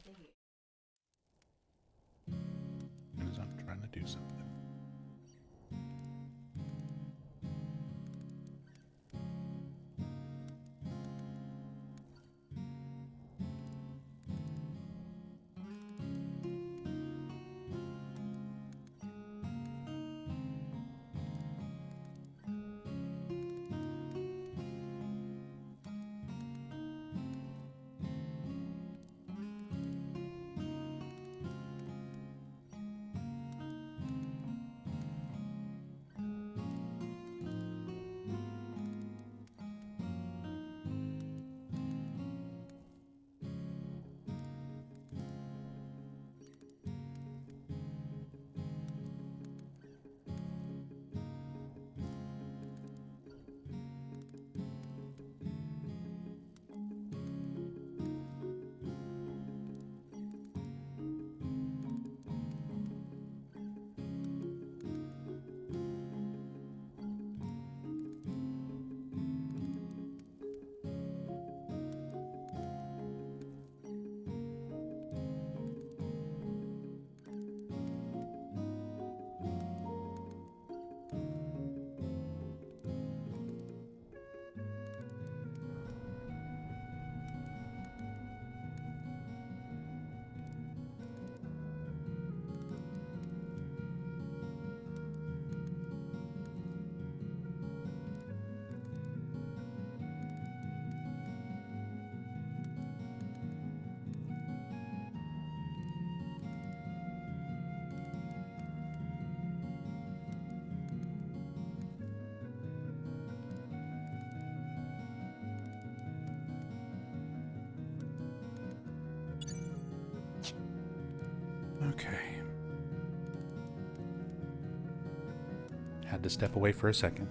As I'm trying to do something. Okay. Had to step away for a second.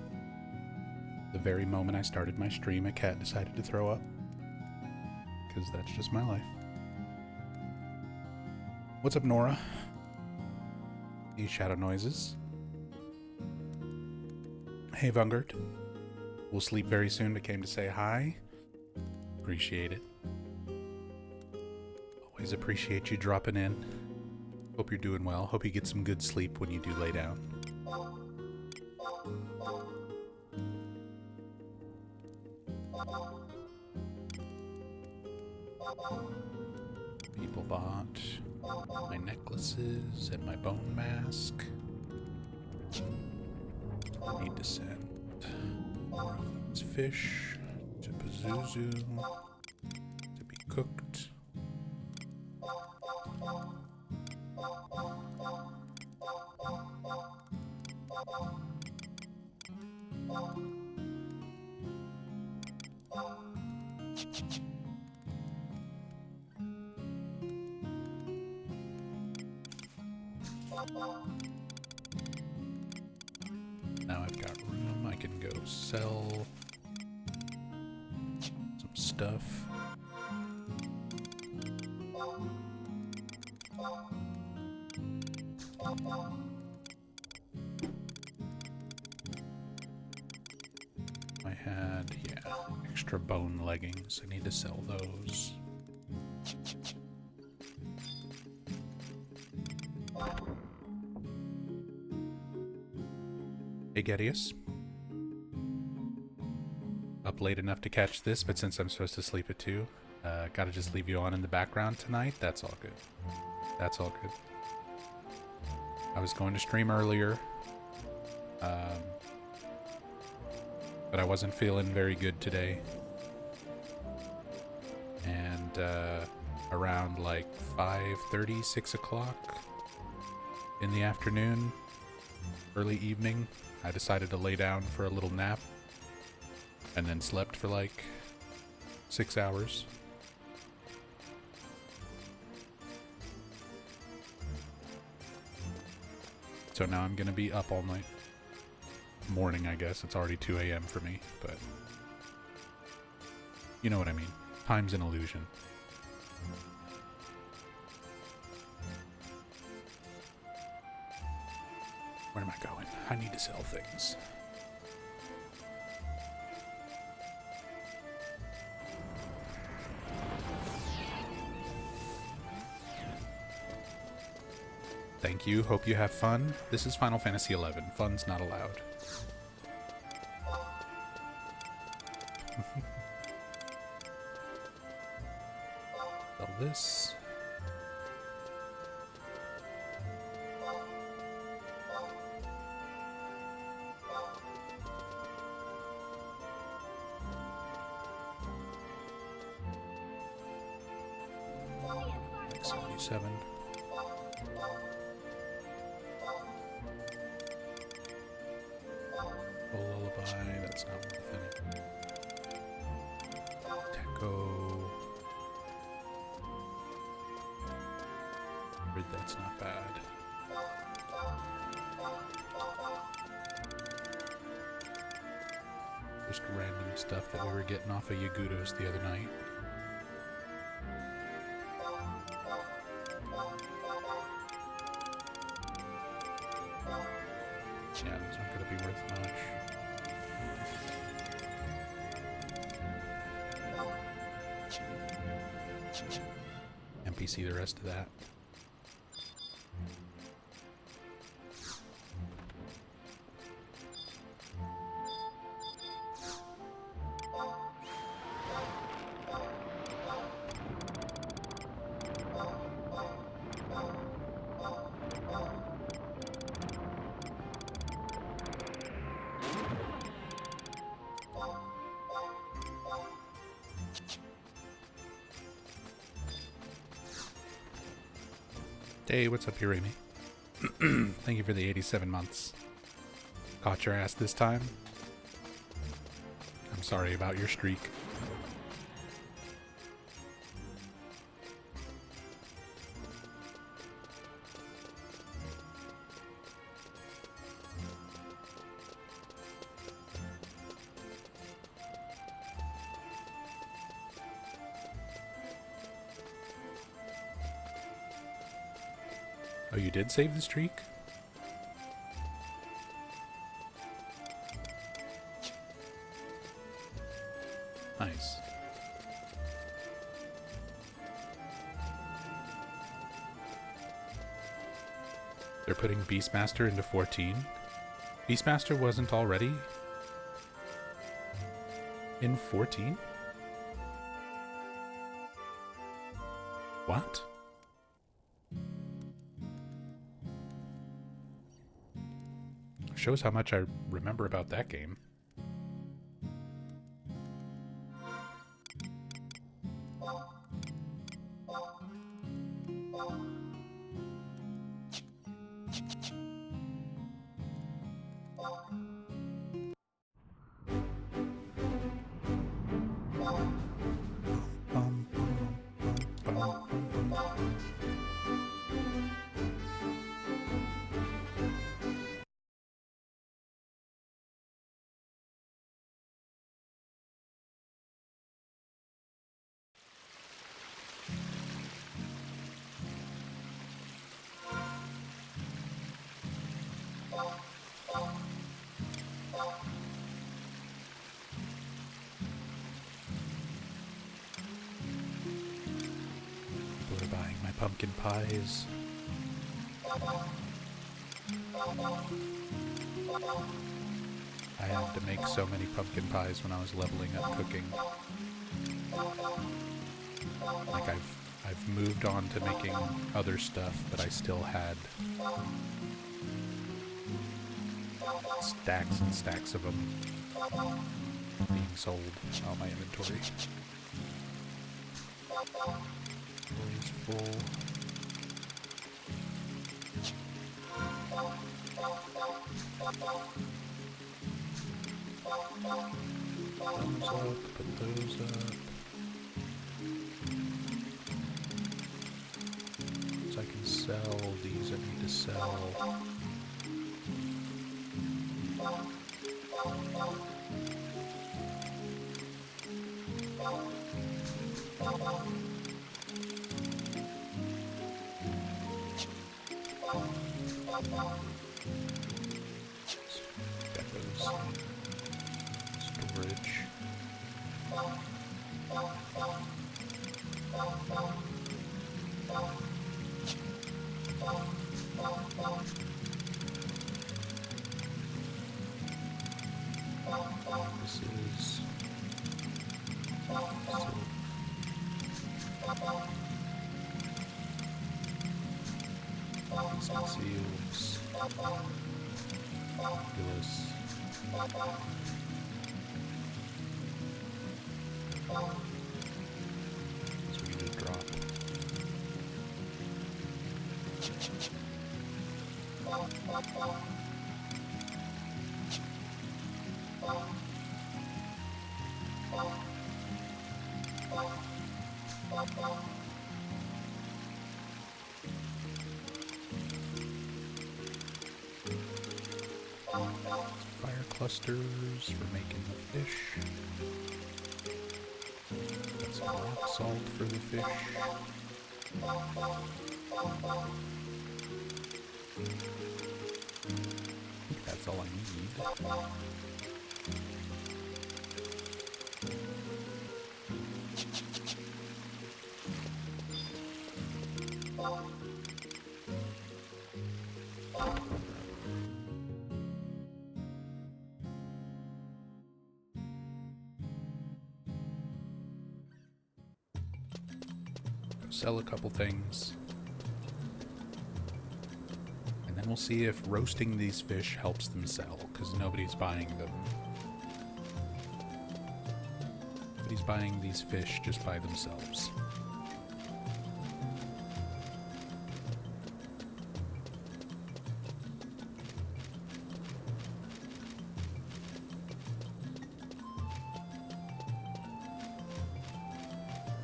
The very moment I started my stream, a cat decided to throw up. Because that's just my life. What's up, Nora? These shadow noises. Hey, Vungert. We'll sleep very soon, but came to say hi. Appreciate it. Always appreciate you dropping in. Hope you're doing well. Hope you get some good sleep when you do lay down. People bought my necklaces and my bone mask. I need to send more of these fish to Pazuzu to be cooked. Now I've got room, I can go sell some stuff. I had, extra bone leggings. I need to sell those. Hey, Gedius. Up late enough to catch this, but since I'm supposed to sleep at 2, gotta just leave you on in the background tonight. That's all good. That's all good. I was going to stream earlier, but I wasn't feeling very good today. And around like 5:30, 6 o'clock in the afternoon, early evening, I decided to lay down for a little nap and then slept for like 6 hours. So now I'm gonna be up all night. Morning, I guess. It's already 2 a.m. for me, but you know what I mean. Time's an illusion. Where am I going? I need to sell things. Thank you. Hope you have fun. This is Final Fantasy XI. Fun's not allowed. Sell this. $77. Lullaby, that's not worth any. Techo. That's not bad. Just random stuff that we were getting off of Yagudos the other night. Yeah, those aren't going to be worth much. NPC the rest of that. Hey, what's up, Hirimi? Thank you for the 87 months. Caught your ass this time. I'm sorry about your streak. Oh, you did save the streak? Nice. They're putting Beastmaster into 14? Beastmaster wasn't already in 14? What? Shows how much I remember about that game. People are buying my pumpkin pies. I had to make so many pumpkin pies when I was leveling up cooking. Like I've moved on to making other stuff, but I still had stacks and stacks of them being sold on my inventory. Inventory's full. Thumbs up, put those up. So I can sell these I need to sell. Got those storage. Some seals. Fabulous. So we just drop. Fire clusters for making the fish. Got some rock salt for the fish. I think that's all I need. Sell a couple things. And then we'll see if roasting these fish helps them sell, because nobody's buying them. Nobody's buying these fish just by themselves.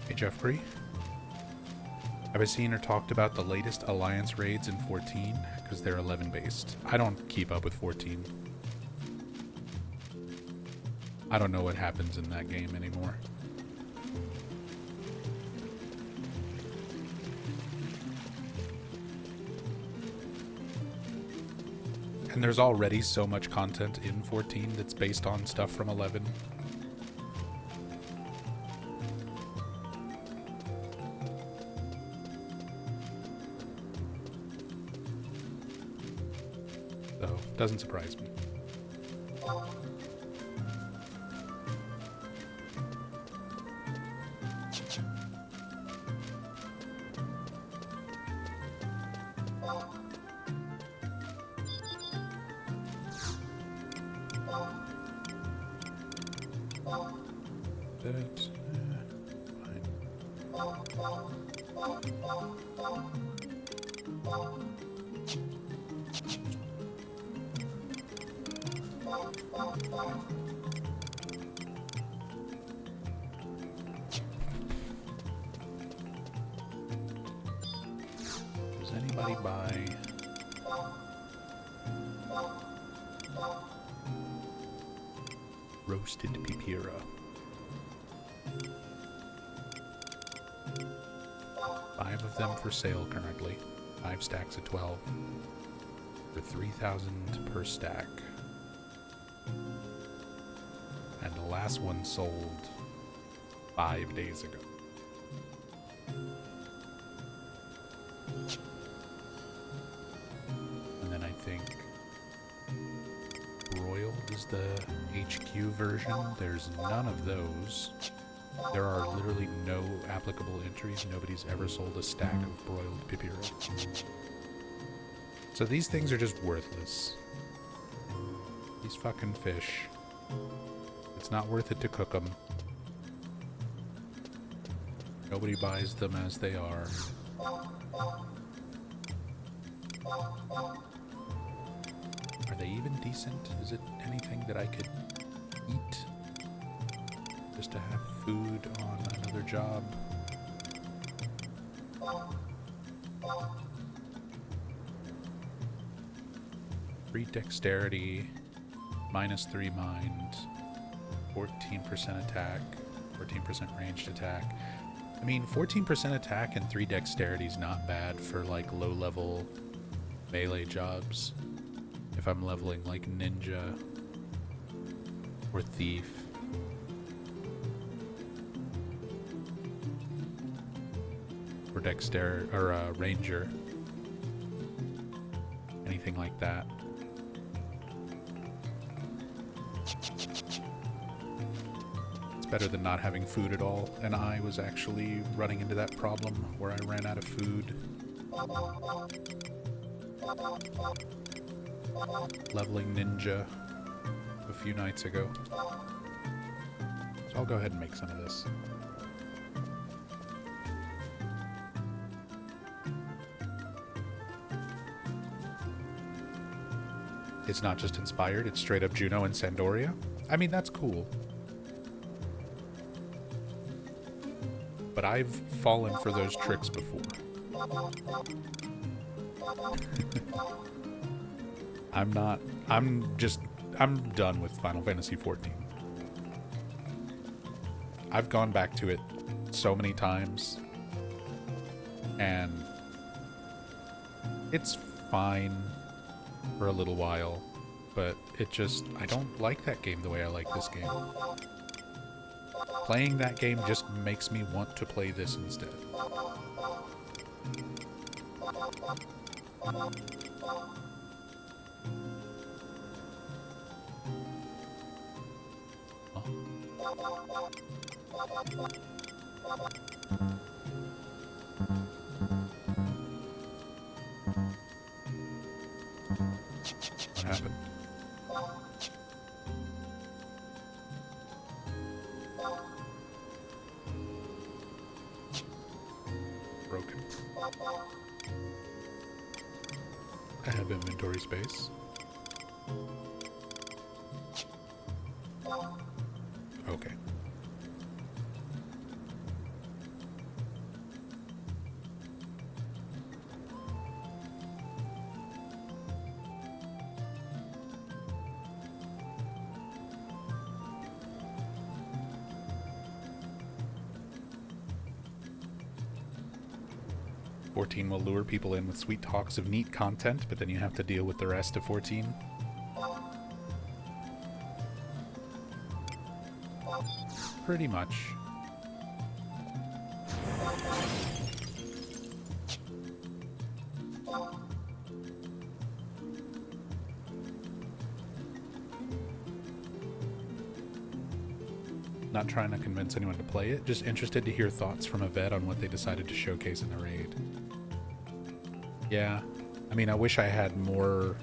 Hey, Jeffrey. Have I seen or talked about the latest Alliance raids in 14? Because they're 11 based. I don't keep up with 14. I don't know what happens in that game anymore. And there's already so much content in 14 that's based on stuff from 11. Doesn't surprise me. That's Does anybody buy roasted pipira? 5 of them for sale currently. 5 stacks of 12 for 3,000 per stack. And the last one sold 5 days ago. And then I think broiled is the HQ version. There's none of those. There are literally no applicable entries. Nobody's ever sold a stack of broiled pipira. So these things are just worthless. These fucking fish. It's not worth it to cook them. Nobody buys them as they are. Are they even decent? Is it anything that I could eat? Just to have food on another job? Free dexterity, -3 mind, 14% attack, 14% ranged attack. I mean, 14% attack and 3 dexterity is not bad for like low-level melee jobs. If I'm leveling like ninja or thief. Or dexter or ranger. Anything like that. better than not having food at all, and I was actually running into that problem where I ran out of food. Leveling ninja a few nights ago. So I'll go ahead and make some of this. It's not just inspired, it's straight up Juno and Sandoria. I mean, that's cool. But I've fallen for those tricks before. I'm done with Final Fantasy XIV. I've gone back to it so many times, and it's fine for a little while, but I don't like that game the way I like this game. Playing that game just makes me want to play this instead. What happened? Broken. I have inventory space. Okay. "14 will lure people in with sweet talks of neat content, but then you have to deal with the rest of 14. Pretty much. Not trying to convince anyone to play it, just interested to hear thoughts from a vet on what they decided to showcase in the raid. Yeah, I mean, I wish I had more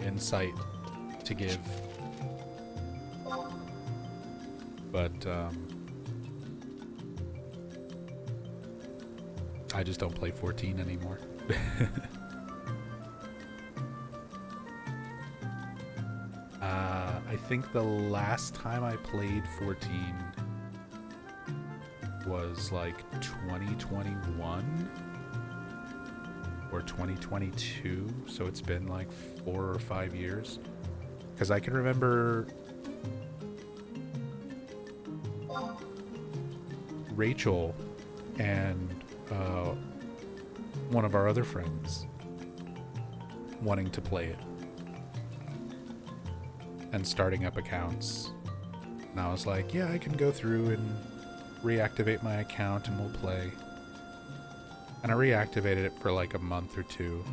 insight to give, but I just don't play 14 anymore. I think the last time I played 14 was like 2021 or 2022, so it's been like 4 or 5 years. Because I can remember Rachel and one of our other friends wanting to play it and starting up accounts. And I was like, yeah, I can go through and reactivate my account and we'll play. And I reactivated it for like a month or two.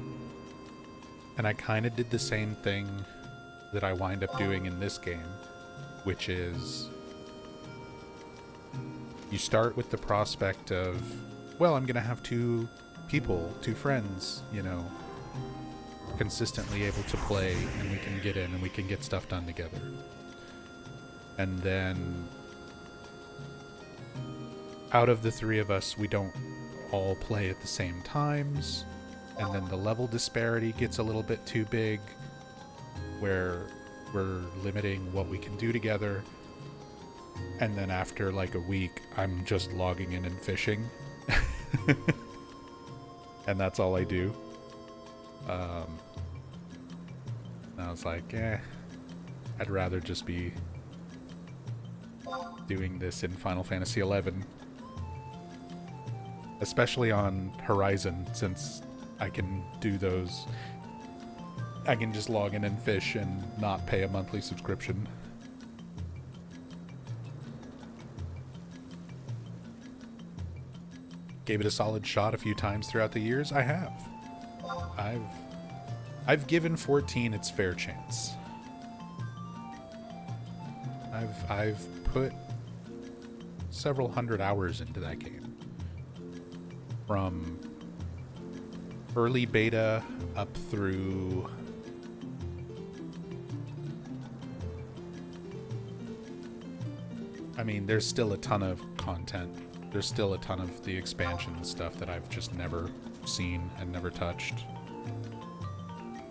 And I kind of did the same thing that I wind up doing in this game, which is you start with the prospect of, well, I'm going to have two friends, you know, consistently able to play, and we can get in and we can get stuff done together. And then out of the three of us, we don't all play at the same times, and then the level disparity gets a little bit too big where we're limiting what we can do together. And then after like a week, I'm just logging in and fishing. And that's all I do. And I was like, I'd rather just be doing this in Final Fantasy XI. Especially on Horizon, since I can do those. I can just log in and fish and not pay a monthly subscription. Gave it a solid shot a few times throughout the years. I have. I've given 14 its fair chance. I've put several hundred hours into that game. From early beta up through I mean, there's still a ton of content. There's still a ton of the expansion stuff that I've just never seen and never touched.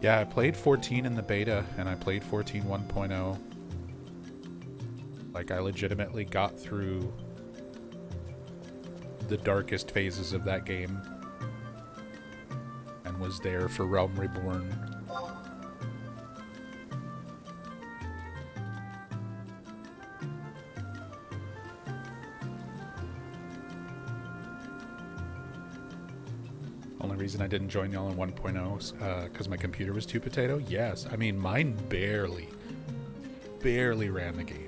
Yeah, I played 14 in the beta, and I played 14 1.0. Like, I legitimately got through the darkest phases of that game and was there for Realm Reborn. Only reason I didn't join y'all in 1.0 is because my computer was too potato. Yes, I mean, mine barely ran the game.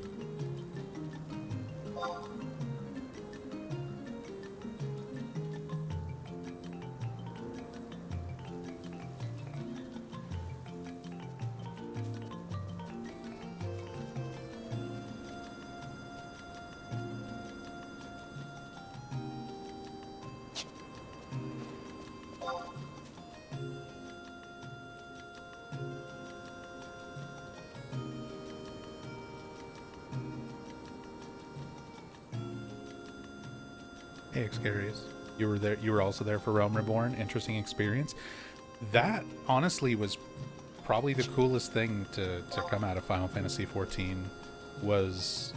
Hey, Excarius. You were there. You were also there for Realm Reborn. Interesting experience. That honestly was probably the coolest thing to come out of Final Fantasy XIV. Was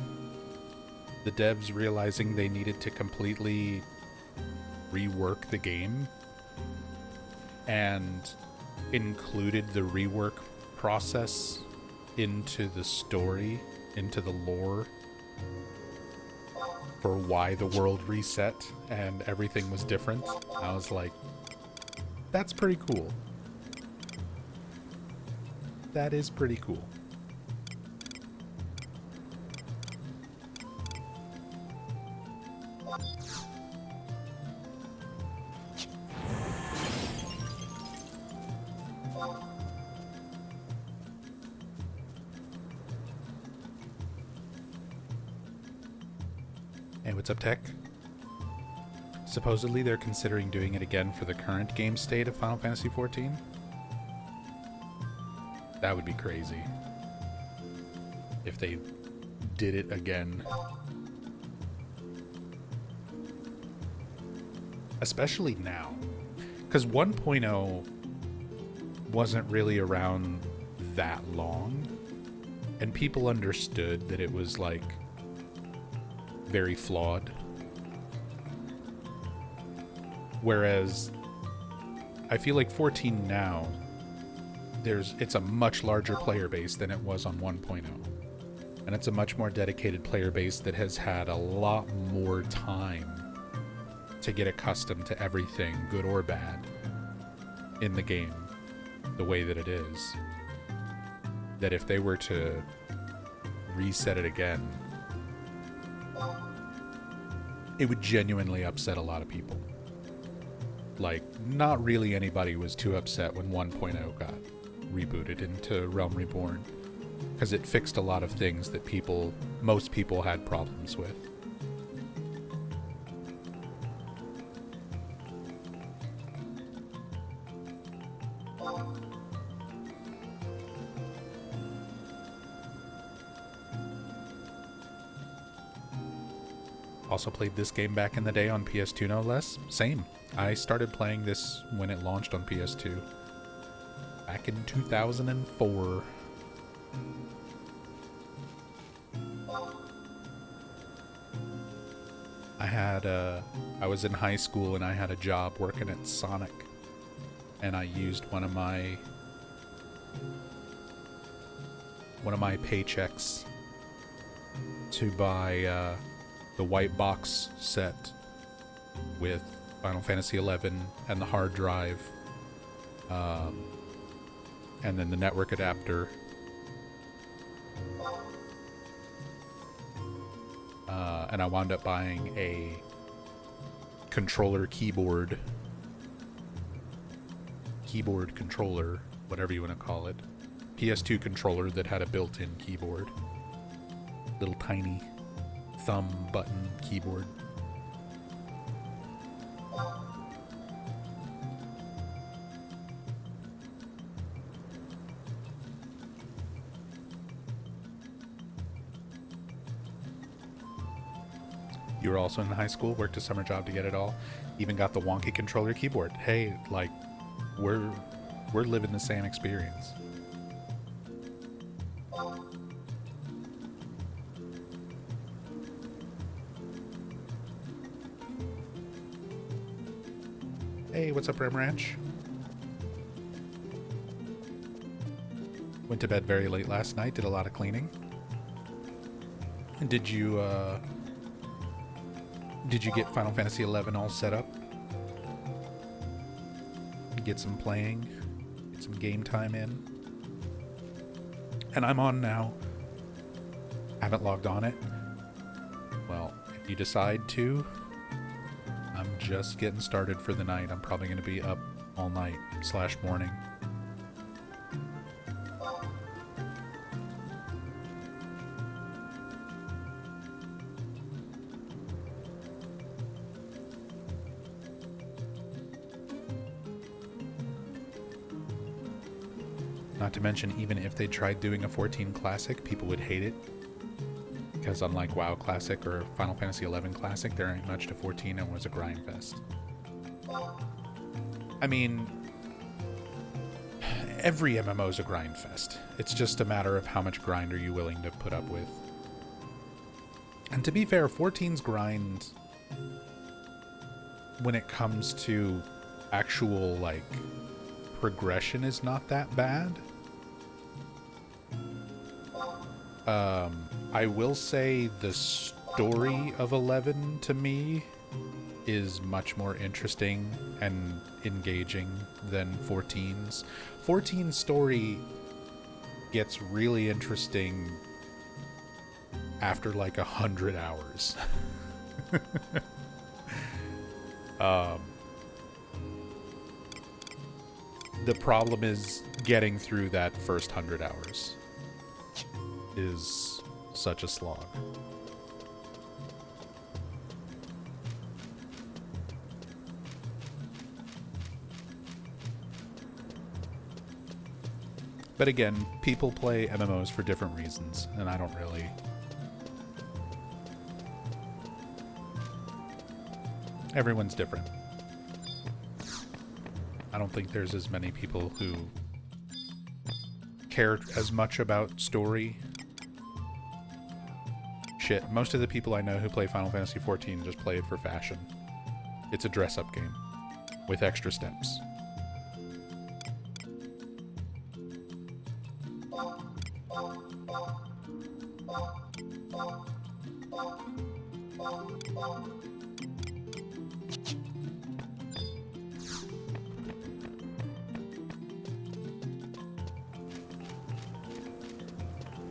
the devs realizing they needed to completely rework the game and included the rework process into the story, into the lore, for why the world reset and everything was different. I was like, that's pretty cool. That is pretty cool. Hey, what's up, Tech? Supposedly they're considering doing it again for the current game state of Final Fantasy XIV. That would be crazy if they did it again. Especially now. Because 1.0 wasn't really around that long. And people understood that it was, like, very flawed. Whereas I feel like 14 now, it's a much larger player base than it was on 1.0. And it's a much more dedicated player base that has had a lot more time to get accustomed to everything, good or bad, in the game the way that it is. That if they were to reset it again, it would genuinely upset a lot of people. Like, not really anybody was too upset when 1.0 got rebooted into Realm Reborn, because it fixed a lot of things that most people had problems with. Also played this game back in the day on PS2, no less. Same. I started playing this when it launched on PS2. Back in 2004. I was in high school and I had a job working at Sonic. And I used one of my paychecks to buy the white box set with Final Fantasy XI and the hard drive, and then the network adapter, and I wound up buying a controller keyboard controller, whatever you want to call it, PS2 controller that had a built-in keyboard. little tiny thumb button keyboard. You were also in high school, worked a summer job to get it all, even got the wonky controller keyboard. Hey, like, we're living the same experience. Hey, what's up, Rim Ranch? Went to bed very late last night, did a lot of cleaning. And did you get Final Fantasy XI all set up? Get some playing, get some game time in. And I'm on now. Haven't logged on it. Well, if you decide to, I'm just getting started for the night. I'm probably going to be up all night / morning. Not to mention, even if they tried doing a 14 Classic, people would hate it. Because unlike WoW Classic or Final Fantasy XI Classic, there ain't much to 14 and was a grind fest. I mean, every MMO is a grind fest. It's just a matter of how much grind are you willing to put up with. And to be fair, 14's grind, when it comes to actual, like, progression, is not that bad. I will say the story of 11 to me is much more interesting and engaging than 14's. 14's story gets really interesting after like 100 hours. The problem is getting through that first 100 hours is such a slog. But again, people play MMOs for different reasons, and I don't really... Everyone's different. I don't think there's as many people who care as much about story. Shit, most of the people I know who play Final Fantasy XIV just play it for fashion. It's a dress-up game with extra steps.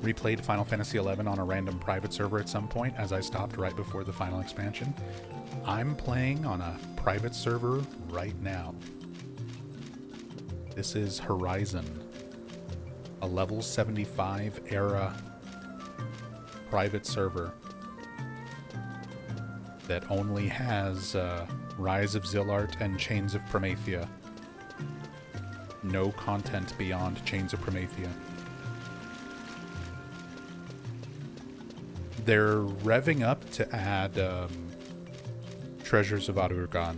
Replayed Final Fantasy XI on a random private server at some point, as I stopped right before the final expansion. I'm playing on a private server right now. This is Horizon, a level 75 era private server that only has Rise of Zilart and Chains of Promethea. No content beyond Chains of Promethea. They're revving up to add Treasures of Adur-Gan,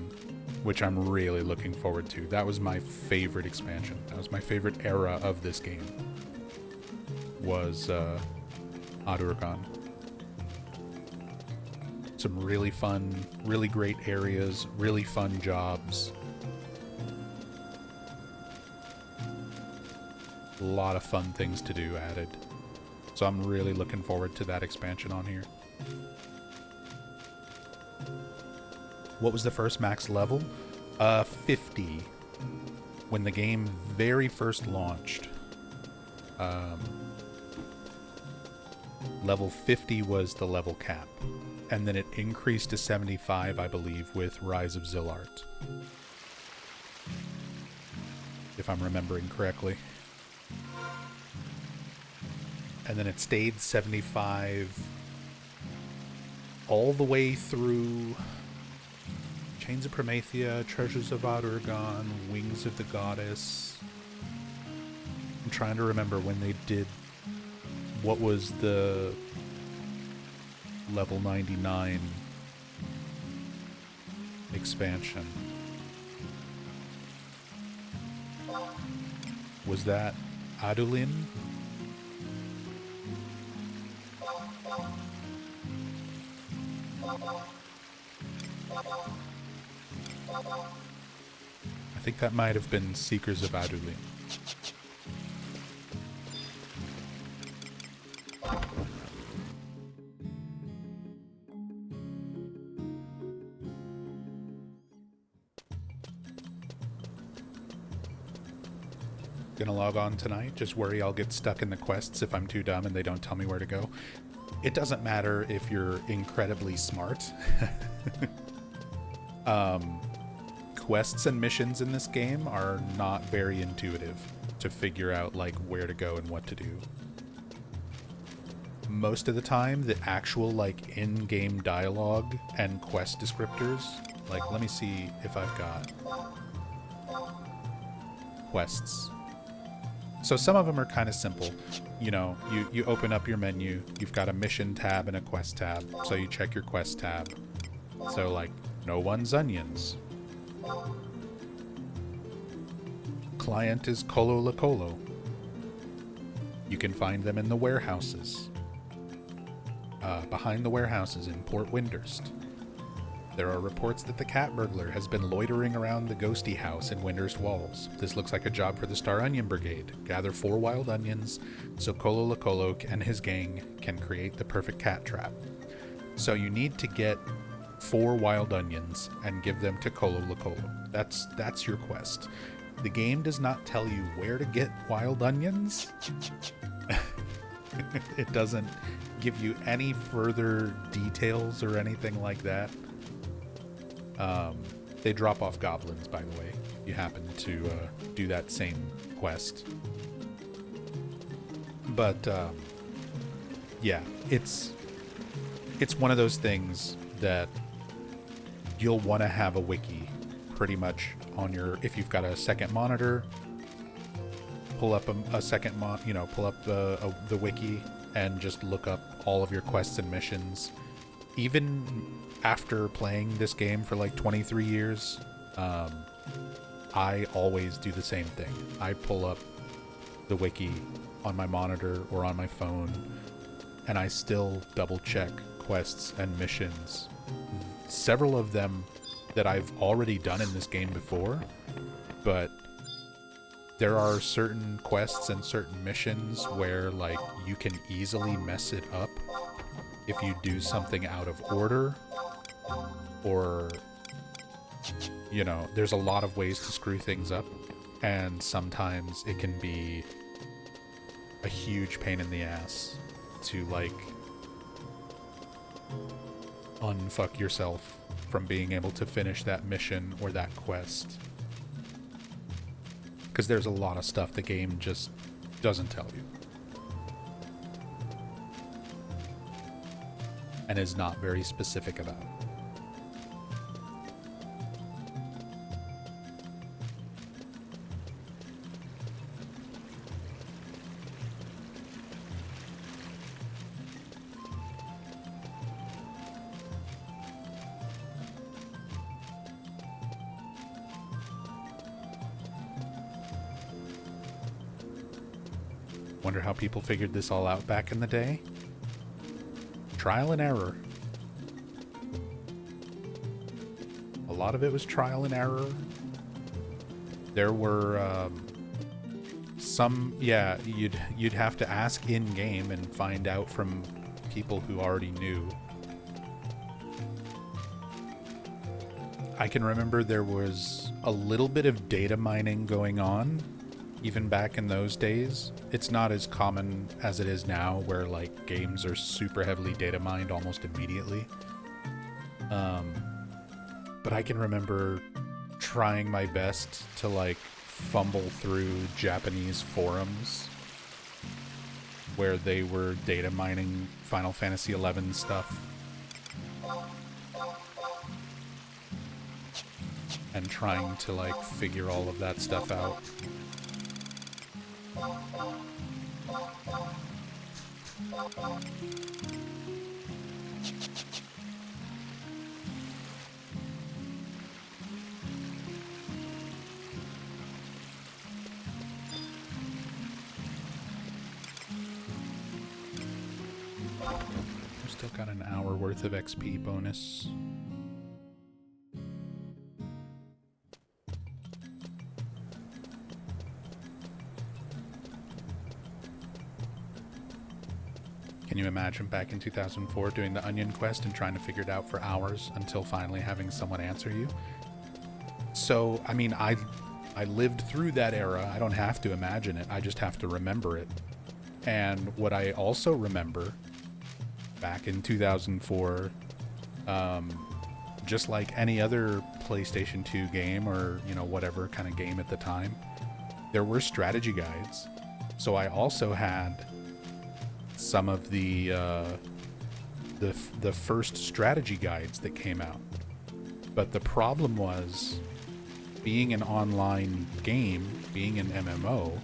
which I'm really looking forward to. That was my favorite expansion. That was my favorite era of this game, was Adur-Gan. Some really fun, really great areas, really fun jobs. A lot of fun things to do added. So I'm really looking forward to that expansion on here. What was the first max level? 50. When the game very first launched. Level 50 was the level cap. And then it increased to 75, I believe, with Rise of Zilart. If I'm remembering correctly. And then it stayed 75 all the way through Chains of Promethea, Treasures of Adargon, Wings of the Goddess. I'm trying to remember when they did what was the level 99 expansion. Was that Adulin? I think that might have been Seekers of Adulin. Gonna log on tonight. Just worry I'll get stuck in the quests if I'm too dumb and they don't tell me where to go. It doesn't matter if you're incredibly smart. Quests and missions in this game are not very intuitive to figure out like where to go and what to do. Most of the time, the actual like in-game dialogue and quest descriptors, like let me see if I've got quests. So some of them are kind of simple. You know, you open up your menu, you've got a mission tab and a quest tab. So you check your quest tab. So like, no one's onions. Client is Colo La Colo. You can find them in the warehouses. Behind the warehouses in Port Windurst. There are reports that the cat burglar has been loitering around the ghosty house in Windurst Walls. This looks like a job for the Star Onion Brigade. Gather 4 wild onions so Colo La Colo and his gang can create the perfect cat trap. So you need to get 4 wild onions and give them to Colo La Colo. That's your quest. The game does not tell you where to get wild onions. It doesn't give you any further details or anything like that. They drop off goblins, by the way, if you happen to do that same quest. But yeah, it's one of those things that you'll want to have a wiki pretty much on your, if you've got a second monitor, pull up a second pull up the wiki and just look up all of your quests and missions. Even after playing this game for like 23 years, I always do the same thing. I pull up the wiki on my monitor or on my phone, and I still double check quests and missions. Several of them that I've already done in this game before, but there are certain quests and certain missions where like you can easily mess it up if you do something out of order, or you know, there's a lot of ways to screw things up, and sometimes it can be a huge pain in the ass to like unfuck yourself from being able to finish that mission or that quest, because there's a lot of stuff the game just doesn't tell you and is not very specific about. Wonder how people figured this all out back in the day? Trial and error. A lot of it was trial and error. There were some, yeah, you'd have to ask in game and find out from people who already knew. I can remember there was a little bit of data mining going on even back in those days. It's not as common as it is now, where like games are super heavily data mined almost immediately. But I can remember trying my best to like fumble through Japanese forums where they were data mining Final Fantasy XI stuff and trying to like figure all of that stuff out. We've still got an hour worth of XP bonus. Can you imagine back in 2004 doing the Onion Quest and trying to figure it out for hours until finally having someone answer you? So, I mean, I lived through that era. I don't have to imagine it. I just have to remember it. And what I also remember back in 2004, just like any other PlayStation 2 game or, you know, whatever kind of game at the time, there were strategy guides. So I also had some of the first strategy guides that came out. But the problem was, being an online game, being an MMO,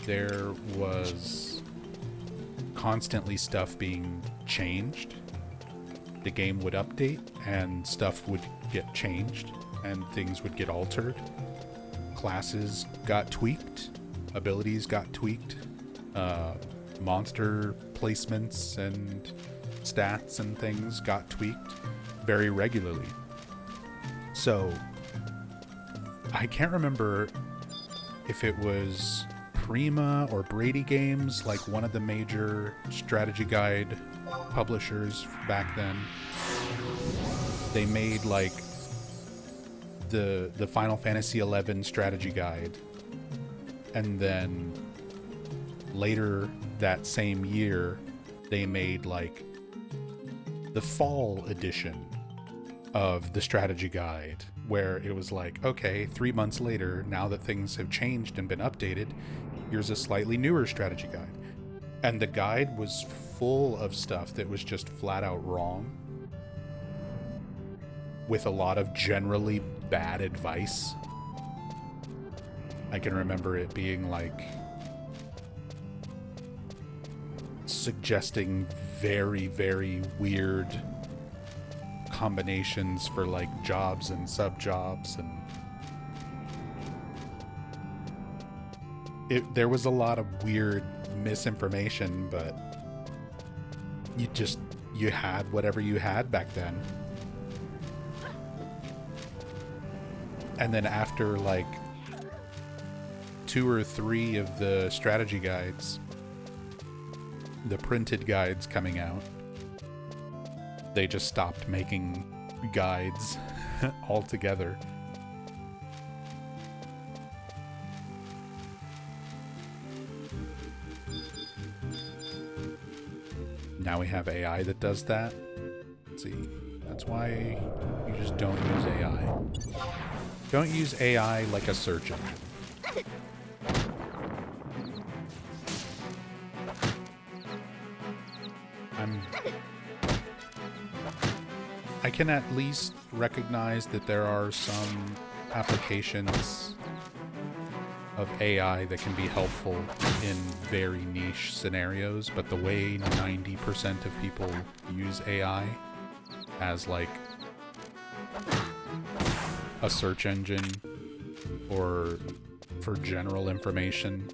there was constantly stuff being changed. The game would update and stuff would get changed and things would get altered. Classes got tweaked, abilities got tweaked, monster placements and stats and things got tweaked very regularly. So I can't remember if it was Prima or Brady Games, like one of the major strategy guide publishers back then. They made like the Final Fantasy XI strategy guide, and then later that same year they made like the fall edition of the strategy guide, where it was like, okay, 3 months later, now that things have changed and been updated, here's a slightly newer strategy guide. And the guide was full of stuff that was just flat out wrong, with a lot of generally bad advice. I can remember it being like suggesting very, very weird combinations for like jobs and sub-jobs, and there was a lot of weird misinformation, but you had whatever you had back then. And then after like 2 or 3 of the strategy guides, the printed guides coming out, they just stopped making guides altogether. Now we have AI that does that. Let's see. That's why you just don't use AI. Don't use AI like a search engine. I can at least recognize that there are some applications of AI that can be helpful in very niche scenarios, but the way 90% of people use AI as like a search engine or for general information,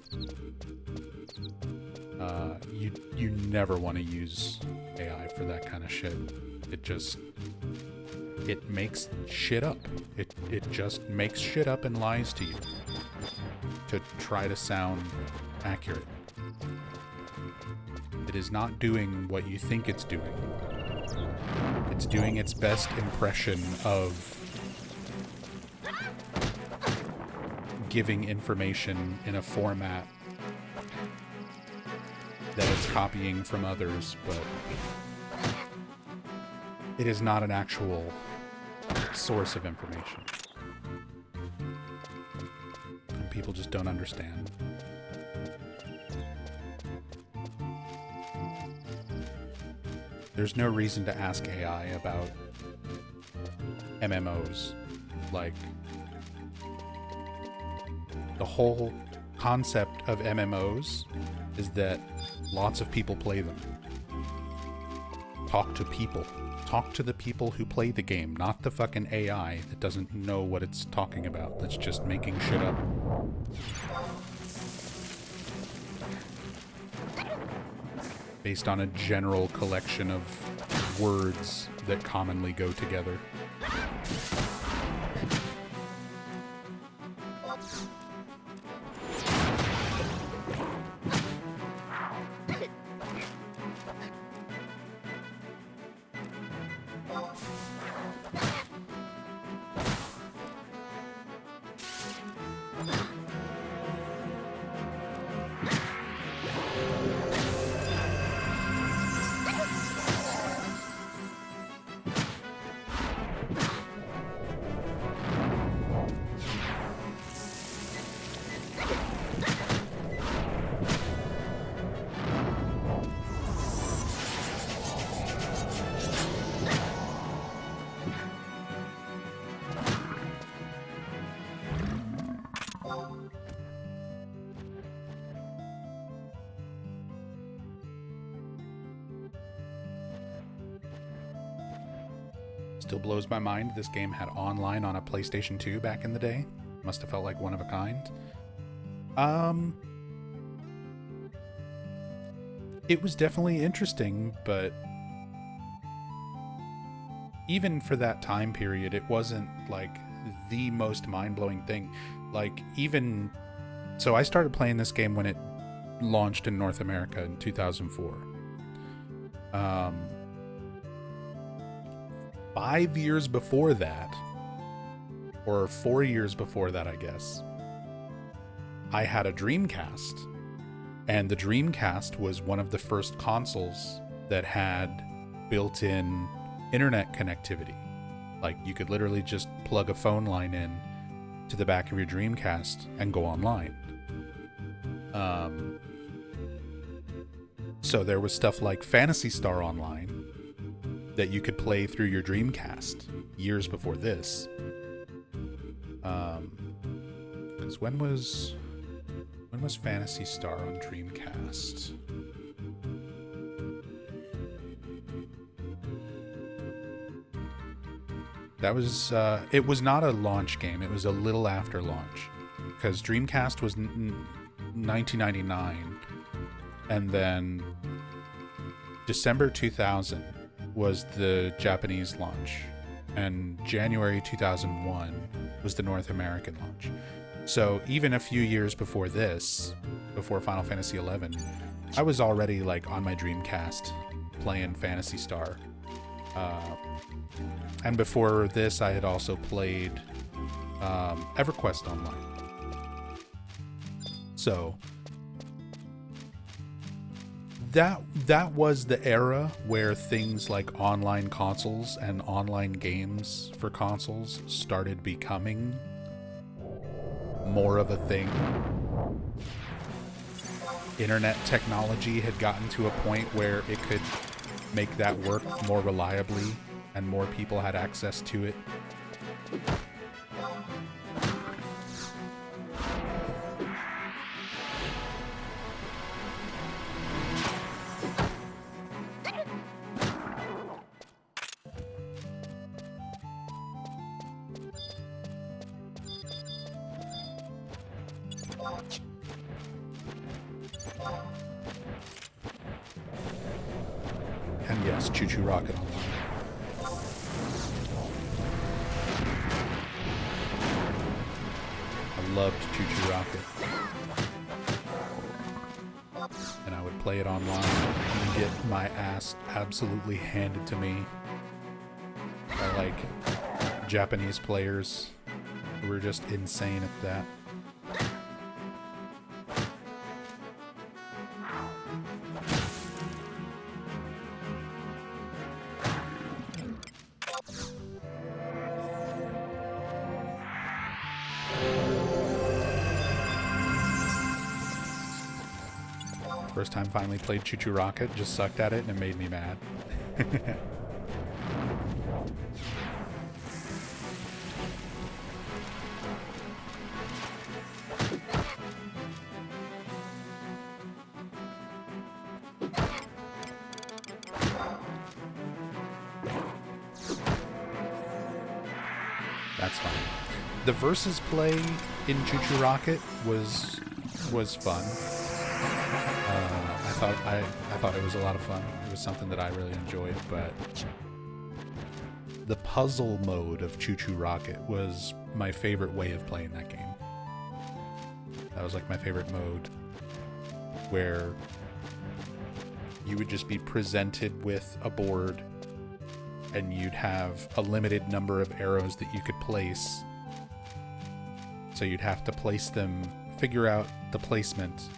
you never want to use AI for that kind of shit. It makes shit up. It just makes shit up and lies to you to try to sound accurate. It is not doing what you think it's doing. It's doing its best impression of giving information in a format that it's copying from others, but it is not an actual source of information. And people just don't understand. There's no reason to ask AI about MMOs Like, the whole concept of MMOs is that lots of people play them. Talk to people. Talk to the people who play the game, not the fucking AI that doesn't know what it's talking about, that's just making shit up. Based on a general collection of words that commonly go together. Still blows my mind this game had online on a PlayStation 2 back in the day. Must have felt like one of a kind. It was definitely interesting, but even for that time period, it wasn't like the most mind-blowing thing. Like, even so, I started playing this game when it launched in North America in 2004. 5 years before that, or 4 years before that, I guess, I had a Dreamcast, and the Dreamcast was one of the first consoles that had built-in internet connectivity. Like, you could literally just plug a phone line in to the back of your Dreamcast and go online. So there was stuff like Phantasy Star Online that you could play through your Dreamcast years before this. Because when was Phantasy Star on Dreamcast? That was it was not a launch game. It was a little after launch, because Dreamcast was 1999, and then December 2000 was the Japanese launch, and January 2001 was the North American launch. So even a few years before this, before Final Fantasy XI, I was already like on my Dreamcast playing Phantasy Star. And before this, I had also played EverQuest Online. So that was the era where things like online consoles and online games for consoles started becoming more of a thing. Internet technology had gotten to a point where it could make that work more reliably, and more people had access to it. And yes, Choo Choo Rocket Online. I loved Choo Choo Rocket. And I would play it online and get my ass absolutely handed to me by like Japanese players who were just insane at that. First time finally played Choo Choo Rocket, just sucked at it and it made me mad. That's fine. The versus play in ChuChu Rocket was fun. I thought it was a lot of fun. It was something that I really enjoyed, but the puzzle mode of ChuChu Rocket was my favorite way of playing that game. That was like my favorite mode, where you would just be presented with a board and you'd have a limited number of arrows that you could place. So you'd have to place them, figure out the placement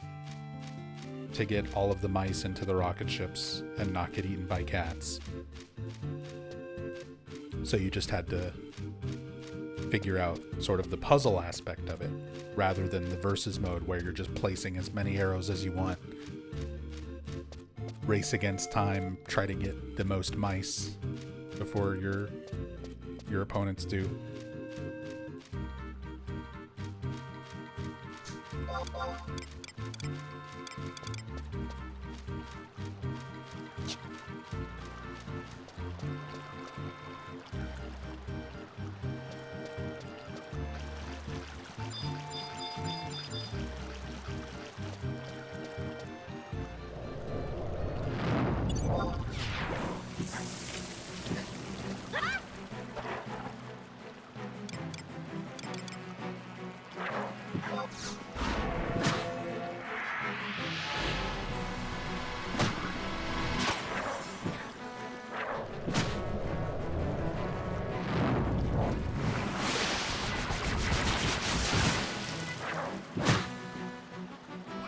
to get all of the mice into the rocket ships and not get eaten by cats. So you just had to figure out sort of the puzzle aspect of it, rather than the versus mode where you're just placing as many arrows as you want. Race against time, try to get the most mice before your opponents do.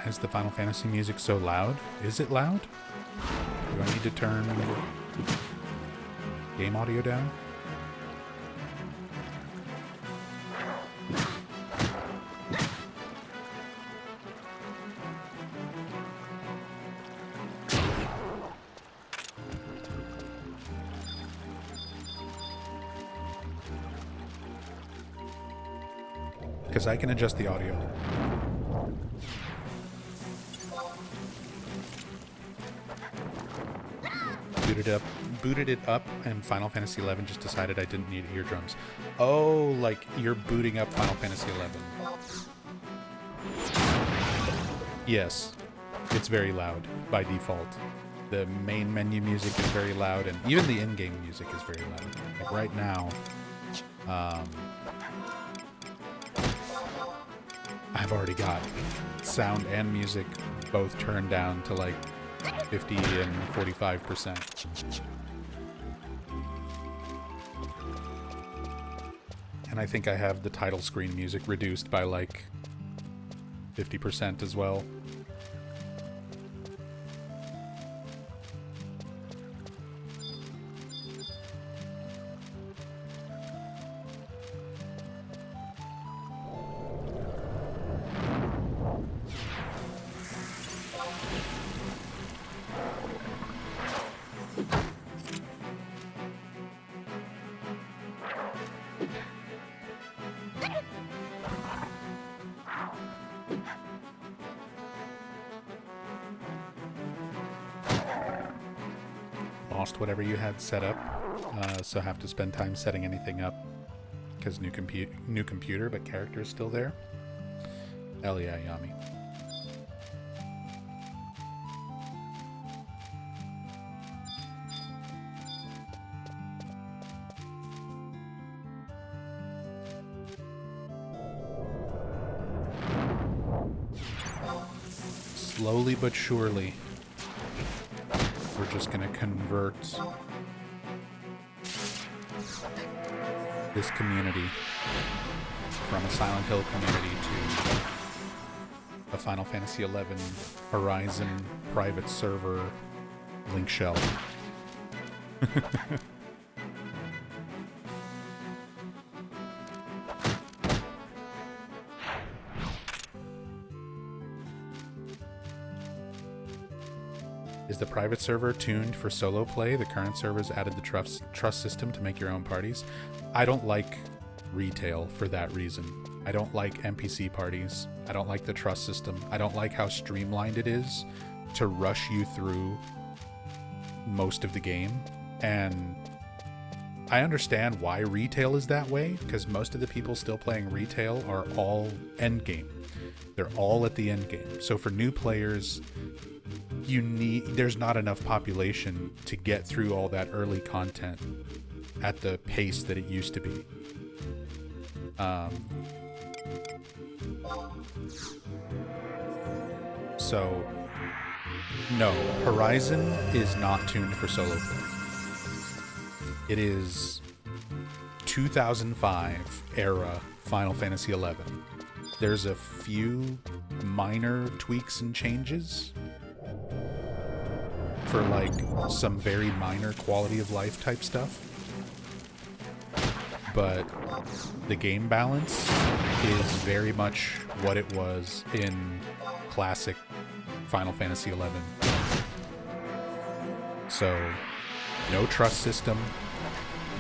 Is the Final Fantasy music so loud? Is it loud? Do I need to turn game audio down? Because I can adjust the audio. Booted it up, and Final Fantasy XI just decided I didn't need eardrums. Oh, like you're booting up Final Fantasy XI. Yes, it's very loud by default. The main menu music is very loud, and even the in-game music is very loud. Like right now, I've already got sound and music both turned down to like 50 and 45%. And I think I have the title screen music reduced by like 50% as well. Lost whatever you had set up, so have to spend time setting anything up because new computer, but character is still there. Hell yeah, Yami. Slowly but surely, we're just gonna convert this community from a Silent Hill community to a Final Fantasy XI Horizon private server link shell. Is the private server tuned for solo play? The current servers added the trust system to make your own parties. I don't like retail for that reason. I don't like NPC parties. I don't like the trust system. I don't like how streamlined it is to rush you through most of the game. And I understand why retail is that way, because most of the people still playing retail are all endgame. They're all at the end game. So for new players, there's not enough population to get through all that early content at the pace that it used to be. So no, Horizon is not tuned for solo play. It is 2005 era Final Fantasy XI. There's a few minor tweaks and changes for like some very minor quality of life type stuff, but the game balance is very much what it was in classic Final Fantasy XI. So no trust system,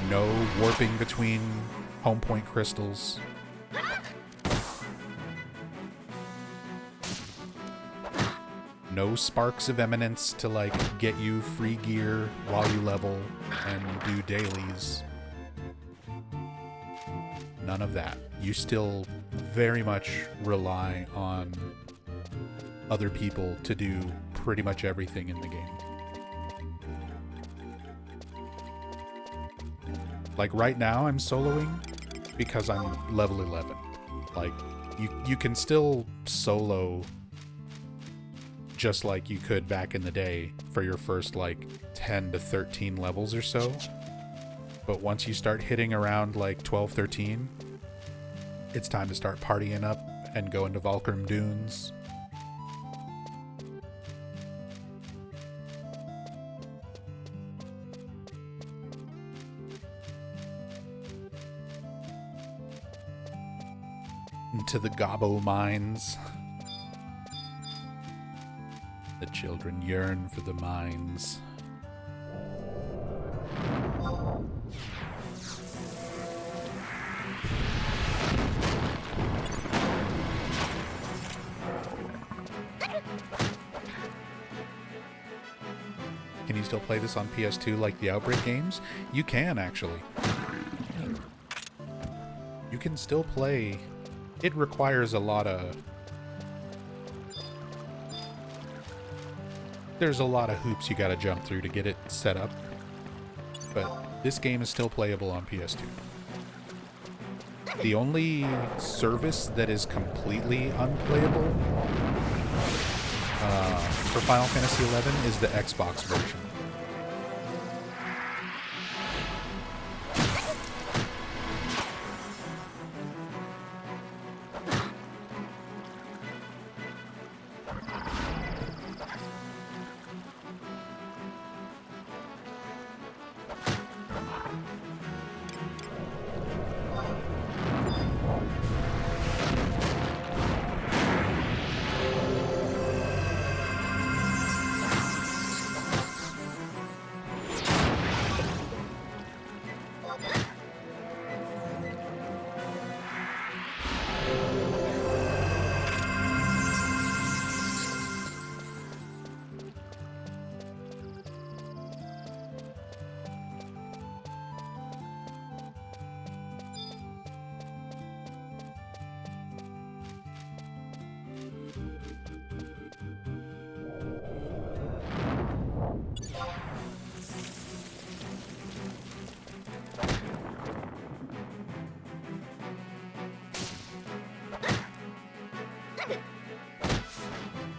no warping between home point crystals. No sparks of eminence to like get you free gear while you level and do dailies. None of that. You still very much rely on other people to do pretty much everything in the game. Like right now I'm soloing because I'm level 11. Like you can still solo just like you could back in the day for your first like 10 to 13 levels or so. But once you start hitting around like 12, 13, it's time to start partying up and go into Valkyrim Dunes. Into the Gobbo mines. The children yearn for the mines. Can you still play this on PS2 like the Outbreak games? You can, actually. You can still play. It requires a lot of... There's a lot of hoops you gotta jump through to get it set up. But this game is still playable on PS2. The only service that is completely unplayable for Final Fantasy XI is the Xbox version.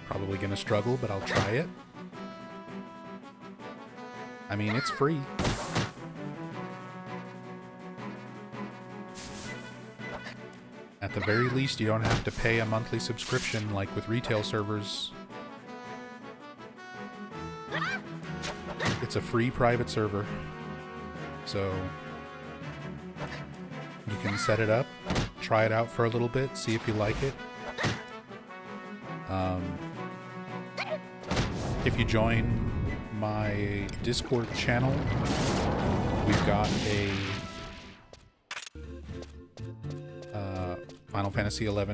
Probably gonna struggle, but I'll try it. I mean, it's free. At the very least, you don't have to pay a monthly subscription like with retail servers. It's a free private server. So you can set it up, try it out for a little bit, see if you like it. If you join my Discord channel, we've got a Final Fantasy XI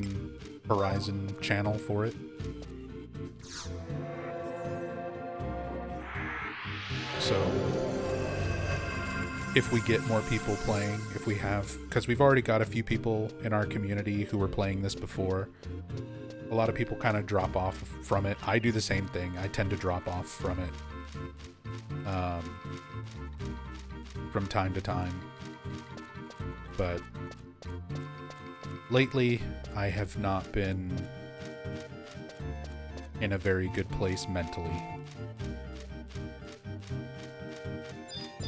Horizon channel for it. So if we get more people playing, if we have, because we've already got a few people in our community who were playing this before. A lot of people kind of drop off from it. I do the same thing. I tend to drop off from it from time to time. But lately, I have not been in a very good place mentally.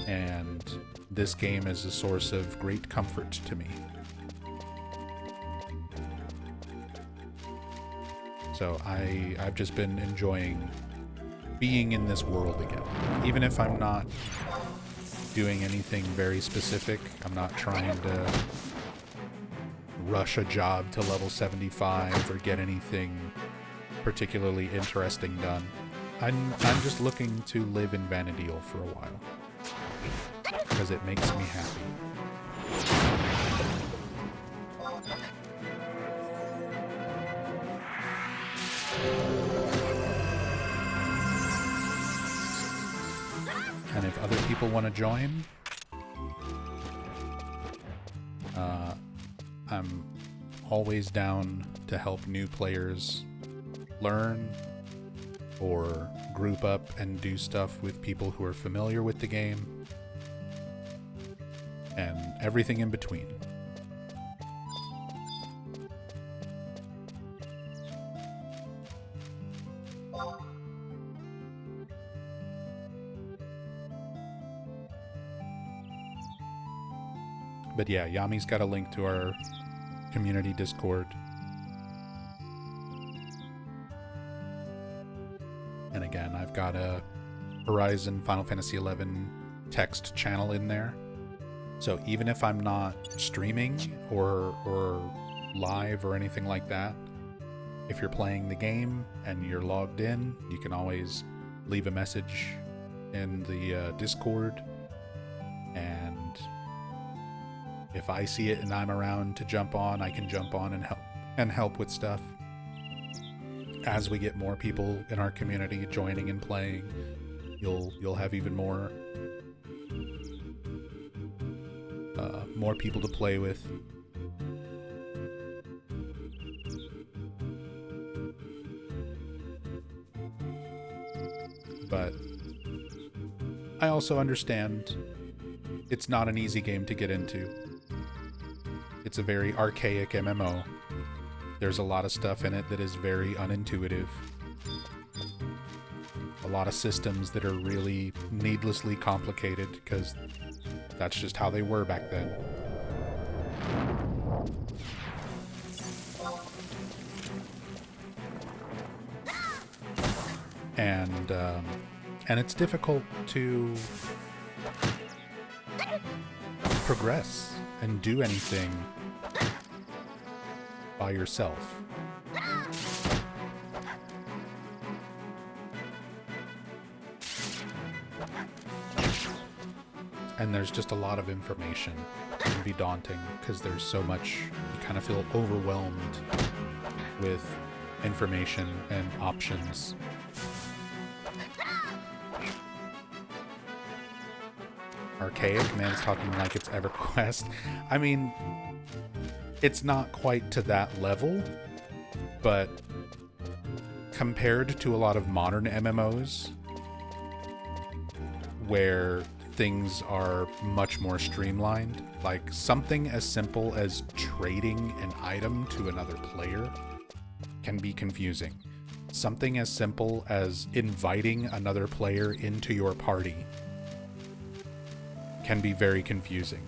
And this game is a source of great comfort to me. So I've just been enjoying being in this world again. Even if I'm not doing anything very specific, I'm not trying to rush a job to level 75 or get anything particularly interesting done. I'm just looking to live in Vana'diel for a while. Because it makes me happy. And if other people want to join, I'm always down to help new players learn or group up and do stuff with people who are familiar with the game, and everything in between. But yeah, Yami's got a link to our community Discord. And again, I've got a Horizon Final Fantasy XI text channel in there. So even if I'm not streaming or live or anything like that, if you're playing the game and you're logged in, you can always leave a message in the Discord, and if I see it and I'm around to jump on, I can jump on and help with stuff. As we get more people in our community joining and playing, you'll have even more people to play with. But I also understand it's not an easy game to get into. It's a very archaic MMO. There's a lot of stuff in it that is very unintuitive. A lot of systems that are really needlessly complicated because that's just how they were back then. And it's difficult to progress and do anything by yourself. And there's just a lot of information. It can be daunting because there's so much. You kind of feel overwhelmed with information and options. Archaic? Man's talking like it's EverQuest. I mean, it's not quite to that level, but compared to a lot of modern MMOs, where things are much more streamlined, like something as simple as trading an item to another player can be confusing. Something as simple as inviting another player into your party can be very confusing.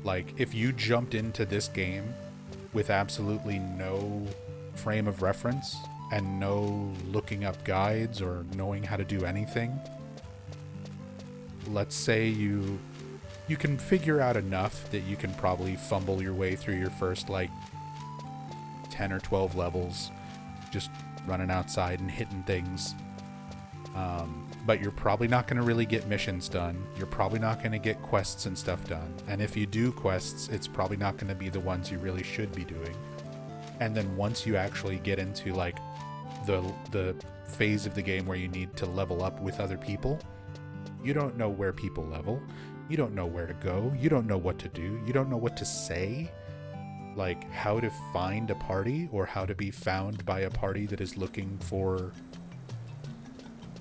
Like, if you jumped into this game with absolutely no frame of reference and no looking up guides or knowing how to do anything, let's say you can figure out enough that you can probably fumble your way through your first, like, 10 or 12 levels, just running outside and hitting things. But you're probably not going to really get missions done. You're probably not going to get quests and stuff done. And if you do quests, it's probably not going to be the ones you really should be doing. And then once you actually get into, like, the phase of the game where you need to level up with other people, you don't know where people level. You don't know where to go. You don't know what to do. You don't know what to say. Like, how to find a party or how to be found by a party that is looking for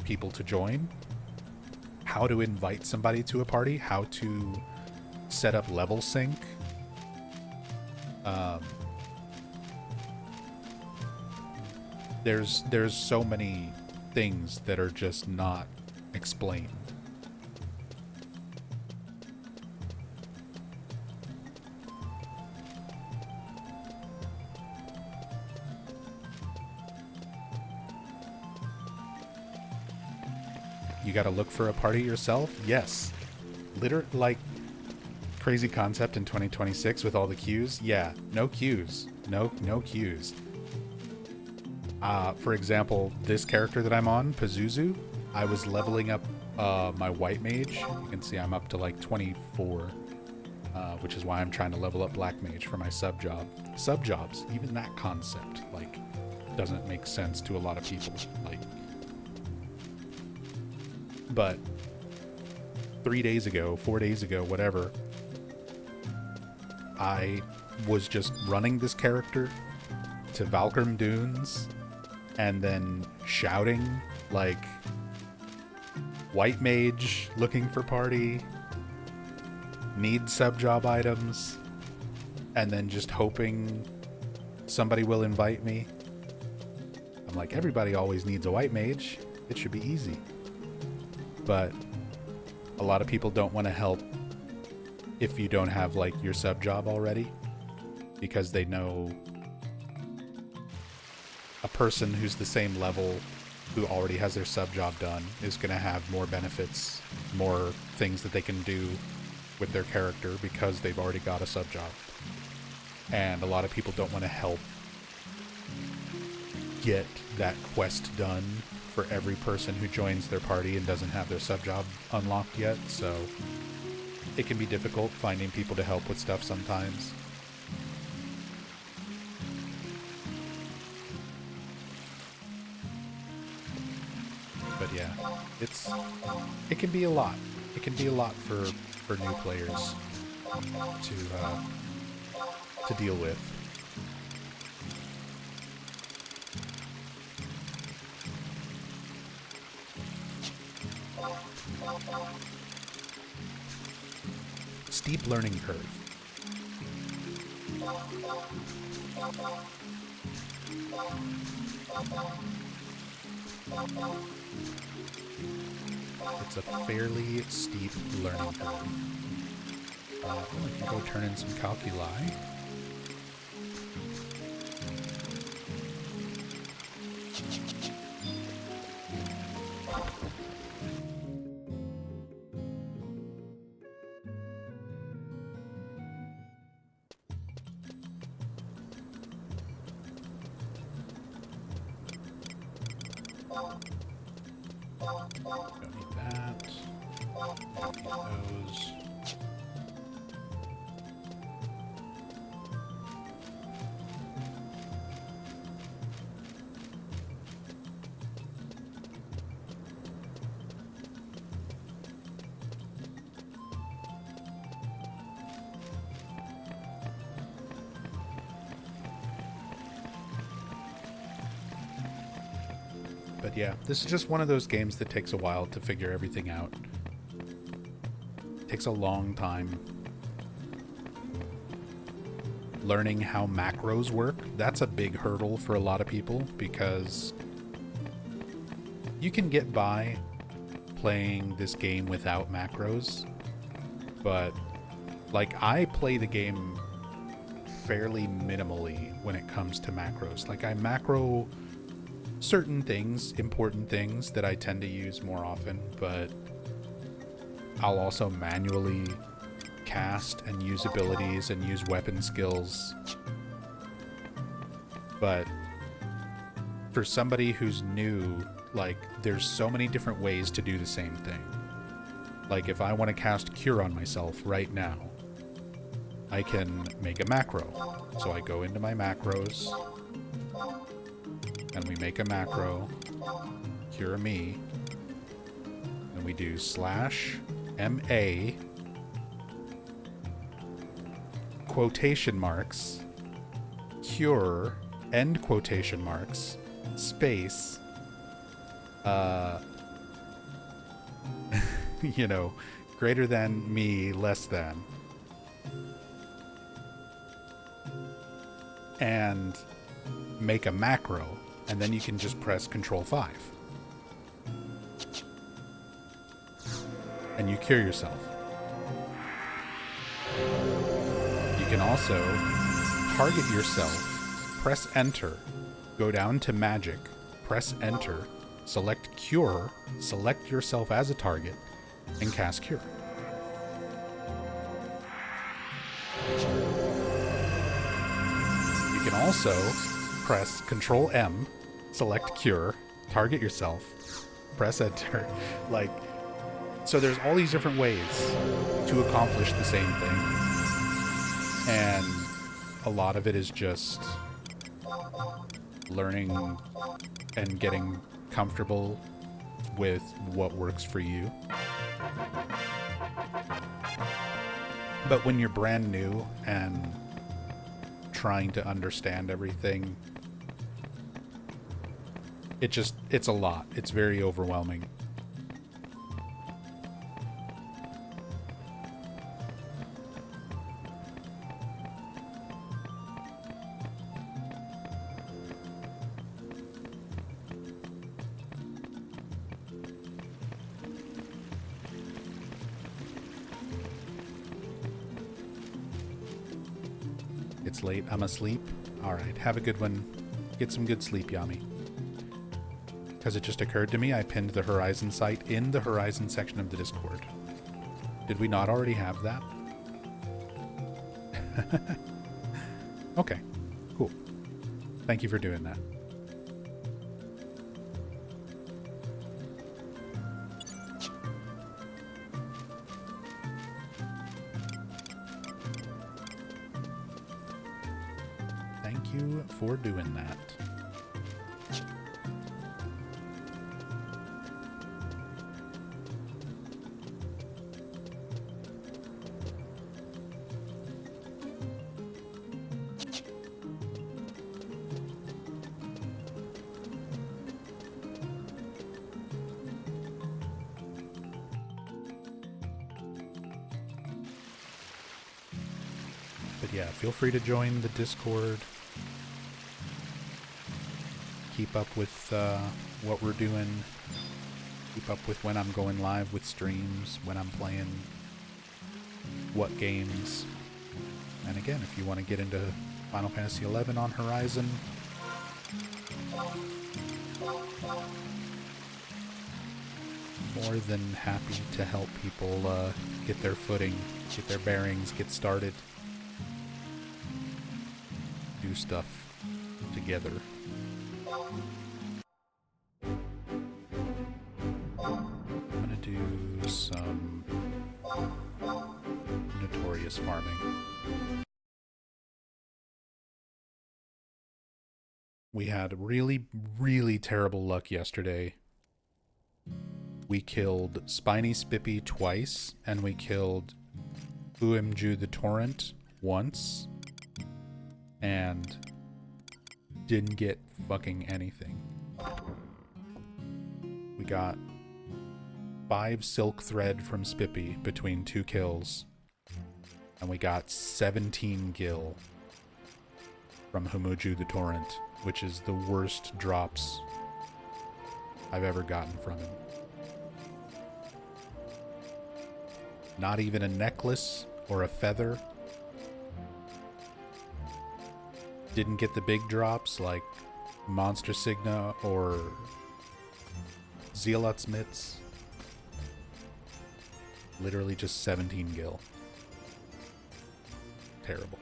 people to join. How to invite somebody to a party. How to set up level sync. There's so many things that are just not explained. You gotta look for a party yourself? Yes. Like, crazy concept in 2026 with all the queues? Yeah, no queues. No queues. For example, this character that I'm on, Pazuzu, I was leveling up my white mage. You can see I'm up to like 24, which is why I'm trying to level up black mage for my sub job. Sub jobs, even that concept, like, doesn't make sense to a lot of people. Like, but 3 days ago, 4 days ago, whatever, I was just running this character to Valkyrim Dunes and then shouting like, white mage looking for party, need sub job items, and then just hoping somebody will invite me. I'm like, everybody always needs a white mage. It should be easy. But a lot of people don't want to help if you don't have like your sub job already, because they know a person who's the same level who already has their sub job done is going to have more benefits, more things that they can do with their character because they've already got a sub job. And a lot of people don't want to help get that quest done for every person who joins their party and doesn't have their sub job unlocked yet, so it can be difficult finding people to help with stuff sometimes. But yeah, it can be a lot. It can be a lot for new players to deal with. Steep learning curve. It's a fairly steep learning curve. I can go turn in some calculi. Don't need that. Don't need those. But yeah, this is just one of those games that takes a while to figure everything out. It takes a long time. Learning how macros work, that's a big hurdle for a lot of people because you can get by playing this game without macros, but like I play the game fairly minimally when it comes to macros. Like I macro certain things, important things that I tend to use more often, but I'll also manually cast and use abilities and use weapon skills. But for somebody who's new, like there's so many different ways to do the same thing. Like if I want to cast Cure on myself right now, I can make a macro. So I go into my macros and we make a macro, Cure Me, and we do /MA quotation marks, cure, end quotation marks, space, you know, greater than, me, less than. And make a macro, and then you can just press Control 5. And you cure yourself. You can also target yourself, press Enter, go down to Magic, press Enter, select Cure, select yourself as a target, and cast Cure. You can also press Control M, select Cure, target yourself, press Enter. Like, so there's all these different ways to accomplish the same thing. And a lot of it is just learning and getting comfortable with what works for you. But when you're brand new and trying to understand everything, it's a lot. It's very overwhelming. It's late. I'm asleep. Alright, have a good one. Get some good sleep, Yami. Because it just occurred to me, I pinned the Horizon site in the Horizon section of the Discord. Did we not already have that? Okay, cool. Thank you for doing that. Thank you for doing that. But yeah, feel free to join the Discord. Keep up with what we're doing. Keep up with when I'm going live with streams, when I'm playing what games. And again, if you want to get into Final Fantasy XI on Horizon, more than happy to help people get their footing, get their bearings, get started, do stuff together. I'm gonna do some notorious farming. We had really, really terrible luck yesterday. We killed Spiny Spippy twice, and we killed Uemju the Torrent once, and didn't get fucking anything. We got 5 silk thread from Spippy between 2 kills, and we got 17 gil from Humuju the Torrent, which is the worst drops I've ever gotten from him. Not even a necklace or a feather. Didn't get the big drops like Monster Signa or Zealot's Mitts. Literally just 17 gil. Terrible.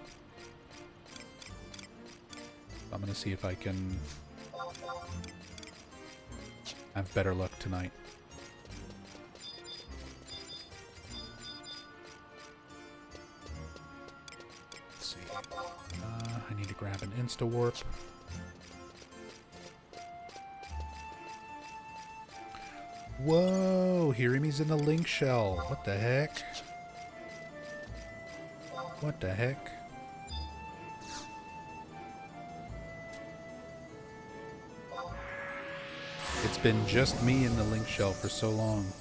I'm gonna see if I can have better luck tonight. Let's see. I need to grab an insta-warp. Whoa! Hirimi's in the link shell. What the heck? What the heck? It's been just me in the link shell for so long.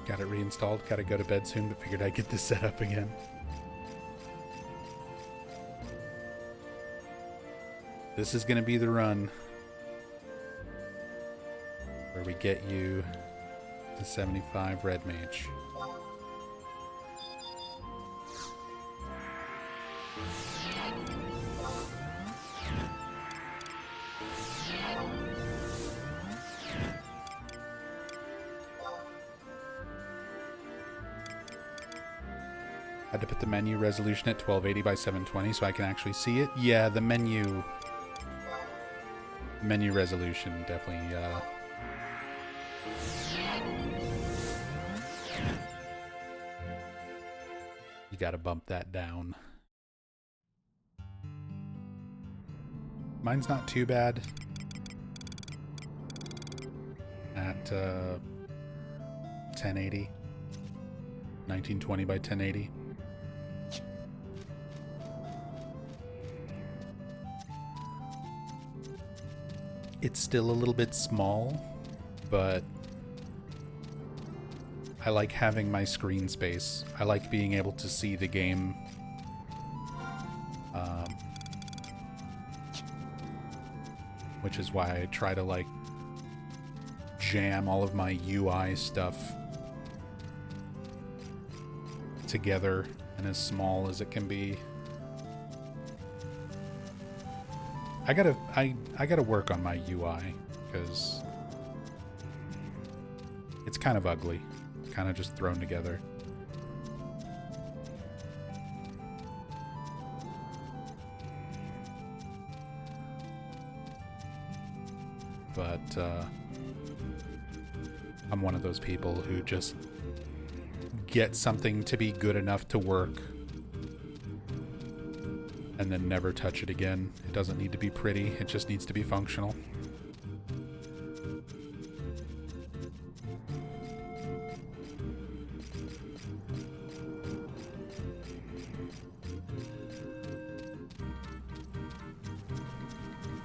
Got it reinstalled. Gotta go to bed soon, but figured I'd get this set up again. This is gonna be the run where we get you to 75 Red Mage. Had to put the menu resolution at 1280 by 720 so I can actually see it. Yeah, the menu resolution definitely you gotta bump that down. Mine's not too bad at 1080, 1920 by 1080. It's still a little bit small, but I like having my screen space. I like being able to see the game. Which is why I try to like jam all of my UI stuff together and as small as it can be. I gotta work on my UI because it's kind of ugly. It's kind of just thrown together. But I'm one of those people who just get something to be good enough to work and then never touch it again. It doesn't need to be pretty, it just needs to be functional.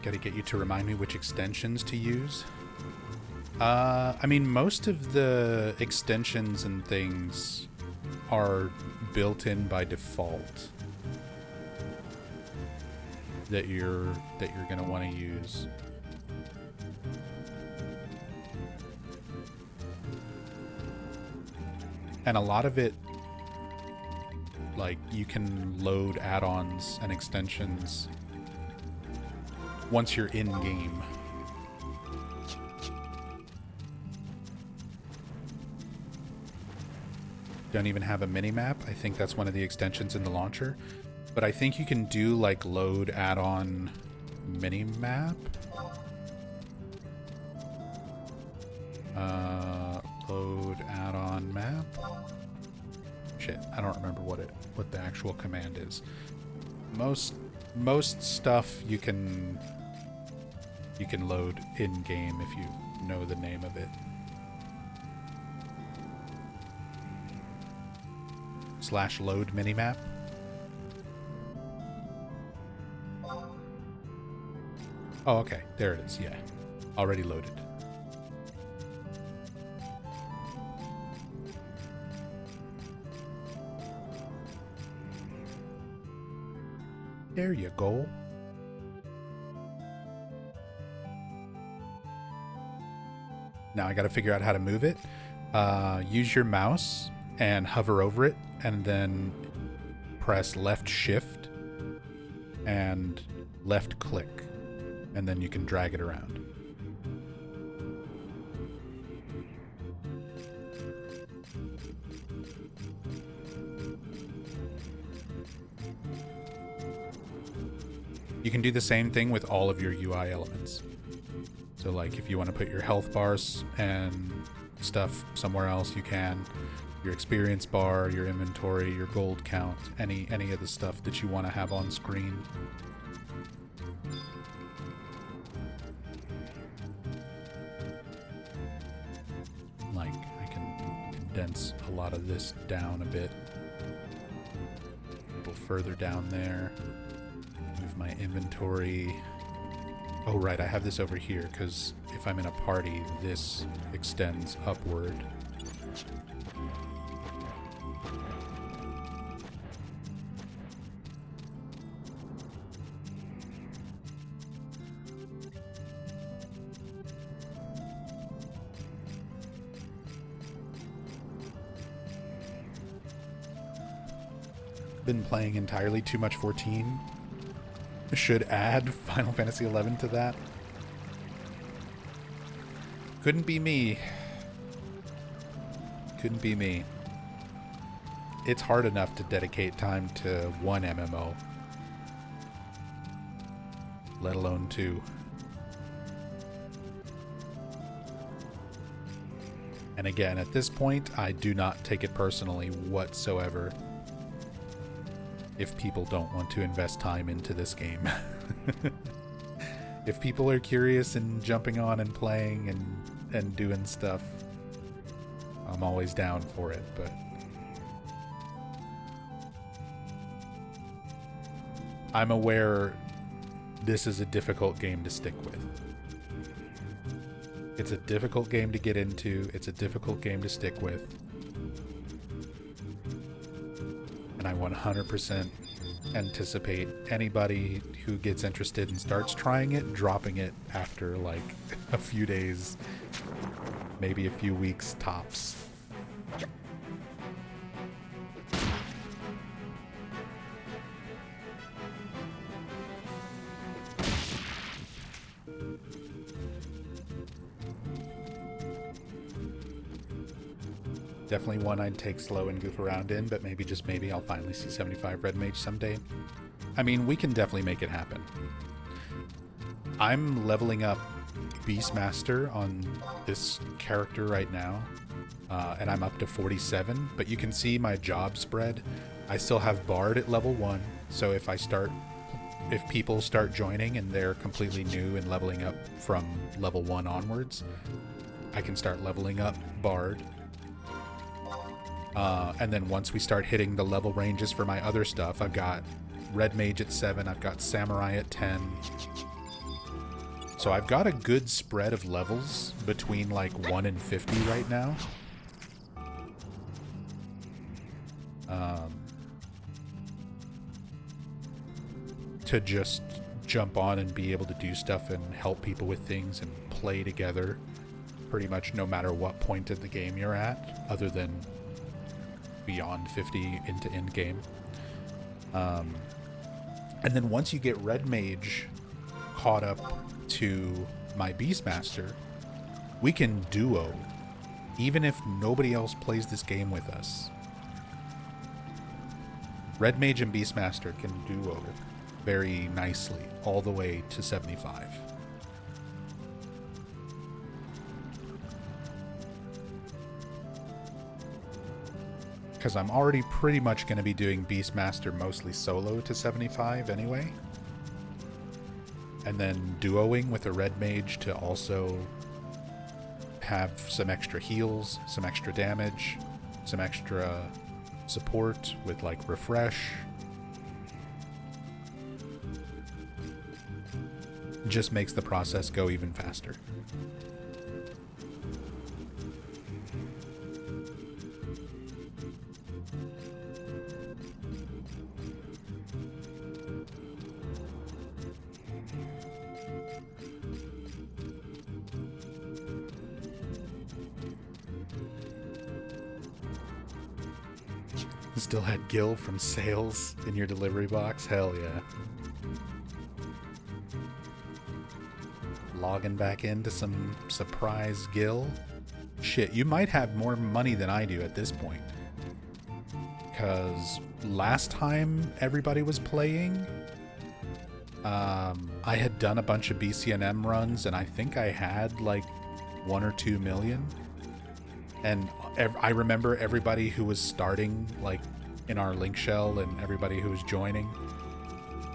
Gotta get you to remind me which extensions to use. I mean, most of the extensions and things are built in by default that you're gonna want to use. And a lot of it, like, you can load add-ons and extensions once you're in game. Don't even have a mini-map. I think that's one of the extensions in the launcher. But I think you can do like load add-on mini-map. Load add-on map. Shit, I don't remember what the actual command is. Most stuff you can load in game if you know the name of it. /load minimap. Oh, okay. There it is. Yeah. Already loaded. There you go. Now I gotta figure out how to move it. Use your mouse and hover over it, and then press left shift and left click, and then you can drag it around. You can do the same thing with all of your UI elements. So like if you want to put your health bars and stuff somewhere else, you can. Your experience bar, your inventory, your gold count, any of the stuff that you want to have on screen. extends a lot of this down a bit. A little further down there. Move my inventory. Oh, right, I have this over here, because if I'm in a party, this extends upward. Been playing entirely too much 14. Should add Final Fantasy 11 to that. Couldn't be me. Couldn't be me. It's hard enough to dedicate time to one MMO, let alone two. And again, at this point, I do not take it personally whatsoever if people don't want to invest time into this game. If people are curious and jumping on and playing and doing stuff, I'm always down for it, but I'm aware this is a difficult game to stick with. It's a difficult game to get into, it's a difficult game to stick with. And I 100% anticipate anybody who gets interested and starts trying it, dropping it after like a few days, maybe a few weeks tops. Definitely one I'd take slow and goof around in, but maybe, just maybe, I'll finally see 75 Red Mage someday. I mean, we can definitely make it happen. I'm leveling up Beastmaster on this character right now, and I'm up to 47, but you can see my job spread. I still have Bard at level 1, so if people start joining and they're completely new and leveling up from level 1 onwards, I can start leveling up Bard. And then once we start hitting the level ranges for my other stuff, I've got Red Mage at 7, I've got Samurai at 10. So I've got a good spread of levels between like 1 and 50 right now. To just jump on and be able to do stuff and help people with things and play together pretty much no matter what point of the game you're at, other than beyond 50 into end game. And then once you get Red Mage caught up to my Beastmaster, we can duo, even if nobody else plays this game with us. Red Mage and Beastmaster can duo very nicely all the way to 75. Because I'm already pretty much going to be doing Beastmaster mostly solo to 75 anyway. And then duoing with a Red Mage to also have some extra heals, some extra damage, some extra support with like refresh. Just makes the process go even faster. Still had Gil from sales in your delivery box? Hell yeah. Logging back into some surprise Gil. Shit, you might have more money than I do at this point. Because last time everybody was playing, I had done a bunch of BCNM runs, and I think I had like 1 or 2 million. And I remember everybody who was starting, like, in our link shell and everybody who was joining,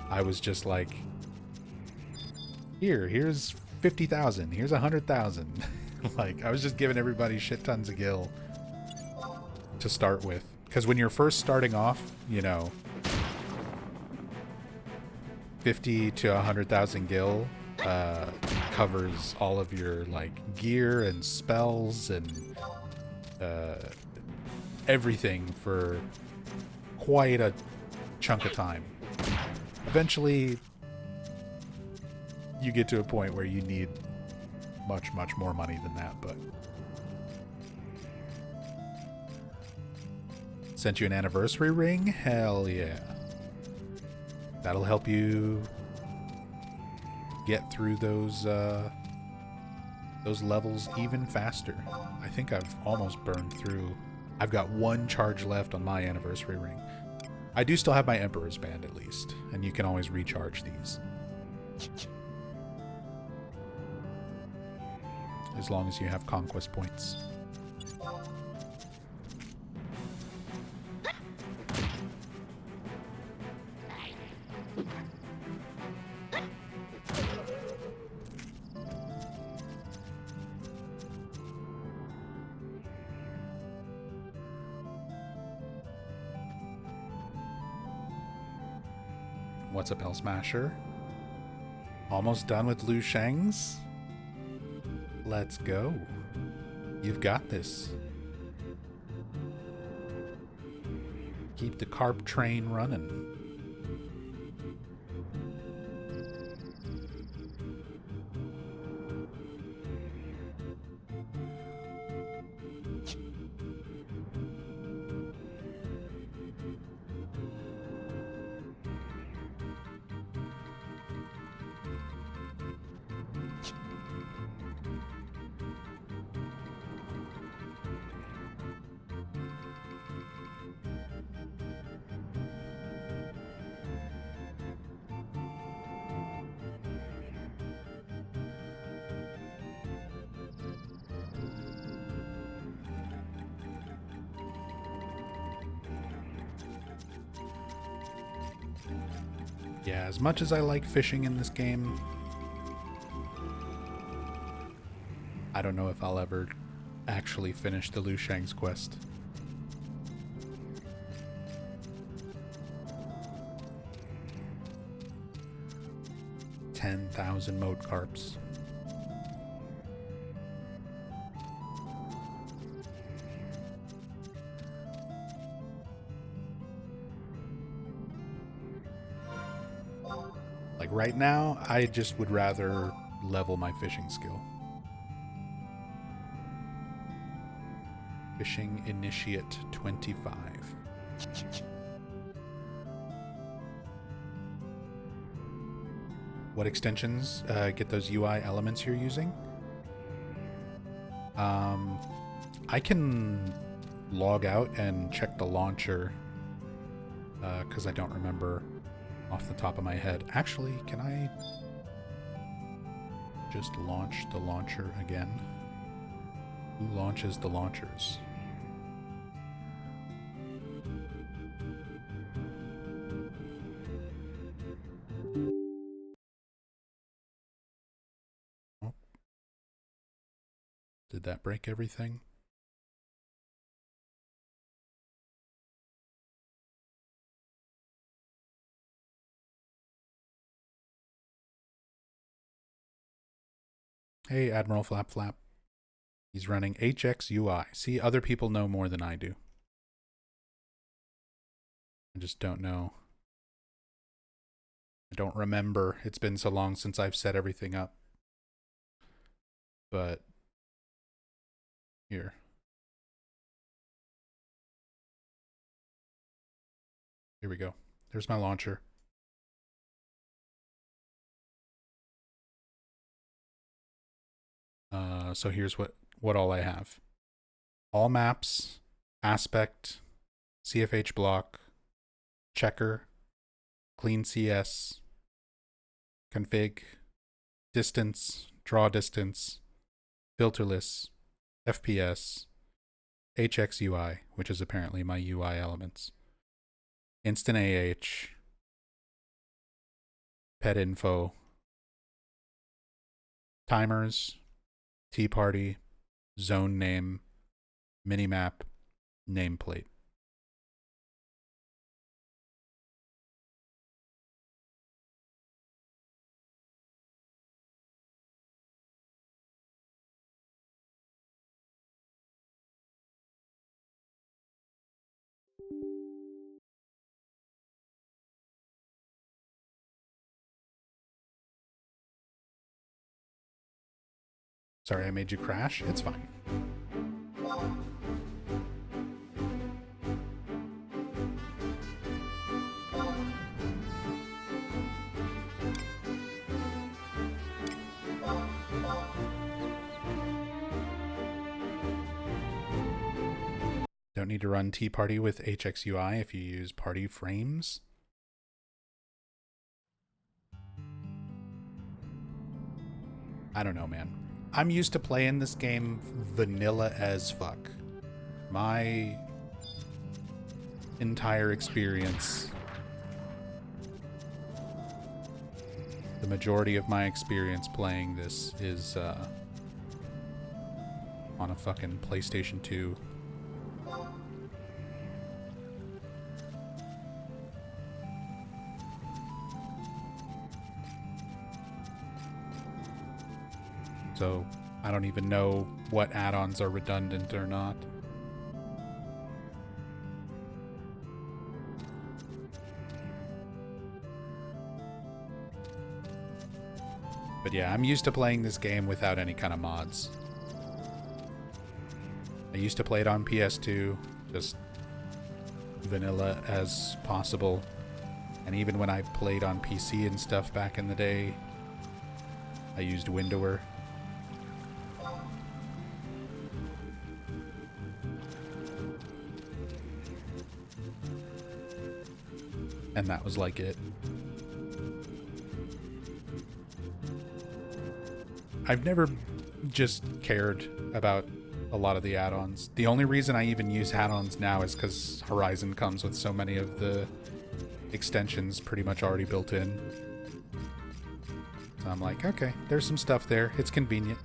I was just like, here's 50,000, here's 100,000. Like, I was just giving everybody shit tons of Gil. to start with. Because when you're first starting off, you know, 50 to 100,000 gil covers all of your like gear and spells and everything for quite a chunk of time. Eventually, you get to a point where you need much, much more money than that, but... Sent you an anniversary ring? Hell yeah. That'll help you get through those levels even faster. I think I've almost burned through... I've got one charge left on my anniversary ring. I do still have my Emperor's Band at least, and you can always recharge these. As long as you have conquest points. What's up, Hell Smasher? Almost done with Liu Shang's? Let's go. You've got this. Keep the carp train running. Yeah, as much as I like fishing in this game, I don't know if I'll ever actually finish the Liu Shang's quest. $10,000 mode carps. Like right now, I just would rather level my fishing skill. Fishing Initiate 25. What extensions get those UI elements you're using? I can log out and check the launcher because I don't remember off the top of my head. Actually, can I just launch the launcher again? Who launches the launchers? Oh. Did that break everything? Hey, Admiral Flap Flap. He's running HXUI. See, other people know more than I do. I just don't know. I don't remember. It's been so long since I've set everything up. But here. Here we go. There's my launcher. So here's what all I have. All maps, aspect, CFH block, checker, clean CS, config, distance, draw distance, filterless, FPS, HXUI, which is apparently my UI elements, instant AH, pet info, timers, tea party, zone name, minimap, nameplate. Sorry I made you crash. It's fine. Don't need to run Tea Party with HXUI if you use party frames. I don't know, man. I'm used to playing this game vanilla as fuck. My entire experience, the majority of my experience playing this is on a fucking PlayStation 2. So I don't even know what add-ons are redundant or not. But yeah, I'm used to playing this game without any kind of mods. I used to play it on PS2, just vanilla as possible. And even when I played on PC and stuff back in the day, I used Windower. And that was like it. I've never just cared about a lot of the add-ons. The only reason I even use add-ons now is because Horizon comes with so many of the extensions pretty much already built in. So I'm like, okay, there's some stuff there. It's convenient.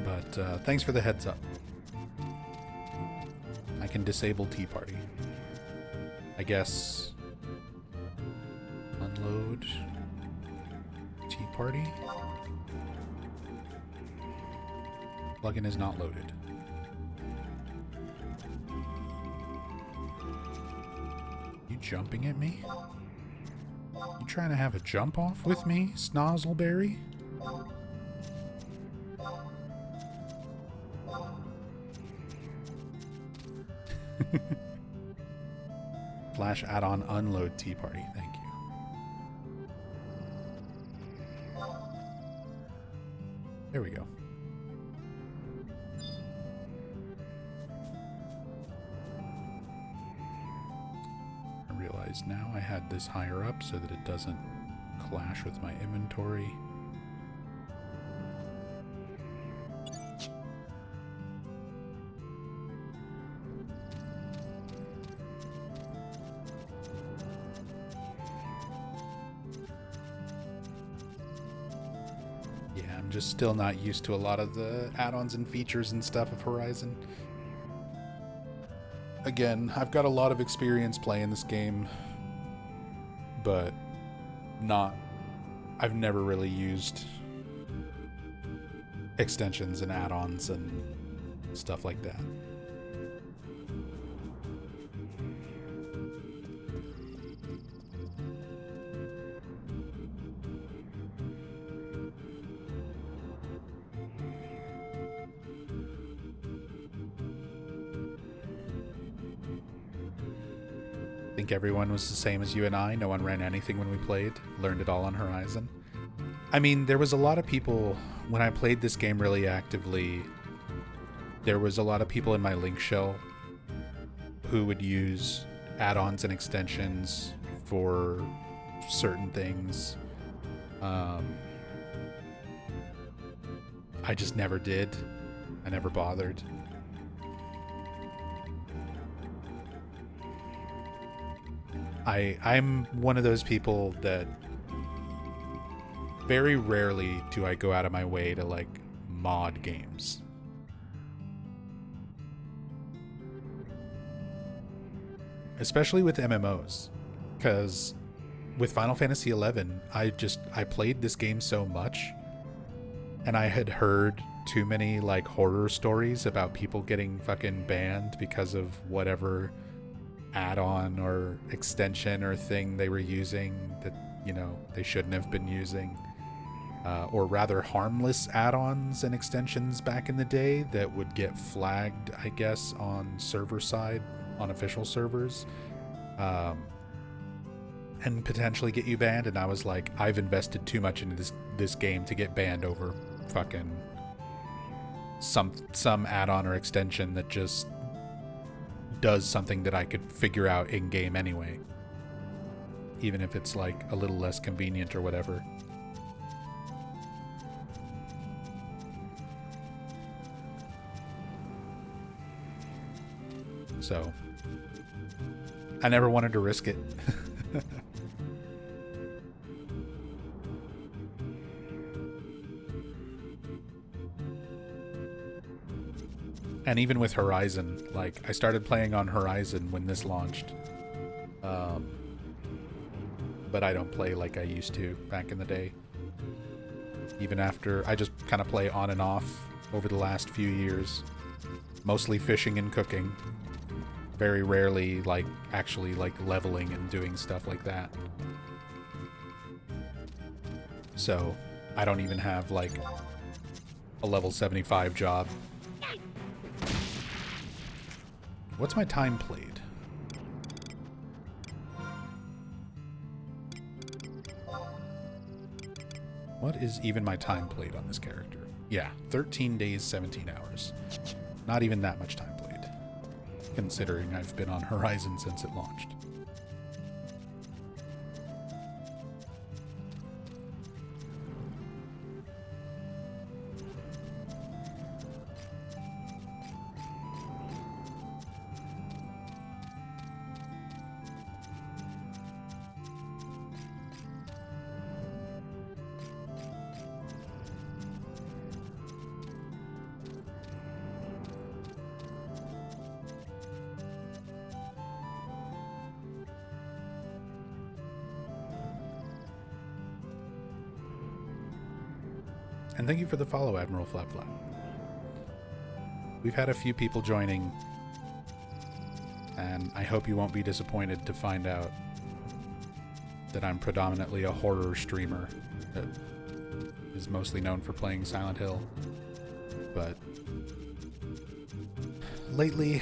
But thanks for the heads up. I can disable Tea Party. I guess unload Tea Party. Plugin is not loaded. You jumping at me? You trying to have a jump off with me, Snozzleberry? Flash add-on unload Tea Party. Thank you. There we go. I realize now I had this higher up so that it doesn't clash with my inventory. Just still not used to a lot of the add-ons and features and stuff of Horizon. Again, I've got a lot of experience playing this game, but I've never really used extensions and add-ons and stuff like that. I think everyone was the same as you and I. No one ran anything when we played. Learned it all on Horizon. I mean, there was a lot of people, when I played this game really actively, there was a lot of people in my link shell who would use add-ons and extensions for certain things. I just never did. I never bothered. I'm one of those people that very rarely do I go out of my way to like mod games. Especially with MMOs, because with Final Fantasy XI, I played this game so much, and I had heard too many like horror stories about people getting fucking banned because of whatever add-on or extension or thing they were using that, you know, they shouldn't have been using, or rather harmless add-ons and extensions back in the day that would get flagged, I guess, on server side, on official servers, and potentially get you banned. And I was like, I've invested too much into this game to get banned over fucking some add-on or extension that just does something that I could figure out in game anyway, even if it's like a little less convenient or whatever. So I never wanted to risk it. And even with Horizon, like, I started playing on Horizon when this launched. But I don't play like I used to back in the day. Even after, I just kind of play on and off over the last few years. Mostly fishing and cooking. Very rarely, like, actually, like, leveling and doing stuff like that. So, I don't even have, like, a level 75 job. What's my time played? What is even my time played on this character? Yeah, 13 days, 17 hours. Not even that much time played, considering I've been on Horizon since it launched. And thank you for the follow, Admiral Flap Flap. We've had a few people joining, and I hope you won't be disappointed to find out that I'm predominantly a horror streamer that is mostly known for playing Silent Hill. But lately,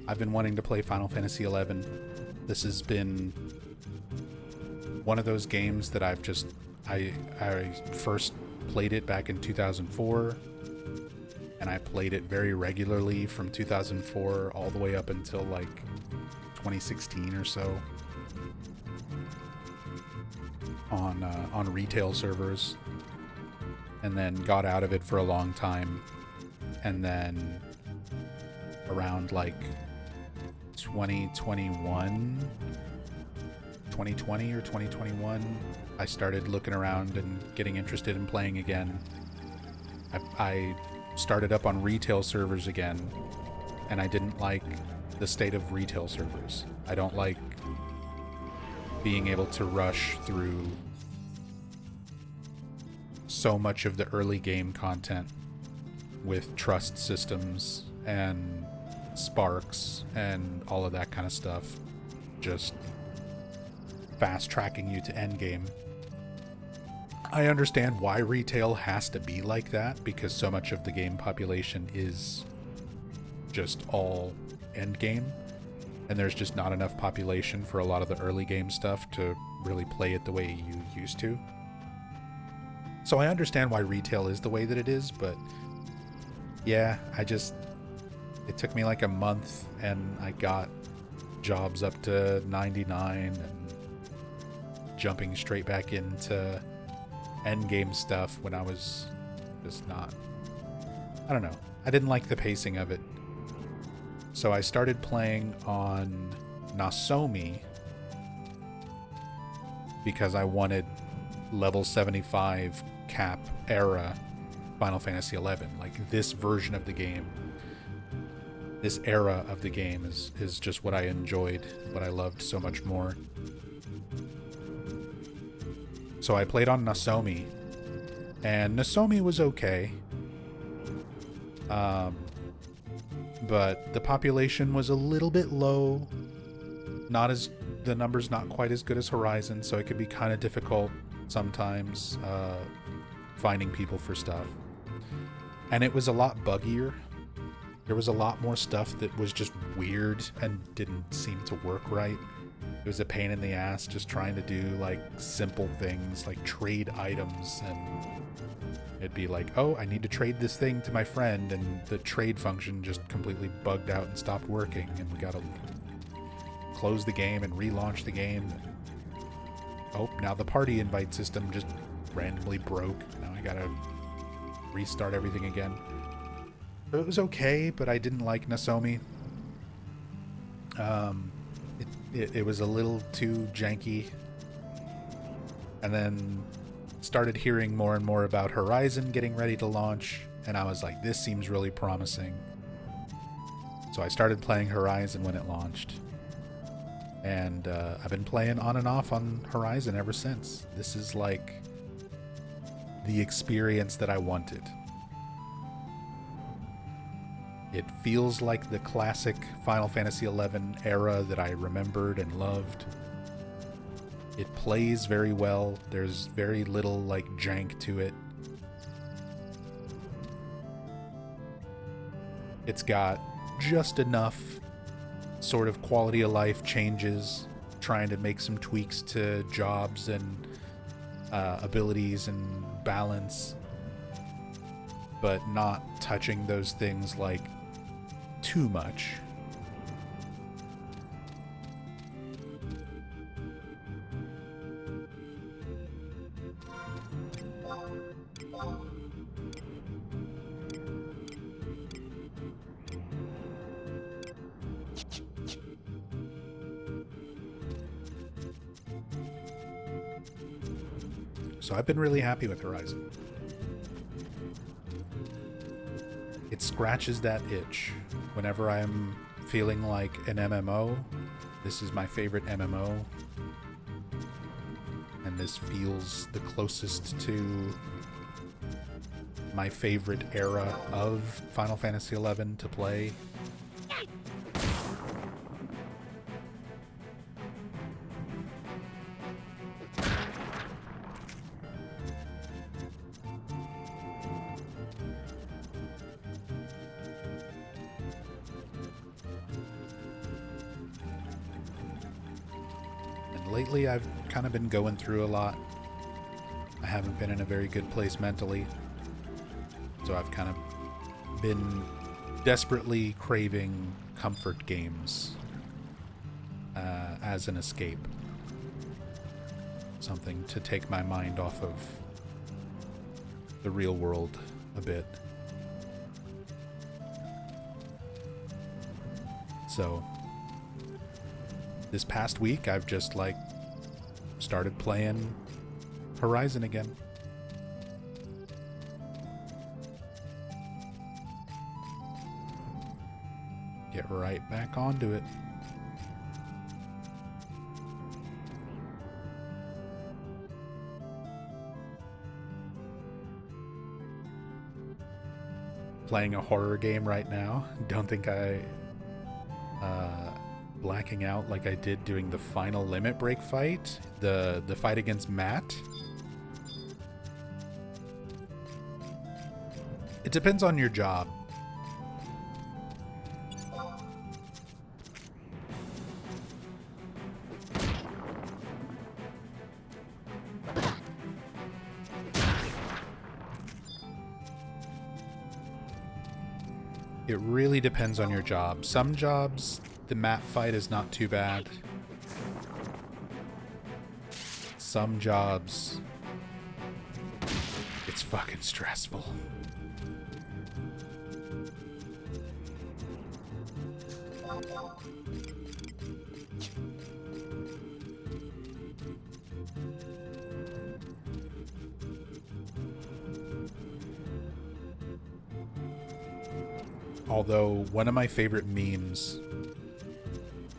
I've been wanting to play Final Fantasy XI. This has been one of those games that I've just... I first played it back in 2004, and I played it very regularly from 2004 all the way up until like 2016 or so on retail servers, and then got out of it for a long time, and then around like 2020 or 2021, I started looking around and getting interested in playing again. I started up on retail servers again, and I didn't like the state of retail servers. I don't like being able to rush through so much of the early game content with trust systems and sparks and all of that kind of stuff, just fast tracking you to endgame. I understand why retail has to be like that, because so much of the game population is just all endgame, and there's just not enough population for a lot of the early game stuff to really play it the way you used to. So I understand why retail is the way that it is, but yeah, it took me like a month, and I got jobs up to 99 and jumping straight back into endgame stuff when I was just not... I don't know. I didn't like the pacing of it. So I started playing on Nozomi, because I wanted level 75 cap era Final Fantasy XI. Like, this version of the game, this era of the game is just what I enjoyed, what I loved so much more. So I played on Nasomi, and Nasomi was okay. But the population was a little bit low. The numbers not quite as good as Horizon, so it could be kind of difficult sometimes finding people for stuff. And it was a lot buggier. There was a lot more stuff that was just weird and didn't seem to work right. It was a pain in the ass just trying to do like simple things like trade items, and it'd be like, oh, I need to trade this thing to my friend, and the trade function just completely bugged out and stopped working, and we gotta close the game and relaunch the game. Oh, now the party invite system just randomly broke. Now I gotta restart everything again. So it was okay, but I didn't like Nasomi. It was a little too janky. And then started hearing more and more about Horizon getting ready to launch, and I was like, this seems really promising. So I started playing Horizon when it launched. And I've been playing on and off on Horizon ever since. This is like the experience that I wanted. It feels like the classic Final Fantasy XI era that I remembered and loved. It plays very well. There's very little like jank to it. It's got just enough sort of quality of life changes, trying to make some tweaks to jobs and abilities and balance, but not touching those things like too much. So I've been really happy with Horizon. It scratches that itch. Whenever I'm feeling like an MMO, this is my favorite MMO. And this feels the closest to my favorite era of Final Fantasy XI to play. Lately, I've kind of been going through a lot. I haven't been in a very good place mentally. So I've kind of been desperately craving comfort games as an escape. Something to take my mind off of the real world a bit. So this past week, I've just like started playing Horizon again. Get right back onto it. Playing a horror game right now. Don't think I blacking out like I did doing the final limit break fight, the fight against Matt. It depends on your job. It really depends on your job. Some jobs, the Matt fight is not too bad. Some jobs, it's fucking stressful. Although one of my favorite memes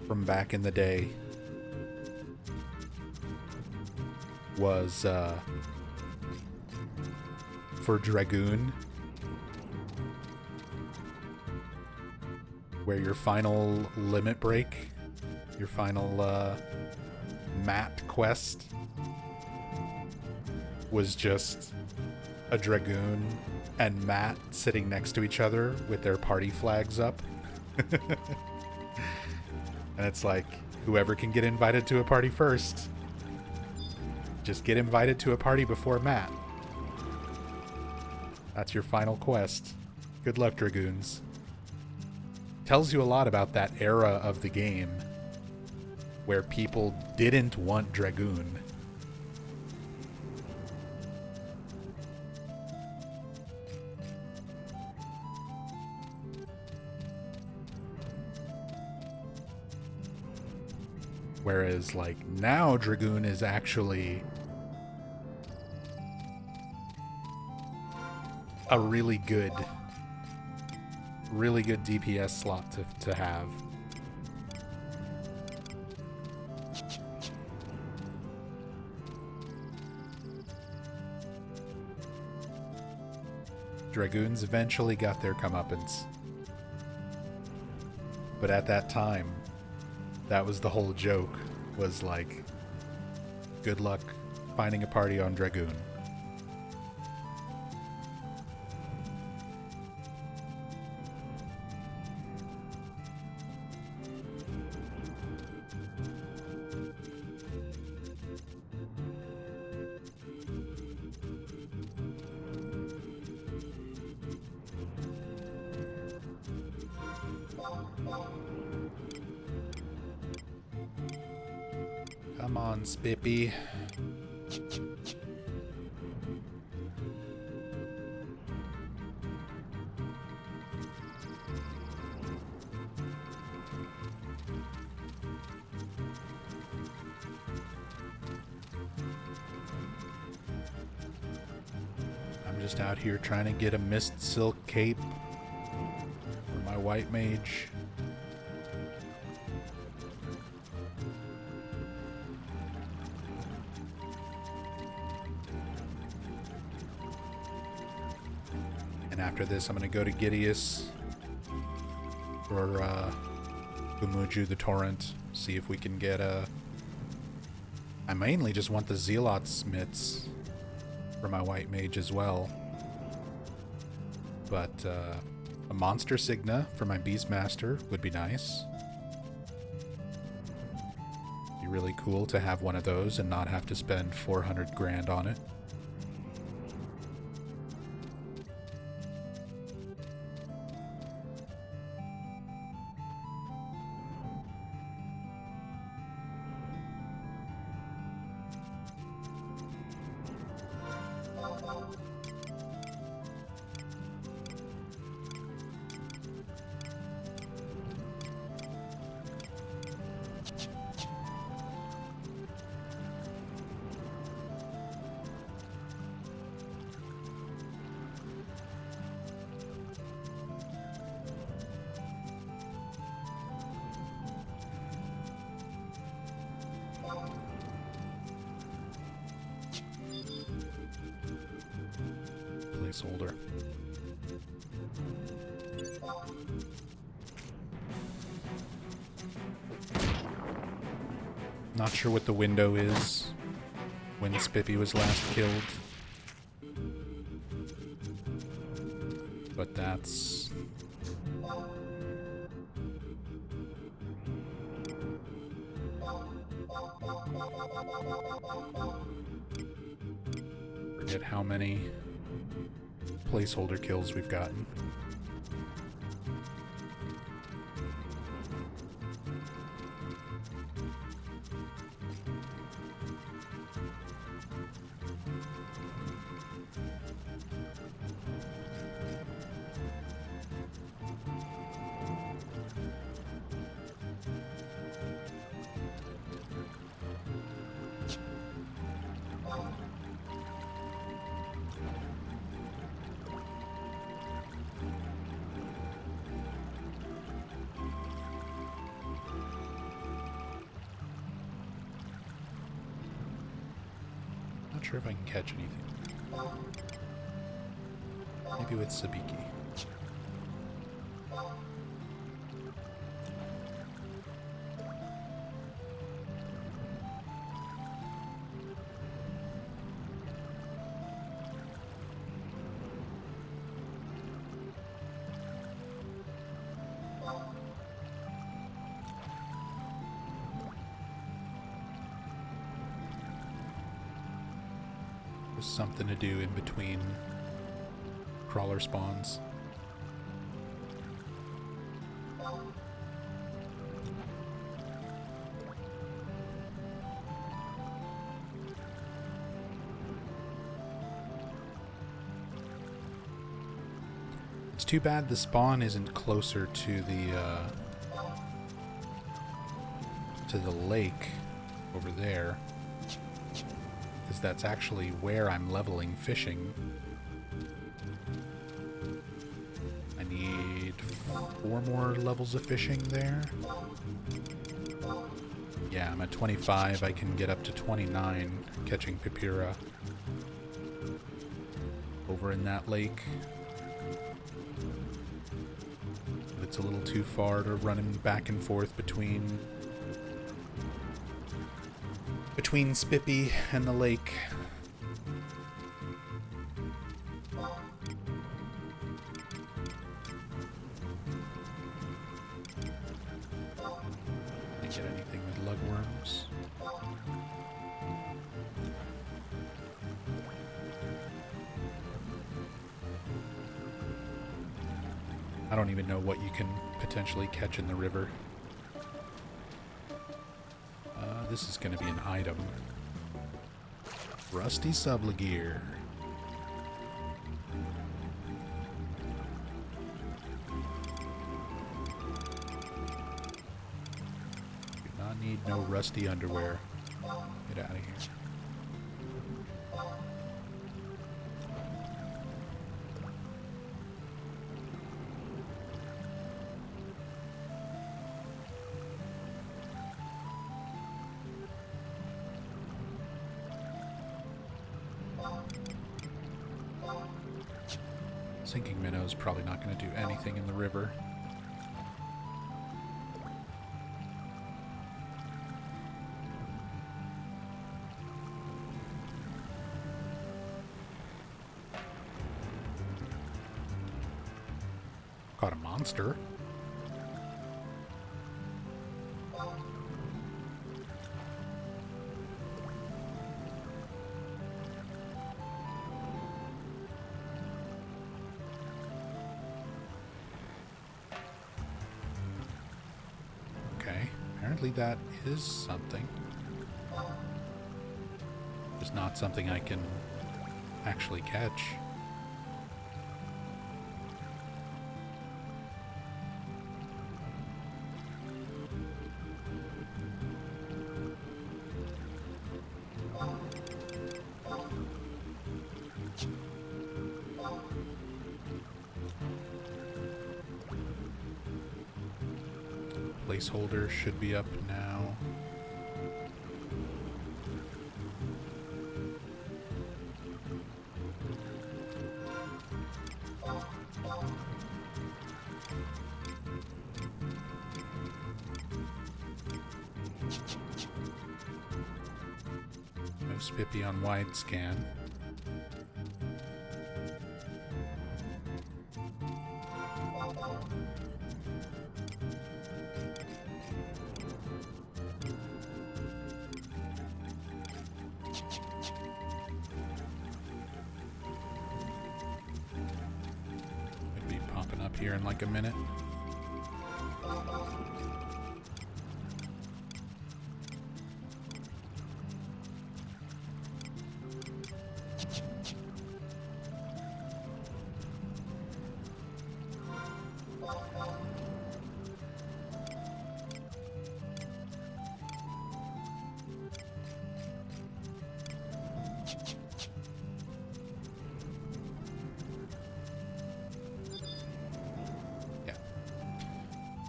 from back in the day was for Dragoon, where your final limit break, your final Matt quest was just a Dragoon and Matt sitting next to each other with their party flags up. And it's like, whoever can get invited to a party first, just get invited to a party before Matt. That's your final quest. Good luck, Dragoons. Tells you a lot about that era of the game where people didn't want Dragoon. Whereas, like, now Dragoon is actually a really good DPS slot to have. Dragoons eventually got their comeuppance. But at that time, that was the whole joke, was like, good luck finding a party on Dragoon. Come on, Spippy. I'm just out here trying to get a Mist Silk cape for my white mage. And after this, I'm going to go to Gideus for Umuju the Torrent, see if we can get a... I mainly just want the Zealot Smiths for my white mage as well. But a Monster Signa for my Beastmaster would be nice. Be really cool to have one of those and not have to spend 400 grand on it. Placeholder. Not sure what the window is when Spippy was last killed. But that's... forget how many placeholder kills we've gotten. Not sure if I can catch anything. Maybe with sabiki. There's something to do in between crawler spawns. It's too bad the spawn isn't closer to the lake over there, because that's actually where I'm leveling fishing. I need 4 more levels of fishing there. Yeah, I'm at 25. I can get up to 29 catching Pipira over in that lake. But it's a little too far to running back and forth between Spippy and the lake. Didn't get anything with lugworms. I don't even know what you can potentially catch in the river. This is going to be an item. Rusty Subligear. Do not need no rusty underwear. Get out of here. Sinking minnow's probably not going to do anything in the river. Caught a monster. Apparently that is something. Just not something I can actually catch. Placeholder should be up now. No Spippy on wide scan. Here in like a minute.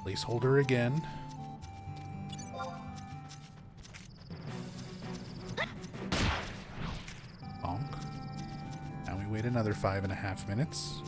Placeholder again. wait another 5.5 minutes.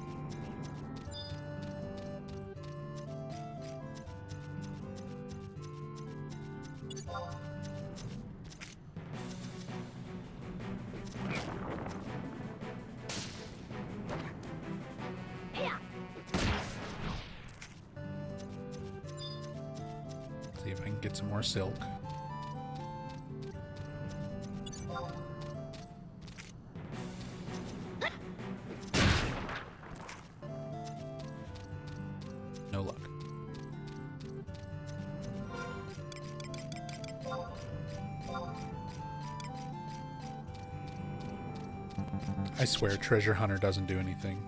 See if I can get some more silk. No luck. I swear, Treasure Hunter doesn't do anything.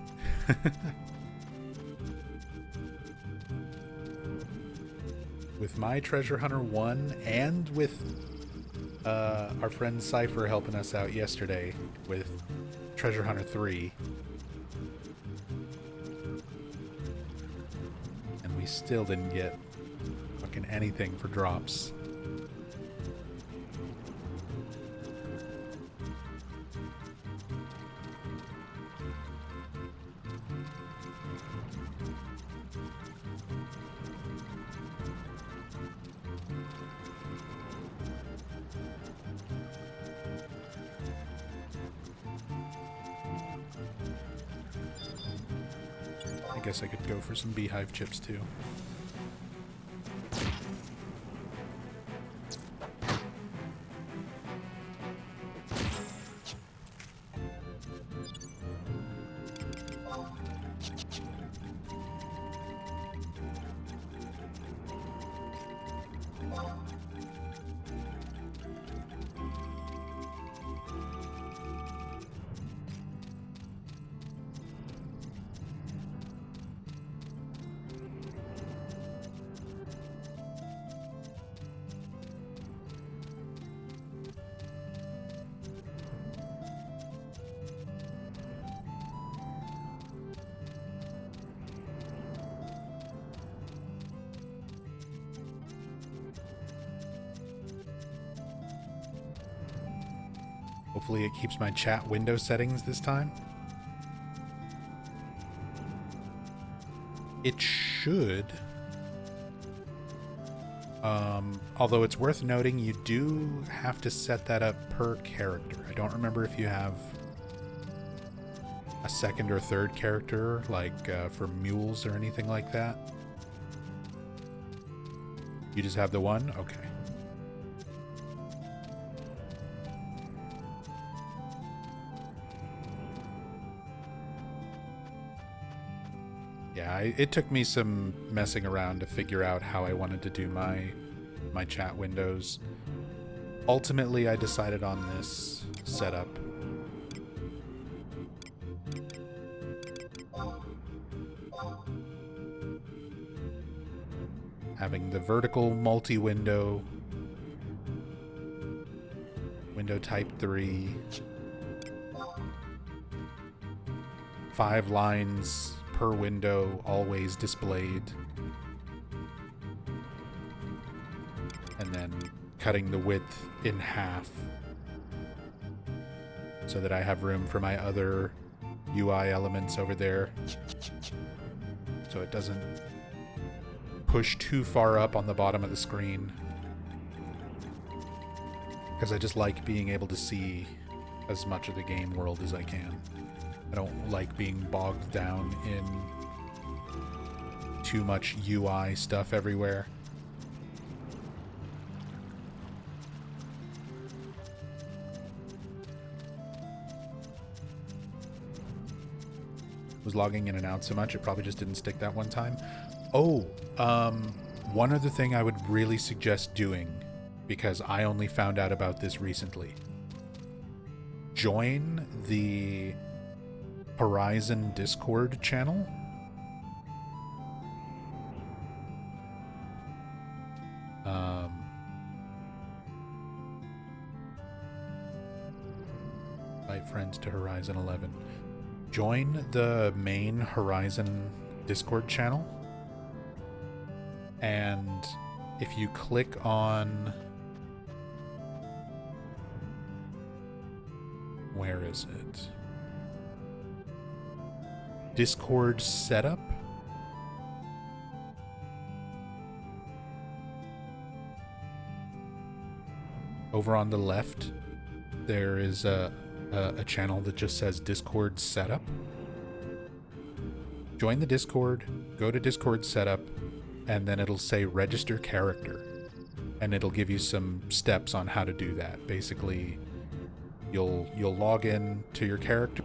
With my Treasure Hunter 1 and with our friend Cypher helping us out yesterday with Treasure Hunter 3. And we still didn't get fucking anything for drops. I guess I could go for some beehive chips too. Hopefully it keeps my chat window settings this time. It should. Although it's worth noting, you do have to set that up per character. I don't remember if you have a second or third character, like for mules or anything like that. You just have the one? Okay. Yeah, it took me some messing around to figure out how I wanted to do my chat windows. Ultimately, I decided on this setup. Having the vertical multi-window, window type 3, 5 lines per window, always displayed, and then cutting the width in half so that I have room for my other UI elements over there, so it doesn't push too far up on the bottom of the screen, because I just like being able to see as much of the game world as I can. I don't like being bogged down in too much UI stuff everywhere. Was logging in and out so much, it probably just didn't stick that one time. Oh, one other thing I would really suggest doing, because I only found out about this recently. Join the Horizon Discord channel. Invite friends to Horizon 11. Join the main Horizon Discord channel, and if you click on, where is it? Discord setup. Over on the left, there is a channel that just says Discord setup. Join the Discord, go to Discord setup, and then it'll say register character. And it'll give you some steps on how to do that. Basically, you'll log in to your character.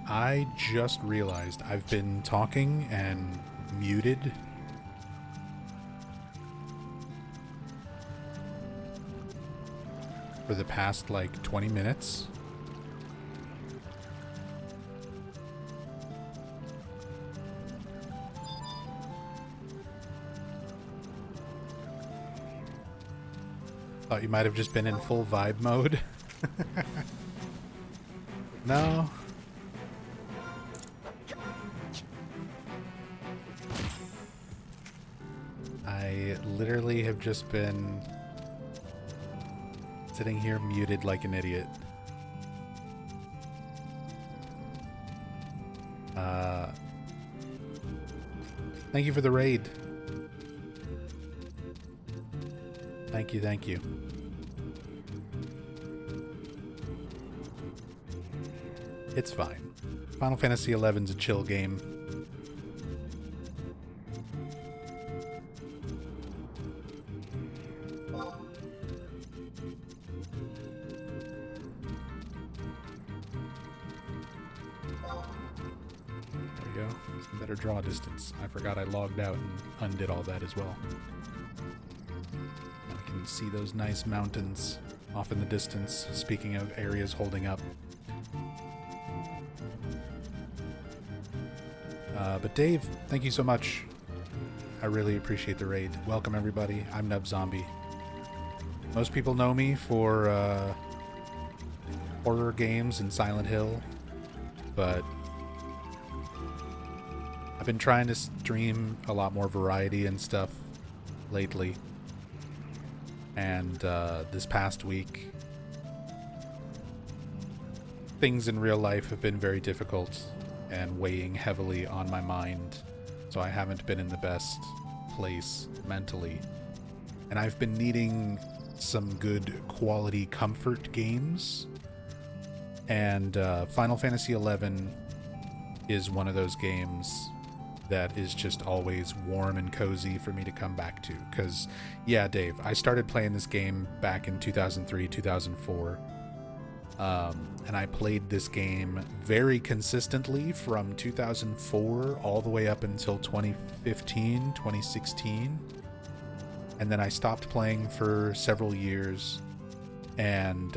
I just realized I've been talking and muted for the past like 20 minutes. Thought you might have just been in full vibe mode. No. I literally have just been sitting here muted like an idiot. Thank you for the raid. Thank you, thank you. It's fine. Final Fantasy XI's a chill game. Some better draw distance. I forgot I logged out and undid all that as well. Now I can see those nice mountains off in the distance, speaking of areas holding up. But Dave, thank you so much. I really appreciate the raid. Welcome everybody. I'm Nub Zombie. Most people know me for horror games and Silent Hill, but I've been trying to stream a lot more variety and stuff lately. And this past week, things in real life have been very difficult and weighing heavily on my mind. So I haven't been in the best place mentally. And I've been needing some good quality comfort games. And Final Fantasy XI is one of those games that is just always warm and cozy for me to come back to. Because, yeah, Dave, I started playing this game back in 2003, 2004. And I played this game very consistently from 2004 all the way up until 2015, 2016. And then I stopped playing for several years and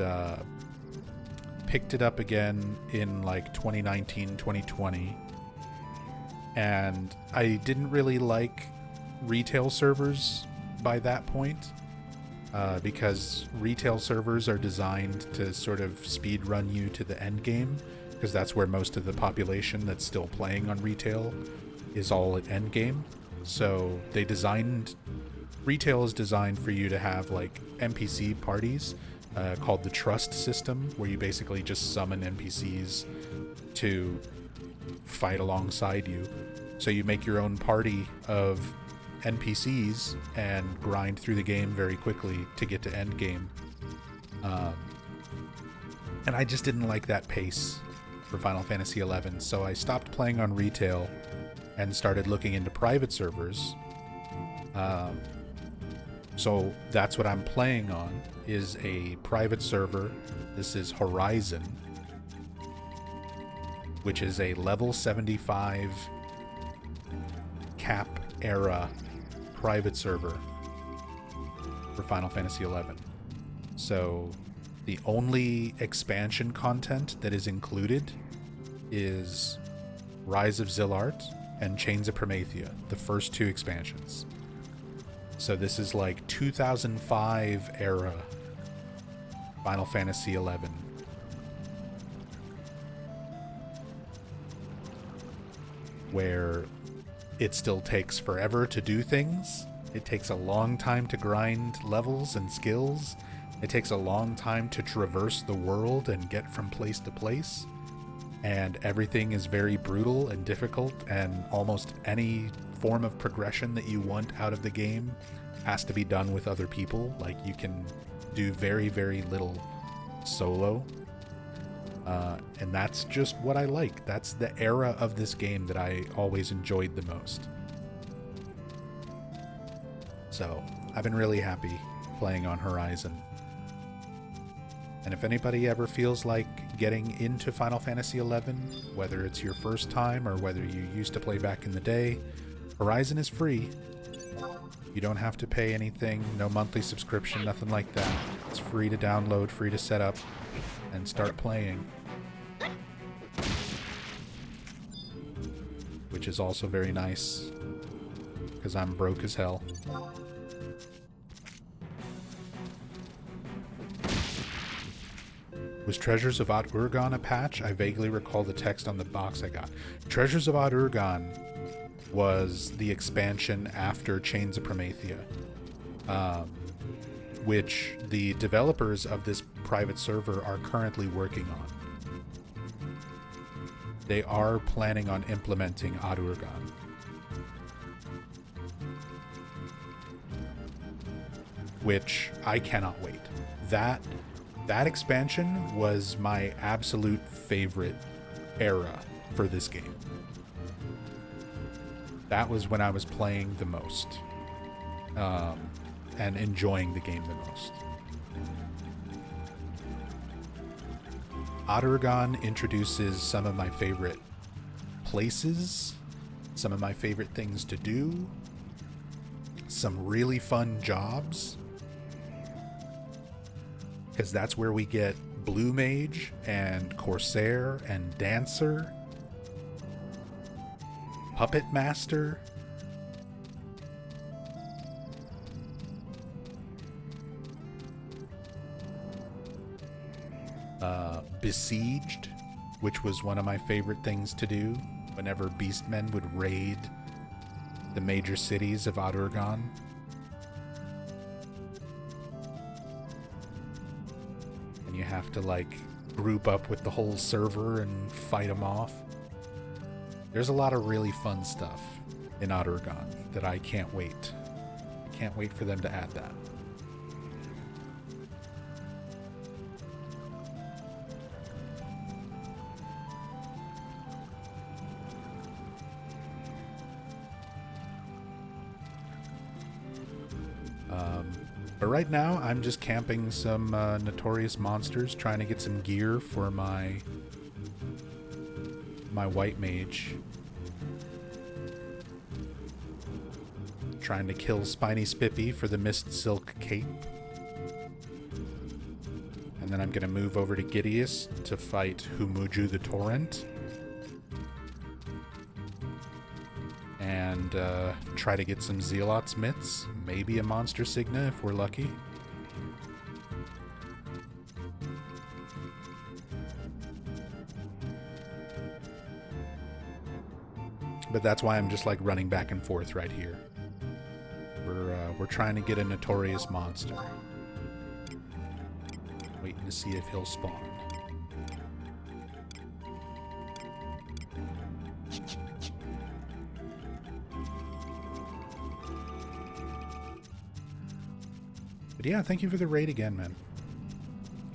picked it up again in like 2019, 2020. And I didn't really like retail servers by that point, because retail servers are designed to sort of speed run you to the end game, because that's where most of the population that's still playing on retail is all at end game. So retail is designed for you to have like NPC parties called the trust system, where you basically just summon NPCs to fight alongside you. So you make your own party of NPCs and grind through the game very quickly to get to end game. And I just didn't like that pace for Final Fantasy XI, so I stopped playing on retail and started looking into private servers. So that's what I'm playing on, is a private server. This is Horizon, which is a level 75 cap era private server for Final Fantasy XI. So the only expansion content that is included is Rise of Zilart and Chains of Promethea, the first two expansions. So this is like 2005 era Final Fantasy XI. Where it still takes forever to do things. It takes a long time to grind levels and skills. It takes a long time to traverse the world and get from place to place. And everything is very brutal and difficult, and almost any form of progression that you want out of the game has to be done with other people. Like, you can do very, very little solo. And that's just what I like. That's the era of this game that I always enjoyed the most. So I've been really happy playing on Horizon. And if anybody ever feels like getting into Final Fantasy XI, whether it's your first time or whether you used to play back in the day, Horizon is free. You don't have to pay anything, no monthly subscription, nothing like that. It's free to download, free to set up, and start playing. Which is also very nice, because I'm broke as hell. Was Treasures of Odd Urgon a patch? I vaguely recall the text on the box I got. Treasures of Odd Urgon was the expansion after Chains of Promethea, which the developers of this private server are currently working on. They are planning on implementing Odd Urgon. Which I cannot wait. That expansion was my absolute favorite era for this game. That was when I was playing the most, and enjoying the game the most. Odd Urgon introduces some of my favorite places, some of my favorite things to do, some really fun jobs, because that's where we get Blue Mage and Corsair and Dancer, Puppet Master, Besieged, which was one of my favorite things to do whenever Beastmen would raid the major cities of Odd Urgon. have to like group up with the whole server and fight them off. There's a lot of really fun stuff in Autoragon that I can't wait. I can't wait for them to add that. But right now, I'm just camping some Notorious Monsters, trying to get some gear for my White Mage. Trying to kill Spiny Spippy for the Mist Silk Cape. And then I'm going to move over to Gideus to fight Humuju the Torrent. And try to get some Zealot's Mitts, maybe a Monster Signa if we're lucky. But that's why I'm just like running back and forth right here. We're trying to get a Notorious Monster. Waiting to see if he'll spawn. But yeah, thank you for the raid again, man.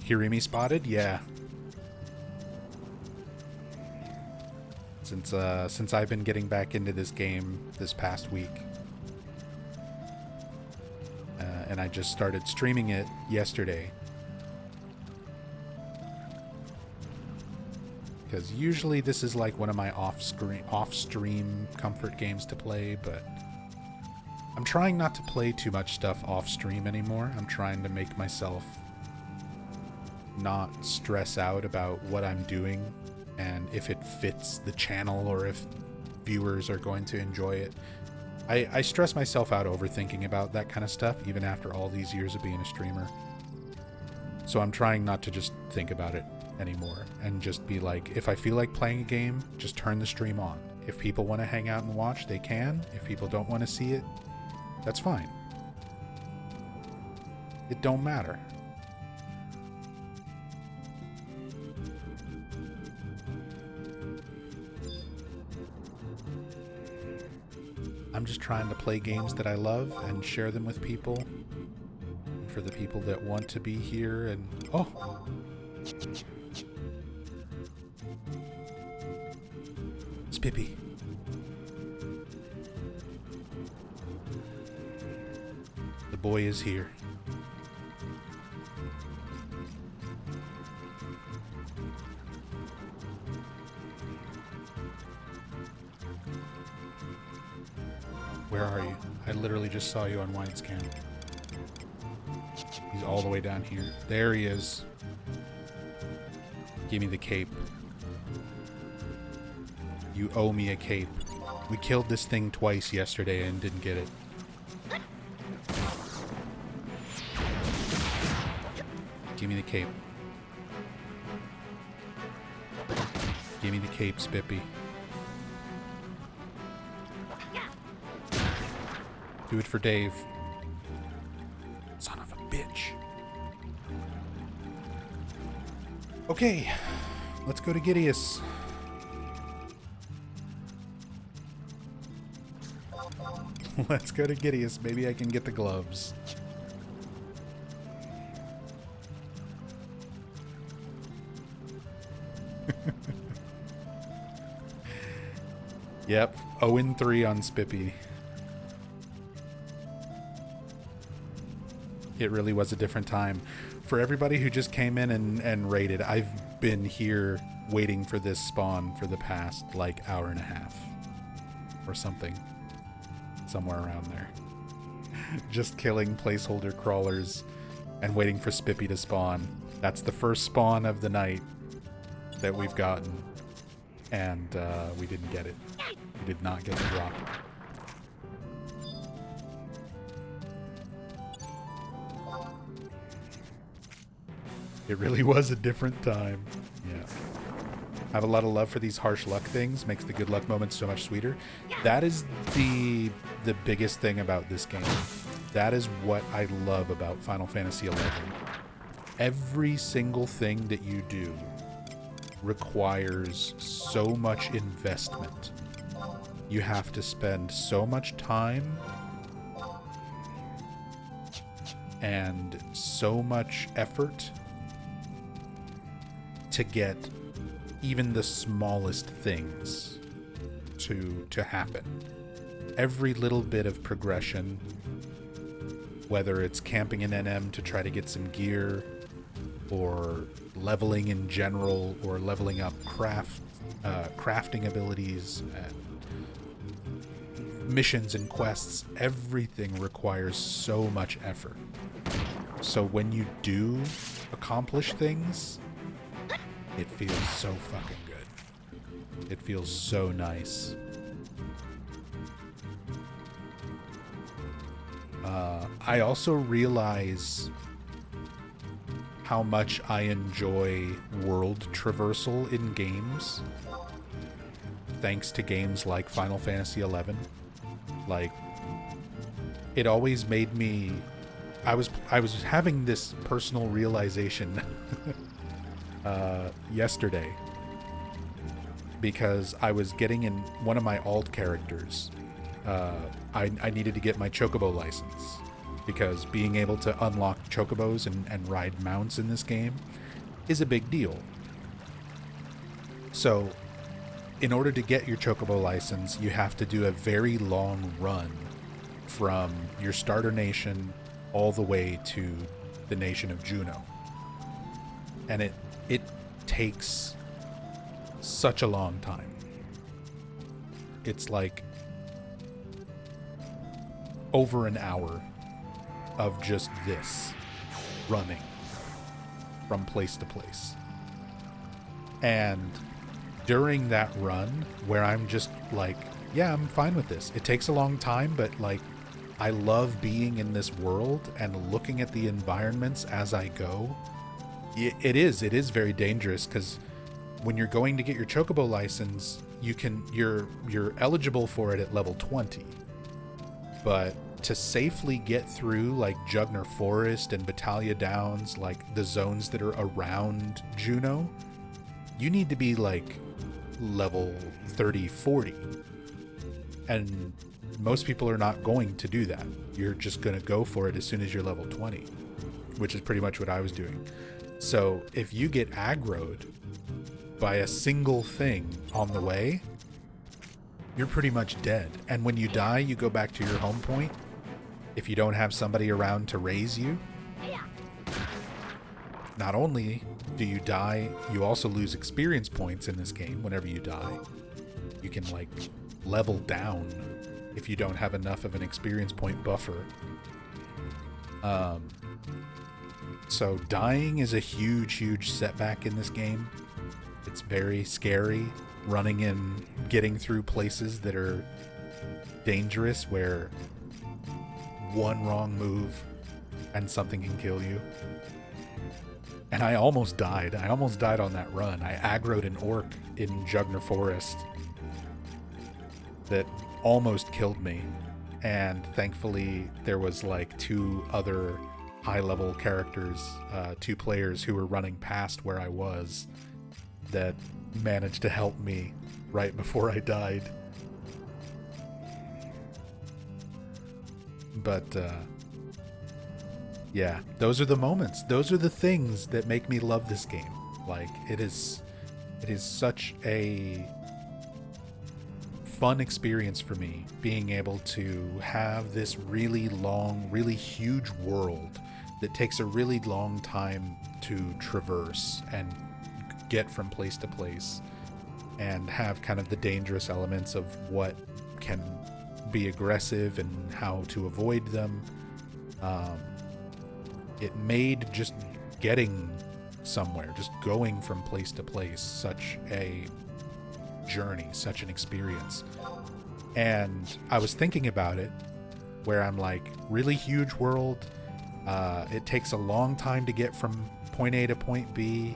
Hirimi spotted? Yeah. Since I've been getting back into this game this past week. And I just started streaming it yesterday. Because usually this is like one of my off-stream comfort games to play, but I'm trying not to play too much stuff off-stream anymore. I'm trying to make myself not stress out about what I'm doing and if it fits the channel or if viewers are going to enjoy it. I stress myself out overthinking about that kind of stuff, even after all these years of being a streamer. So I'm trying not to just think about it anymore and just be like, if I feel like playing a game, just turn the stream on. If people want to hang out and watch, they can. If people don't want to see it, that's fine. It don't matter. I'm just trying to play games that I love and share them with people. And for the people that want to be here and... Oh! Spippy. The boy is here. Where are you? I literally just saw you on Widescan. He's all the way down here. There he is. Give me the cape. You owe me a cape. We killed this thing twice yesterday and didn't get it. Give me the cape. Give me the cape, Spippy. Do it for Dave. Son of a bitch. Okay, let's go to Gideus. Let's go to Gideus. Maybe I can get the gloves. Yep, 0-3 on Spippy. It really was a different time. For everybody who just came in and raided, I've been here waiting for this spawn for the past, like, hour and a half. Or something. Somewhere around there. Just killing placeholder crawlers and waiting for Spippy to spawn. That's the first spawn of the night that we've gotten. And we didn't get it. We did not get the drop. It really was a different time. Yeah. I have a lot of love for these harsh luck things. Makes the good luck moments so much sweeter. That is the biggest thing about this game. That is what I love about Final Fantasy XI. Every single thing that you do requires so much investment. You have to spend so much time and so much effort to get even the smallest things to happen. Every little bit of progression, whether it's camping an NM to try to get some gear, or leveling in general, or leveling up crafting abilities, missions and quests, everything requires so much effort. So when you do accomplish things, it feels so fucking good. It feels so nice. I also realize how much I enjoy world traversal in games, thanks to games like Final Fantasy XI. Like, it always made me... I was having this personal realization yesterday, because I was getting in one of my alt characters. I needed to get my Chocobo license, because being able to unlock Chocobos and ride mounts in this game is a big deal. So, in order to get your Chocobo license, you have to do a very long run from your starter nation all the way to the nation of Juno. And it takes such a long time. It's like over an hour of just this running from place to place. And during that run, where I'm just like, yeah, I'm fine with this. It takes a long time, but like, I love being in this world and looking at the environments as I go. It is very dangerous, because when you're going to get your Chocobo license, you're eligible for it at level 20. But to safely get through like Jugner Forest and Battalia Downs, like the zones that are around Juno, you need to be like level 30, 40. And most people are not going to do that. You're just going to go for it as soon as you're level 20, which is pretty much what I was doing. So if you get aggroed by a single thing on the way, you're pretty much dead. And when you die, you go back to your home point. If you don't have somebody around to raise you, not only do you die, you also lose experience points in this game whenever you die. You can like level down if you don't have enough of an experience point buffer. So dying is a huge setback in this game. It's very scary running and getting through places that are dangerous, where one wrong move and something can kill you. And I almost died. I almost died on that run. I aggroed an orc in Jugner Forest that almost killed me. And thankfully there was like two other high-level characters, 2 players who were running past where I was, that managed to help me right before I died. But yeah, those are the moments. Those are the things that make me love this game. Like, it is such a fun experience for me, being able to have this really long, really huge world that takes a really long time to traverse and get from place to place, and have kind of the dangerous elements of what can be aggressive and how to avoid them. It made just getting somewhere, just going from place to place, such a journey, such an experience. And I was thinking about it, where I'm like, really huge world, it takes a long time to get from point A to point B.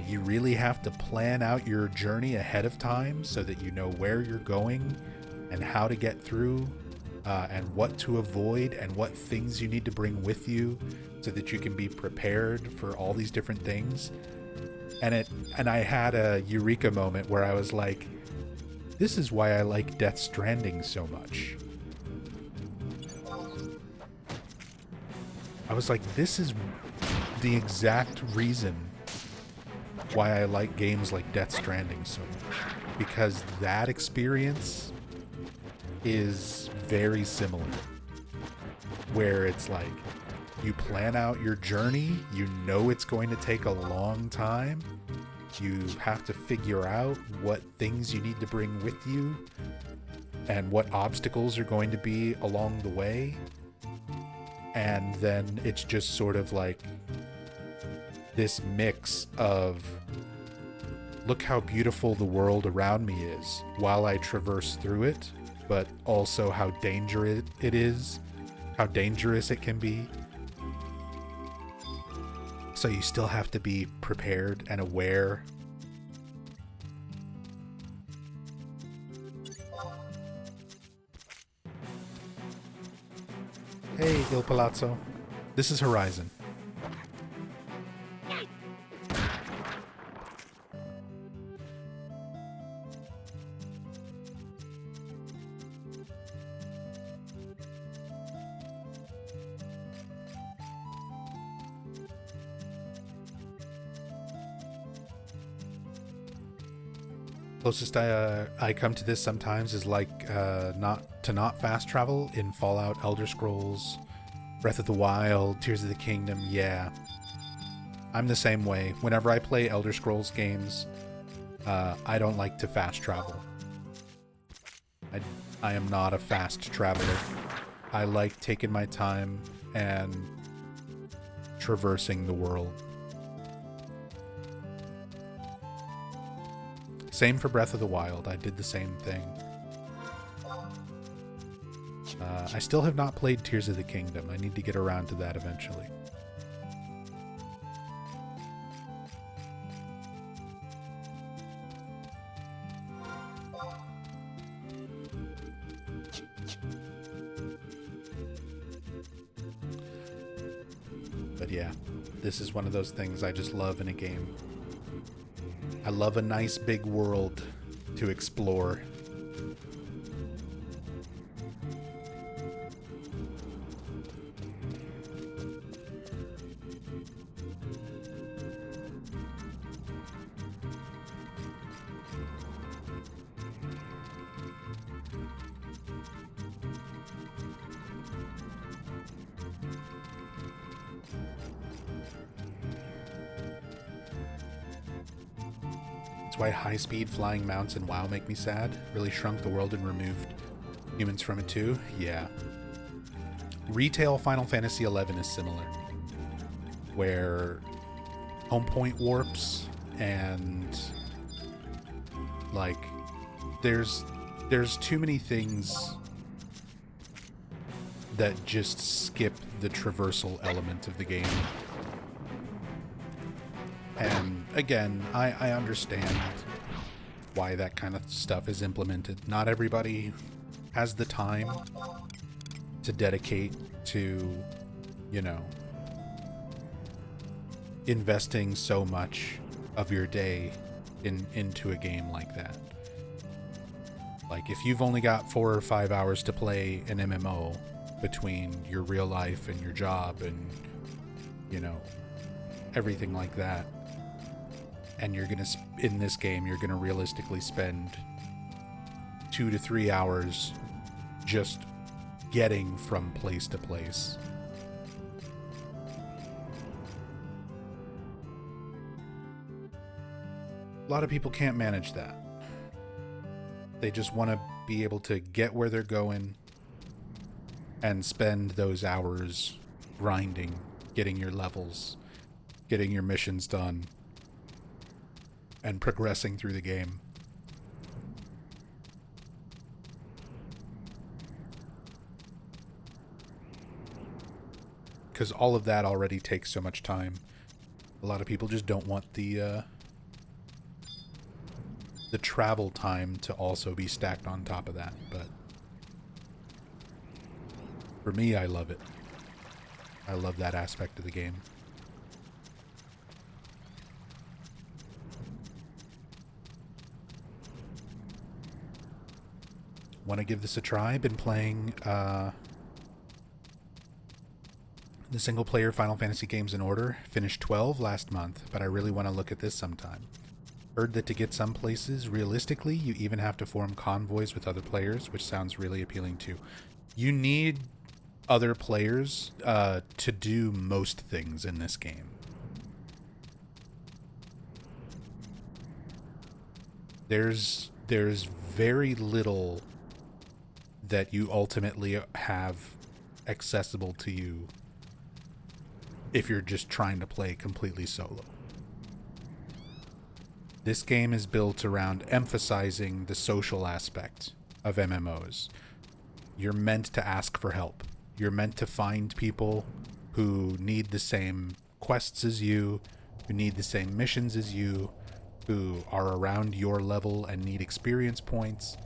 You really have to plan out your journey ahead of time so that you know where you're going and how to get through. and what to avoid and what things you need to bring with you so that you can be prepared for all these different things. And I had a eureka moment where I was like, this is why I like Death Stranding so much. I was like, this is the exact reason why I like games like Death Stranding so much. Because that experience is very similar. Where it's like, you plan out your journey, you know it's going to take a long time, you have to figure out what things you need to bring with you, and what obstacles are going to be along the way. And then it's just sort of like this mix of, look how beautiful the world around me is while I traverse through it, but also how dangerous it is, how dangerous it can be. So you still have to be prepared and aware. Hey, Il Palazzo. This is Horizon. Closest I come to this sometimes is like not fast travel in Fallout, Elder Scrolls, Breath of the Wild, Tears of the Kingdom. Yeah, I'm the same way. Whenever I play Elder Scrolls games, I don't like to fast travel. I am not a fast traveler. I like taking my time and traversing the world. Same for Breath of the Wild. I did the same thing. I still have not played Tears of the Kingdom. I need to get around to that eventually. But yeah, this is one of those things I just love in a game. I love a nice big world to explore. That's why high-speed flying mounts in WoW make me sad. Really shrunk the world and removed humans from it too. Yeah. Retail Final Fantasy XI is similar, where home point warps and like there's too many things that just skip the traversal element of the game. And again, I understand why that kind of stuff is implemented. Not everybody has the time to dedicate to, you know, investing so much of your day into a game like that. Like, if you've only got 4 or 5 hours to play an MMO between your real life and your job and, you know, everything like that, and you're gonna, in this game, you're gonna realistically spend 2 to 3 hours just getting from place to place. A lot of people can't manage that. They just want to be able to get where they're going and spend those hours grinding, getting your levels, getting your missions done, and progressing through the game. Because all of that already takes so much time. A lot of people just don't want the travel time to also be stacked on top of that, but For me, I love it. I love that aspect of the game. Want to give this a try? Been playing the single-player Final Fantasy games in order. Finished 12 last month, but I really want to look at this sometime. Heard that to get some places, realistically, you even have to form convoys with other players, which sounds really appealing too. You need other players to do most things in this game. There's very little that you ultimately have accessible to you if you're just trying to play completely solo. This game is built around emphasizing the social aspect of MMOs. You're meant to ask for help. You're meant to find people who need the same quests as you, who need the same missions as you, who are around your level and need experience points.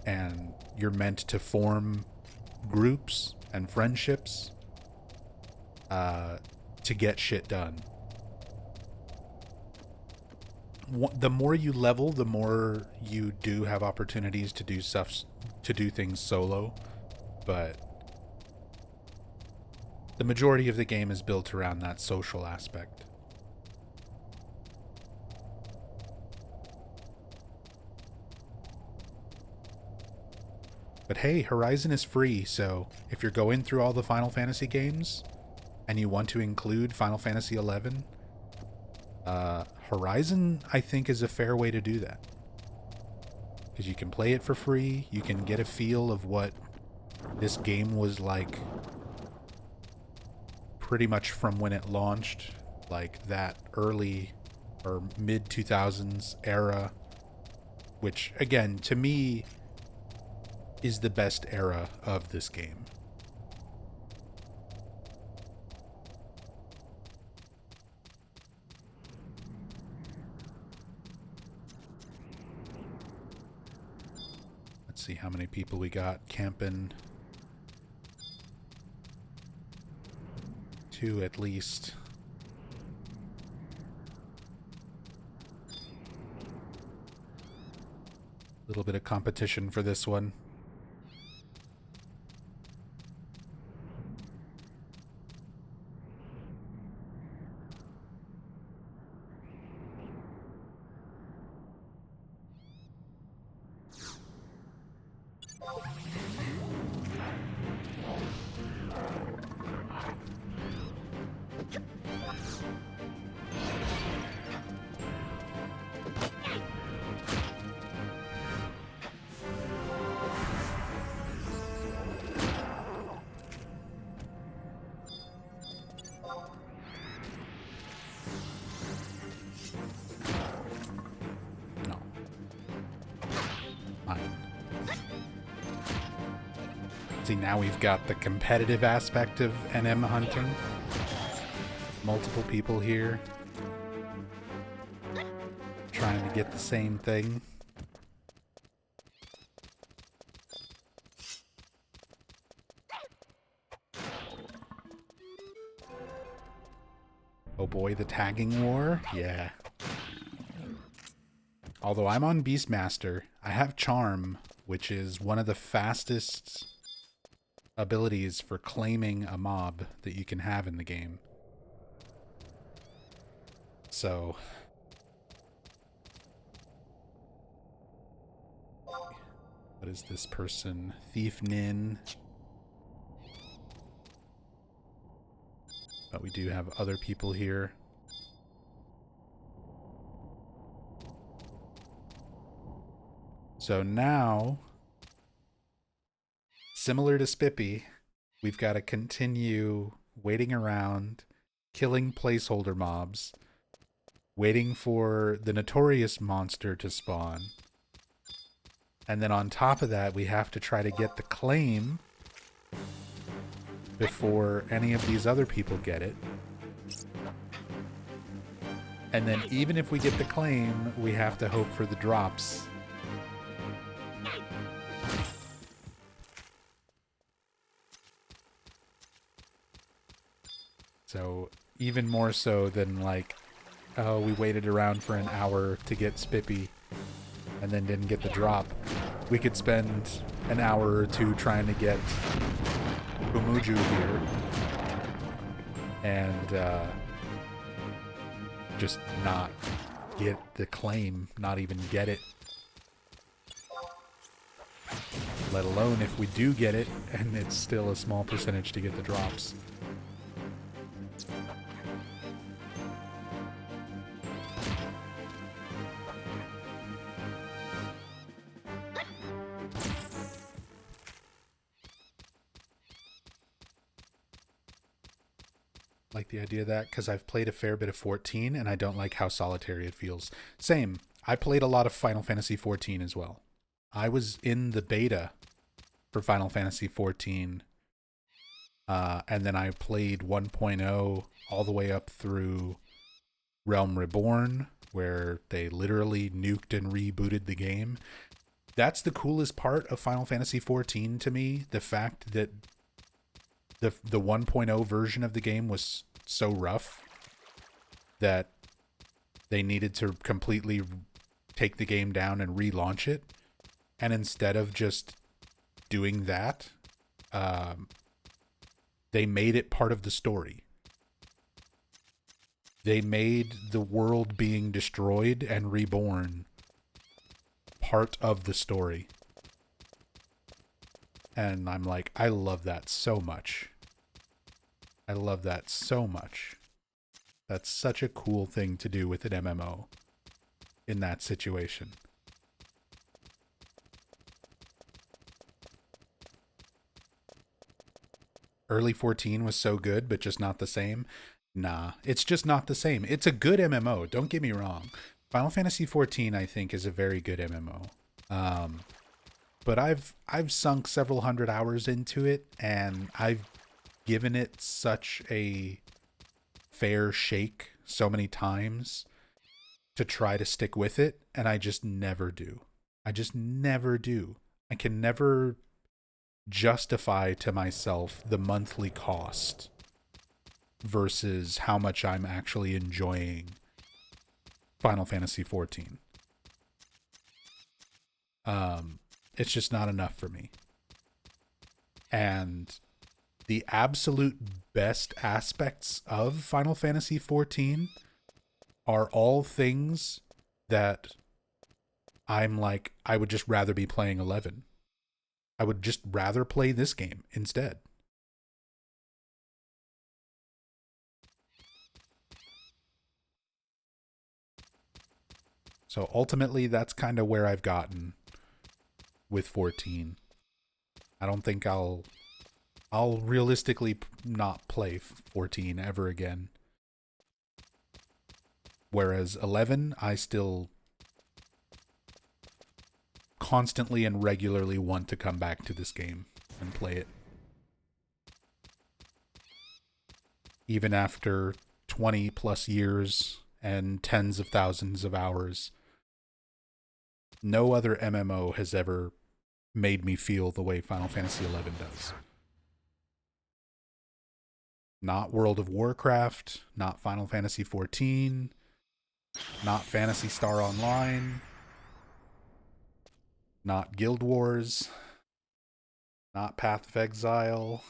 And you're meant to form groups and friendships to get shit done. The more you level, the more you do have opportunities to do stuff, to do things solo. But the majority of the game is built around that social aspect. But hey, Horizon is free, so if you're going through all the Final Fantasy games and you want to include Final Fantasy XI, Horizon, I think, is a fair way to do that. Because you can play it for free, you can get a feel of what this game was like pretty much from when it launched, like that early or mid-2000s era, which, again, to me, is the best era of this game. Let's see how many people we got camping. 2 at least. A little bit of competition for this one. See, now we've got the competitive aspect of NM hunting. Multiple people here trying to get the same thing. Oh boy, the tagging war? Yeah. Although I'm on Beastmaster, I have Charm, which is one of the fastest abilities for claiming a mob that you can have in the game. So what is this person? Thief Nin. But we do have other people here. So now, similar to Spippy, we've got to continue waiting around, killing placeholder mobs, waiting for the notorious monster to spawn. And then on top of that, we have to try to get the claim before any of these other people get it. And then even if we get the claim, we have to hope for the drops. So even more so than like, oh, we waited around for an hour to get Spippy and then didn't get the drop. We could spend an hour or two trying to get Umuju here and just not get the claim, not even get it. Let alone if we do get it and it's still a small percentage to get the drops. Like the idea of that because I've played a fair bit of 14 and I don't like how solitary it feels. Same. I played a lot of Final Fantasy 14 as well. I was in the beta for Final Fantasy 14, and then I played 1.0 all the way up through Realm Reborn, where they literally nuked and rebooted the game. That's the coolest part of Final Fantasy 14 to me. The fact that the 1.0 version of the game was so rough that they needed to completely take the game down and relaunch it. And instead of just doing that, they made it part of the story. They made the world being destroyed and reborn part of the story. And I'm like, I love that so much. I love that so much. That's such a cool thing to do with an MMO in that situation. Early 14 was so good, but just not the same. Nah, it's just not the same. It's a good MMO, don't get me wrong. Final Fantasy 14, I think, is a very good MMO. But I've sunk several hundred hours into it, and I've given it such a fair shake so many times to try to stick with it, and I just never do. I just never do. I can never justify to myself the monthly cost versus how much I'm actually enjoying Final Fantasy 14. It's just not enough for me. And the absolute best aspects of Final Fantasy 14 are all things that I'm like, I would just rather be playing 11. I would just rather play this game instead. So ultimately, that's kind of where I've gotten with 14. I don't think I'll realistically not play 14 ever again. Whereas 11, I still constantly and regularly want to come back to this game and play it. Even after 20 plus years and tens of thousands of hours, no other MMO has ever made me feel the way Final Fantasy XI does. Not World of Warcraft, not Final Fantasy XIV, not Phantasy Star Online, not Guild Wars, not Path of Exile.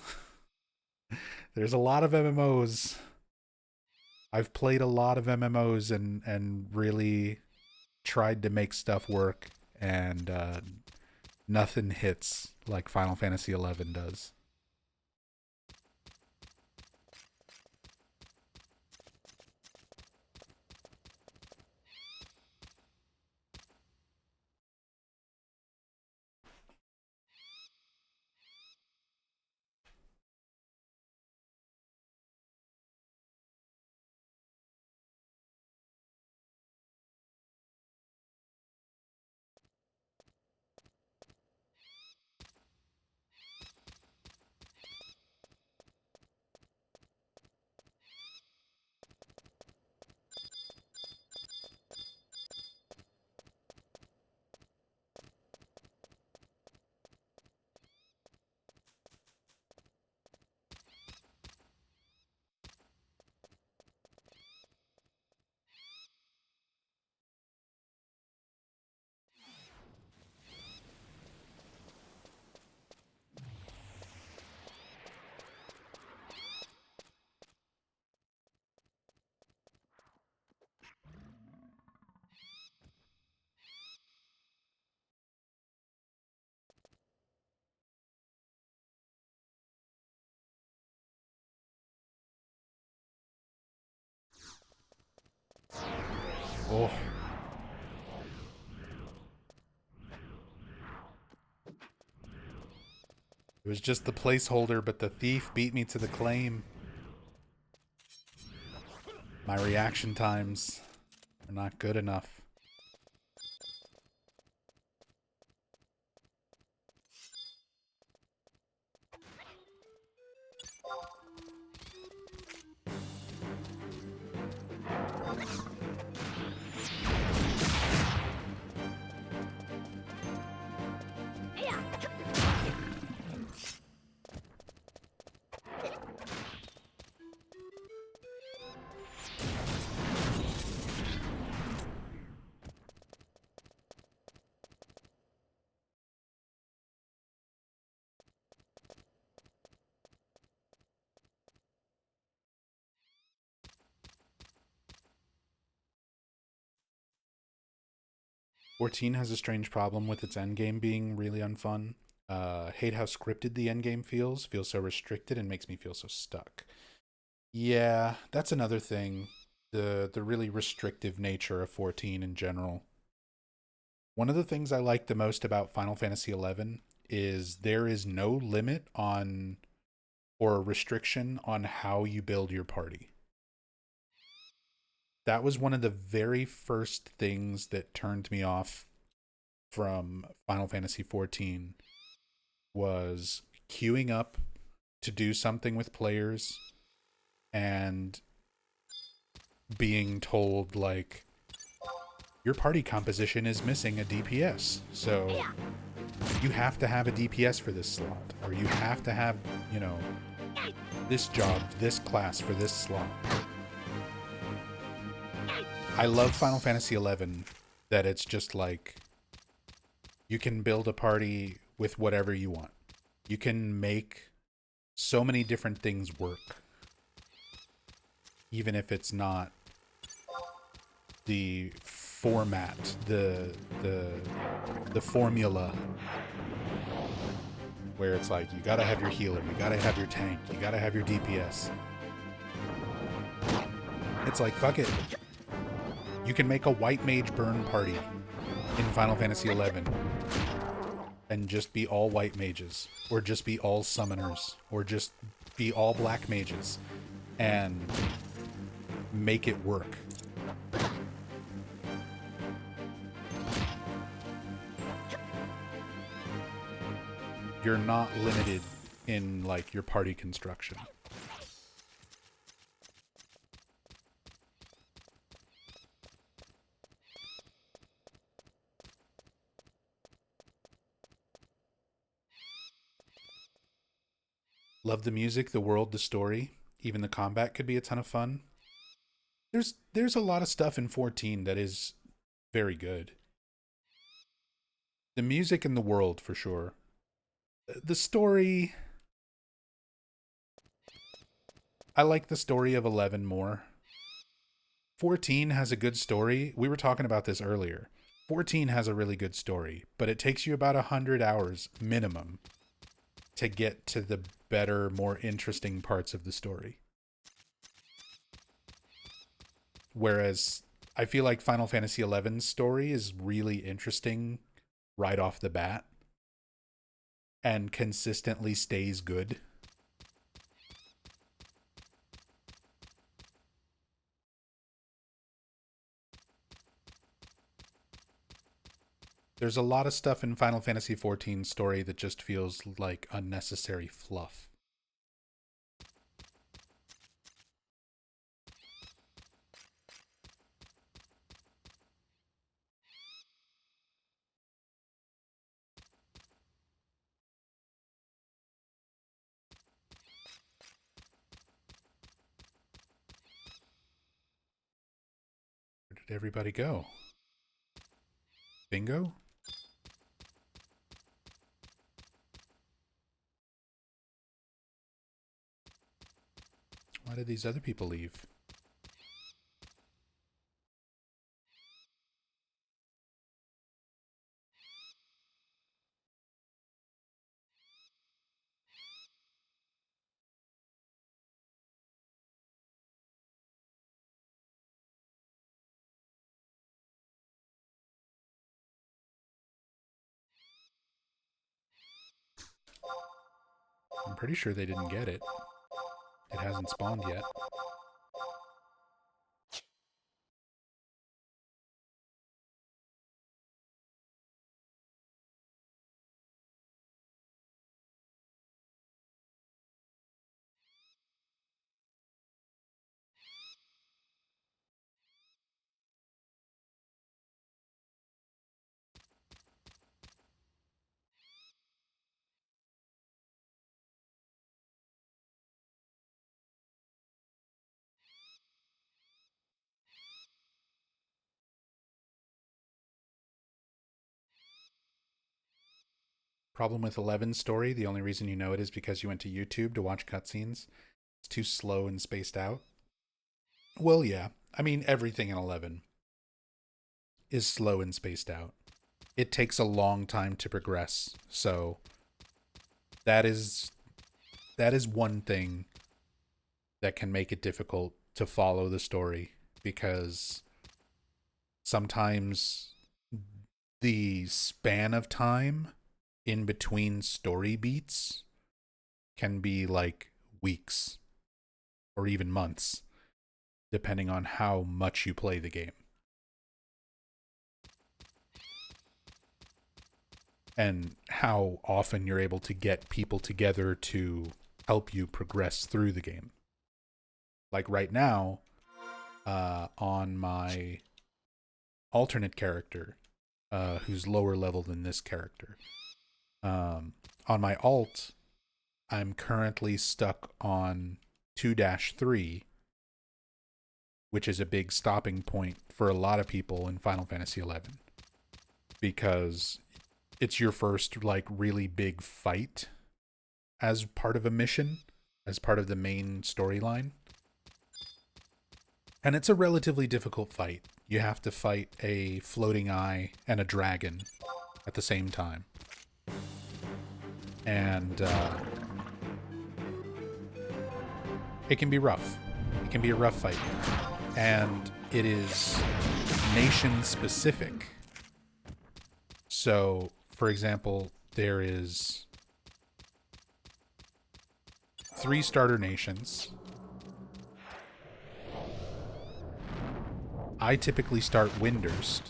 There's a lot of MMOs. I've played a lot of MMOs and really tried to make stuff work, and nothing hits like Final Fantasy XI does. Oh. It was just the placeholder, but the thief beat me to the claim. My reaction times are not good enough. Yeah. 14 has a strange problem with its endgame being really unfun. Hate how scripted the endgame feels so restricted and makes me feel so stuck. Yeah, that's another thing. The really restrictive nature of 14 in general. One of the things I like the most about Final Fantasy XI is there is no limit on or restriction on how you build your party. That was one of the very first things that turned me off from Final Fantasy XIV was queuing up to do something with players and being told like your party composition is missing a DPS. So you have to have a DPS for this slot, or you have to have, you know, this job, this class for this slot. I love Final Fantasy XI that it's just like you can build a party with whatever you want. You can make so many different things work, even if it's not the format, the formula where it's like you gotta have your healer, you gotta have your tank, you gotta have your DPS. It's like, fuck it. You can make a white mage burn party in Final Fantasy XI and just be all white mages, or just be all summoners, or just be all black mages, and make it work. You're not limited in like your party construction. Love the music, the world, the story. Even the combat could be a ton of fun. There's a lot of stuff in 14 that is very good. The music and the world for sure. The story, I like the story of 11 more. 14 has a good story. We were talking about this earlier. 14 has a really good story, but it takes you about 100 hours minimum to get to the better, more interesting parts of the story. Whereas I feel like Final Fantasy XI's story is really interesting right off the bat and consistently stays good. There's a lot of stuff in Final Fantasy XIV's story that just feels like unnecessary fluff. Where did everybody go? Bingo? Why did these other people leave? I'm pretty sure they didn't get it. It hasn't spawned yet. Problem with 11's story, the only reason you know it is because you went to YouTube to watch cutscenes. It's too slow and spaced out. Well, yeah. I mean, everything in 11 is slow and spaced out. It takes a long time to progress. So that is one thing that can make it difficult to follow the story, because sometimes the span of time in between story beats can be like weeks or even months, depending on how much you play the game. And how often you're able to get people together to help you progress through the game. Like right now, on my alternate character, who's lower level than this character, on my alt, I'm currently stuck on 2-3, which is a big stopping point for a lot of people in Final Fantasy XI, because it's your first like really big fight as part of a mission, as part of the main storyline. And it's a relatively difficult fight. You have to fight a floating eye and a dragon at the same time. And it can be rough. It can be a rough fight. And it is nation specific. So, for example, there is 3 starter nations. I typically start Windurst.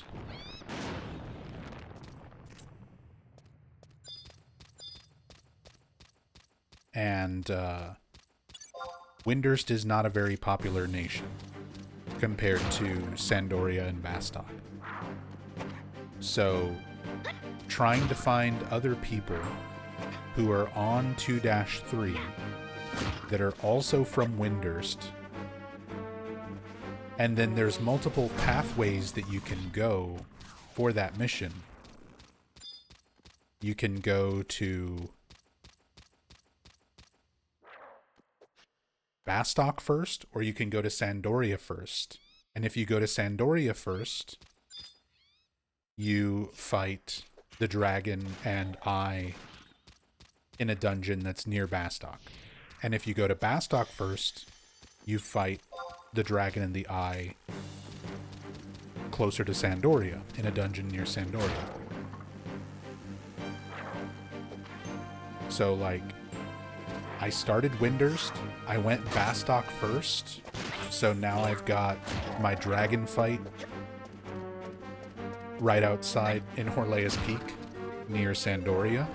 And Windurst is not a very popular nation compared to Sandoria and Bastok. So, trying to find other people who are on 2-3 that are also from Windurst. And then there's multiple pathways that you can go for that mission. You can go to Bastok first, or you can go to Sandoria first. And if you go to Sandoria first, you fight the dragon and eye in a dungeon that's near Bastok. And if you go to Bastok first, you fight the dragon and the eye closer to Sandoria, in a dungeon near Sandoria. So, like, I started Windurst, I went Bastok first, so now I've got my dragon fight right outside in Horlea's Peak, near Sandoria,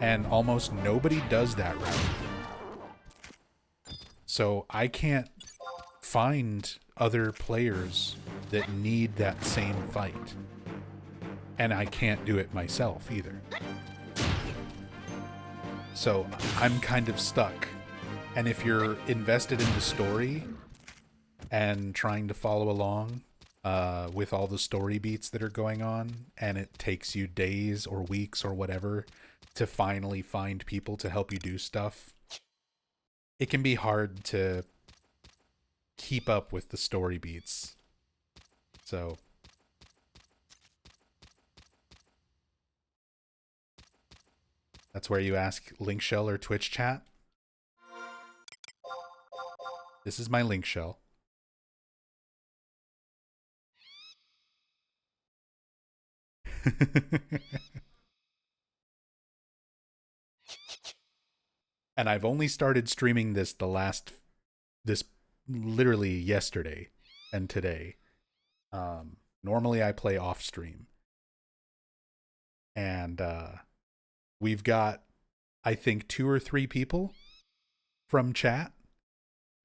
and almost nobody does that route. So I can't find other players that need that same fight. And I can't do it myself either. So I'm kind of stuck. And if you're invested in the story and trying to follow along with all the story beats that are going on, and it takes you days or weeks or whatever to finally find people to help you do stuff, it can be hard to keep up with the story beats. So that's where you ask Linkshell or Twitch chat. This is my Linkshell. And I've only started streaming this literally yesterday and today. Normally I play off stream, and we've got, I think, 2 or 3 people from chat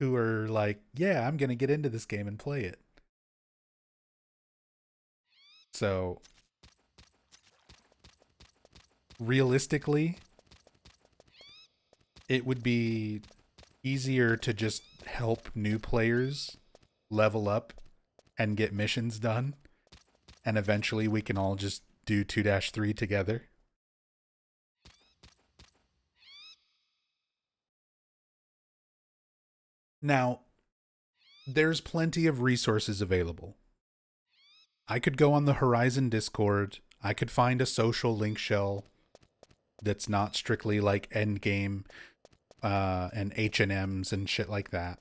who are like, yeah, I'm gonna get into this game and play it. So realistically, it would be easier to just help new players level up and get missions done, and eventually we can all just do 2-3 together. Now, there's plenty of resources available. I could go on the Horizon Discord. I could find a social link shell that's not strictly like endgame and H&Ms and shit like that,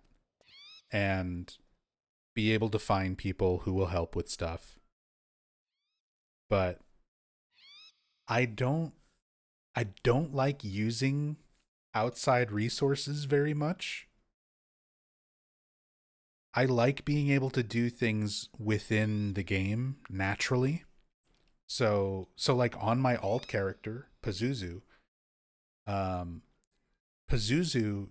and be able to find people who will help with stuff. But I don't like using outside resources very much. I like being able to do things within the game naturally. So like on my alt character, Pazuzu, um Pazuzu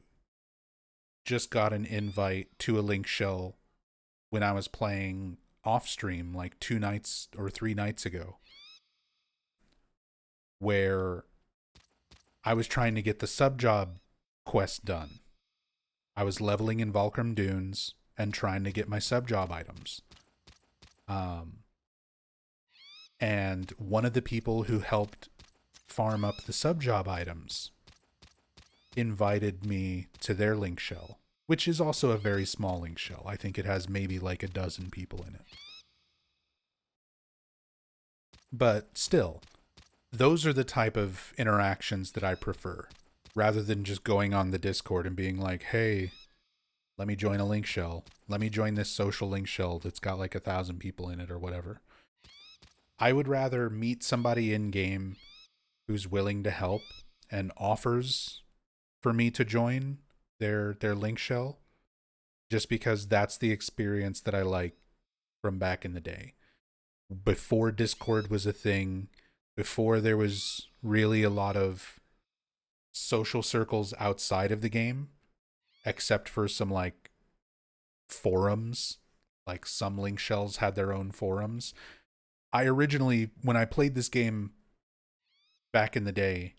just got an invite to a link shell when I was playing off stream like 2 nights or 3 nights ago, where I was trying to get the sub job quest done. I was leveling in Valkram Dunes and trying to get my sub job items. And one of the people who helped farm up the sub job items invited me to their link shell, which is also a very small link shell. I think it has maybe like a dozen people in it. But still, those are the type of interactions that I prefer, rather than just going on the Discord and being like, hey, let me join a link shell. Let me join this social link shell that's got like 1,000 people in it or whatever. I would rather meet somebody in game who's willing to help and offers for me to join their link shell, just because that's the experience that I like from back in the day. Before Discord was a thing, before there was really a lot of social circles outside of the game, except for some like forums, like some link shells had their own forums. I originally, when I played this game back in the day,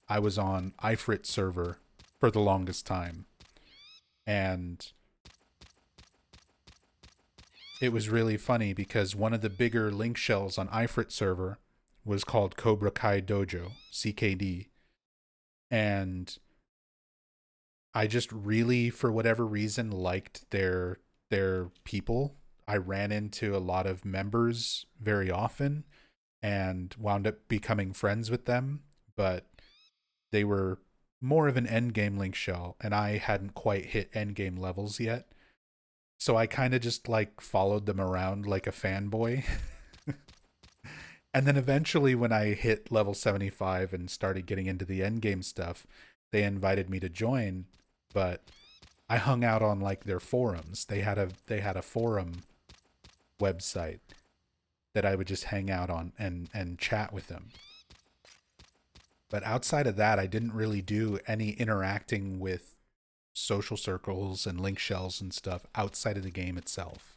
I was on Ifrit server for the longest time, and it was really funny because one of the bigger link shells on Ifrit server was called Cobra Kai Dojo, CKD, and I just really, for whatever reason, liked their people. I ran into a lot of members very often and wound up becoming friends with them, but they were more of an endgame link shell, and I hadn't quite hit endgame levels yet. So I kind of just like followed them around like a fanboy. And then eventually when I hit level 75 and started getting into the endgame stuff, they invited me to join, but I hung out on like their forums. They had a forum website that I would just hang out on and chat with them. But outside of that, I didn't really do any interacting with social circles and link shells and stuff outside of the game itself.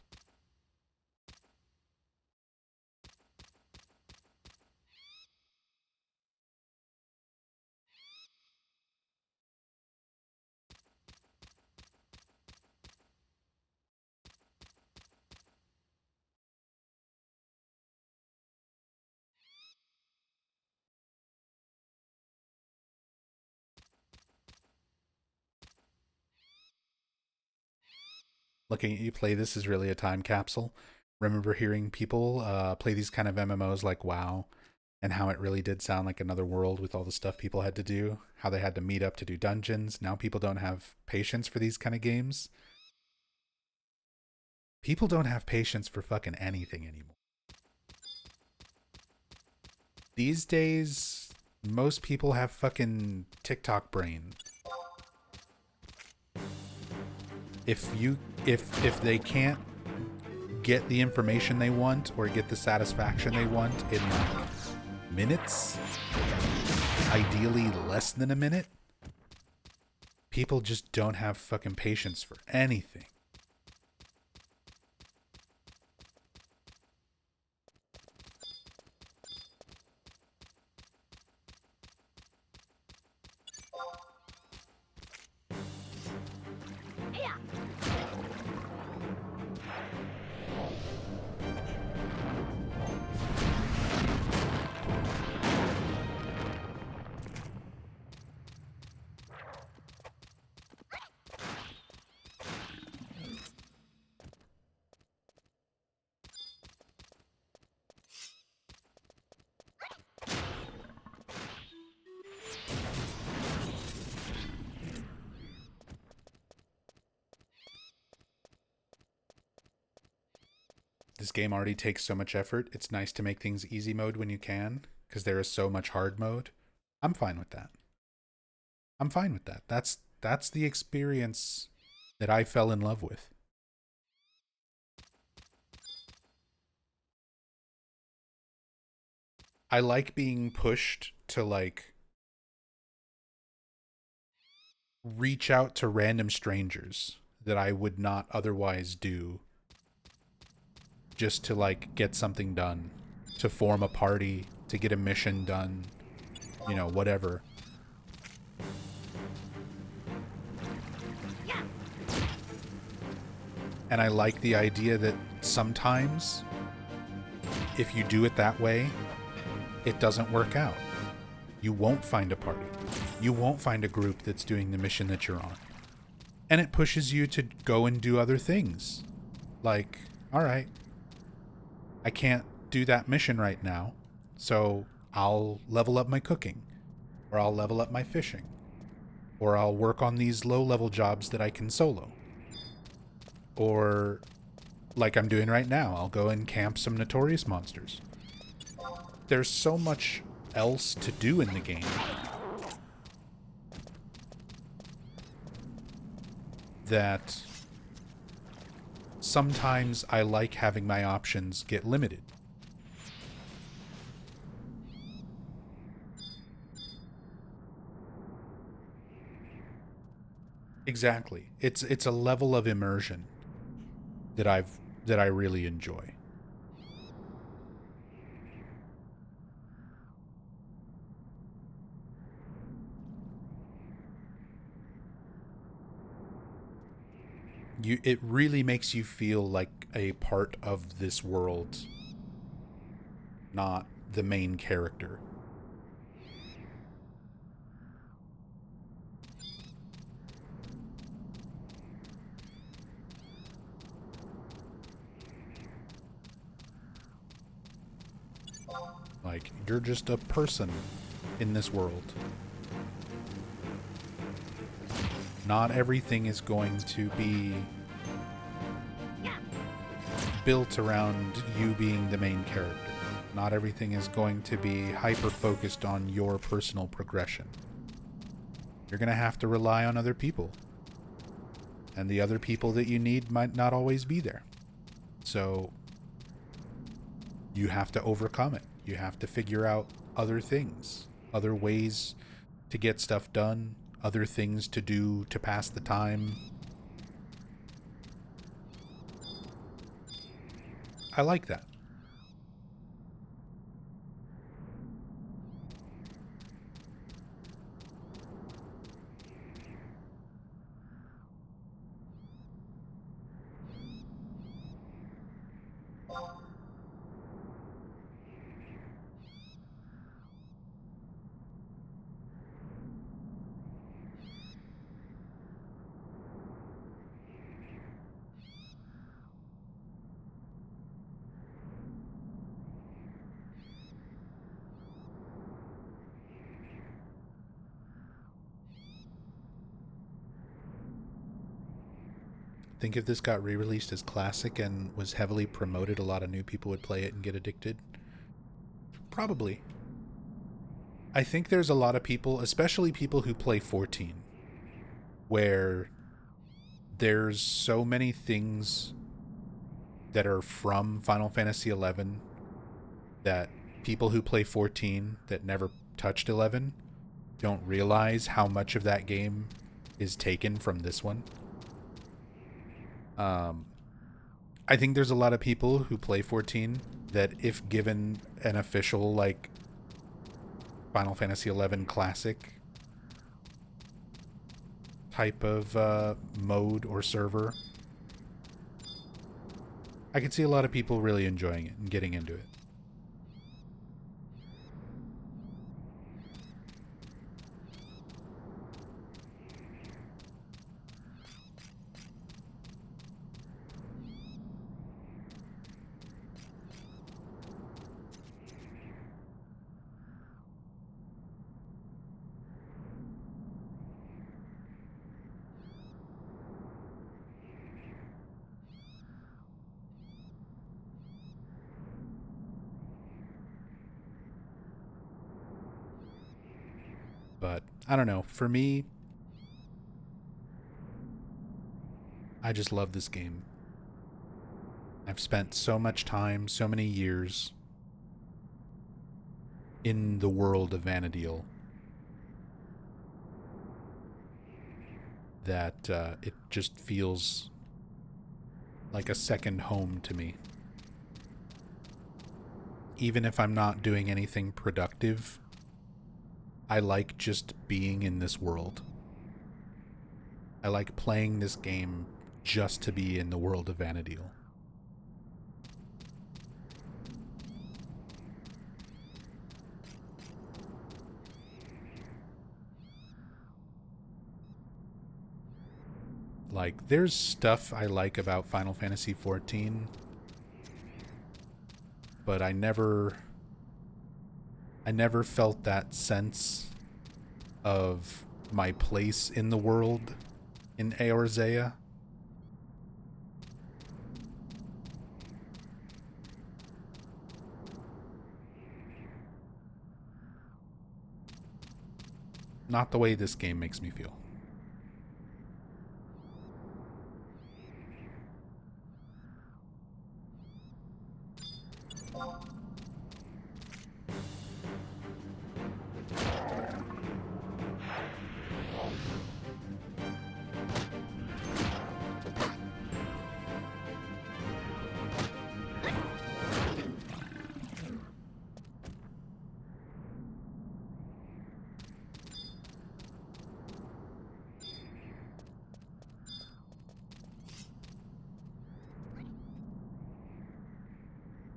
Looking at you play this is really a time capsule. Remember hearing people play these kind of MMOs like WoW, and how it really did sound like another world with all the stuff people had to do, how they had to meet up to do dungeons. Now people don't have patience for these kind of games. People don't have patience for fucking anything anymore. These days, Most people have fucking TikTok brain. If they can't get the information they want or get the satisfaction they want in like minutes, ideally less than a minute, people just don't have fucking patience for anything. Yeah. This game already takes so much effort. It's nice to make things easy mode when you can, because there is so much hard mode. I'm fine with that. I'm fine with that. That's the experience that I fell in love with. I like being pushed to like reach out to random strangers that I would not otherwise do, just to like get something done, to form a party, to get a mission done, you know, whatever. Yeah. And I like the idea that sometimes if you do it that way, it doesn't work out. You won't find a party. You won't find a group that's doing the mission that you're on. And it pushes you to go and do other things. Like, all right, I can't do that mission right now, so I'll level up my cooking, or I'll level up my fishing, or I'll work on these low-level jobs that I can solo. Or, like I'm doing right now, I'll go and camp some notorious monsters. There's so much else to do in the game that sometimes I like having my options get limited. Exactly. It's a level of immersion that I really enjoy. It really makes you feel like a part of this world, not the main character. Like, you're just a person in this world. Not everything is going to be built around you being the main character. Not everything is going to be hyper-focused on your personal progression. You're going to have to rely on other people. And the other people that you need might not always be there. So you have to overcome it. You have to figure out other things, other ways to get stuff done, other things to do to pass the time. I like that. Think if this got re-released as classic and was heavily promoted, a lot of new people would play it and get addicted? Probably. I think there's a lot of people, especially people who play 14, where there's so many things that are from Final Fantasy 11 that people who play 14 that never touched 11 don't realize how much of that game is taken from this one. I think there's a lot of people who play 14 that if given an official like Final Fantasy 11 classic type of mode or server, I could see a lot of people really enjoying it and getting into it. But I don't know. For me, I just love this game. I've spent so much time, so many years in the world of Vana'diel that it just feels like a second home to me. Even if I'm not doing anything productive, I like just being in this world. I like playing this game just to be in the world of Vana'diel. Like, there's stuff I like about Final Fantasy XIV, but I never felt that sense of my place in the world in Eorzea. Not the way this game makes me feel.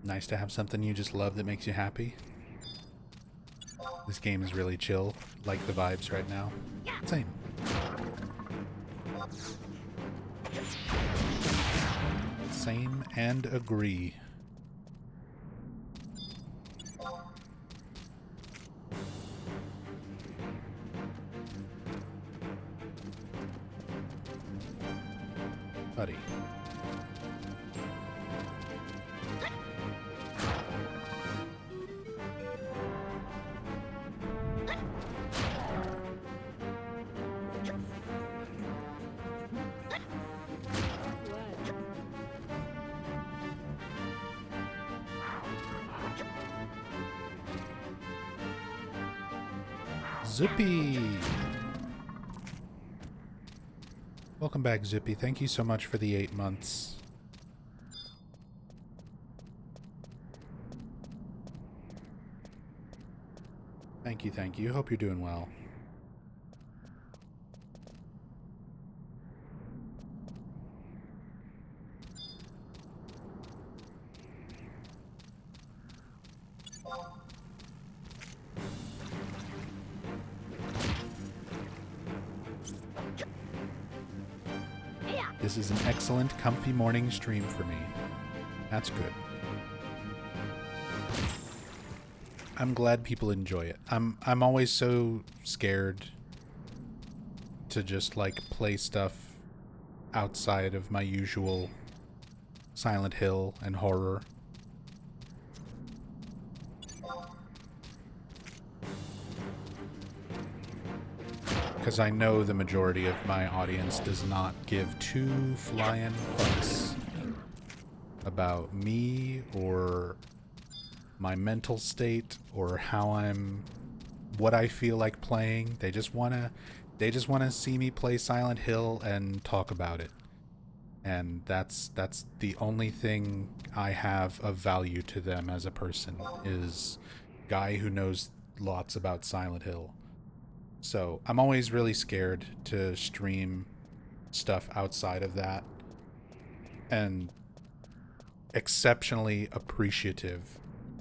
Nice to have something you just love that makes you happy. This game is really chill. Like the vibes right now. Same. Same and agree. Buddy. Zippy! Welcome back, Zippy. Thank you so much for the 8 months. Thank you, thank you. Hope you're doing well. This is an excellent, comfy morning stream for me. That's good. I'm glad people enjoy it. I'm always so scared to just like play stuff outside of my usual Silent Hill and horror. because I know the majority of my audience does not give two flying fucks about me or my mental state or what I feel like playing. They just wanna see me play Silent Hill and talk about it. And that's the only thing I have of value to them as a person, is guy who knows lots about Silent Hill. So I'm always really scared to stream stuff outside of that, and exceptionally appreciative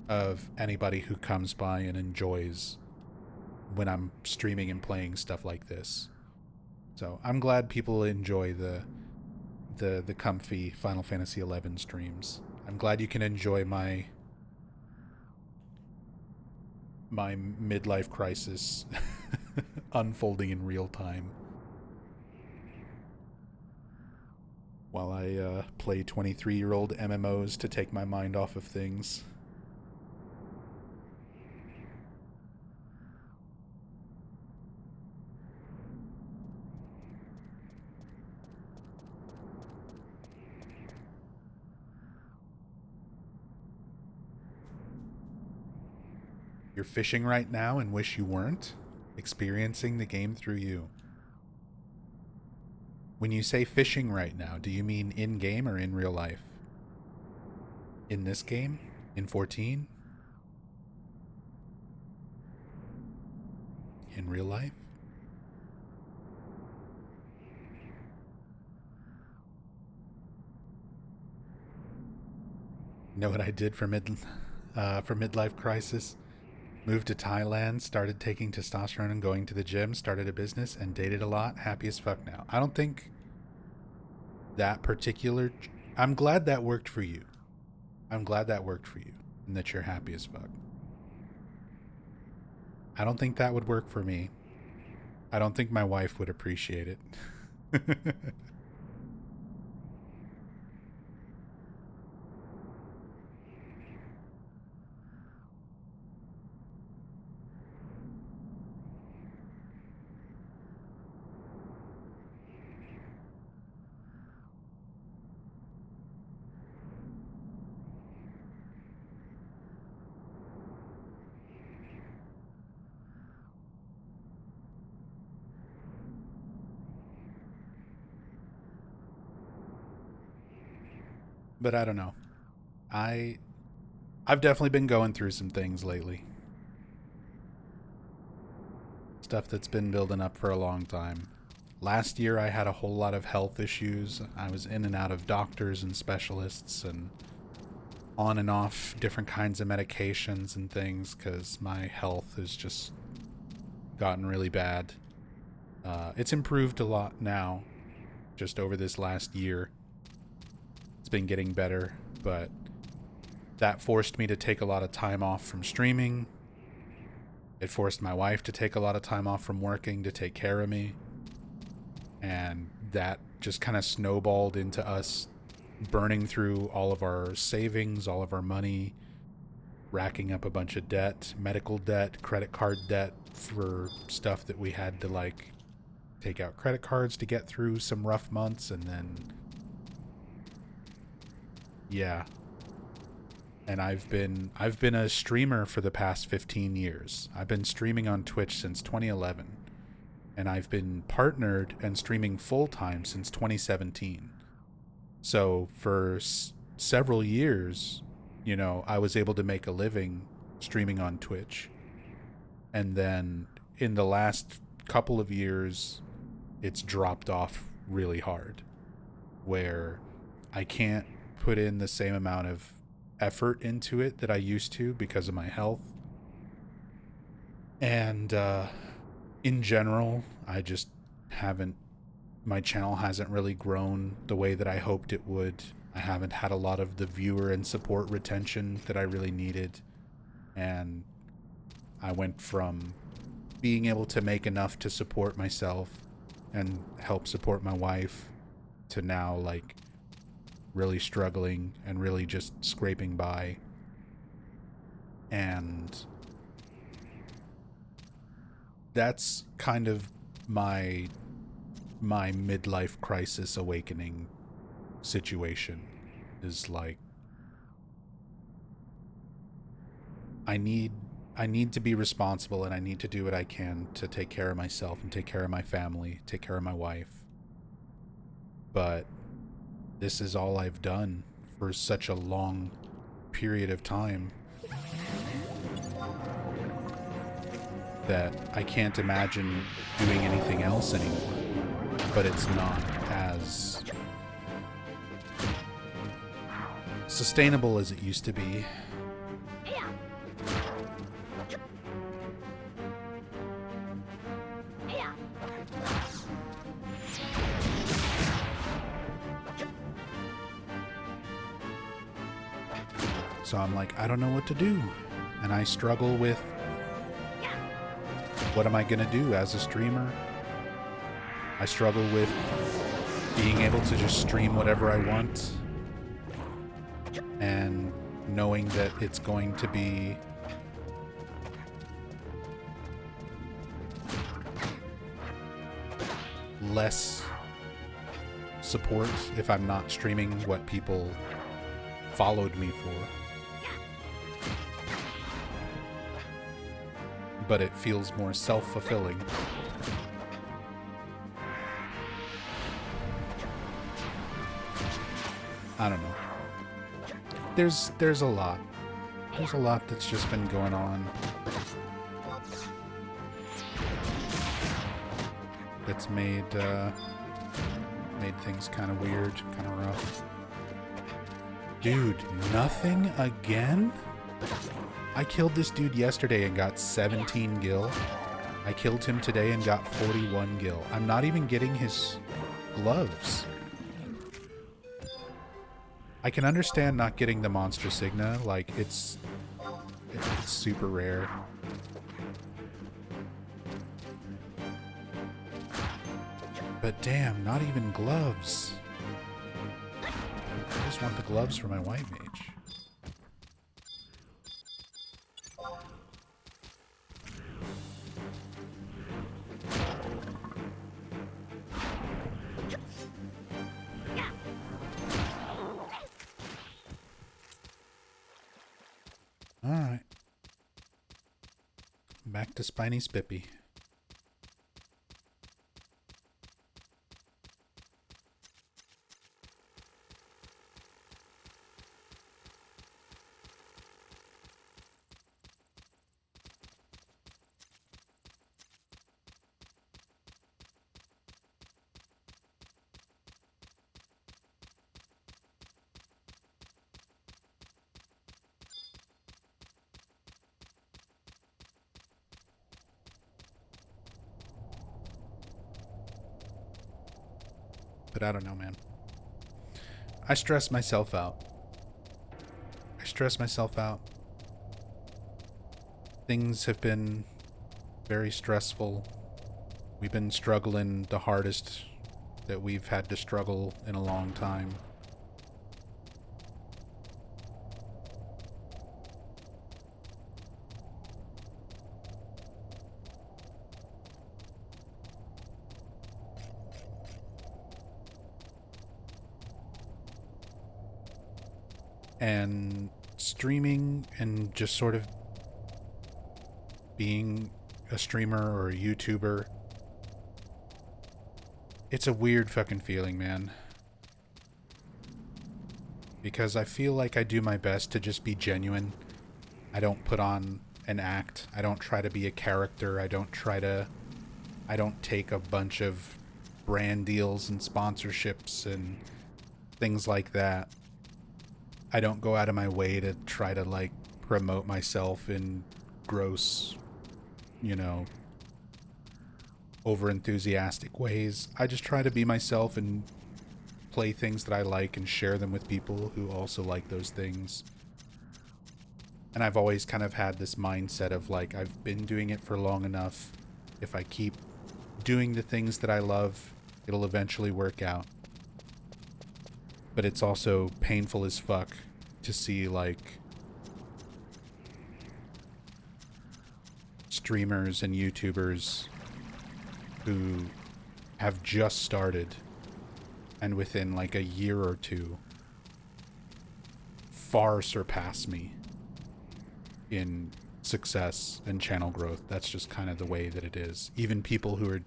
of anybody who comes by and enjoys when I'm streaming and playing stuff like this. So I'm glad people enjoy the comfy Final Fantasy XI streams. I'm glad you can enjoy my midlife crisis unfolding in real time while I play 23-year-old MMOs to take my mind off of things. You're fishing right now and wish you weren't, experiencing the game through you. When you say fishing right now, do you mean in-game or in real life? In this game? In 14? In real life? Know what I did for midlife crisis? Moved to Thailand, started taking testosterone and going to the gym, started a business, and dated a lot. Happy as fuck now. I don't think that particular... I'm glad that worked for you. I'm glad that worked for you, and that you're happy as fuck. I don't think that would work for me. I don't think my wife would appreciate it. But I don't know. I've definitely been going through some things lately. Stuff that's been building up for a long time. Last year I had a whole lot of health issues. I was in and out of doctors and specialists and on and off different kinds of medications and things because my health has just gotten really bad. It's improved a lot now, just over this last year. It's been getting better, but that forced me to take a lot of time off from streaming. It forced my wife to take a lot of time off from working to take care of me. And that just kind of snowballed into us burning through all of our savings, all of our money, racking up a bunch of debt, medical debt, credit card debt for stuff that we had to like take out credit cards to get through some rough months. And then yeah. And I've been a streamer for the past 15 years. I've been streaming on Twitch since 2011. And I've been partnered and streaming full-time since 2017. So for several years, you know, I was able to make a living streaming on Twitch. And then in the last couple of years, it's dropped off really hard, where I can't put in the same amount of effort into it that I used to because of my health. And in general, I just haven't, my channel hasn't really grown the way that I hoped it would. I haven't had a lot of the viewer and support retention that I really needed. And I went from being able to make enough to support myself and help support my wife to now like really struggling and really just scraping by. And that's kind of my midlife crisis awakening situation is like I need to be responsible, and I need to do what I can to take care of myself and take care of my family, take care of my wife. But this is all I've done for such a long period of time that I can't imagine doing anything else anymore. But it's not as sustainable as it used to be. So I'm like, I don't know what to do. And I struggle with, what am I going to do as a streamer? I struggle with being able to just stream whatever I want and knowing that it's going to be less support if I'm not streaming what people followed me for. But it feels more self-fulfilling. I don't know. There's a lot. There's a lot that's just been going on. That's made things kind of weird, kind of rough. Dude, nothing again? I killed this dude yesterday and got 17 gil. I killed him today and got 41 gil. I'm not even getting his gloves. I can understand not getting the monster signa, like it's super rare. But damn, not even gloves. I just want the gloves for my white mage. Alright. Back to Spiny Spippy. But I don't know, man. I stress myself out. Things have been very stressful. We've been struggling the hardest that we've had to struggle in a long time. And streaming and just sort of being a streamer or a YouTuber, it's a weird fucking feeling, man. Because I feel like I do my best to just be genuine. I don't put on an act. I don't try to be a character. I don't take a bunch of brand deals and sponsorships and things like that. I don't go out of my way to try to, like, promote myself in gross, you know, over-enthusiastic ways. I just try to be myself and play things that I like and share them with people who also like those things. And I've always kind of had this mindset of, like, I've been doing it for long enough. If I keep doing the things that I love, it'll eventually work out. But it's also painful as fuck to see, like, streamers and YouTubers who have just started and within like a year or two far surpass me in success and channel growth. That's just kind of the way that it is. Even people who are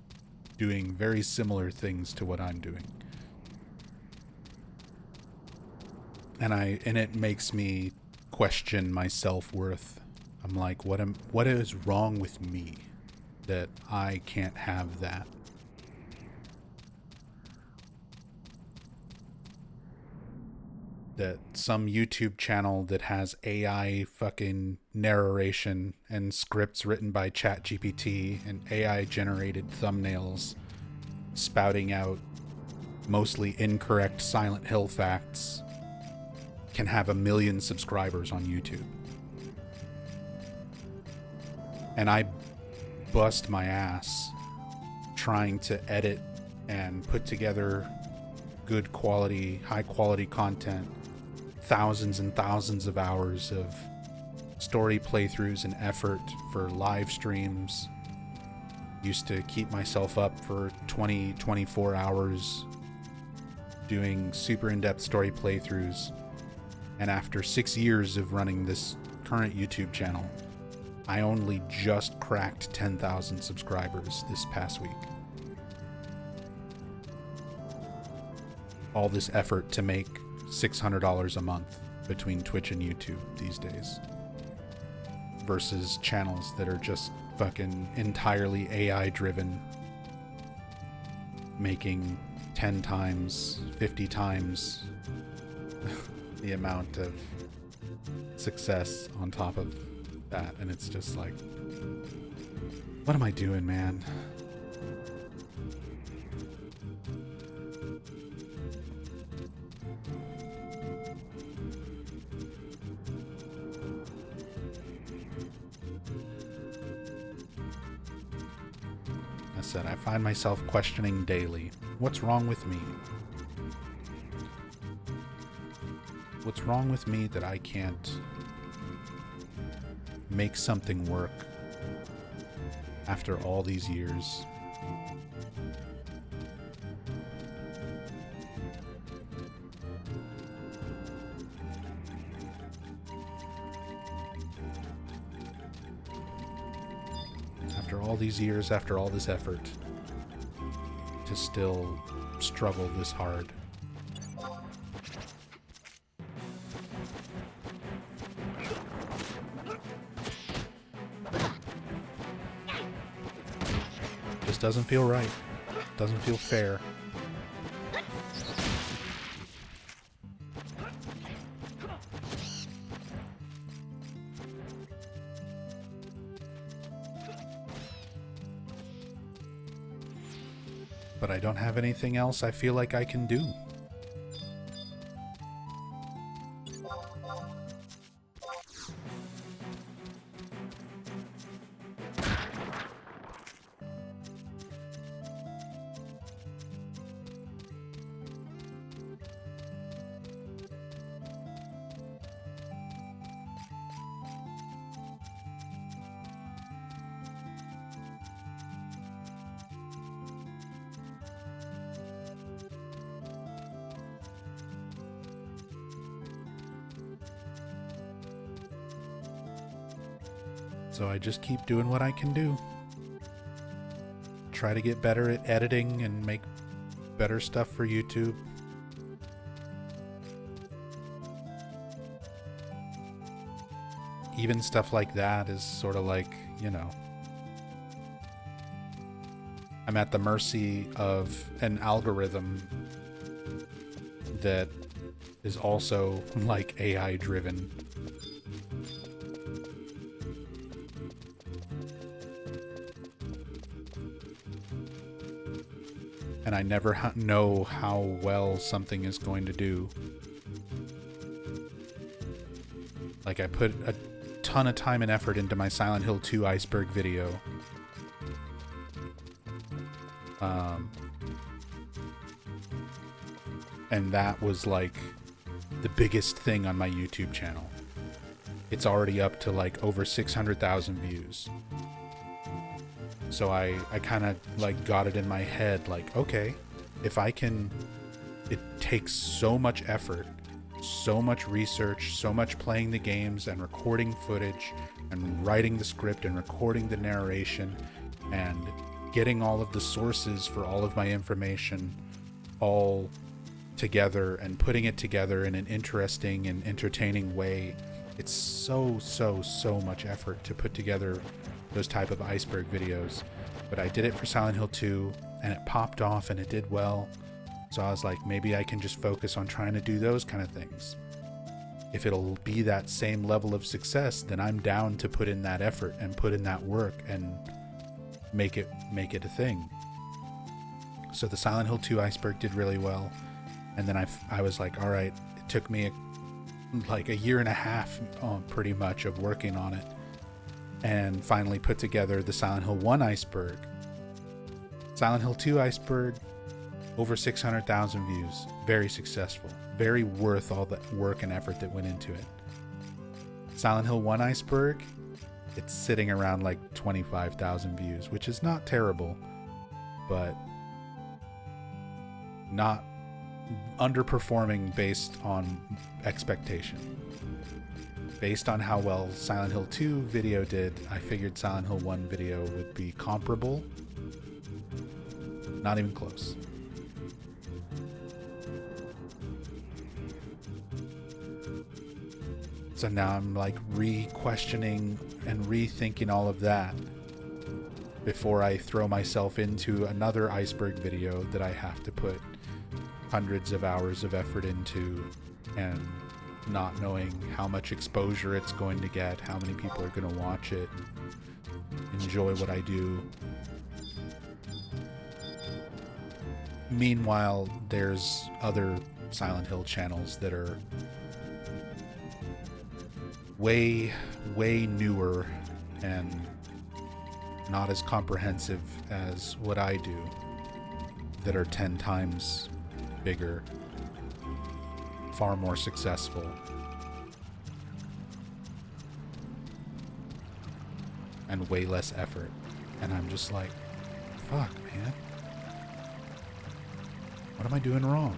doing very similar things to what I'm doing. And it makes me question my self-worth. I'm like, what is wrong with me that I can't have that? That some YouTube channel that has AI fucking narration and scripts written by ChatGPT and AI generated thumbnails spouting out mostly incorrect Silent Hill facts can have 1 million subscribers on YouTube. And I bust my ass trying to edit and put together good quality, high quality content, thousands and thousands of hours of story playthroughs and effort for live streams. Used to keep myself up for 24 hours doing super in-depth story playthroughs. And after 6 years of running this current YouTube channel, I only just cracked 10,000 subscribers this past week. All this effort to make $600 a month between Twitch and YouTube these days. Versus channels that are just fucking entirely AI driven, making 10 times, 50 times the amount of success on top of that. And it's just like, what am I doing, man? I said, I find myself questioning daily, what's wrong with me? What's wrong with me that I can't make something work after all these years? After all these years, after all this effort, to still struggle this hard. Just doesn't feel right. Doesn't feel fair. But I don't have anything else I feel like I can do. So I just keep doing what I can do. Try to get better at editing and make better stuff for YouTube. Even stuff like that is sort of like, you know, I'm at the mercy of an algorithm that is also like AI driven. And I never know how well something is going to do. Like, I put a ton of time and effort into my Silent Hill 2 Iceberg video. And that was like the biggest thing on my YouTube channel. It's already up to like over 600,000 views. So I kind of like got it in my head, like, okay, if I can, it takes so much effort, so much research, so much playing the games and recording footage and writing the script and recording the narration and getting all of the sources for all of my information all together and putting it together in an interesting and entertaining way. It's so much effort to put together those type of iceberg videos. But I did it for Silent Hill 2 and it popped off and it did well. So I was like, maybe I can just focus on trying to do those kind of things. If it'll be that same level of success, then I'm down to put in that effort and put in that work and make it a thing. So the Silent Hill 2 iceberg did really well. And then I was like, all right, it took me like a year and a half pretty much of working on it, and finally put together the Silent Hill 1 iceberg. Silent Hill 2 iceberg, over 600,000 views. Very successful. Very worth all the work and effort that went into it. Silent Hill 1 iceberg, it's sitting around like 25,000 views, which is not terrible, but not underperforming based on expectation. Based on how well Silent Hill 2 video did, I figured Silent Hill 1 video would be comparable. Not even close. So now I'm like re-questioning and rethinking all of that before I throw myself into another iceberg video that I have to put hundreds of hours of effort into, and not knowing how much exposure it's going to get, how many people are going to watch it, enjoy what I do. Meanwhile, there's other Silent Hill channels that are way newer and not as comprehensive as what I do, that are 10 times bigger, far more successful, and way less effort. And I'm just like, fuck, man. What am I doing wrong?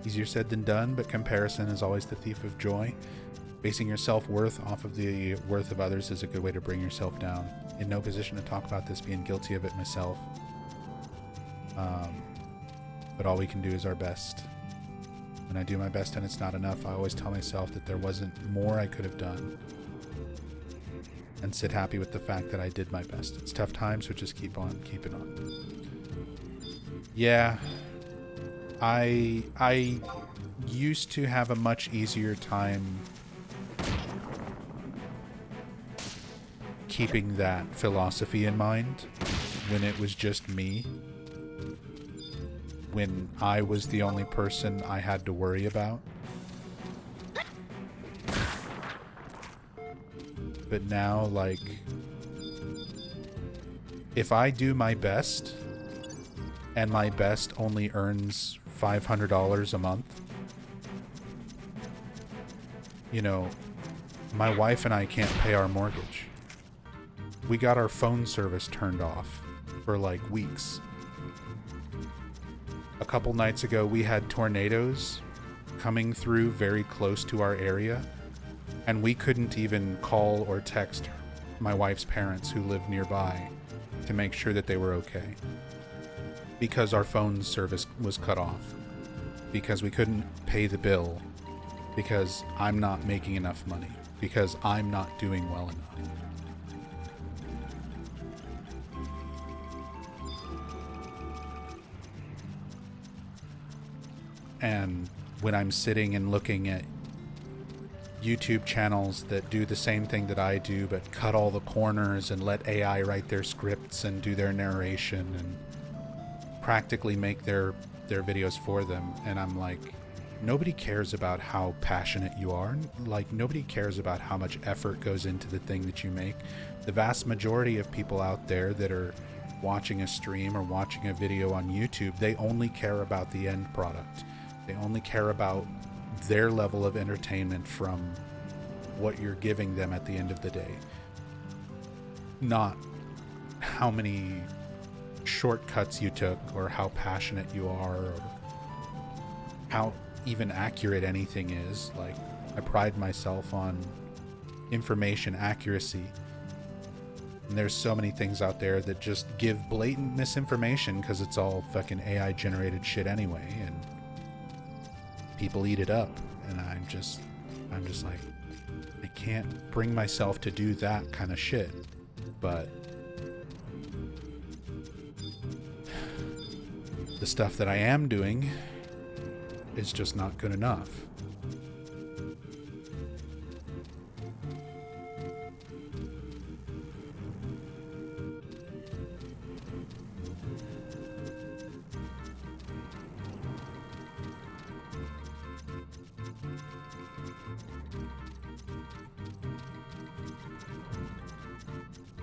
Easier said than done, but comparison is always the thief of joy. Basing your self-worth off of the worth of others is a good way to bring yourself down. In no position to talk about this, being guilty of it myself. But all we can do is our best. When I do my best and it's not enough, I always tell myself that there wasn't more I could have done. And sit happy with the fact that I did my best. It's tough times, so just keep on keeping on. Yeah. I used to have a much easier time keeping that philosophy in mind when it was just me. When I was the only person I had to worry about. But now, like, if I do my best and my best only earns $500 a month, you know, my wife and I can't pay our mortgage. We got our phone service turned off for like weeks. A couple nights ago, we had tornadoes coming through very close to our area, and we couldn't even call or text my wife's parents who live nearby to make sure that they were okay, because our phone service was cut off, because we couldn't pay the bill, because I'm not making enough money, because I'm not doing well enough. And when I'm sitting and looking at YouTube channels that do the same thing that I do, but cut all the corners and let AI write their scripts and do their narration and practically make their videos for them. And I'm like, nobody cares about how passionate you are. Like, nobody cares about how much effort goes into the thing that you make. The vast majority of people out there that are watching a stream or watching a video on YouTube, they only care about the end product. They only care about their level of entertainment from what you're giving them at the end of the day. Not how many shortcuts you took or how passionate you are or how even accurate anything is. Like, I pride myself on information accuracy. And there's so many things out there that just give blatant misinformation because it's all fucking AI generated shit anyway, and people eat it up. And I'm just like, I can't bring myself to do that kind of shit. But the stuff that I am doing is just not good enough.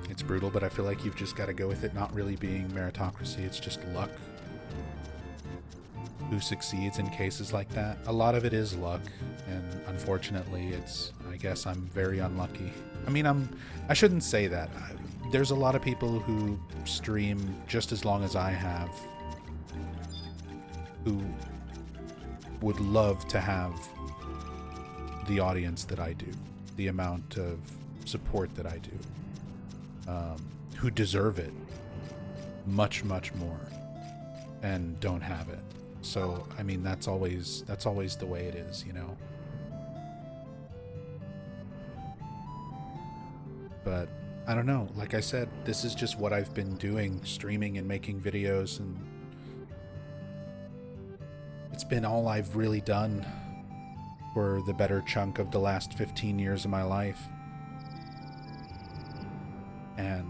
It's brutal, but I feel like you've just got to go with it not really being meritocracy. It's just luck. Who succeeds in cases like that? A lot of it is luck, and unfortunately, I guess I'm very unlucky. I mean, I shouldn't say that. There's a lot of people who stream just as long as I have who would love to have the audience that I do, the amount of support that I do. Who deserve it much, much more and don't have it. So, I mean, that's always the way it is, you know? But I don't know. Like I said, this is just what I've been doing, streaming and making videos, and it's been all I've really done for the better chunk of the last 15 years of my life. And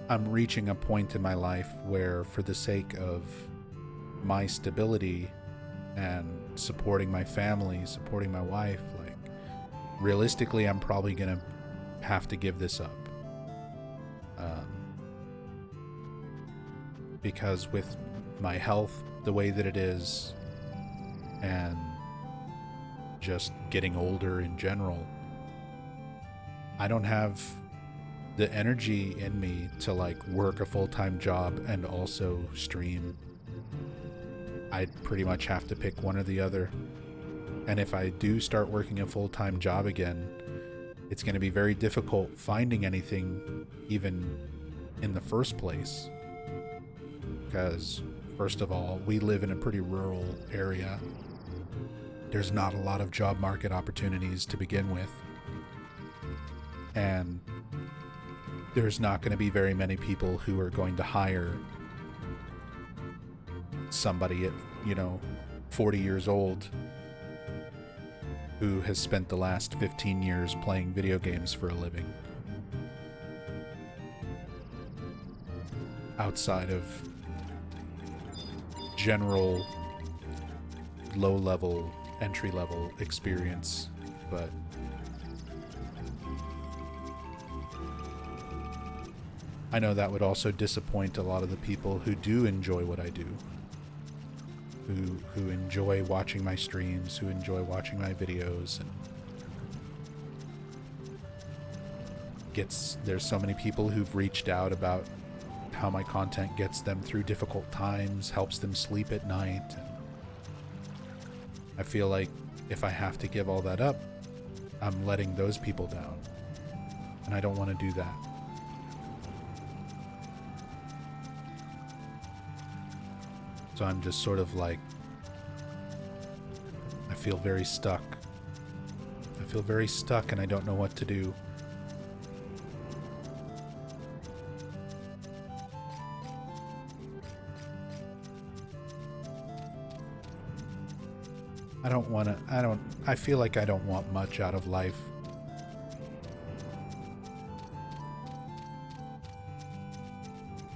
I'm reaching a point in my life where, for the sake of my stability and supporting my family, supporting my wife, like, realistically, I'm probably gonna have to give this up. Because with my health the way that it is, and just getting older in general, I don't have the energy in me to like work a full-time job and also stream. I'd pretty much have to pick one or the other. And if I do start working a full-time job again, it's going to be very difficult finding anything even in the first place. Because, first of all, we live in a pretty rural area. There's not a lot of job market opportunities to begin with. And there's not going to be very many people who are going to hire somebody at, 40 years old who has spent the last 15 years playing video games for a living. Outside of general low-level, entry-level experience, but I know that would also disappoint a lot of the people who do enjoy what I do, who enjoy watching my streams, who enjoy watching my videos, and there's so many people who've reached out about how my content gets them through difficult times, helps them sleep at night. And I feel like if I have to give all that up, I'm letting those people down, and I don't want to do that. So I'm just sort of like, I feel very stuck. I feel very stuck and I don't know what to do. I feel like I don't want much out of life.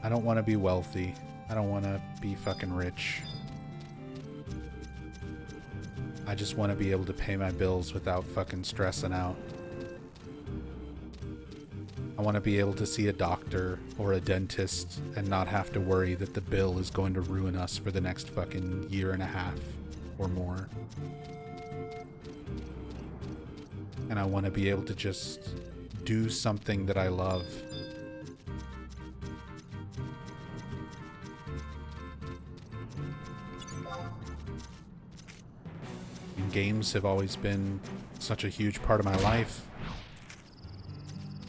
I don't want to be wealthy. I don't want to be fucking rich. I just want to be able to pay my bills without fucking stressing out. I want to be able to see a doctor or a dentist and not have to worry that the bill is going to ruin us for the next fucking year and a half or more. And I want to be able to just do something that I love. And games have always been such a huge part of my life.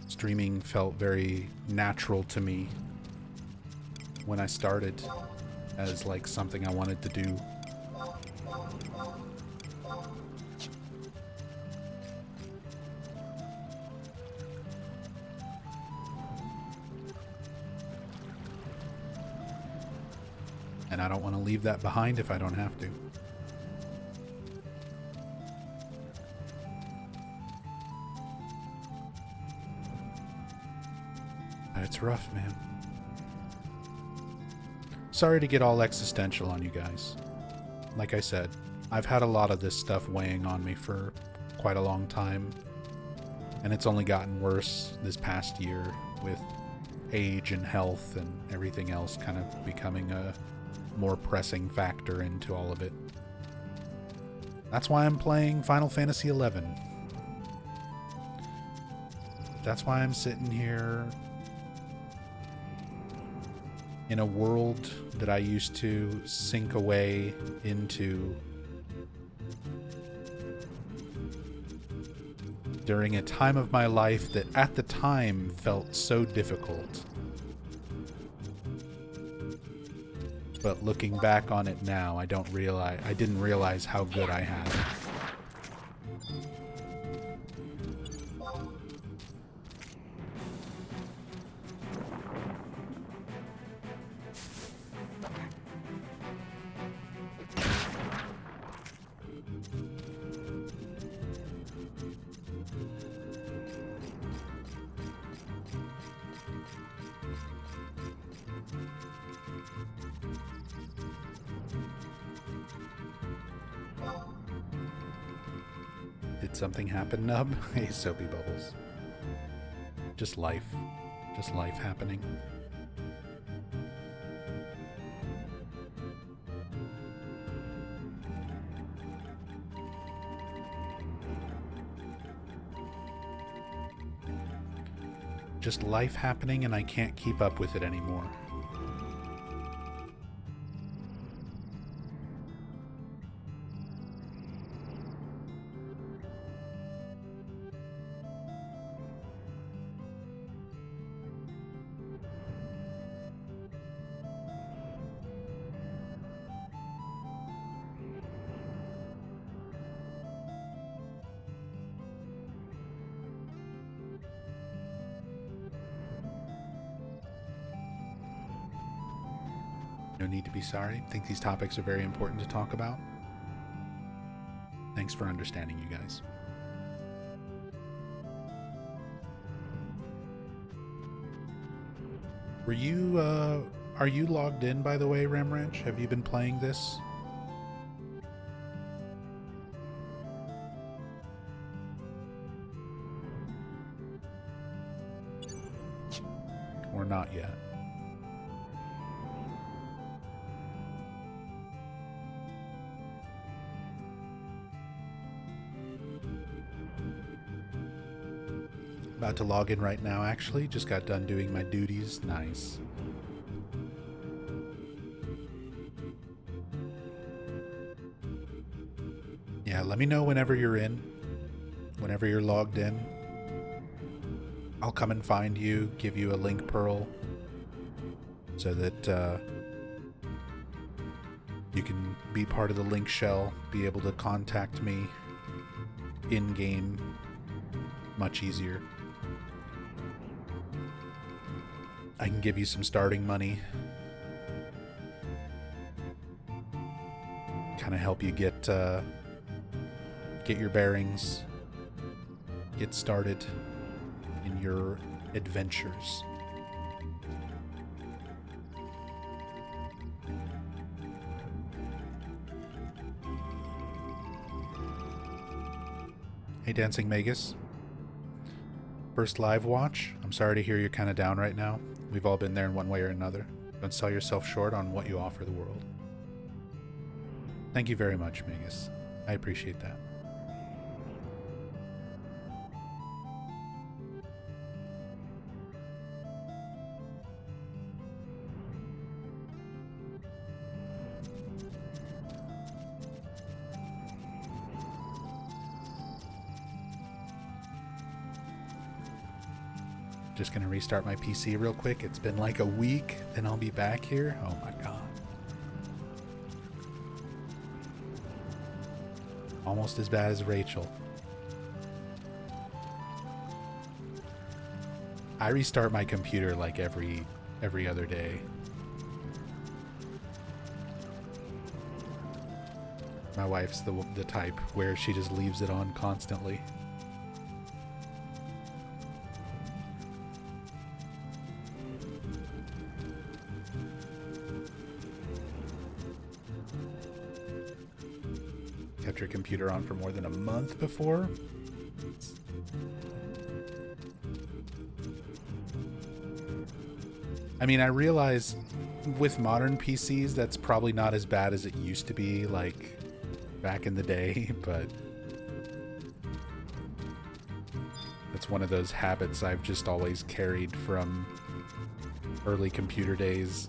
Streaming felt very natural to me when I started as like something I wanted to do. And I don't want to leave that behind if I don't have to. But it's rough, man. Sorry to get all existential on you guys. Like I said, I've had a lot of this stuff weighing on me for quite a long time. And it's only gotten worse this past year with age and health and everything else kind of becoming a more pressing factor into all of it. That's why I'm playing Final Fantasy XI. That's why I'm sitting here in a world that I used to sink away into during a time of my life that at the time felt so difficult. But looking back on it now, I didn't realize how good I had it. Did something happen, Nub? Hey, Soapy Bubbles. Just life. Just life happening. Just life happening, and I can't keep up with it anymore. No need to be sorry. I think these topics are very important to talk about. Thanks for understanding, you guys. Are you logged in, by the way, Ram Ranch? Have you been playing this? Or not yet? About to log in right now, actually. Just got done doing my duties. Nice. Yeah, let me know whenever you're in. Whenever you're logged in. I'll come and find you, give you a link pearl, so that you can be part of the link shell, be able to contact me in-game much easier. I can give you some starting money. Kind of help you get get your bearings, get started in your adventures. Hey, Dancing Magus. First live watch. I'm sorry to hear you're kind of down right now. We've all been there in one way or another. Don't sell yourself short on what you offer the world. Thank you very much, Magus. I appreciate that. Just gonna restart my PC real quick. It's been like a week, then I'll be back here. Oh my god. Almost as bad as Rachel. I restart my computer like every other day. My wife's the type where she just leaves it on constantly. Kept your computer on for more than a month before? I mean, I realize with modern PCs that's probably not as bad as it used to be, like back in the day, but it's one of those habits I've just always carried from early computer days.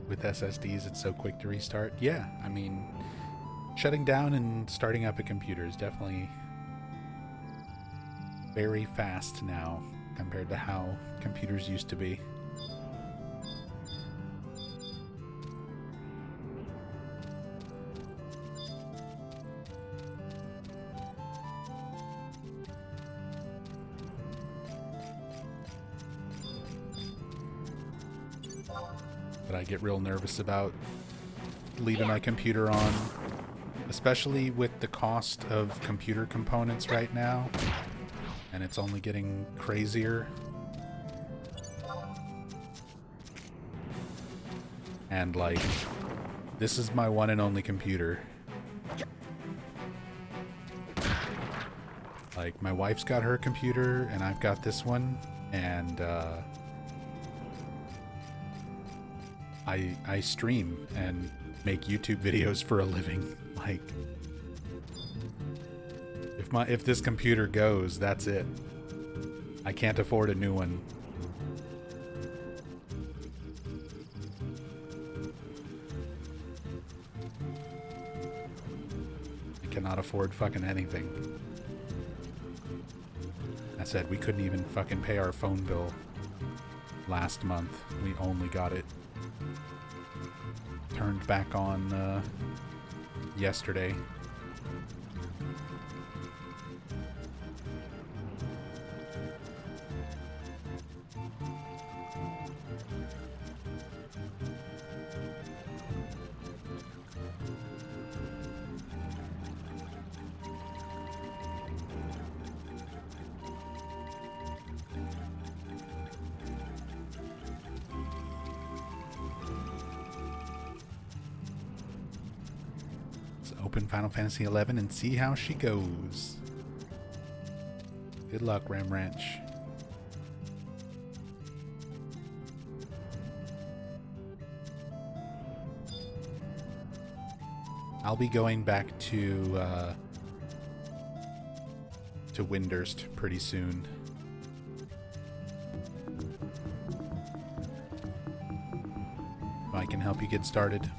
With SSDs, it's so quick to restart. Yeah, I mean, shutting down and starting up a computer is definitely very fast now compared to how computers used to be. But I get real nervous about leaving my computer on, especially with the cost of computer components right now, and it's only getting crazier. And like, this is my one and only computer. Like, my wife's got her computer and I've got this one, and I stream and make YouTube videos for a living. Like, if this computer goes, that's it. I can't afford a new one. I cannot afford fucking anything. I said we couldn't even fucking pay our phone bill last month. We only got it turned back on yesterday. open Final Fantasy XI and see how she goes. Good luck, Ram Ranch. I'll be going back to Windurst pretty soon. I can help you get started.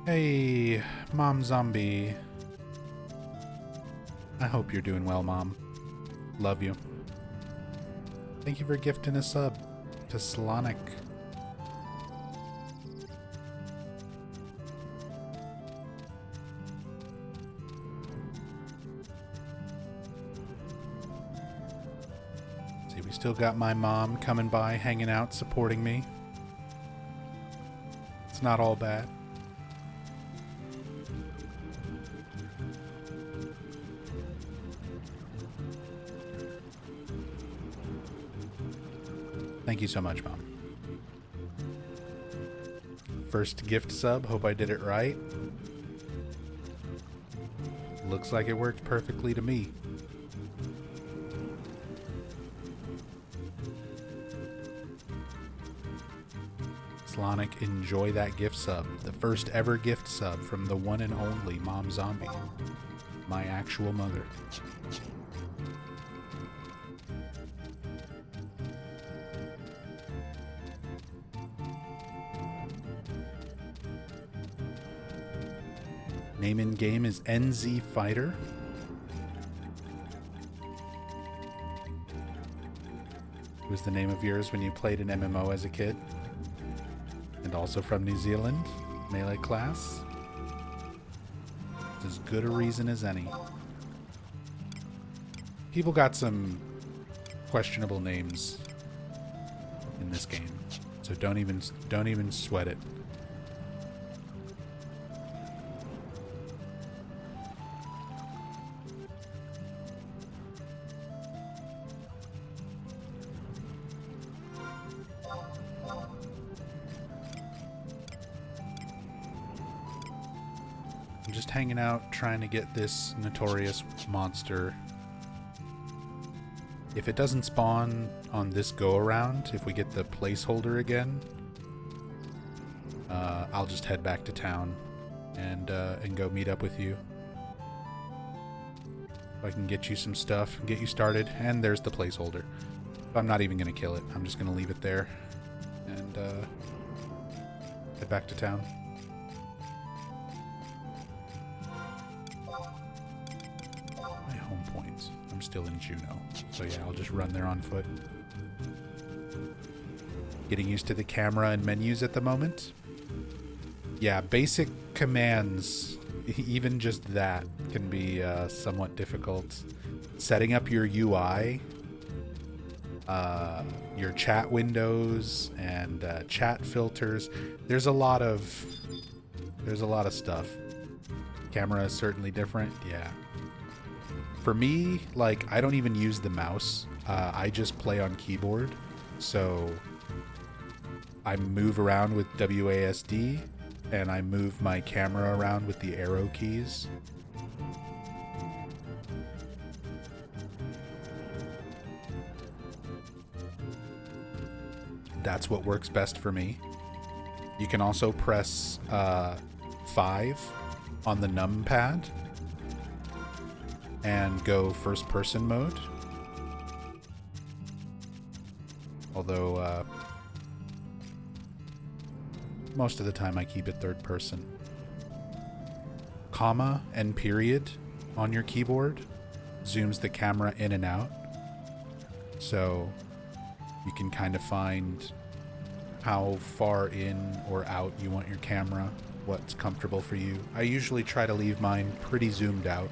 Hey, Mom Zombie. I hope you're doing well, Mom. Love you. Thank you for gifting a sub to Slonic. See, we still got my mom coming by, hanging out, supporting me. It's not all bad. Thank you so much, Mom. First gift sub. Hope I did it right. Looks like it worked perfectly to me. Slonic, enjoy that gift sub. The first ever gift sub from the one and only Mom Zombie. My actual mother. Name in game is NZ Fighter. What was the name of yours when you played an MMO as a kid? And also from New Zealand, melee class. It's as good a reason as any. People got some questionable names in this game, so don't even sweat it. Just hanging out, trying to get this notorious monster. If it doesn't spawn on this go-around, if we get the placeholder again, I'll just head back to town and go meet up with you. If I can get you some stuff, get you started, and there's the placeholder. I'm not even going to kill it. I'm just going to leave it there and head back to town. I'm still in Juneau, so yeah, I'll just run there on foot. Getting used to the camera and menus at the moment. Yeah, basic commands, even just that, can be somewhat difficult. Setting up your UI, your chat windows, and chat filters. There's a lot of stuff. Camera is certainly different, yeah. For me, like, I don't even use the mouse. I just play on keyboard. So I move around with WASD, and I move my camera around with the arrow keys. That's what works best for me. You can also press 5 on the numpad and go first person mode. Although most of the time I keep it third person. Comma and period on your keyboard zooms the camera in and out. So you can kind of find how far in or out you want your camera, what's comfortable for you. I usually try to leave mine pretty zoomed out.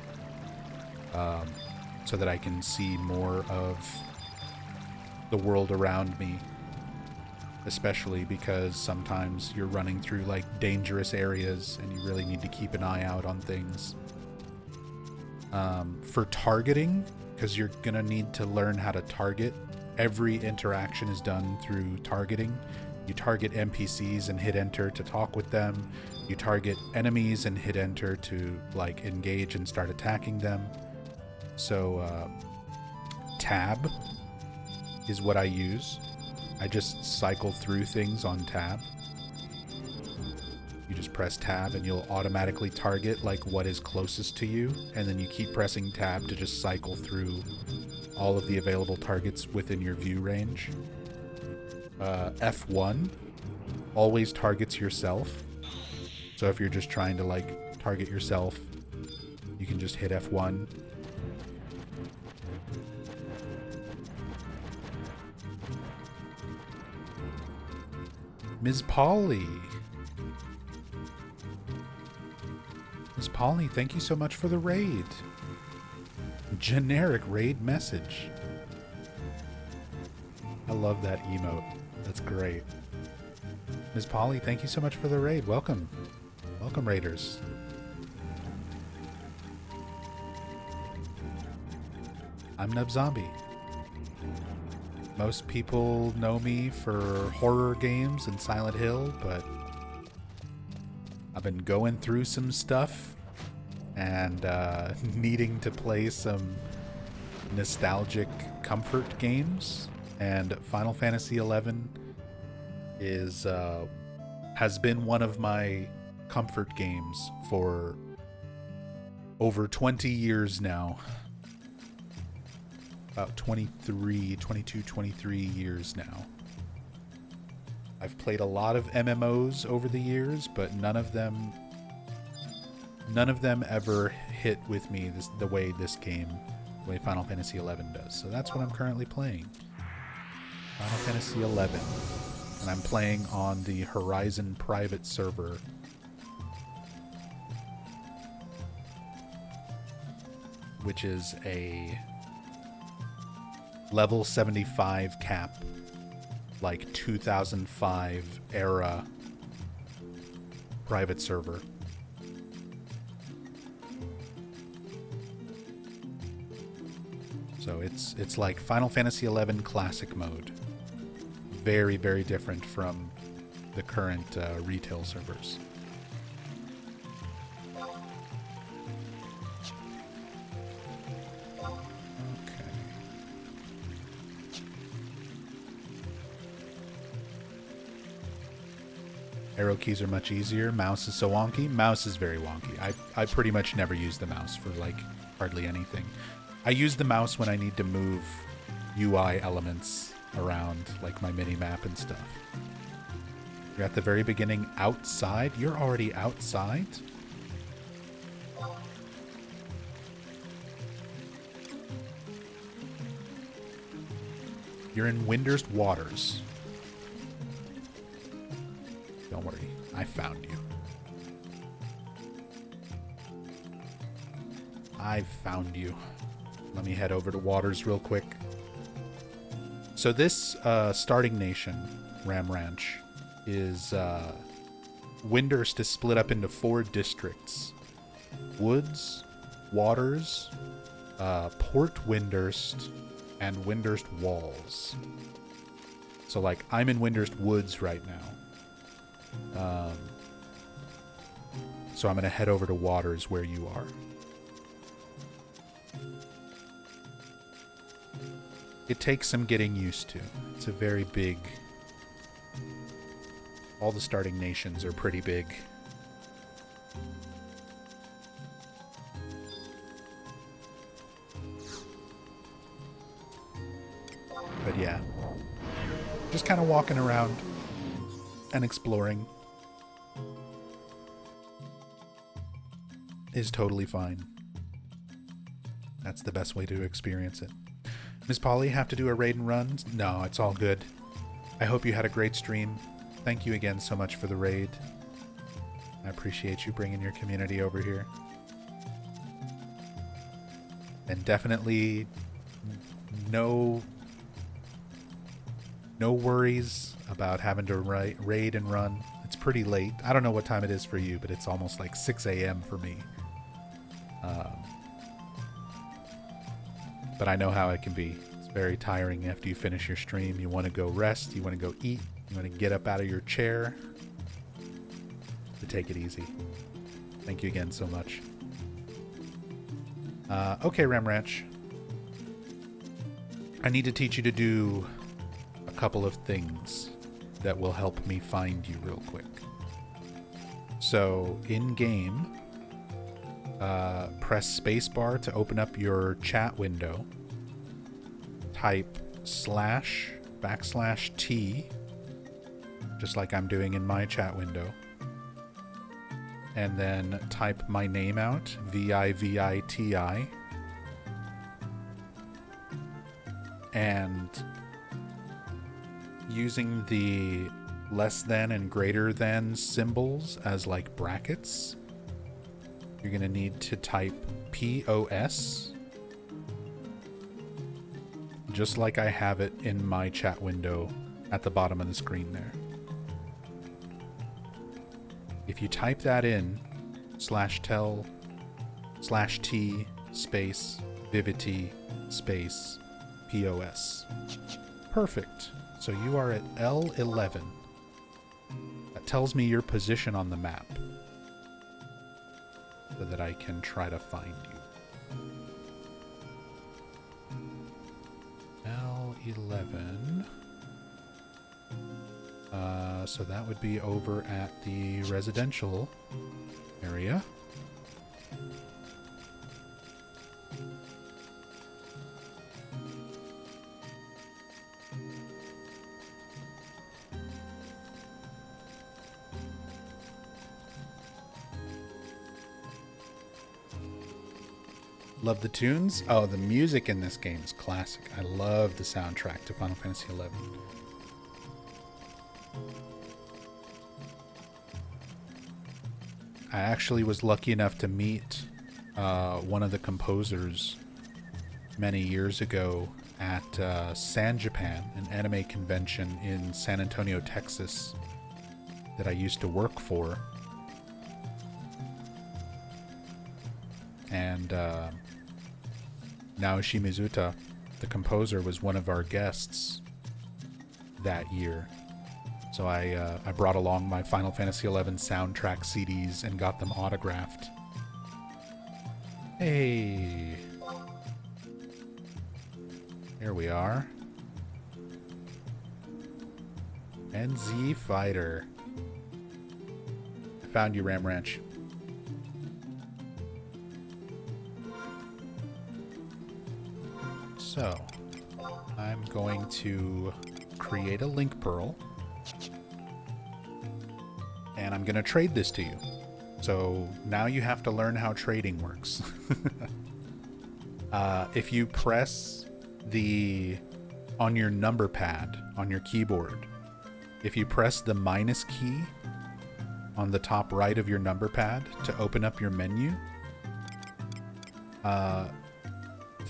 So that I can see more of the world around me, especially because sometimes you're running through like dangerous areas and you really need to keep an eye out on things. For targeting, because you're gonna need to learn how to target. Every interaction is done through targeting. You target NPCs and hit enter to talk with them. You target enemies and hit enter to like engage and start attacking them. So tab is what I use. I just cycle through things on tab. You just press tab and you'll automatically target like what is closest to you, and then you keep pressing tab to just cycle through all of the available targets within your view range. F1 always targets yourself. So if you're just trying to like target yourself, you can just hit F1. Ms. Polly. Ms. Polly, thank you so much for the raid. Generic raid message. I love that emote. That's great. Ms. Polly, thank you so much for the raid. Welcome. Welcome, raiders. I'm Nub Zombie. Most people know me for horror games and Silent Hill, but I've been going through some stuff and needing to play some nostalgic comfort games. And Final Fantasy XI is has been one of my comfort games for over 20 years now. About 23 years now. I've played a lot of MMOs over the years, but none of them ever hit with me the way this game, the way Final Fantasy XI does. So that's what I'm currently playing. Final Fantasy XI. And I'm playing on the Horizon private server. Which is a level 75 cap, like 2005 era private server. So it's like Final Fantasy XI classic mode. Very, very different from the current retail servers. Arrow keys are much easier. Mouse is so wonky. Mouse is very wonky. I pretty much never use the mouse for like hardly anything. I use the mouse when I need to move UI elements around, like my mini map and stuff. You're at the very beginning outside? You're already outside? You're in Windurst Waters. Don't worry, I found you. I found you. Let me head over to Waters real quick. So this starting nation, Ram Ranch, is Windurst is split up into 4 districts: Woods, Waters, Port Windurst, and Windurst Walls. So like I'm in Windurst Woods right now. So I'm gonna head over to Waters where you are. It takes some getting used to. It's a very big... All the starting nations are pretty big. But yeah. Just kind of walking around and exploring is totally fine. That's the best way to experience it. Ms. Polly, have to do a raid and run? No, it's all good. I hope you had a great stream. Thank you again so much for the raid. I appreciate you bringing your community over here. And definitely no worries about having to raid and run. It's pretty late. I don't know what time it is for you, but it's almost like 6 a.m. for me. But I know how it can be. It's very tiring after you finish your stream. You want to go rest. You want to go eat. You want to get up out of your chair to take it easy. Thank you again so much. Okay, Ramranch. I need to teach you to do a couple of things that will help me find you real quick. So, in-game, press spacebar to open up your chat window. Type //T, just like I'm doing in my chat window. And then type my name out, VIVITI. And using the less than and greater than symbols as like brackets, you're going to need to type POS, just like I have it in my chat window at the bottom of the screen there. If you type that in, /tel /t space vivity space POS. Perfect. So you are at L11. That tells me your position on the map so that I can try to find you. L11. So that would be over at the residential area. Love the tunes? Oh, the music in this game is classic. I love the soundtrack to Final Fantasy XI. I actually was lucky enough to meet one of the composers many years ago at San Japan, an anime convention in San Antonio, Texas, that I used to work for. And Naoshi Mizuta, the composer, was one of our guests that year. So I brought along my Final Fantasy XI soundtrack CDs and got them autographed. Hey! Here we are. NZ Fighter. I found you, Ramranch. So, I'm going to create a link pearl. And I'm going to trade this to you. So now you have to learn how trading works. If you press on your number pad, on your keyboard, if you press the minus key on the top right of your number pad to open up your menu,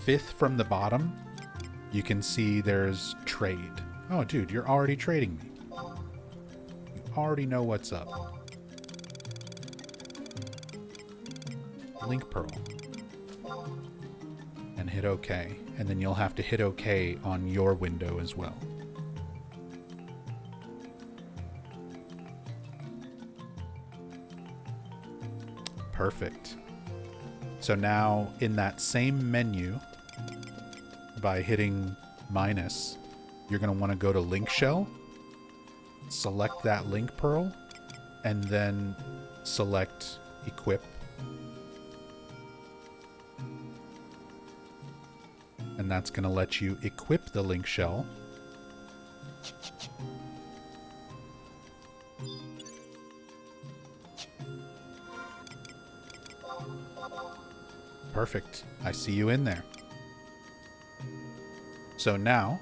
fifth from the bottom, you can see there's trade. Oh, dude, you're already trading me. Already know what's up. Link Pearl. And hit OK. And then you'll have to hit OK on your window as well. Perfect. So now in that same menu, by hitting minus, you're going to want to go to Link Shell. Select that link pearl, and then select equip. And that's going to let you equip the link shell. Perfect. I see you in there. So now,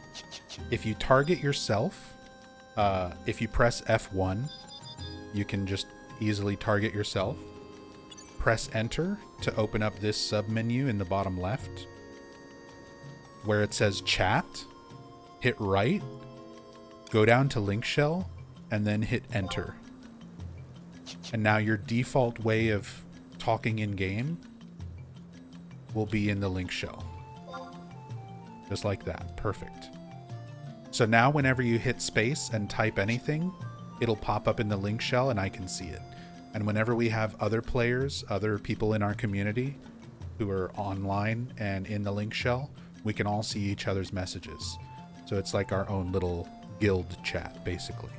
if you target yourself, if you press F1, you can just easily target yourself. Press enter to open up this submenu in the bottom left where it says chat. Hit right, go down to link shell, and then hit enter. And now your default way of talking in game will be in the link shell. Just like that. Perfect. So now whenever you hit space and type anything, it'll pop up in the link shell and I can see it. And whenever we have other players, other people in our community who are online and in the link shell, we can all see each other's messages. So it's like our own little guild chat, basically.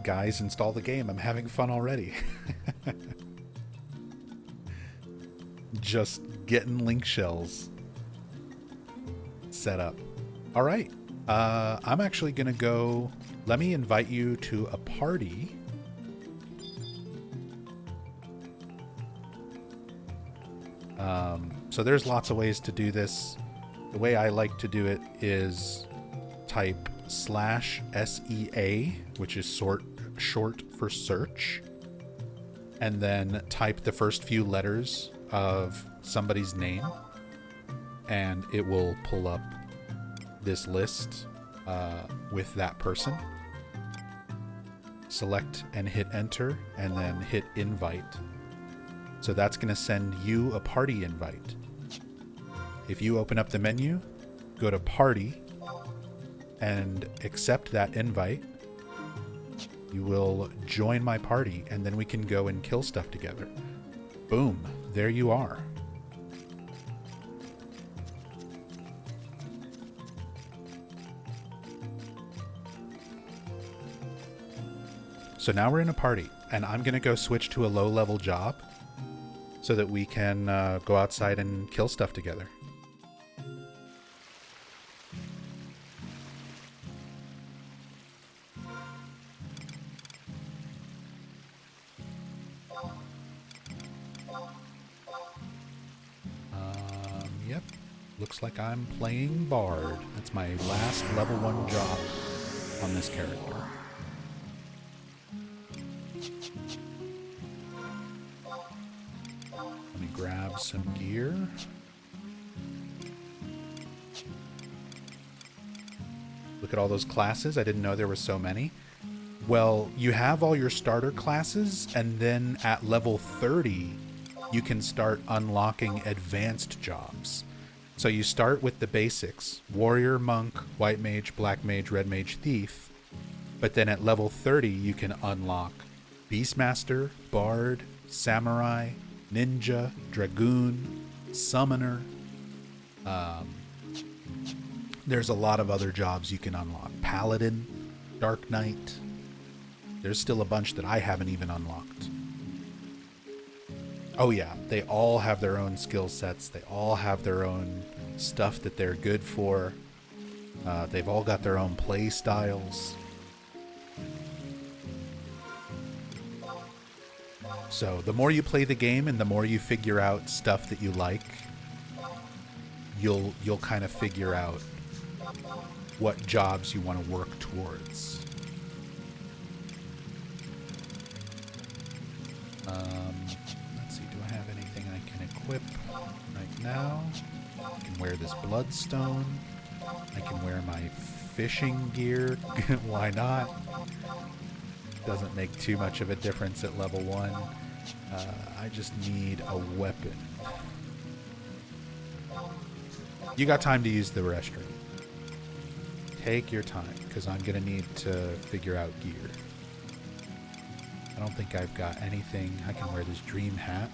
Guys, install the game. I'm having fun already. Just getting link shells set up. All right. I'm actually going to go... Let me invite you to a party. So there's lots of ways to do this. The way I like to do it is type /SEA, which is short for search, and then type the first few letters of somebody's name, and it will pull up this list with that person. Select and hit enter, and then hit invite. So that's going to send you a party invite. If you open up the menu, go to party, and accept that invite, you will join my party, and then we can go and kill stuff together. Boom, there you are. So now we're in a party, and I'm going to go switch to a low-level job so that we can go outside and kill stuff together. Yep. Looks like I'm playing Bard. That's my last level 1 job on this character. Let me grab some gear. Look at all those classes. I didn't know there were so many. Well, you have all your starter classes, and then at level 30, you can start unlocking advanced jobs. So you start with the basics: warrior, monk, white mage, black mage, red mage, thief. But then at level 30, you can unlock beastmaster, bard, samurai, ninja, dragoon, summoner. There's a lot of other jobs you can unlock. Paladin, dark knight. There's still a bunch that I haven't even unlocked. Oh yeah, they all have their own skill sets. They all have their own stuff that they're good for. They've all got their own play styles. So the more you play the game and the more you figure out stuff that you like, you'll kind of figure out what jobs you want to work towards. Let's see, do I have anything I can equip right now? I can wear this bloodstone. I can wear my fishing gear. Why not? Doesn't make too much of a difference at level 1. I just need a weapon. You got time to use the restroom. Take your time, because I'm going to need to figure out gear. I don't think I've got anything. I can wear this dream hat.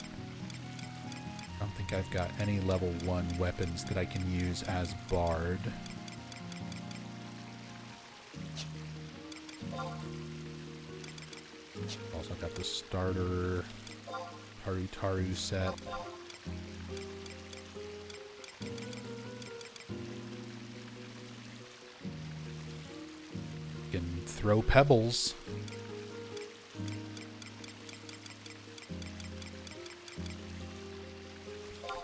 I don't think I've got any level 1 weapons that I can use as Bard. Also got the starter Taru set. Can throw pebbles.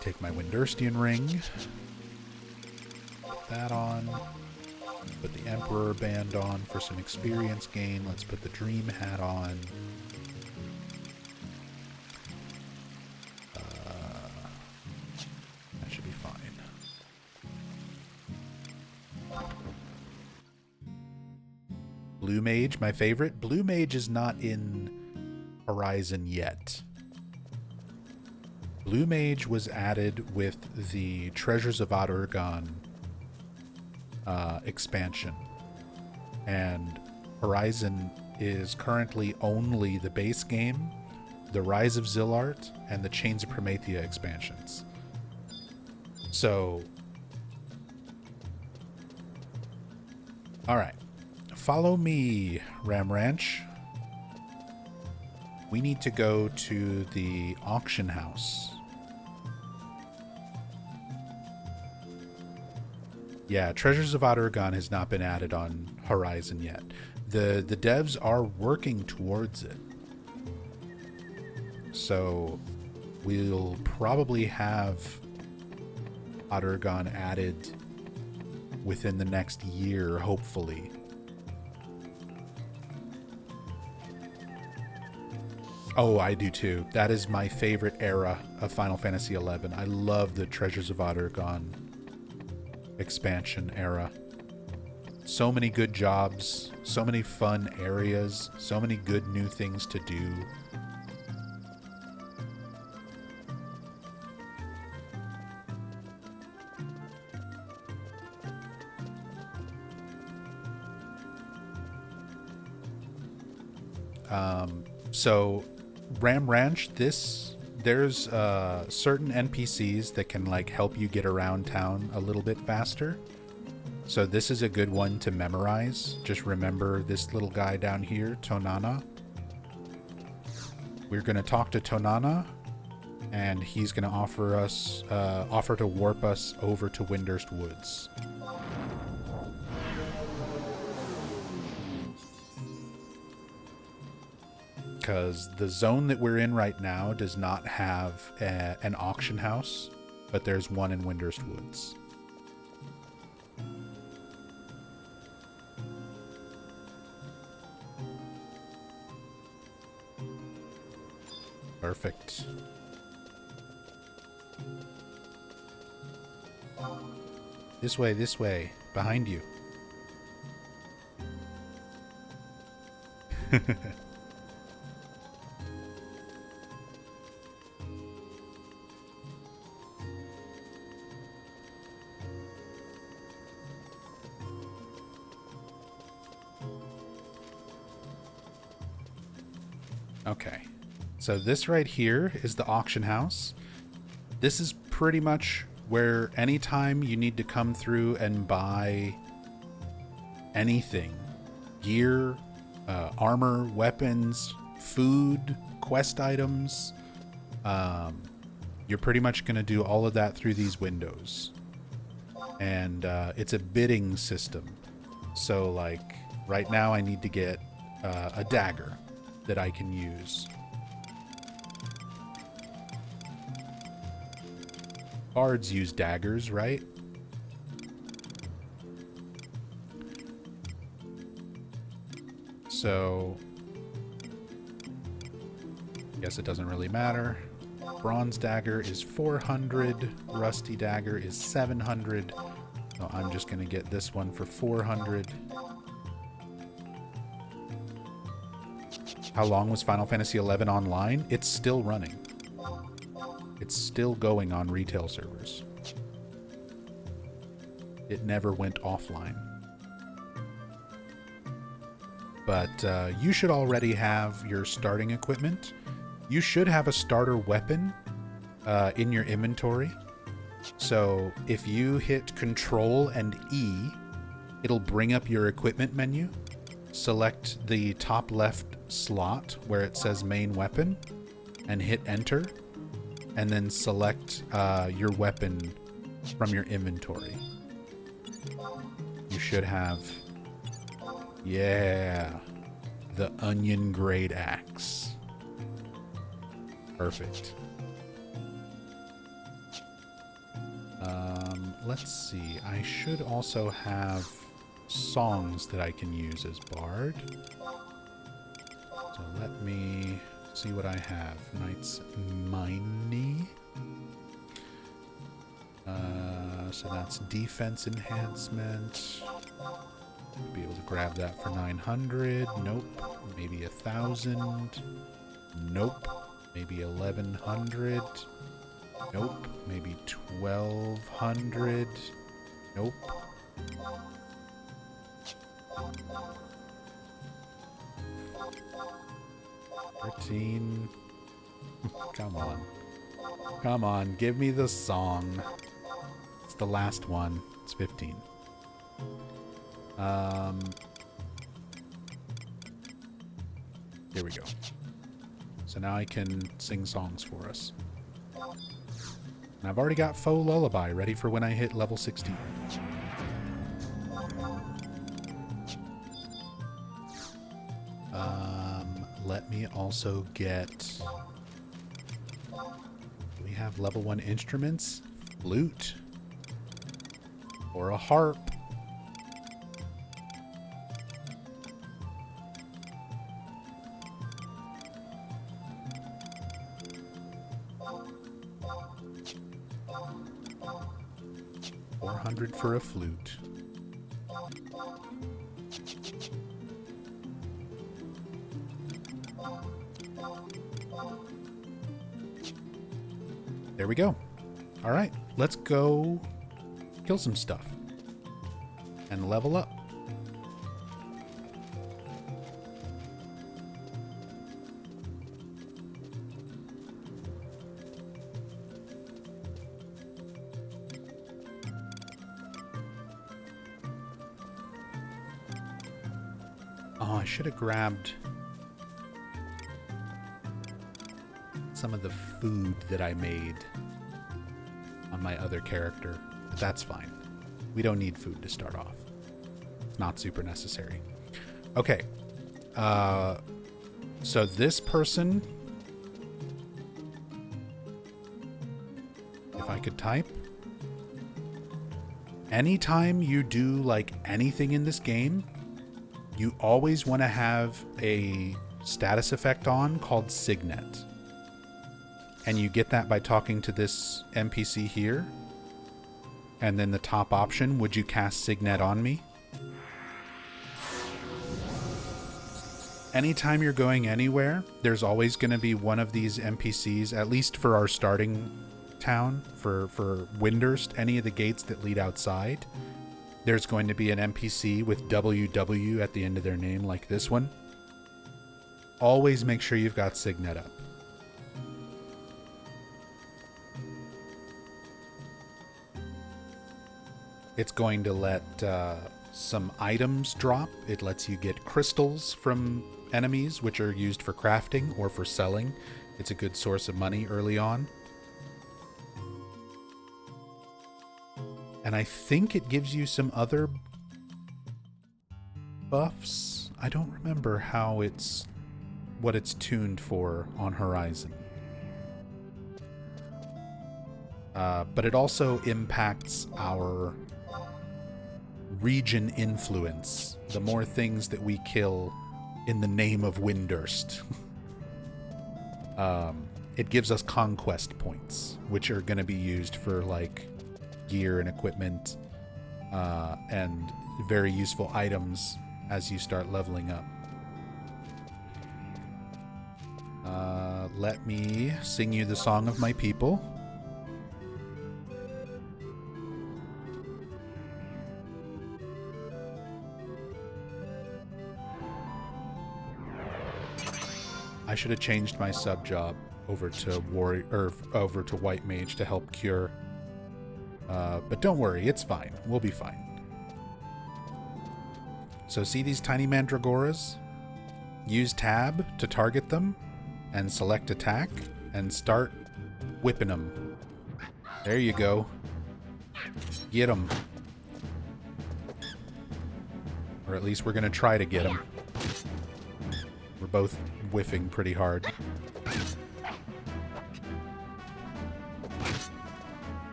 Take my Windurstian ring. Put that on. Put the Emperor band on for some experience gain. Let's put the Dream hat on. That should be fine. Blue Mage, my favorite. Blue Mage is not in Horizon yet. Blue Mage was added with the Treasures of Adargon expansion, and Horizon is currently only the base game, the Rise of Zilart, and the Chains of Promethea expansions. So, alright. Follow me, Ram Ranch. We need to go to the auction house. Yeah, Treasures of Adargon has not been added on Horizon yet. The devs are working towards it. So we'll probably have Adargon added within the next year, hopefully. Oh, I do too. That is my favorite era of Final Fantasy XI. I love the Treasures of Adargon expansion era. So many good jobs, so many fun areas, so many good new things to do. So Ram Ranch, there's certain NPCs that can like help you get around town a little bit faster. So this is a good one to memorize. Just remember this little guy down here, Tonana. We're gonna talk to Tonana, and he's gonna offer to warp us over to Windurst Woods. Because the zone that we're in right now does not have an auction house, but there's one in Windurst Woods. Perfect. This way, behind you. Okay, so this right here is the auction house. This is pretty much where anytime you need to come through and buy anything, gear, armor, weapons, food, quest items, you're pretty much going to do all of that through these windows. And it's a bidding system. So like right now I need to get a dagger that I can use. Bards use daggers, right? So, guess it doesn't really matter. Bronze dagger is 400, rusty dagger is 700. So I'm just gonna get this one for 400. How long was Final Fantasy XI online? It's still running. It's still going on retail servers. It never went offline. But you should already have your starting equipment. You should have a starter weapon in your inventory. So if you hit Control and E, it'll bring up your equipment menu. Select the top left slot where it says main weapon and hit enter, and then select your weapon from your inventory. You should have, yeah, the onion grade axe. Perfect. Let's see, I should also have songs that I can use as Bard. So let me see what I have. Knight's Miney. So that's defense enhancement. Be able to grab that for 900. Nope. Maybe 1,000. Nope. Maybe 1,100. Nope. Maybe 1200. Nope. $13. Come on. Come on, give me the song. It's the last one. It's 15. Here we go. So now I can sing songs for us. And I've already got Faux Lullaby ready for when I hit level 16. Let me also get... Do we have level 1 instruments? Flute. Or a harp. $400 for a flute. There we go. All right, let's go kill some stuff and level up. Oh, I should have grabbed some of the food that I made on my other character. But that's fine. We don't need food to start off. It's not super necessary. Okay. So this person, if I could type, anytime you do like anything in this game, you always want to have a status effect on called Signet. And you get that by talking to this NPC here. And then the top option, would you cast Signet on me? Anytime you're going anywhere, there's always going to be one of these NPCs, at least for our starting town, for Windurst, any of the gates that lead outside. There's going to be an NPC with WW at the end of their name, like this one. Always make sure you've got Signet up. It's going to let some items drop. It lets you get crystals from enemies, which are used for crafting or for selling. It's a good source of money early on. And I think it gives you some other buffs. I don't remember what it's tuned for on Horizon. But it also impacts our region influence. The more things that we kill in the name of Windurst. It gives us conquest points, which are going to be used for like gear and equipment, and very useful items as you start leveling up. Let me sing you the song of my people. I should have changed my sub job over to over to White Mage to help cure. But don't worry, it's fine. We'll be fine. So see these tiny mandragoras? Use tab to target them and select attack and start whipping them. There you go. Get them. Or at least we're going to try to get them. We're both whiffing pretty hard.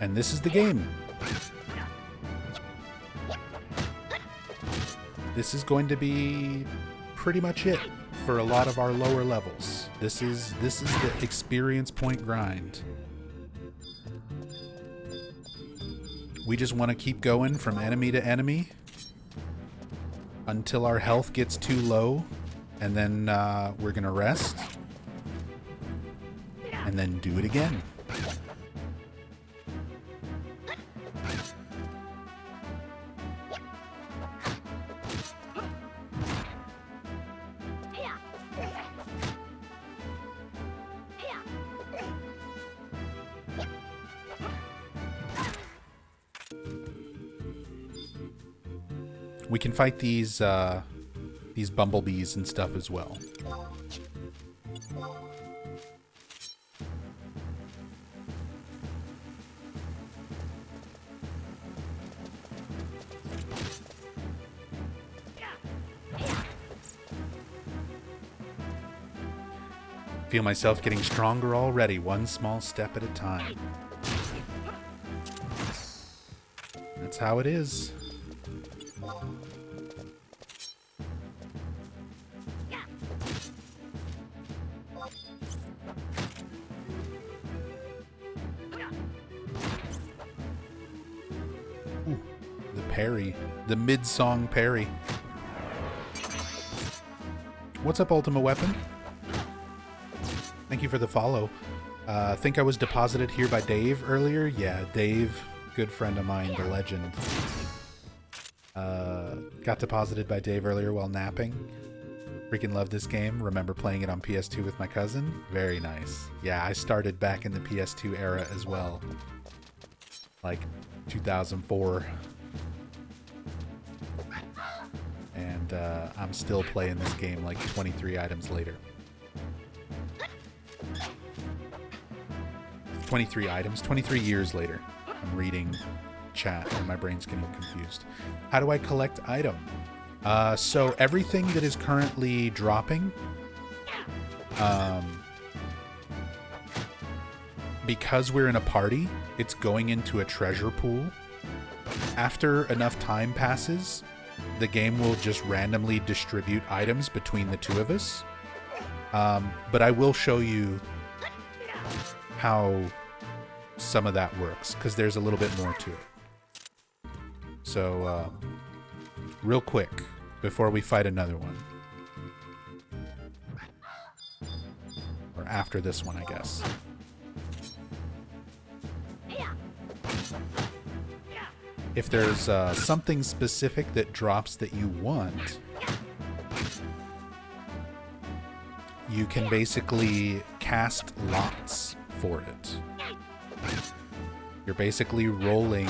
And this is the game. This is going to be pretty much it for a lot of our lower levels. This is the experience point grind. We just want to keep going from enemy to enemy until our health gets too low, and then we're gonna rest, and then do it again. We can fight these bumblebees and stuff as well. Feel myself getting stronger already, one small step at a time. That's how it is. Ooh, the parry. The mid-song parry. What's up, Ultima Weapon? Thank you for the follow. I think I was deposited here by Dave earlier. Yeah, Dave, good friend of mine, the legend. Got deposited by Dave earlier while napping. Freaking love this game. Remember playing it on PS2 with my cousin. Very nice. Yeah, I started back in the PS2 era as well. Like 2004. And I'm still playing this game like 23 items later. 23 items, 23 years later. I'm reading chat and my brain's getting confused. How do I collect item? So everything that is currently dropping, because we're in a party, it's going into a treasure pool. After enough time passes, the game will just randomly distribute items between the two of us. But I will show you how some of that works, because there's a little bit more to it. So, real quick, before we fight another one. Or after this one, I guess. If there's something specific that drops that you want, you can basically cast lots for it. You're basically rolling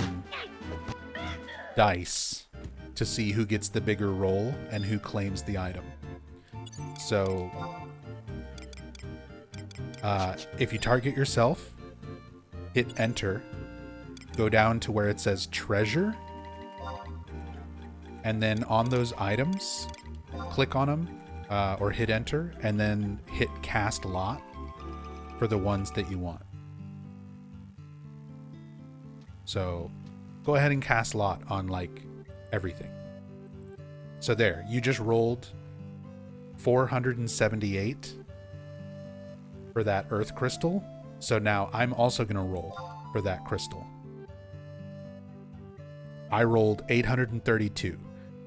dice to see who gets the bigger roll and who claims the item. So, if you target yourself, hit enter, go down to where it says treasure, and then on those items, click on them, or hit enter, and then hit cast lot for the ones that you want. So, go ahead and cast lot on, like, everything. So there, you just rolled 478 for that earth crystal. So now I'm also going to roll for that crystal. I rolled 832.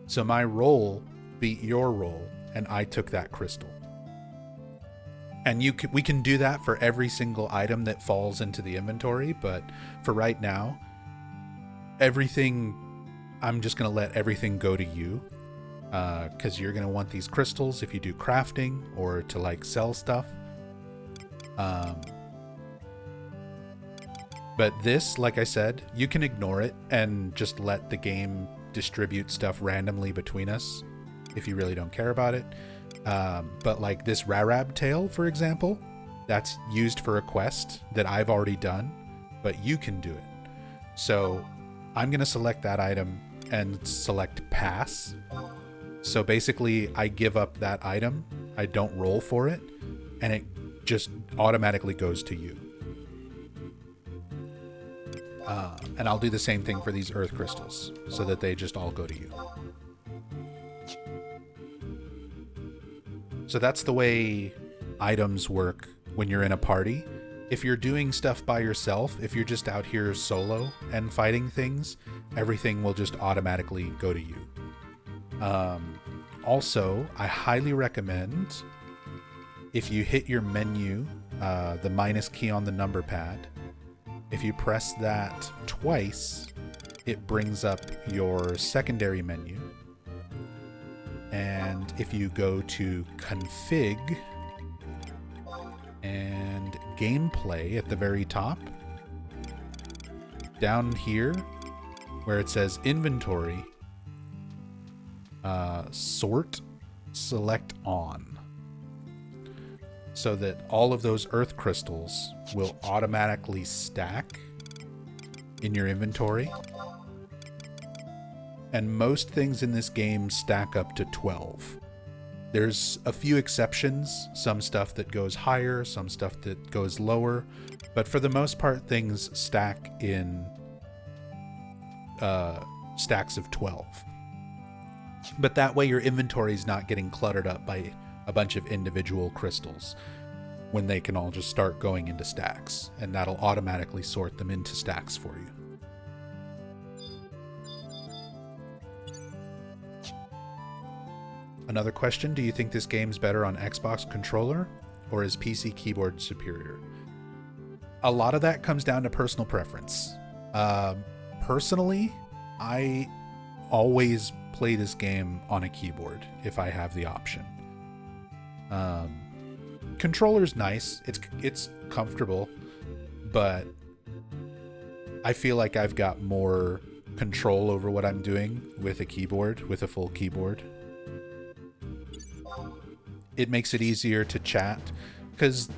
So my roll beat your roll, and I took that crystal. And we can do that for every single item that falls into the inventory, but for right now, everything, I'm just going to let everything go to you, because you're going to want these crystals if you do crafting or to like sell stuff. But this, like I said, you can ignore it and just let the game distribute stuff randomly between us if you really don't care about it. But like this Rarab tail, for example, that's used for a quest that I've already done, but you can do it. So I'm going to select that item and select pass. So basically I give up that item, I don't roll for it, and it just automatically goes to you. And I'll do the same thing for these earth crystals so that they just all go to you. So that's the way items work when you're in a party. If you're doing stuff by yourself, if you're just out here solo and fighting things, everything will just automatically go to you. Also, I highly recommend, if you hit your menu, the minus key on the number pad, if you press that twice, it brings up your secondary menu. And if you go to config and gameplay at the very top, down here where it says inventory, sort, select on, so that all of those earth crystals will automatically stack in your inventory. And most things in this game stack up to 12. There's a few exceptions, some stuff that goes higher, some stuff that goes lower, but for the most part, things stack in stacks of 12. But that way your inventory is not getting cluttered up by a bunch of individual crystals when they can all just start going into stacks, and that'll automatically sort them into stacks for you. Another question, do you think this game's better on Xbox controller or is PC keyboard superior? A lot of that comes down to personal preference. Personally, I always play this game on a keyboard if I have the option. Controller's nice, it's comfortable, but I feel like I've got more control over what I'm doing with a keyboard, with a full keyboard. It makes it easier to chat, because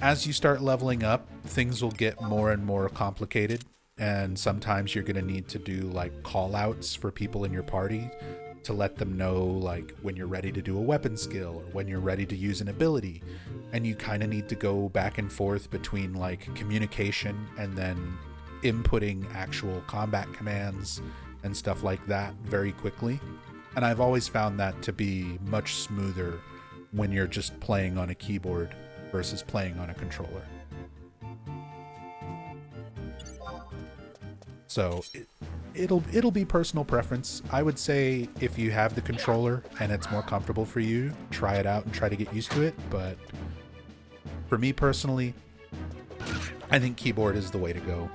as you start leveling up, things will get more and more complicated, and sometimes you're going to need to do like call outs for people in your party to let them know like when you're ready to do a weapon skill or when you're ready to use an ability, and you kind of need to go back and forth between like communication and then inputting actual combat commands and stuff like that very quickly. And I've always found that to be much smoother when you're just playing on a keyboard versus playing on a controller. So it'll be personal preference. I would say if you have the controller and it's more comfortable for you, try it out and try to get used to it. But for me personally, I think keyboard is the way to go.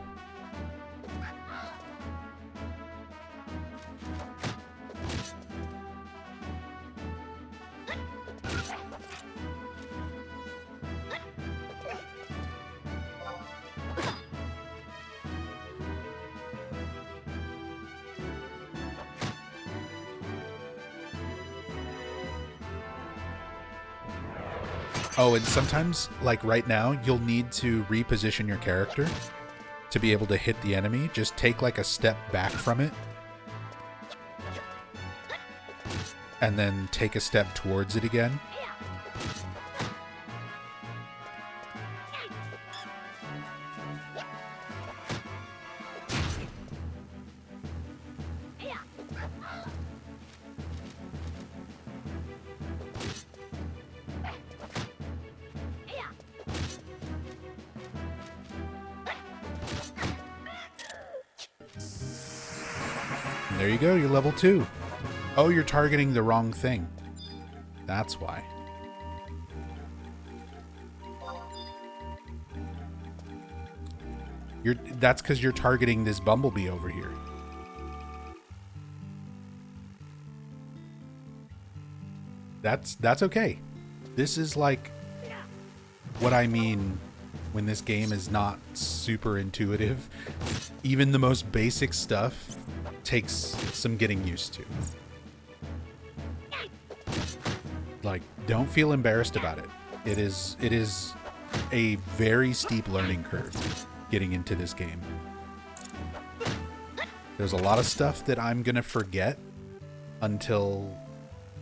Oh, and sometimes, like right now, you'll need to reposition your character to be able to hit the enemy. Just take like a step back from it, and then take a step towards it again. There you go, you're level 2. Oh, you're targeting the wrong thing. That's why. That's because you're targeting this bumblebee over here. That's okay. This is like what I mean when this game is not super intuitive. Even the most basic stuff takes some getting used to. Like, don't feel embarrassed about it. It is a very steep learning curve getting into this game. There's a lot of stuff that I'm gonna forget until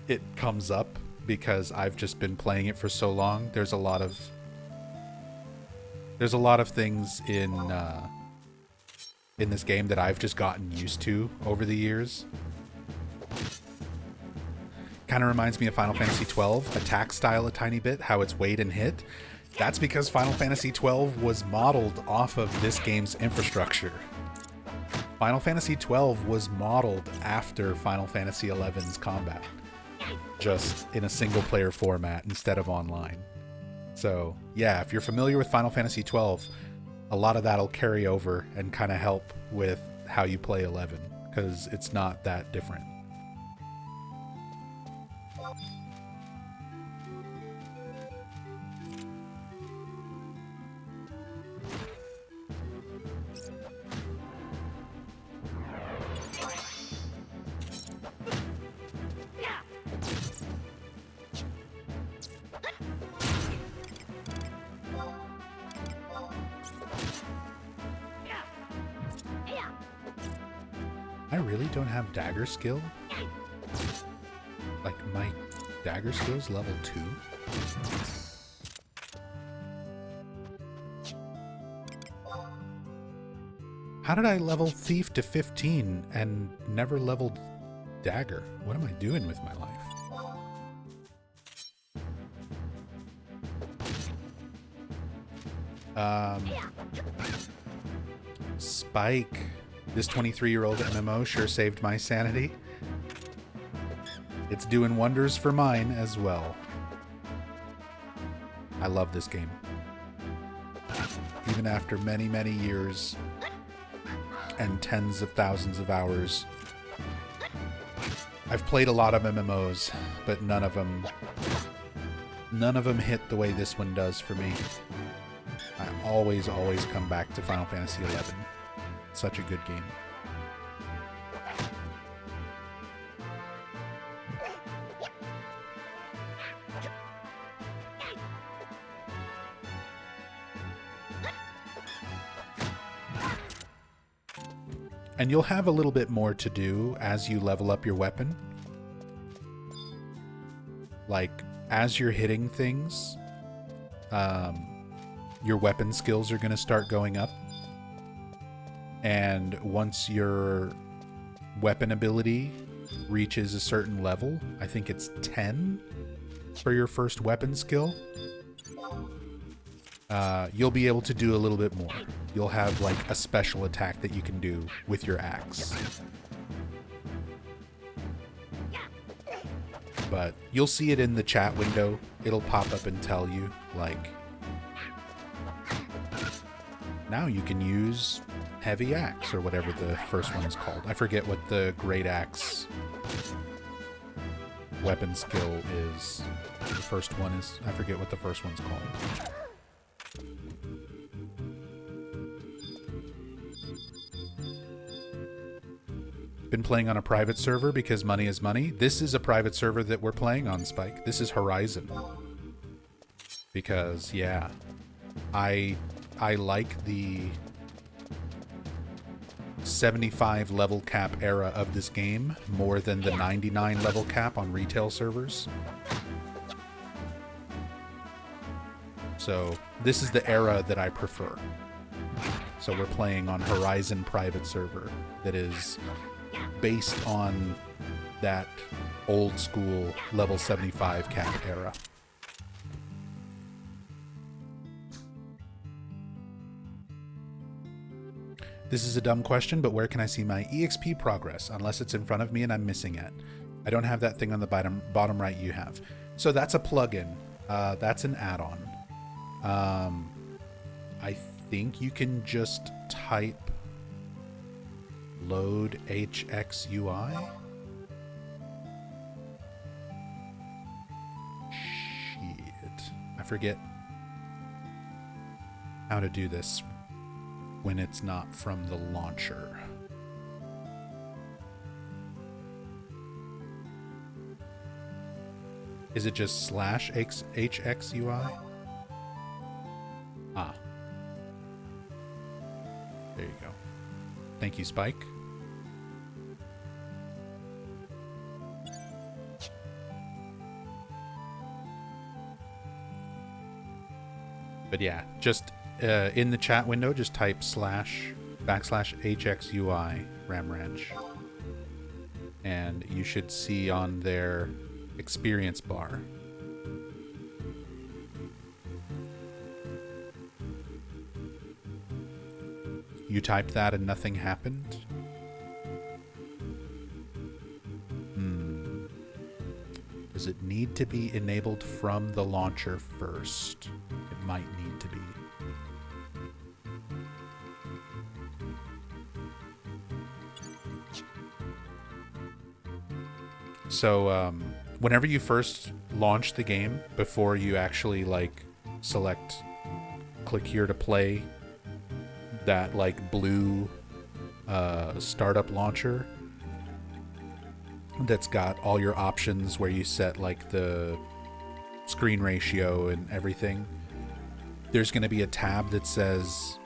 it comes up because I've just been playing it for so long. There's a lot of things in this game that I've just gotten used to over the years. Kind of reminds me of Final Fantasy XII, attack style a tiny bit, how it's wait and hit. That's because Final Fantasy XII was modeled off of this game's infrastructure. Final Fantasy XII was modeled after Final Fantasy XI's combat. just in a single player format instead of online. So yeah, if you're familiar with Final Fantasy XII, a lot of that'll carry over and kind of help with how you play 11, because it's not that different. I really don't have dagger skill? Like, my dagger skill's level 2? How did I level Thief to 15 and never leveled Dagger? What am I doing with my life? Spike. This 23-year-old MMO sure saved my sanity. It's doing wonders for mine as well. I love this game. Even after many, many years and tens of thousands of hours. I've played a lot of MMOs, but none of them hit the way this one does for me. I always come back to Final Fantasy XI. Such a good game. And you'll have a little bit more to do as you level up your weapon. Like, as you're hitting things, your weapon skills are going to start going up. And once your weapon ability reaches a certain level, I think it's 10 for your first weapon skill, you'll be able to do a little bit more. You'll have like a special attack that you can do with your axe. But you'll see it in the chat window. It'll pop up and tell you, like, now you can use heavy axe, or whatever the first one is called. I forget what the great axe weapon skill is. The first one is, I forget what the first one's called. Been playing on a private server because money is money. This is a private server that we're playing on, Spike. This is Horizon. Because, yeah, I like the 75 level cap era of this game more than the 99 level cap on retail servers. So this is the era that I prefer. So we're playing on Horizon private server that is based on that old school level 75 cap era. This is a dumb question, but where can I see my EXP progress? Unless it's in front of me and I'm missing it. I don't have that thing on the bottom right you have. So that's a plugin. That's an add-on. I think you can just type load HXUI. Shit. I forget how to do this when it's not from the launcher. Is it just slash HXUI? Ah. There you go. Thank you, Spike. But yeah, just in the chat window, just type /HXUI Ram Ranch. And you should see on their experience bar. You typed that and nothing happened? Does it need to be enabled from the launcher first? It might need to be. So, whenever you first launch the game, before you actually, like, click here to play that, like, blue startup launcher that's got all your options where you set, like, the screen ratio and everything, there's going to be a tab that says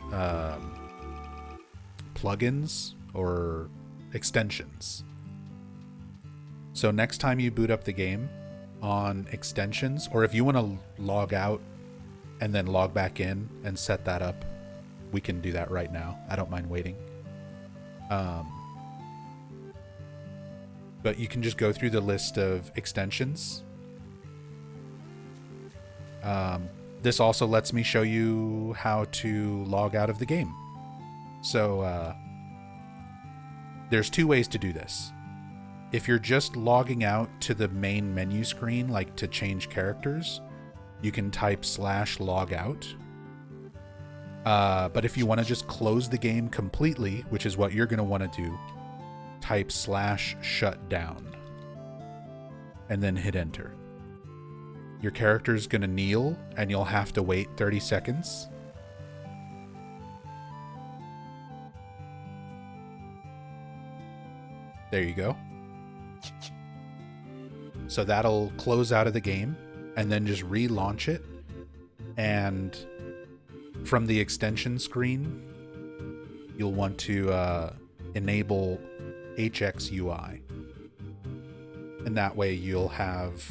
plugins or extensions. So next time you boot up the game on extensions, or if you want to log out and then log back in and set that up, we can do that right now. I don't mind waiting. But you can just go through the list of extensions. This also lets me show you how to log out of the game. So there's two ways to do this. If you're just logging out to the main menu screen, like to change characters, you can type /logout. But if you want to just close the game completely, which is what you're going to want to do, type /shutdown and then hit enter. Your character's going to kneel and you'll have to wait 30 seconds. There you go. So that'll close out of the game and then just relaunch it. And from the extension screen, you'll want to enable HXUI. And that way you'll have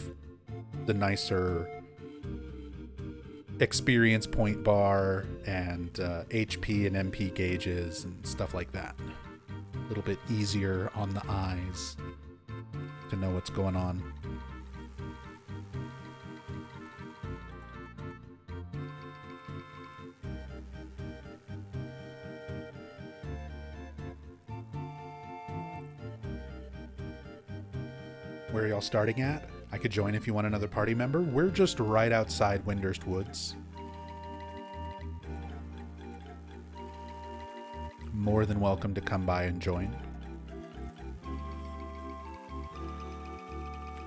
the nicer experience point bar and HP and MP gauges and stuff like that. A little bit easier on the eyes to know what's going on. Where are y'all starting at? I could join if you want another party member. We're just right outside Windurst Woods. More than welcome to come by and join.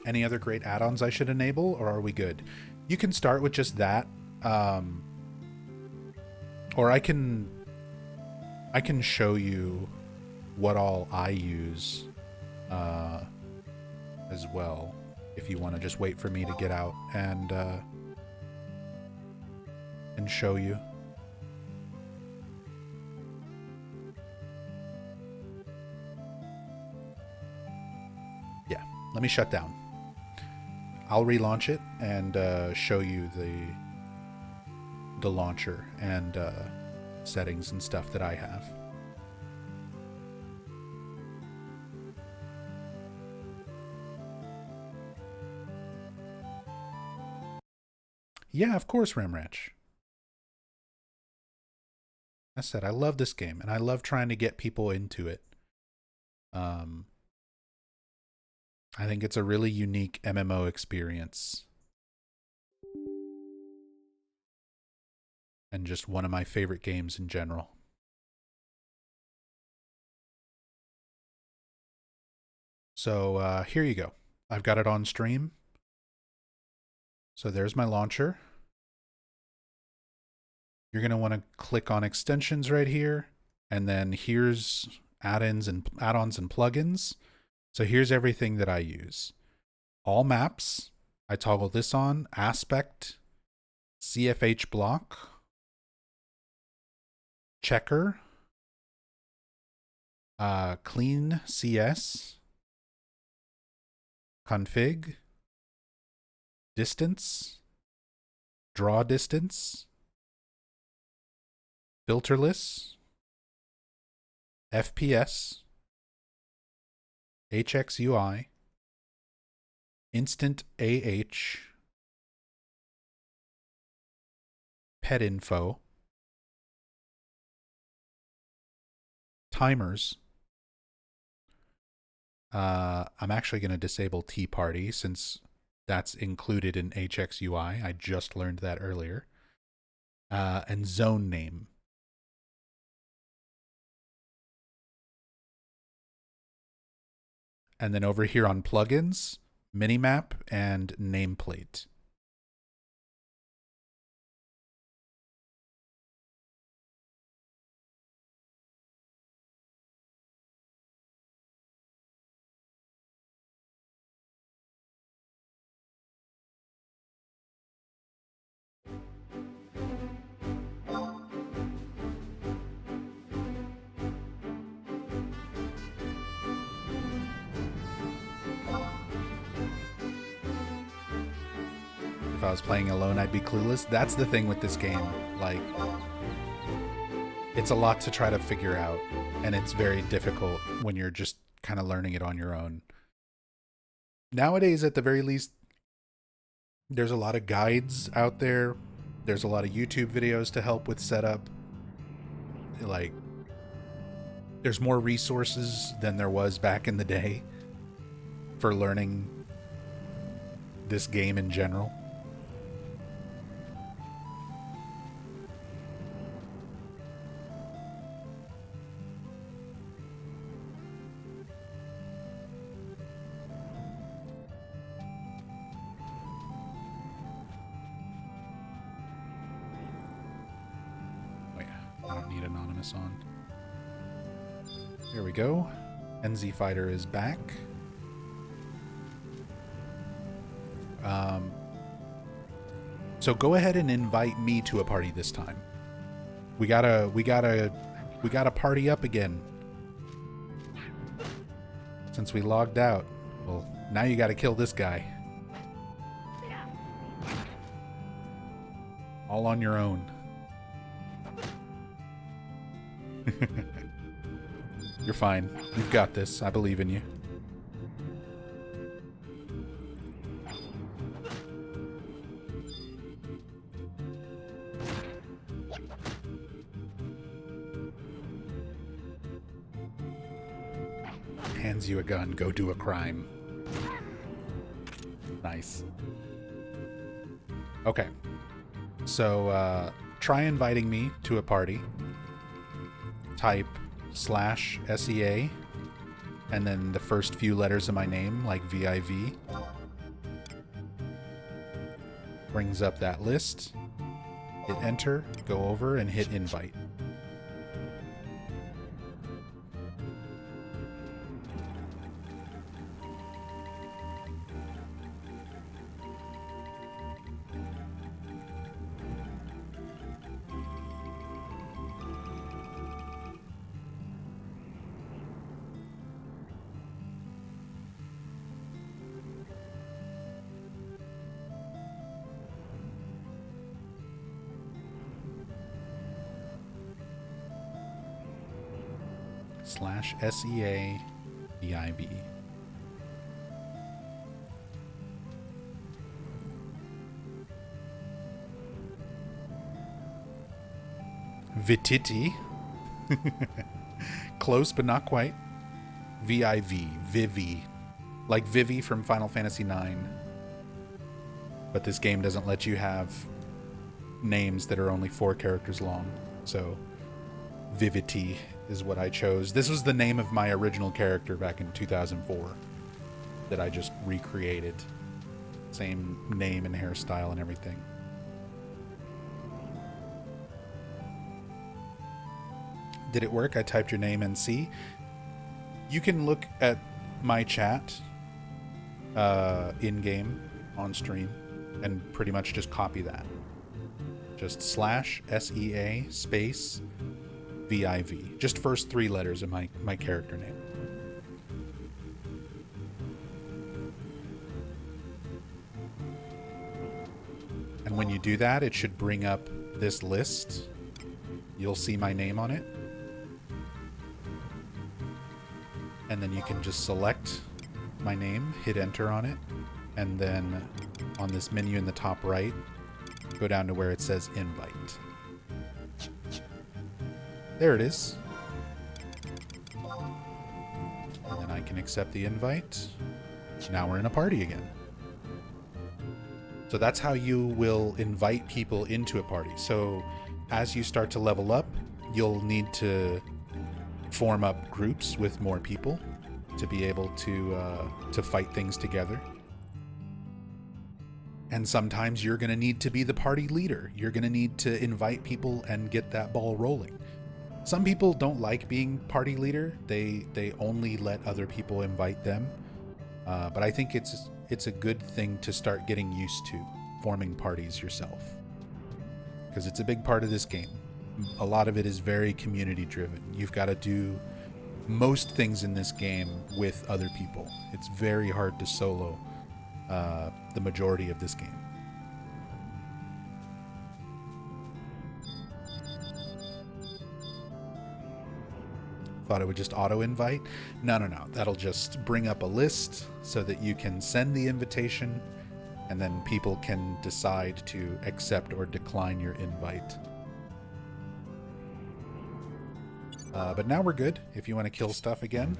Any other great add-ons I should enable, or are we good? You can start with just that. Or I can show you what all I use as well, if you want to just wait for me to get out and show you. Yeah, let me shut down. I'll relaunch it and show you the launcher and settings and stuff that I have. Yeah, of course, Ramranch. I said I love this game, and I love trying to get people into it. I think it's a really unique MMO experience. And just one of my favorite games in general. So here you go. I've got it on stream. So there's my launcher. You're going to want to click on extensions right here. And then here's add-ons and plugins. So here's everything that I use. All maps, I toggle this on. Aspect, CFH block, checker, clean CS, config, distance, draw distance, filterless, FPS, HXUI, instant AH, pet info, timers. I'm actually going to disable Tea Party since That's included in HXUI. I just learned that earlier. And zone name. And then over here on plugins, minimap and nameplate. If I was playing alone, I'd be clueless. That's the thing with this game. Like, it's a lot to try to figure out, and it's very difficult when you're just kind of learning it on your own. Nowadays, at the very least, there's a lot of guides out there. There's a lot of YouTube videos to help with setup. Like, there's more resources than there was back in the day for learning this game in general. On. Here we go. NZ Fighter is back. So go ahead and invite me to a party this time. We gotta party up again. Since we logged out. Well, now you gotta kill this guy. All on your own. You're fine. You've got this. I believe in you. Hands you a gun. Go do a crime. Nice. Okay. So, try inviting me to a party. Type /SEA and then the first few letters of my name, like VIV. Brings up that list. Hit enter, go over, and hit invite. /SEA VIV. Vititi. Close, but not quite. VIV. Vivi. Like Vivi from Final Fantasy IX. But this game doesn't let you have names that are only 4 characters long. So, Vivity is what I chose. This was the name of my original character back in 2004 that I just recreated. Same name and hairstyle and everything. Did it work? I typed your name and see. You can look at my chat in-game on stream and pretty much just copy that. Just /SEA space VIV. Just first 3 letters of my character name. And when you do that, it should bring up this list. You'll see my name on it. And then you can just select my name, hit enter on it, and then on this menu in the top right, go down to where it says invite. There it is. And then I can accept the invite. Now we're in a party again. So that's how you will invite people into a party. So as you start to level up, you'll need to form up groups with more people to be able to fight things together. And sometimes you're going to need to be the party leader. You're going to need to invite people and get that ball rolling. Some people don't like being party leader. They only let other people invite them. But I think it's a good thing to start getting used to forming parties yourself, because it's a big part of this game. A lot of it is very community driven. You've got to do most things in this game with other people. It's very hard to solo the majority of this game. Thought it would just auto invite. No. That'll just bring up a list so that you can send the invitation, and then people can decide to accept or decline your invite. But now we're good if you want to kill stuff again.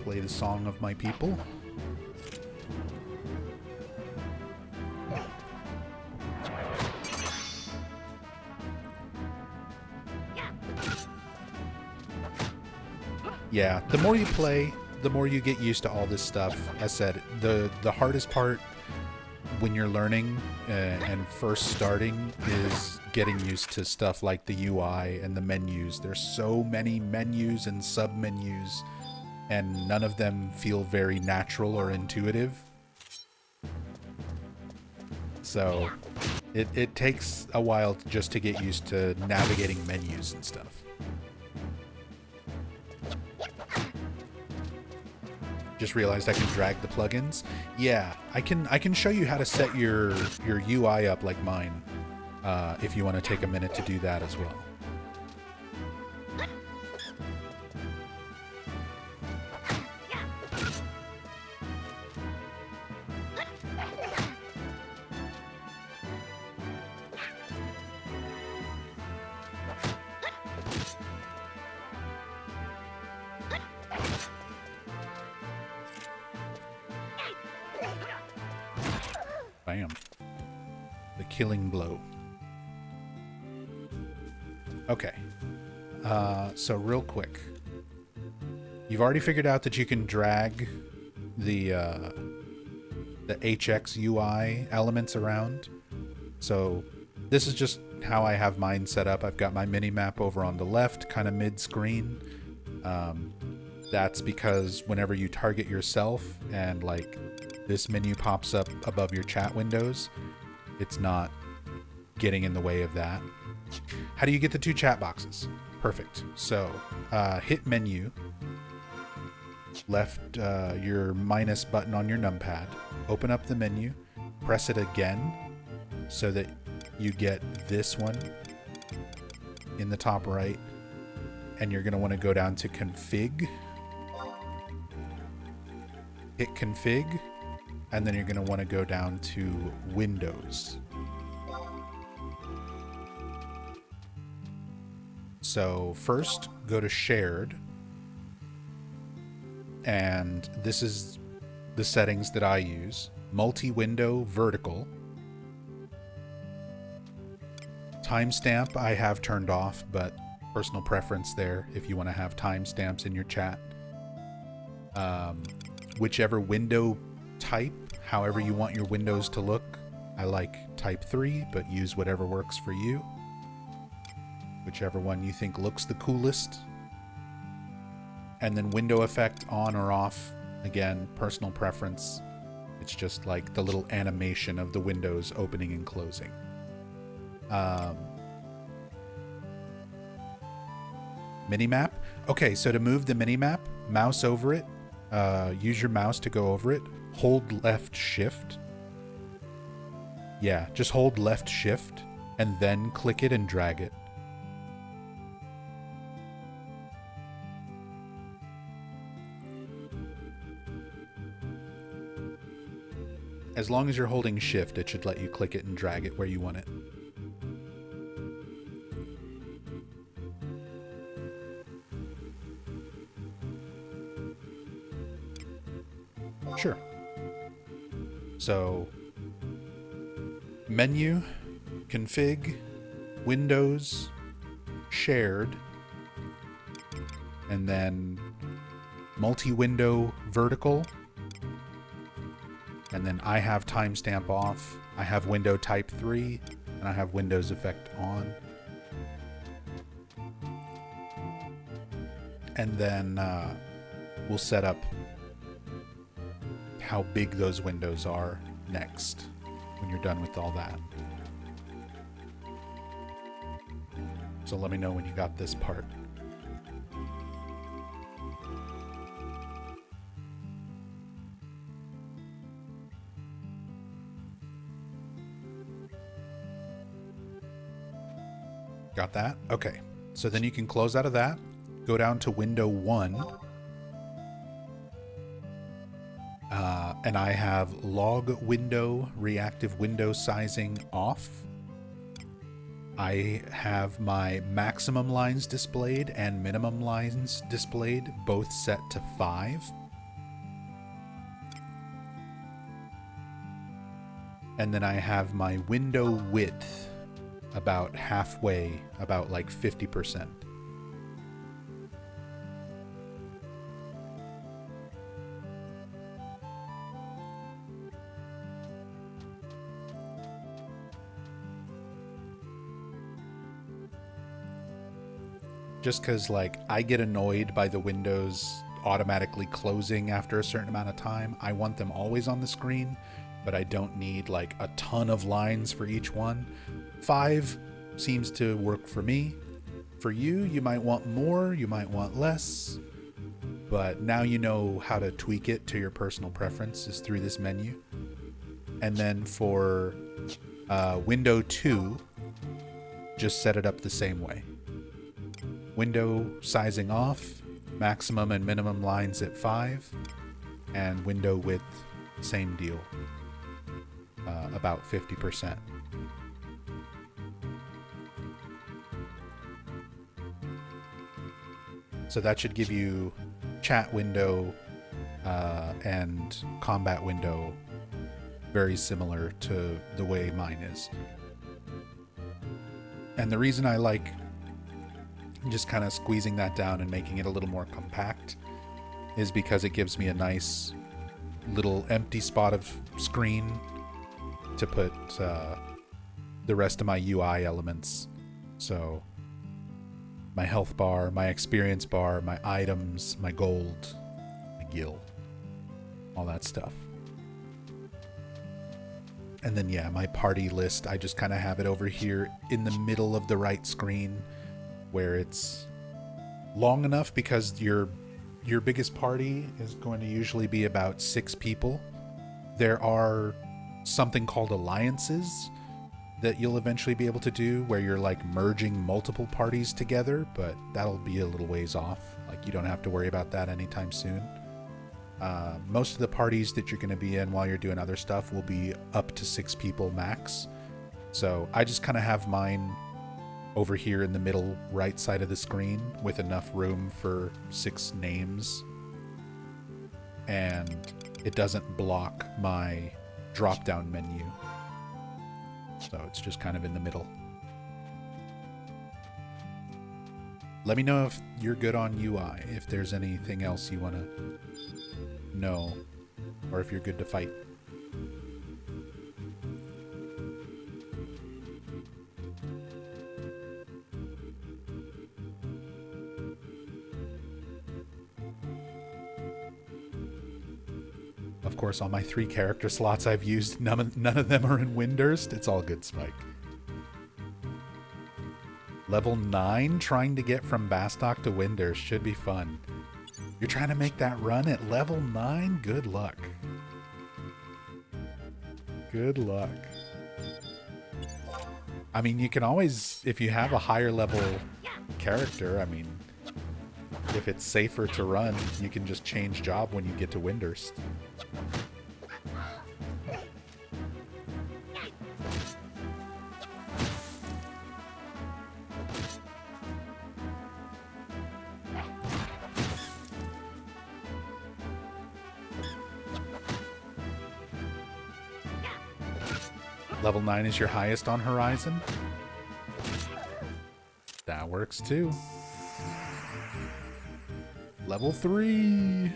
Play the song of my people. Yeah, the more you play, the more you get used to all this stuff. As said, the hardest part when you're learning and first starting is getting used to stuff like the UI and the menus. There's so many menus and sub-menus, and none of them feel very natural or intuitive. So it takes a while just to get used to navigating menus and stuff. Just realized I can drag the plugins. Yeah, I can show you how to set your UI up like mine, if you want to take a minute to do that as well. Bam. The killing blow. Okay. So real quick. You've already figured out that you can drag the HX UI elements around. So this is just how I have mine set up. I've got my mini map over on the left, kind of mid-screen. That's because whenever you target yourself and like this menu pops up above your chat windows, it's not getting in the way of that. How do you get the two chat boxes? Perfect. So hit menu, left your minus button on your numpad, open up the menu, press it again so that you get this one in the top right, and you're going to want to go down to config, hit config, and then you're going to want to go down to Windows. So first, go to Shared, and this is the settings that I use. Multi-window vertical. Timestamp I have turned off, but personal preference there if you want to have timestamps in your chat. Whichever window type, however you want your windows to look. I like type 3, but use whatever works for you. Whichever one you think looks the coolest. And then window effect on or off. Again, personal preference. It's just like the little animation of the windows opening and closing. Minimap. Okay, so to move the minimap, mouse over it. Use your mouse to go over it. Hold left shift. Yeah, just hold left shift and then click it and drag it. As long as you're holding shift, it should let you click it and drag it where you want it. Sure. So, menu, config, Windows, shared, and then multi-window vertical, and then I have timestamp off, I have window type 3, and I have Windows effect on. And then we'll set up how big those windows are next when you're done with all that. So let me know when you got this part. Got that? Okay. So then you can close out of that, go down to window 1, and I have log window reactive window sizing off. I have my maximum lines displayed and minimum lines displayed both set to 5. And then I have my window width about halfway, about like 50%. Just because, like, I get annoyed by the windows automatically closing after a certain amount of time. I want them always on the screen, but I don't need, like, a ton of lines for each one. 5 seems to work for me. For you, you might want more, you might want less, but now you know how to tweak it to your personal preferences through this menu. And then for window 2, just set it up the same way. Window sizing off, maximum and minimum lines at 5, and window width, same deal, about 50%. So that should give you chat window and combat window very similar to the way mine is. And the reason I like just kind of squeezing that down and making it a little more compact is because it gives me a nice little empty spot of screen to put the rest of my UI elements. So my health bar, my experience bar, my items, my gold, my gil, all that stuff. And then yeah, my party list, I just kind of have it over here in the middle of the right screen, where it's long enough because your biggest party is going to usually be about 6 people. There are something called alliances that you'll eventually be able to do where you're like merging multiple parties together, but that'll be a little ways off. Like, you don't have to worry about that anytime soon. Most of the parties that you're going to be in while you're doing other stuff will be up to 6 people max. So I just kind of have mine over here in the middle right side of the screen with enough room for 6 names, and it doesn't block my drop down menu, so it's just kind of in the middle. Let me know if you're good on UI, if there's anything else you want to know, or if you're good to fight. Of course, on my 3 character slots I've used, none of them are in Windurst. It's all good, Spike. Level 9, trying to get from Bastok to Windurst should be fun. You're trying to make that run at level 9? Good luck. Good luck. I mean, you can always, if you have a higher level character, I mean, if it's safer to run, you can just change job when you get to Windurst. Level 9 is your highest on Horizon? That works too. Level 3!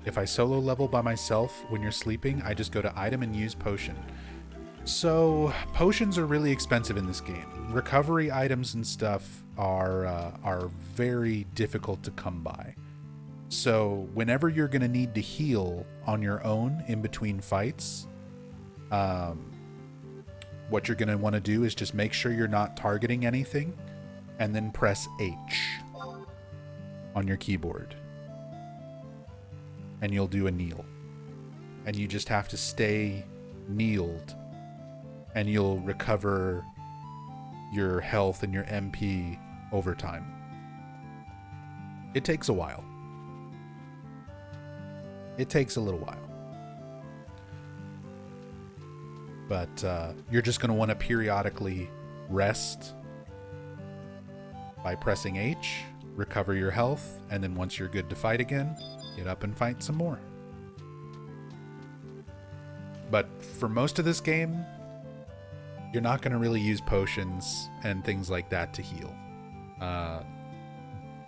If I solo level by myself when you're sleeping, I just go to item and use potion. So, potions are really expensive in this game. Recovery items and stuff are very difficult to come by. So, whenever you're going to need to heal on your own in between fights, what you're going to want to do is just make sure you're not targeting anything, and then press H on your keyboard. And you'll do a kneel. And you just have to stay kneeled, and you'll recover your health and your MP over time. It takes a while. It takes a little while. But you're just going to want to periodically rest by pressing H, recover your health, and then once you're good to fight again, get up and fight some more. But for most of this game, you're not going to really use potions and things like that to heal.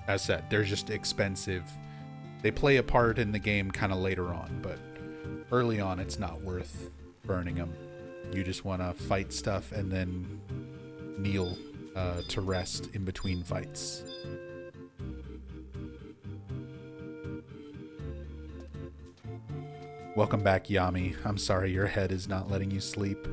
As said, they're just expensive. They play a part in the game kind of later on, but early on it's not worth burning them. You just want to fight stuff and then kneel to rest in between fights. Welcome back, Yami. I'm sorry your head is not letting you sleep.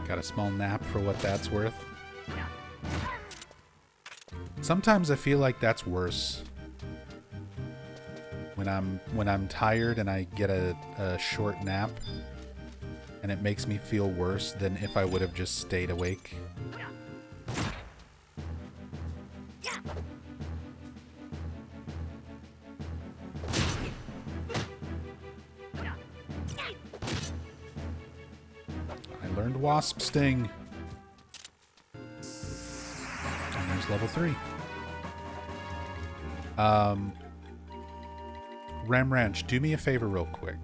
Got a small nap for what that's worth. Sometimes I feel like that's worse. When I'm tired and I get a short nap, and it makes me feel worse than if I would have just stayed awake. Wasp Sting. And there's level 3. Ram Ranch, do me a favor real quick.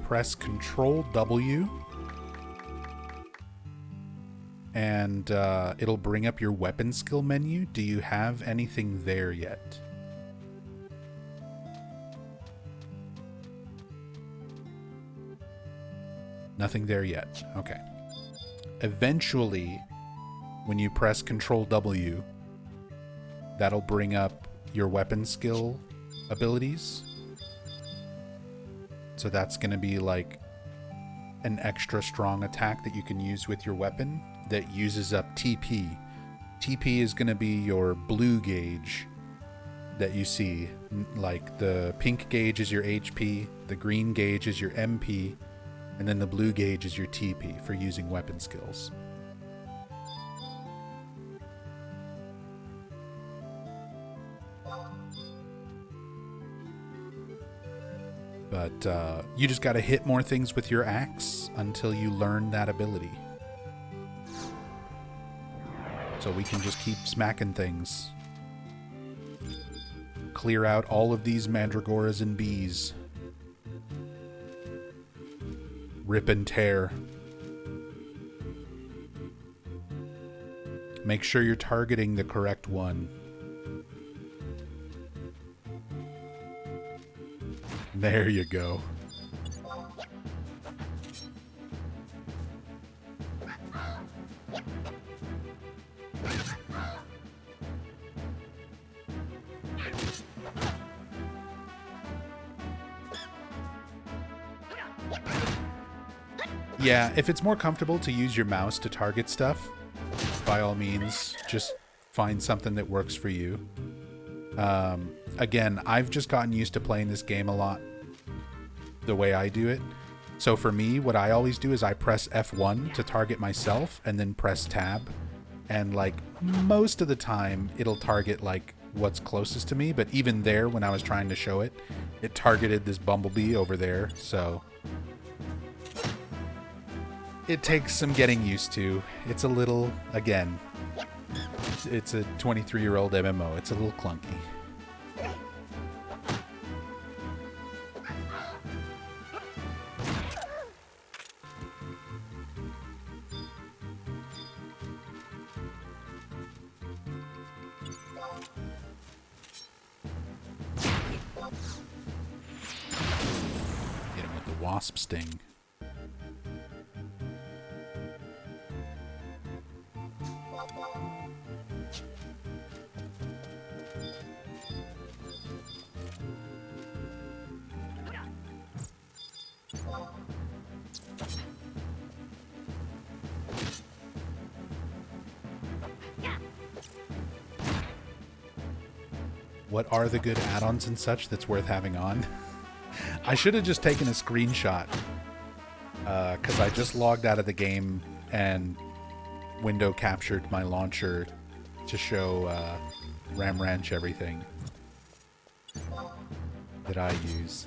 Press Control W and it'll bring up your weapon skill menu. Do you have anything there yet? Nothing there yet. Okay. Eventually, when you press Control W, that'll bring up your weapon skill abilities. So that's going to be like an extra strong attack that you can use with your weapon that uses up TP. TP is going to be your blue gauge that you see. Like the pink gauge is your HP, the green gauge is your MP, and then the blue gauge is your TP for using weapon skills. But you just gotta hit more things with your axe until you learn that ability. So we can just keep smacking things. Clear out all of these mandragoras and bees. Rip and tear. Make sure you're targeting the correct one. There you go. Yeah, if it's more comfortable to use your mouse to target stuff, by all means, just find something that works for you. Again, I've just gotten used to playing this game a lot the way I do it. So for me, what I always do is I press F1 to target myself and then press tab. And like most of the time, it'll target like what's closest to me. But even there, when I was trying to show it, it targeted this bumblebee over there. So it takes some getting used to. It's a little, again, it's a 23-year-old MMO. It's a little clunky. Get him with the wasp sting. What are the good add-ons and such that's worth having on? I should have just taken a screenshot because I just logged out of the game and window captured my launcher to show Ram Ranch everything that I use.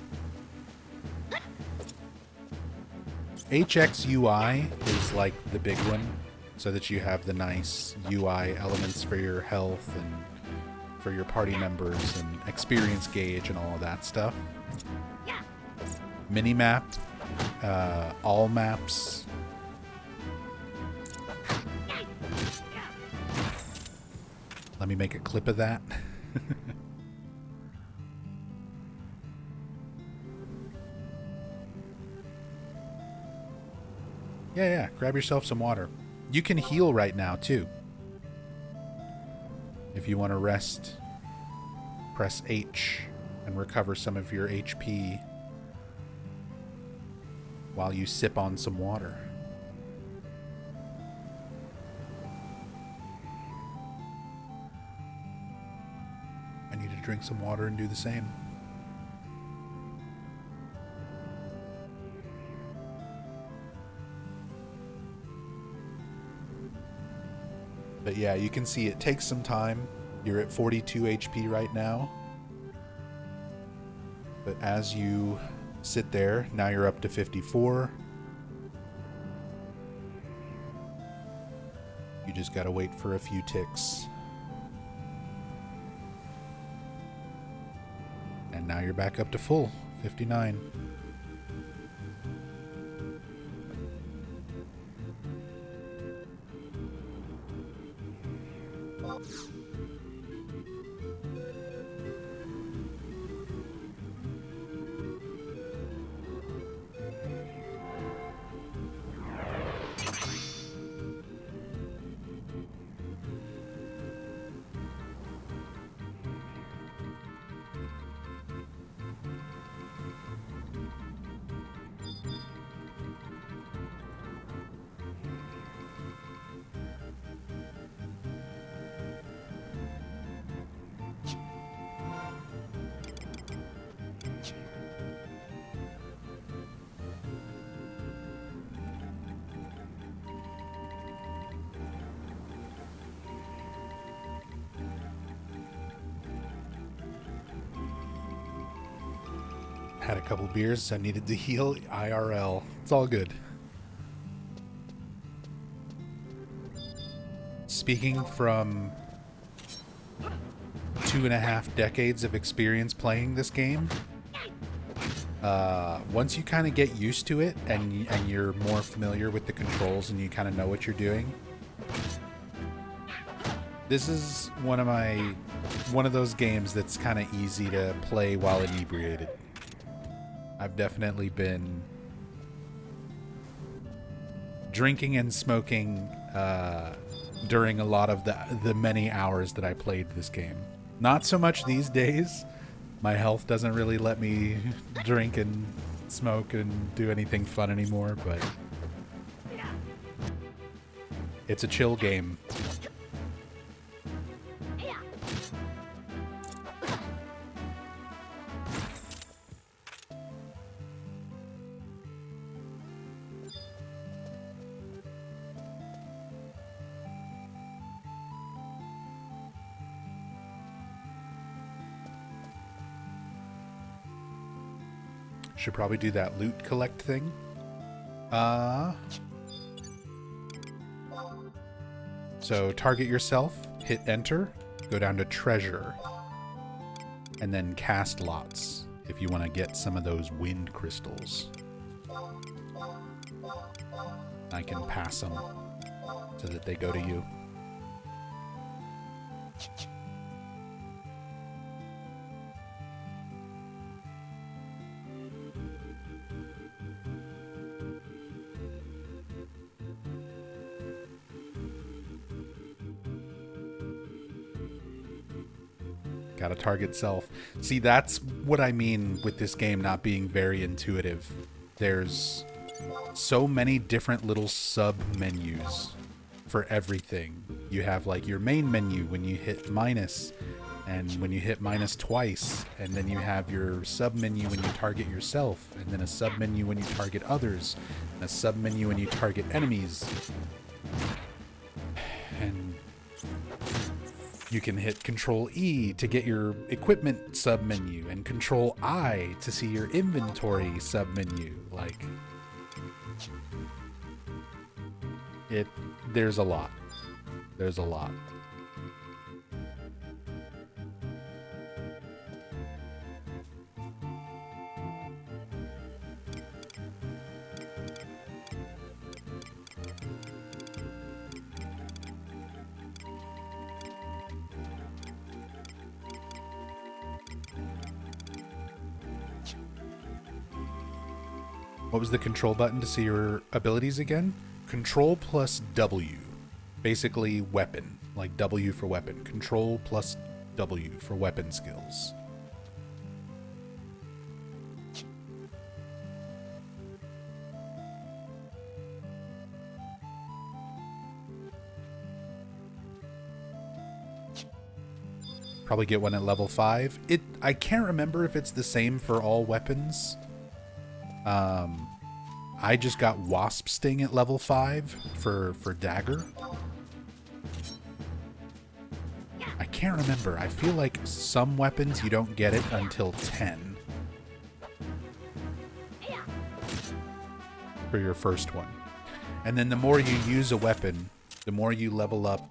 HX UI is like the big one, so that you have the nice UI elements for your health and for your party members and experience gauge and all of that stuff. Minimap, all maps. Let me make a clip of that. Yeah, grab yourself some water. You can heal right now too. If you want to rest, press H and recover some of your HP while you sip on some water. I need to drink some water and do the same. But yeah, you can see it takes some time. You're at 42 HP right now. But as you sit there, now you're up to 54. You just gotta wait for a few ticks. And now you're back up to full, 59. Had a couple beers, I needed to heal IRL. It's all good. Speaking from 2.5 decades of experience playing this game, once you kind of get used to it and you're more familiar with the controls and you kind of know what you're doing, this is one of those games that's kind of easy to play while inebriated. I've definitely been drinking and smoking during a lot of the many hours that I played this game. Not so much these days. My health doesn't really let me drink and smoke and do anything fun anymore, but It's a chill game. Should probably do that loot collect thing. So target yourself, hit enter, go down to treasure, and then cast lots if you want to get some of those wind crystals. I can pass them so that they go to you. Gotta target self. See, that's what I mean with this game not being very intuitive. There's so many different little sub-menus for everything. You have like your main menu when you hit minus, and when you hit minus twice, and then you have your sub-menu when you target yourself, and then a sub-menu when you target others, and a sub-menu when you target enemies. And you can hit Control E to get your equipment sub-menu, and Control I to see your inventory sub-menu. Like, there's a lot. There's a lot. What was the control button to see your abilities again? Control plus W. Basically weapon. Like W for weapon. Control plus W for weapon skills. Probably get one at level 5. I can't remember if it's the same for all weapons. I just got Wasp Sting at level 5 for dagger. I can't remember. I feel like some weapons you don't get it until 10 for your first one. And then the more you use a weapon, the more you level up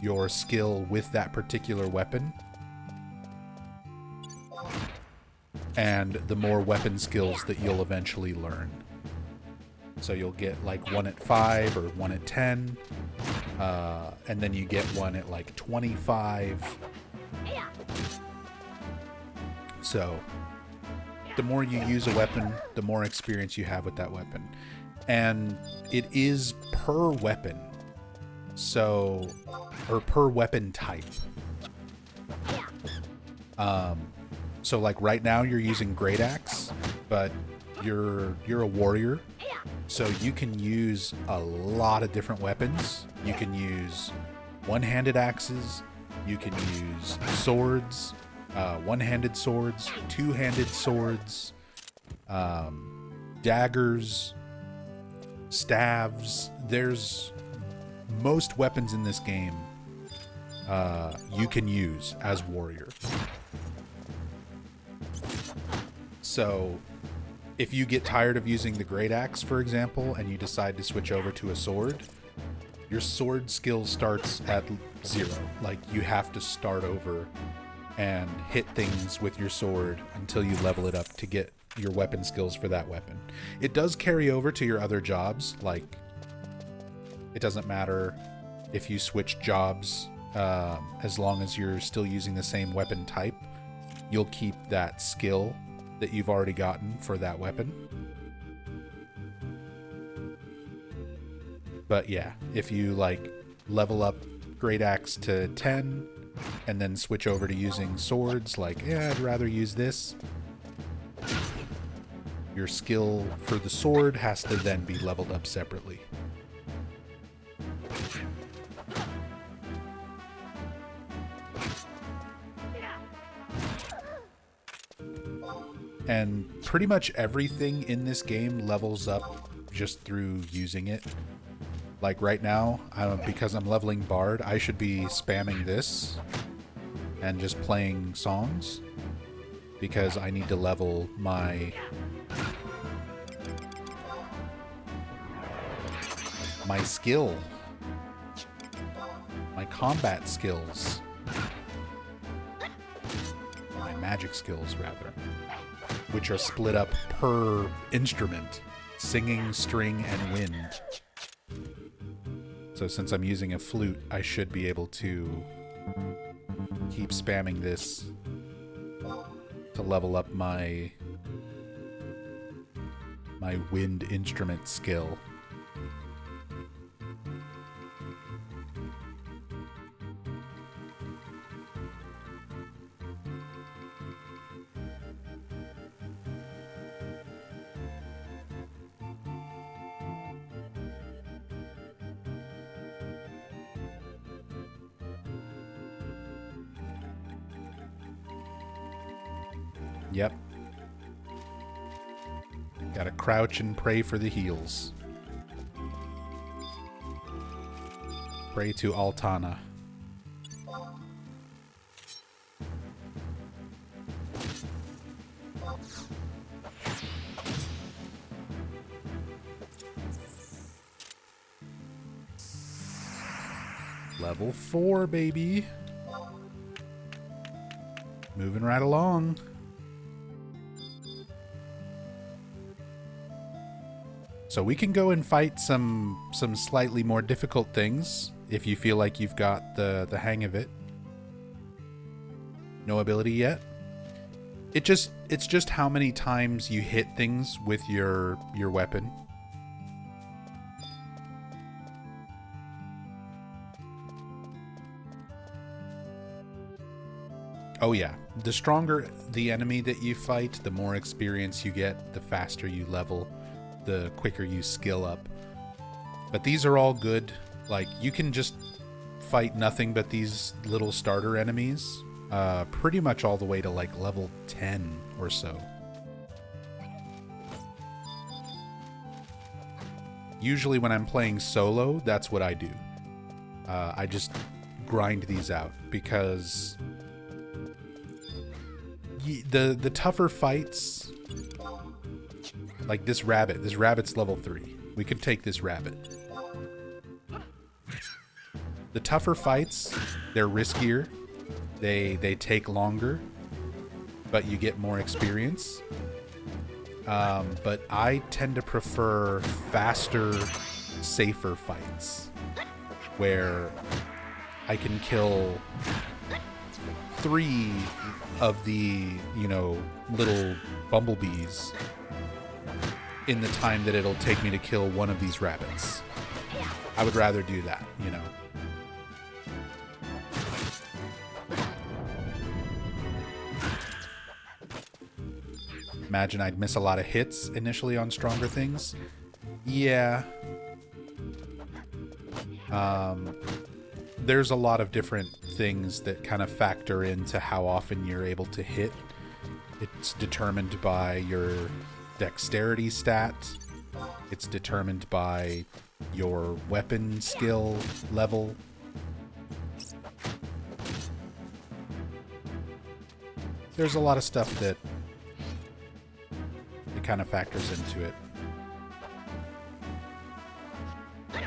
your skill with that particular weapon. And the more weapon skills that you'll eventually learn. So you'll get like one at 5 or one at 10. And then you get one at like 25. So the more you use a weapon, the more experience you have with that weapon. And it is per weapon. So, or per weapon type. So like right now you're using Great Axe, but you're a warrior, so you can use a lot of different weapons. You can use one-handed axes, you can use swords, one-handed swords, two-handed swords, daggers, staves. There's most weapons in this game you can use as warrior. So if you get tired of using the Great Axe, for example, and you decide to switch over to a sword, your sword skill starts at 0. Like, you have to start over and hit things with your sword until you level it up to get your weapon skills for that weapon. It does carry over to your other jobs. Like, it doesn't matter if you switch jobs, as long as you're still using the same weapon type, you'll keep that skill that you've already gotten for that weapon. But yeah, if you like level up Great Axe to 10 and then switch over to using swords, like, yeah, I'd rather use this, your skill for the sword has to then be leveled up separately. And pretty much everything in this game levels up just through using it. Like right now, because I'm leveling Bard, I should be spamming this and just playing songs because I need to level my skill, my combat skills, my magic skills rather, which are split up per instrument: singing, string, and wind. So since I'm using a flute, I should be able to keep spamming this to level up my wind instrument skill. Yep. Gotta crouch and pray for the heals. Pray to Altana. Level 4, baby. Moving right along. So we can go and fight some slightly more difficult things if you feel like you've got the hang of it. No ability yet? It's just how many times you hit things with your weapon. Oh yeah, the stronger the enemy that you fight, the more experience you get, the faster you level, the quicker you skill up. But these are all good. Like, you can just fight nothing but these little starter enemies pretty much all the way to like level 10 or so. Usually when I'm playing solo, that's what I do. I just grind these out because the tougher fights, like this rabbit's level 3. We could take this rabbit. The tougher fights, they're riskier. They take longer, but you get more experience. But I tend to prefer faster, safer fights where I can kill 3 of the, little bumblebees in the time that it'll take me to kill one of these rabbits. I would rather do that, Imagine I'd miss a lot of hits initially on stronger things. Yeah. There's a lot of different things that kind of factor into how often you're able to hit. It's determined by your dexterity stat. It's determined by your weapon skill level. There's a lot of stuff that it kind of factors into it. There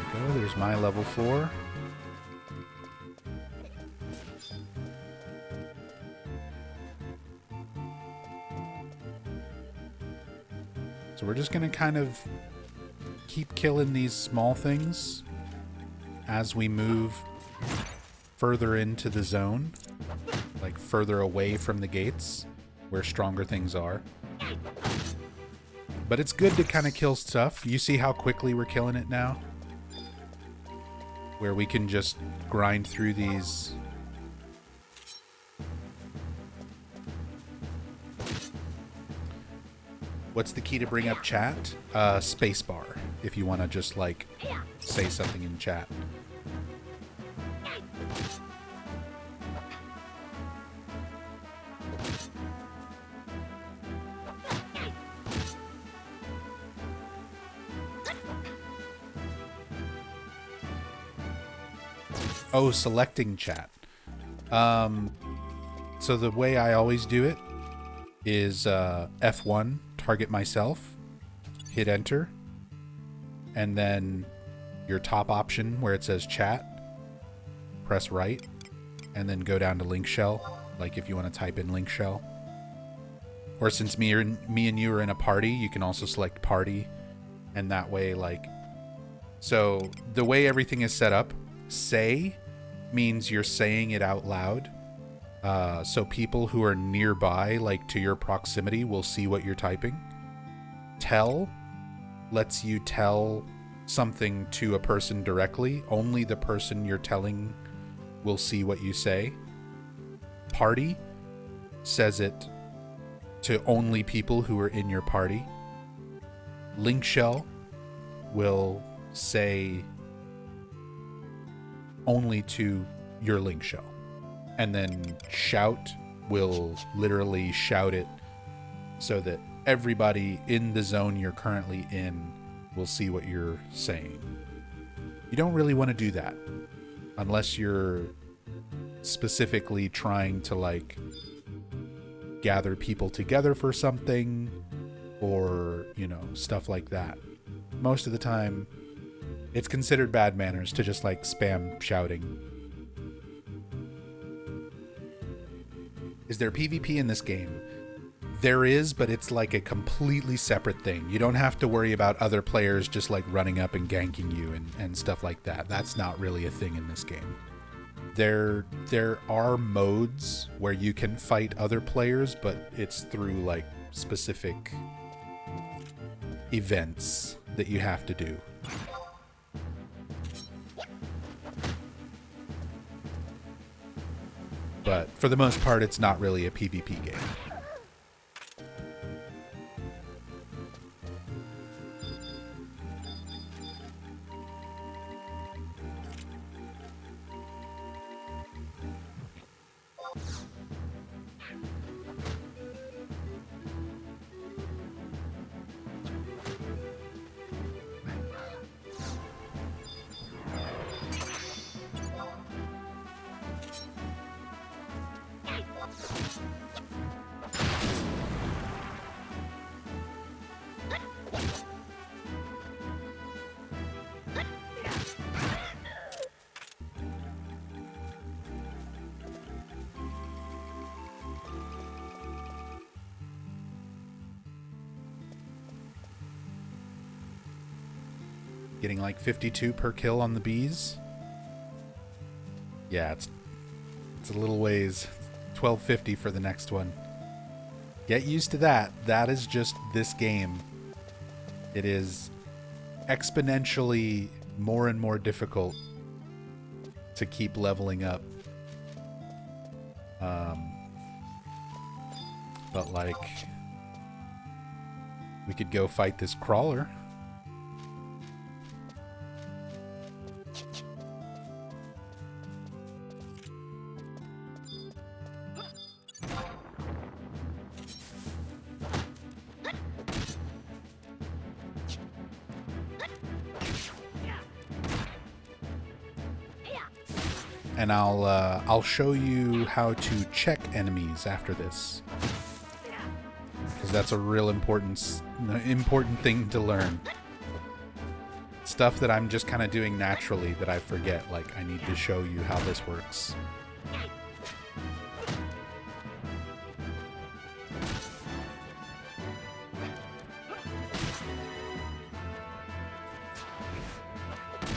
we go. There's my level 4. So we're just going to kind of keep killing these small things as we move further into the zone, like further away from the gates where stronger things are. But it's good to kind of kill stuff. You see how quickly we're killing it now? Where we can just grind through these. What's the key to bring up chat? Spacebar, if you want to just like say something in chat. Oh, selecting chat. So the way I always do it is F1, target myself, hit enter, and then your top option where it says chat, press right, and then go down to link shell, like if you want to type in link shell. Or since me and you are in a party, you can also select party, and that way, like, so the way everything is set up, say means you're saying it out loud. So people who are nearby, like to your proximity, will see what you're typing. Tell lets you tell something to a person directly. Only the person you're telling will see what you say. Party says it to only people who are in your party. Link shell will say only to your link shell. And then shout will literally shout it so that everybody in the zone you're currently in will see what you're saying. You don't really want to do that unless you're specifically trying to, like, gather people together for something or, you know, stuff like that. Most of the time, it's considered bad manners to just, like, spam shouting. Is there PvP in this game? There is, but it's like a completely separate thing. You don't have to worry about other players just like running up and ganking you and stuff like that. That's not really a thing in this game. There are modes where you can fight other players, but it's through like specific events that you have to do. But for the most part, it's not really a PvP game. Getting like 52 per kill on the bees. Yeah, it's a little ways. 1250 for the next one. Get used to that. That is just this game. It is exponentially more and more difficult to keep leveling up. But like, we could go fight this crawler. And I'll show you how to check enemies after this, because that's a real important thing to learn. Stuff that I'm just kind of doing naturally that I forget. Like, I need to show you how this works.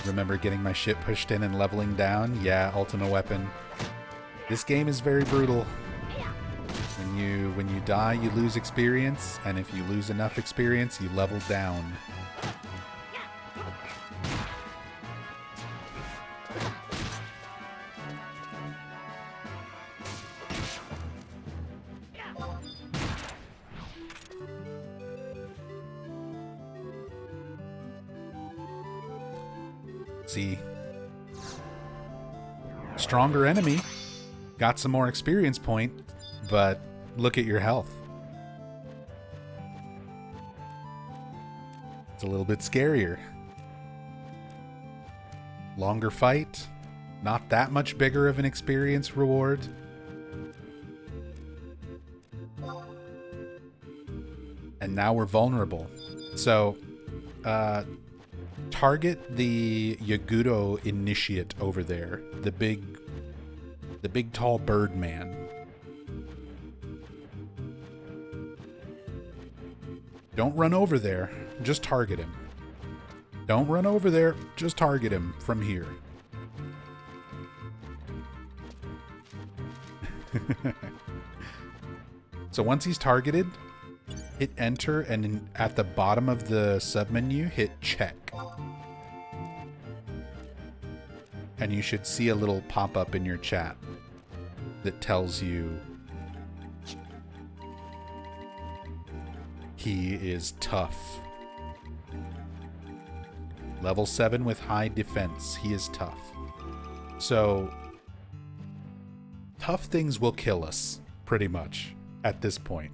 Remember getting my shit pushed in and leveling down? Yeah, ultimate weapon. This game is very brutal. When you die, you lose experience, and if you lose enough experience, you level down. See, stronger enemy, got some more experience point, but look at your health. It's a little bit scarier. Longer fight, Not that much bigger of an experience reward. And now we're vulnerable. So, target the Yaguro initiate over there. The big tall bird man. Don't run over there. Just target him. Don't run over there. Just target him from here. So once he's targeted, hit enter, and at the bottom of the submenu, hit check. And you should see a little pop-up in your chat that tells you he is tough. Level 7 with high defense. He is tough. So, tough things will kill us, pretty much, at this point.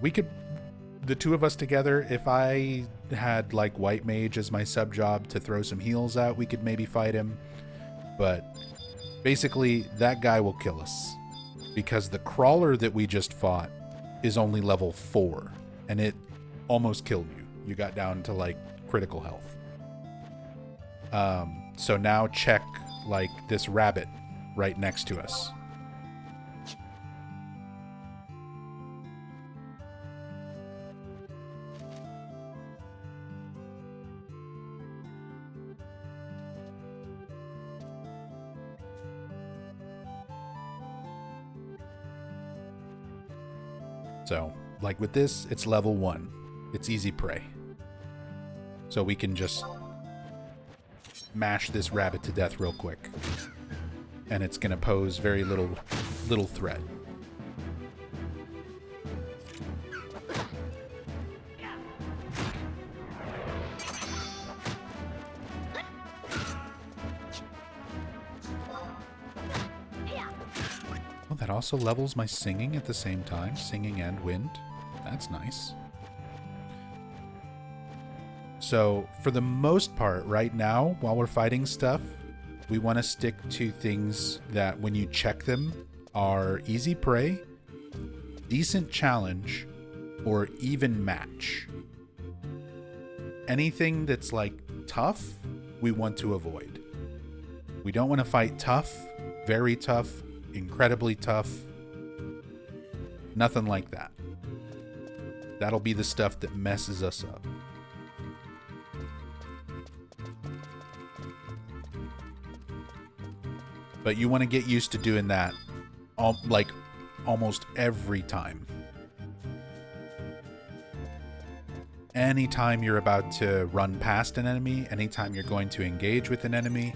We could, the two of us together, if I had like White Mage as my sub job to throw some heals out, we could maybe fight him. But basically, that guy will kill us. Because the crawler that we just fought is only level 4. And it almost killed you. You got down to like critical health. So now check like this rabbit right next to us. So, like with this, it's level 1. It's easy prey. So we can just mash this rabbit to death real quick. And it's going to pose very little threat. Oh, that also levels my singing at the same time. Singing and wind. That's nice. So, for the most part, right now, while we're fighting stuff, we want to stick to things that, when you check them, are easy prey, decent challenge, or even match. Anything that's, like, tough, we want to avoid. We don't want to fight tough, very tough, incredibly tough. Nothing like that. That'll be the stuff that messes us up. But you want to get used to doing that like almost every time. Anytime you're about to run past an enemy, anytime you're going to engage with an enemy,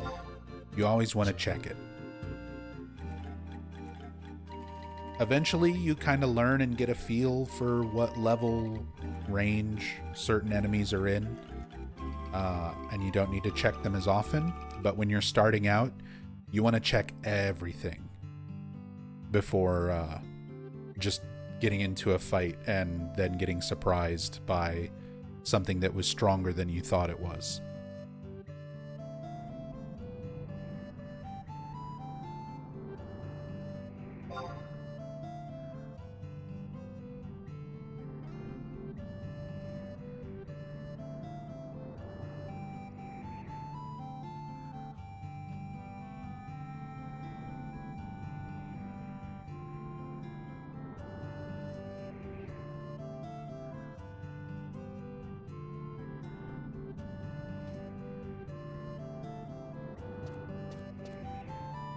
you always want to check it. Eventually, you kind of learn and get a feel for what level range certain enemies are in. And you don't need to check them as often. But when you're starting out, you want to check everything before just getting into a fight and then getting surprised by something that was stronger than you thought it was.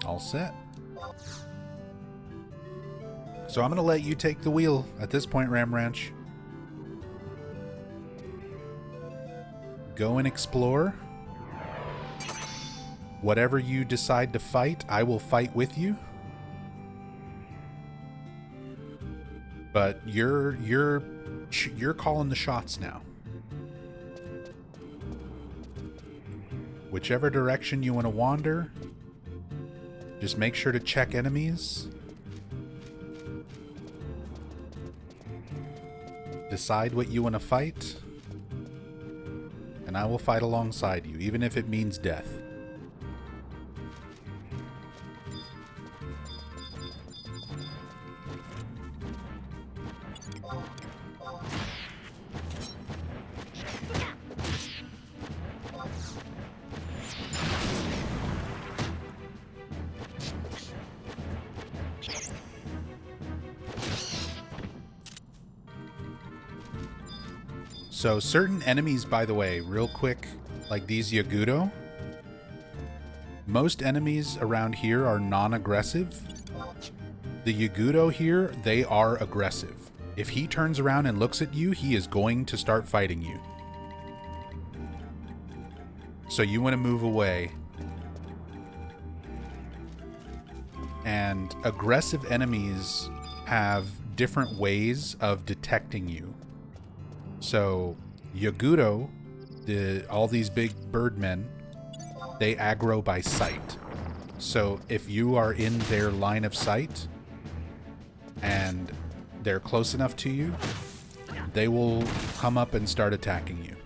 All set. So I'm going to let you take the wheel at this point, Ram Ranch. Go and explore. Whatever you decide to fight, I will fight with you. But you're calling the shots now. Whichever direction you want to wander, just make sure to check enemies. Decide what you want to fight. And I will fight alongside you, even if it means death. So certain enemies, by the way, real quick, like these Yagudo, most enemies around here are non-aggressive. The Yagudo here, they are aggressive. If he turns around and looks at you, he is going to start fighting you. So you want to move away. And aggressive enemies have different ways of detecting you. So Yagudo, all these big birdmen, they aggro by sight. So if you are in their line of sight and they're close enough to you, they will come up and start attacking you.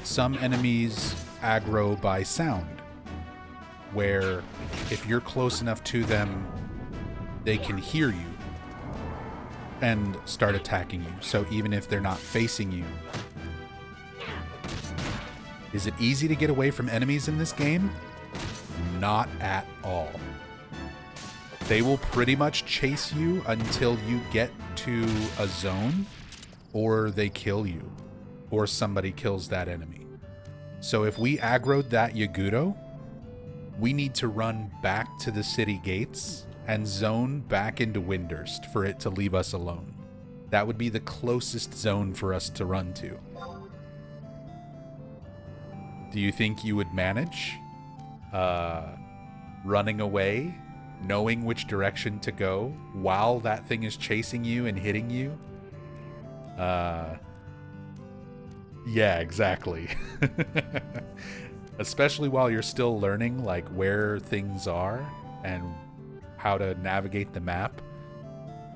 Some enemies aggro by sound, where if you're close enough to them, they can hear you and start attacking you. So even if they're not facing you. Is it easy to get away from enemies in this game? Not at all. They will pretty much chase you until you get to a zone, or they kill you, or somebody kills that enemy. So if we aggroed that Yagudo, we need to run back to the city gates and zone back into Windurst for it to leave us alone. That would be the closest zone for us to run to. Do you think you would manage running away, knowing which direction to go while that thing is chasing you and hitting you? Yeah, exactly. Especially while you're still learning like where things are and how to navigate the map.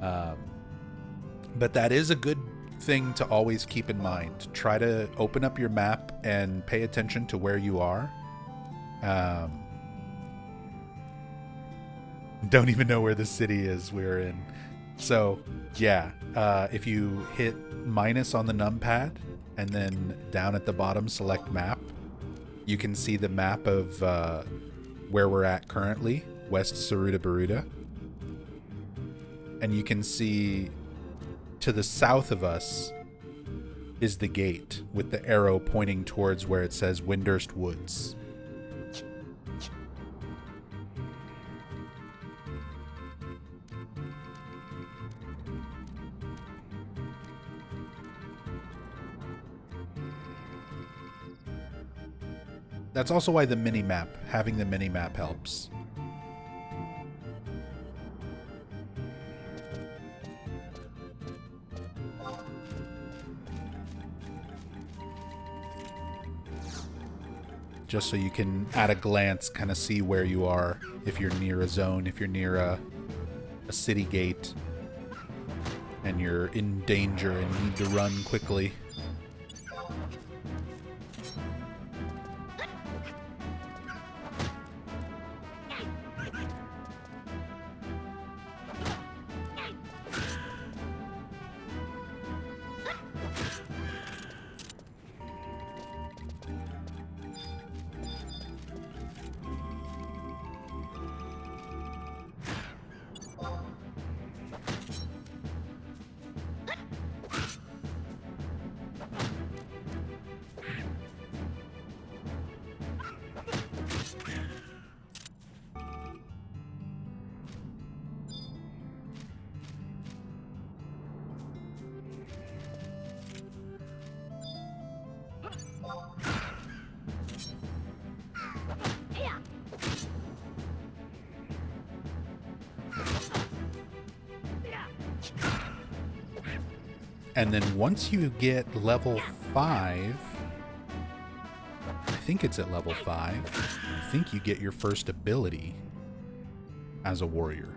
But that is a good thing to always keep in mind. Try to open up your map and pay attention to where you are. Don't even know where the city is we're in. So yeah, if you hit minus on the numpad and then down at the bottom select map, you can see the map of where we're at currently, West Saruda Baruda. And you can see to the south of us is the gate with the arrow pointing towards where it says Windurst Woods. That's also why the mini-map, having the mini-map helps. Just so you can, at a glance, kind of see where you are, if you're near a zone, if you're near a city gate, and you're in danger and need to run quickly. And then once you get level 5, I think it's at level 5, I think you get your first ability as a warrior.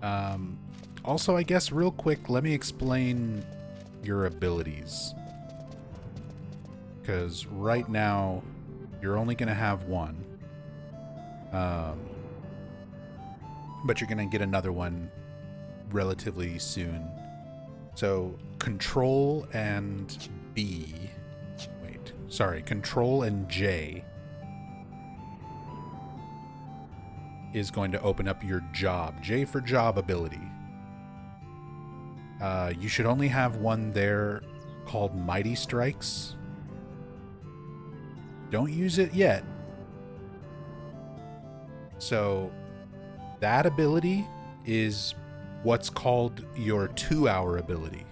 Also, I guess real quick, let me explain your abilities. Because right now, you're only going to have one. But you're going to get another one relatively soon. So, Control and B. Wait, sorry, Control and J is going to open up your job. J for job ability. You should only have one there called Mighty Strikes. Don't use it yet. So that ability is what's called your 2-hour ability.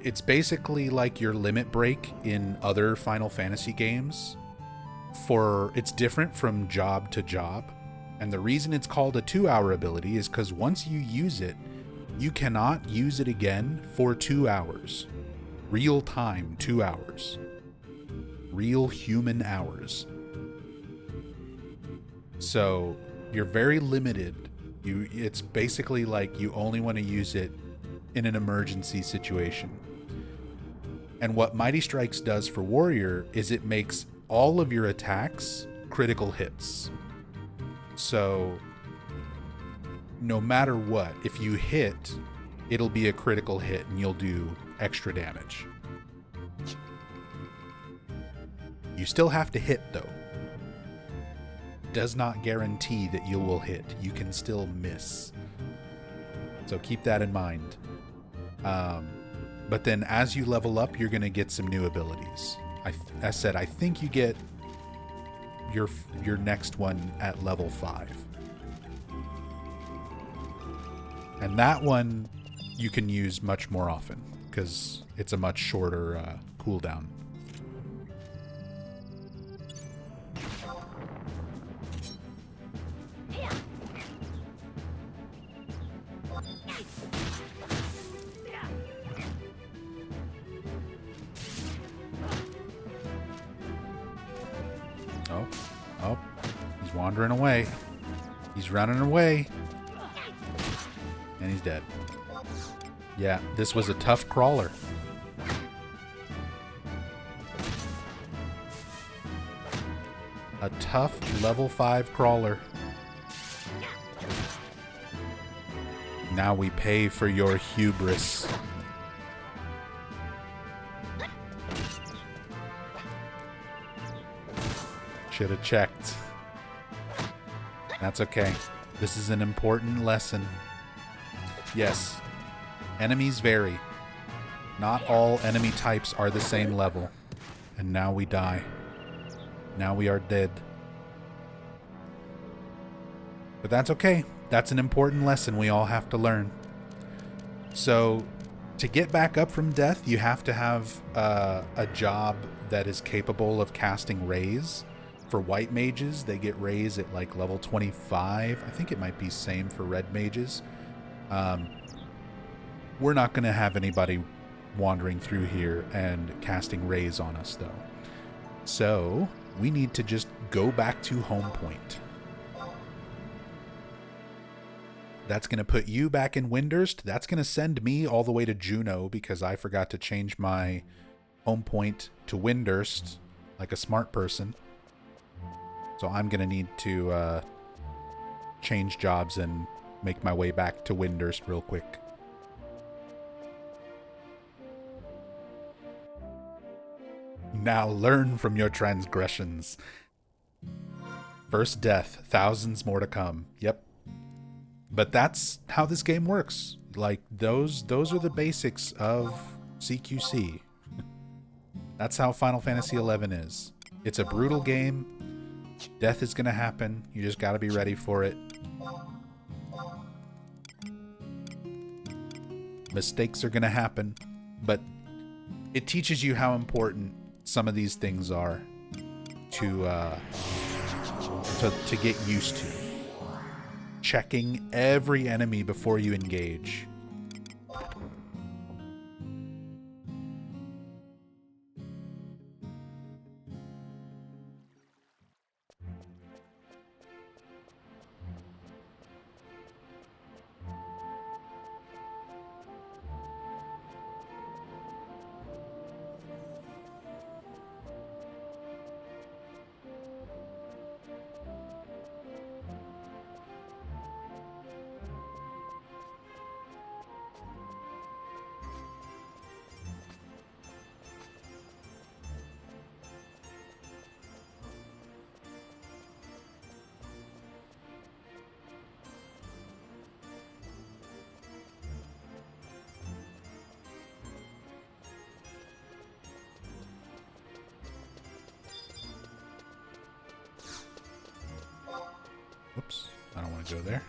It's basically like your limit break in other Final Fantasy games. It's different from job to job. And the reason it's called a 2-hour ability is because once you use it, you cannot use it again for 2 hours. Real time, 2 hours. Real human hours. So you're very limited. It's basically like you only want to use it in an emergency situation. And what Mighty Strikes does for Warrior is it makes all of your attacks critical hits. So no matter what, if you hit, it'll be a critical hit and you'll do extra damage. You still have to hit though. Does not guarantee that you will hit. You can still miss. So keep that in mind. But then as you level up, you're going to get some new abilities. I said, I think you get your next one at level 5. And that one you can use much more often because it's a much shorter cooldown. Oh, he's wandering away. He's running away. And he's dead. Yeah, this was a tough crawler. A tough level 5 crawler. Now we pay for your hubris. Should have checked. That's okay. This is an important lesson. Yes, enemies vary. Not all enemy types are the same level. And now we die. Now we are dead. But that's okay. That's an important lesson we all have to learn. So, to get back up from death, you have to have a job that is capable of casting rays. For white mages, they get rays at like level 25. I think it might be same for red mages. We're not going to have anybody wandering through here and casting rays on us, though. So, we need to just go back to home point. That's going to put you back in Windurst. That's going to send me all the way to Juneau because I forgot to change my home point to Windurst like a smart person. So I'm going to need to change jobs and make my way back to Windurst real quick. Now learn from your transgressions. First death, thousands more to come. Yep. But that's how this game works. Like, those are the basics of CQC. That's how Final Fantasy XI is. It's a brutal game. Death is going to happen. You just got to be ready for it. Mistakes are going to happen. But it teaches you how important some of these things are to get used to. Checking every enemy before you engage. Oops, I don't want to go there.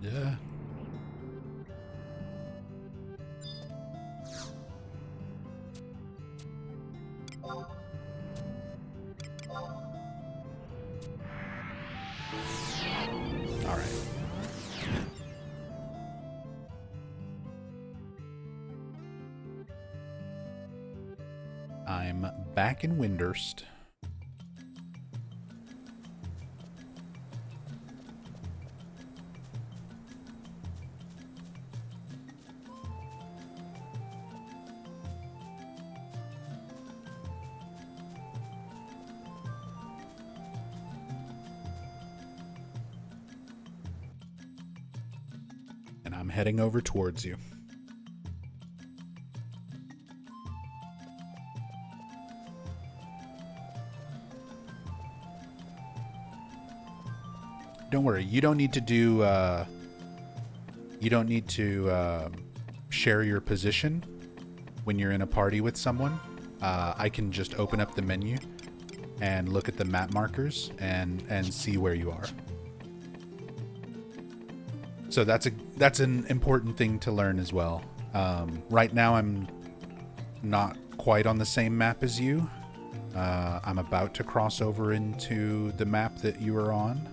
Yeah. All right. I'm back in Windurst. And I'm heading over towards you. Don't worry, you don't need to do, you don't need to share your position when you're in a party with someone. I can just open up the menu and look at the map markers and see where you are. So that's an important thing to learn as well. Right now I'm not quite on the same map as you. I'm about to cross over into the map that you are on.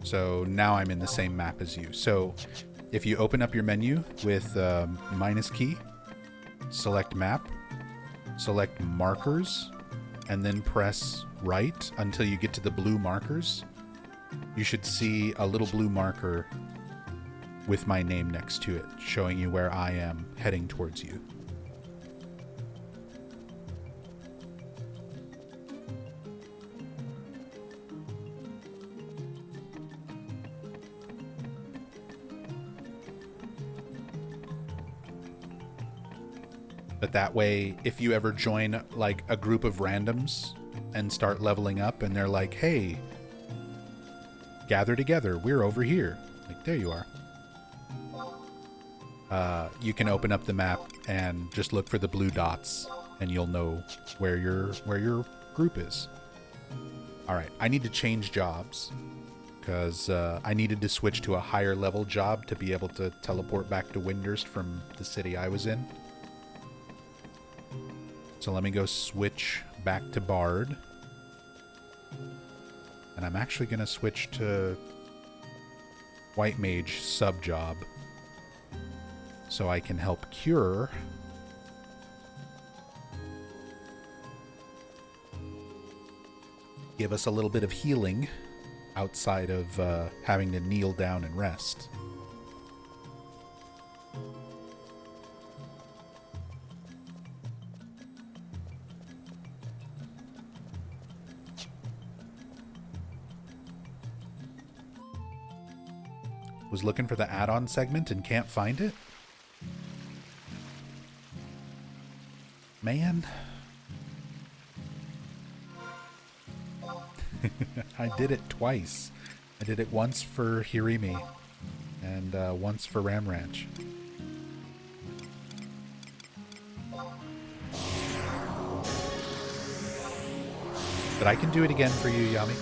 So now I'm in the same map as you. So if you open up your menu with minus key, select map, select markers, and then press right until you get to the blue markers, you should see a little blue marker with my name next to it, showing you where I am heading towards you. But that way, if you ever join like a group of randoms and start leveling up and they're like, hey, gather together, we're over here. Like, there you are. You can open up the map and just look for the blue dots and you'll know where your group is. All right, I need to change jobs because I needed to switch to a higher level job to be able to teleport back to Windurst from the city I was in. So let me go switch back to Bard. And I'm actually going to switch to White Mage sub job so I can help cure. Give us a little bit of healing outside of having to kneel down and rest. Was looking for the add-on segment and can't find it? Man. I did it twice. I did it once for Hirimi and once for Ram Ranch. But I can do it again for you, Yami.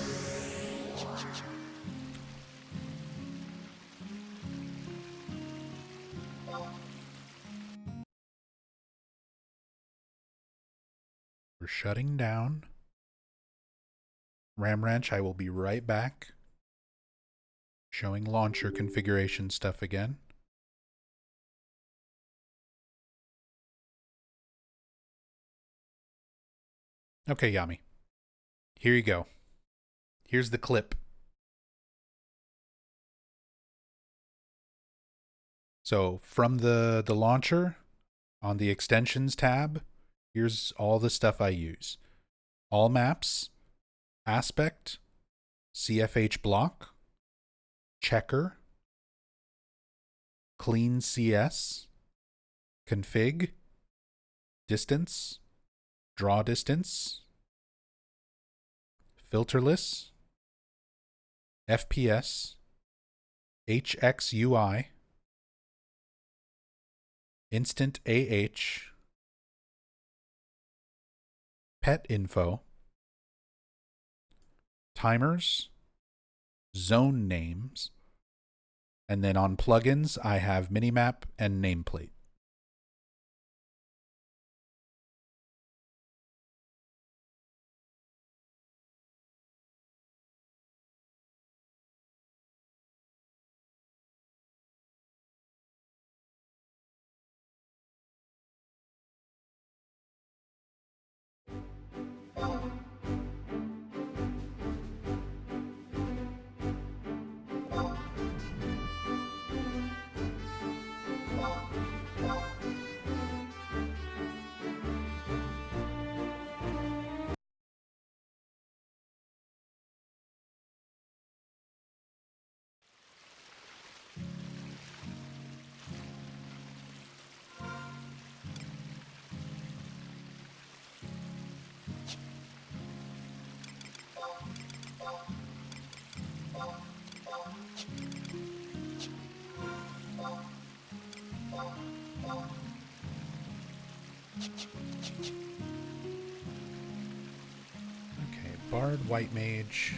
We're shutting down Ram Ranch. I will be right back. Showing launcher configuration stuff again. Okay, Yami. Here you go. Here's the clip. So from the launcher on the extensions tab, here's all the stuff I use. All maps, aspect, CFH block, checker, clean CS, config, distance, draw distance, filterless, FPS, HXUI, instant AH, pet info, timers, zone names, and then on plugins, I have Minimap and Nameplate. Okay, Bard, White Mage.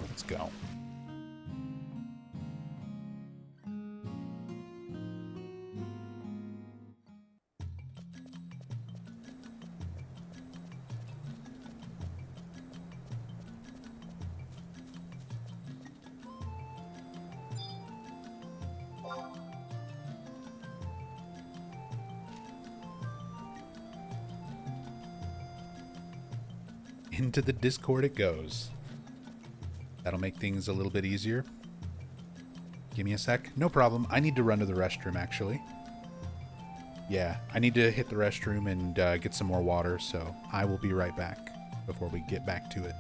Let's go. Into the Discord it goes. That'll make things a little bit easier. Give me a sec. No problem. I need to run to the restroom, actually. Yeah, I need to hit the restroom and get some more water, so I will be right back before we get back to it.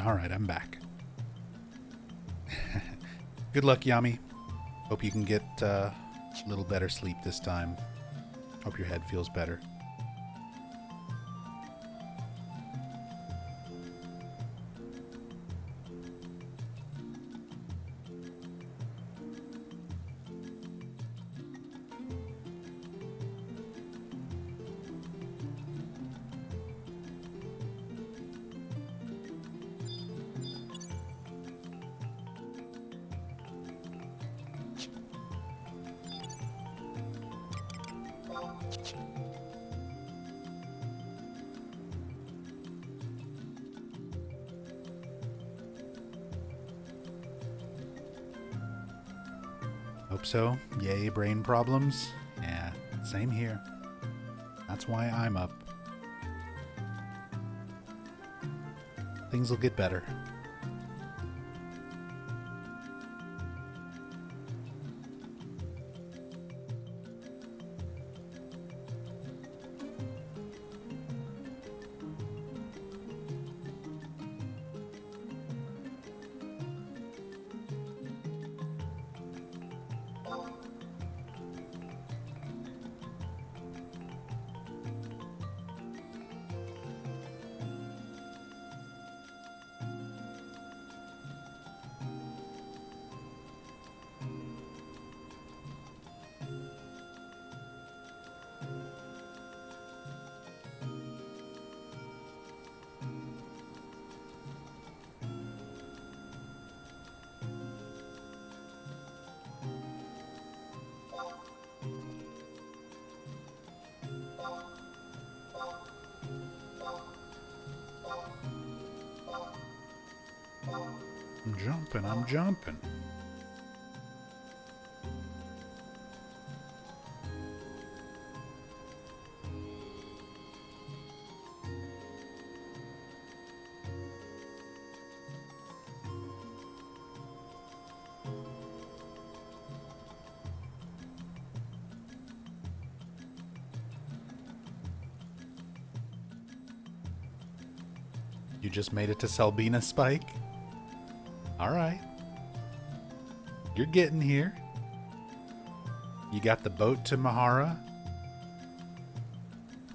All right, I'm back. Good luck, Yami. Hope you can get a little better sleep this time. Hope your head feels better. Hope so. Yay, brain problems. Yeah, same here. That's why I'm up. Things will get better. I'm jumping. You just made it to Selbina, Spike? Alright. You're getting here. You got the boat to Mahara.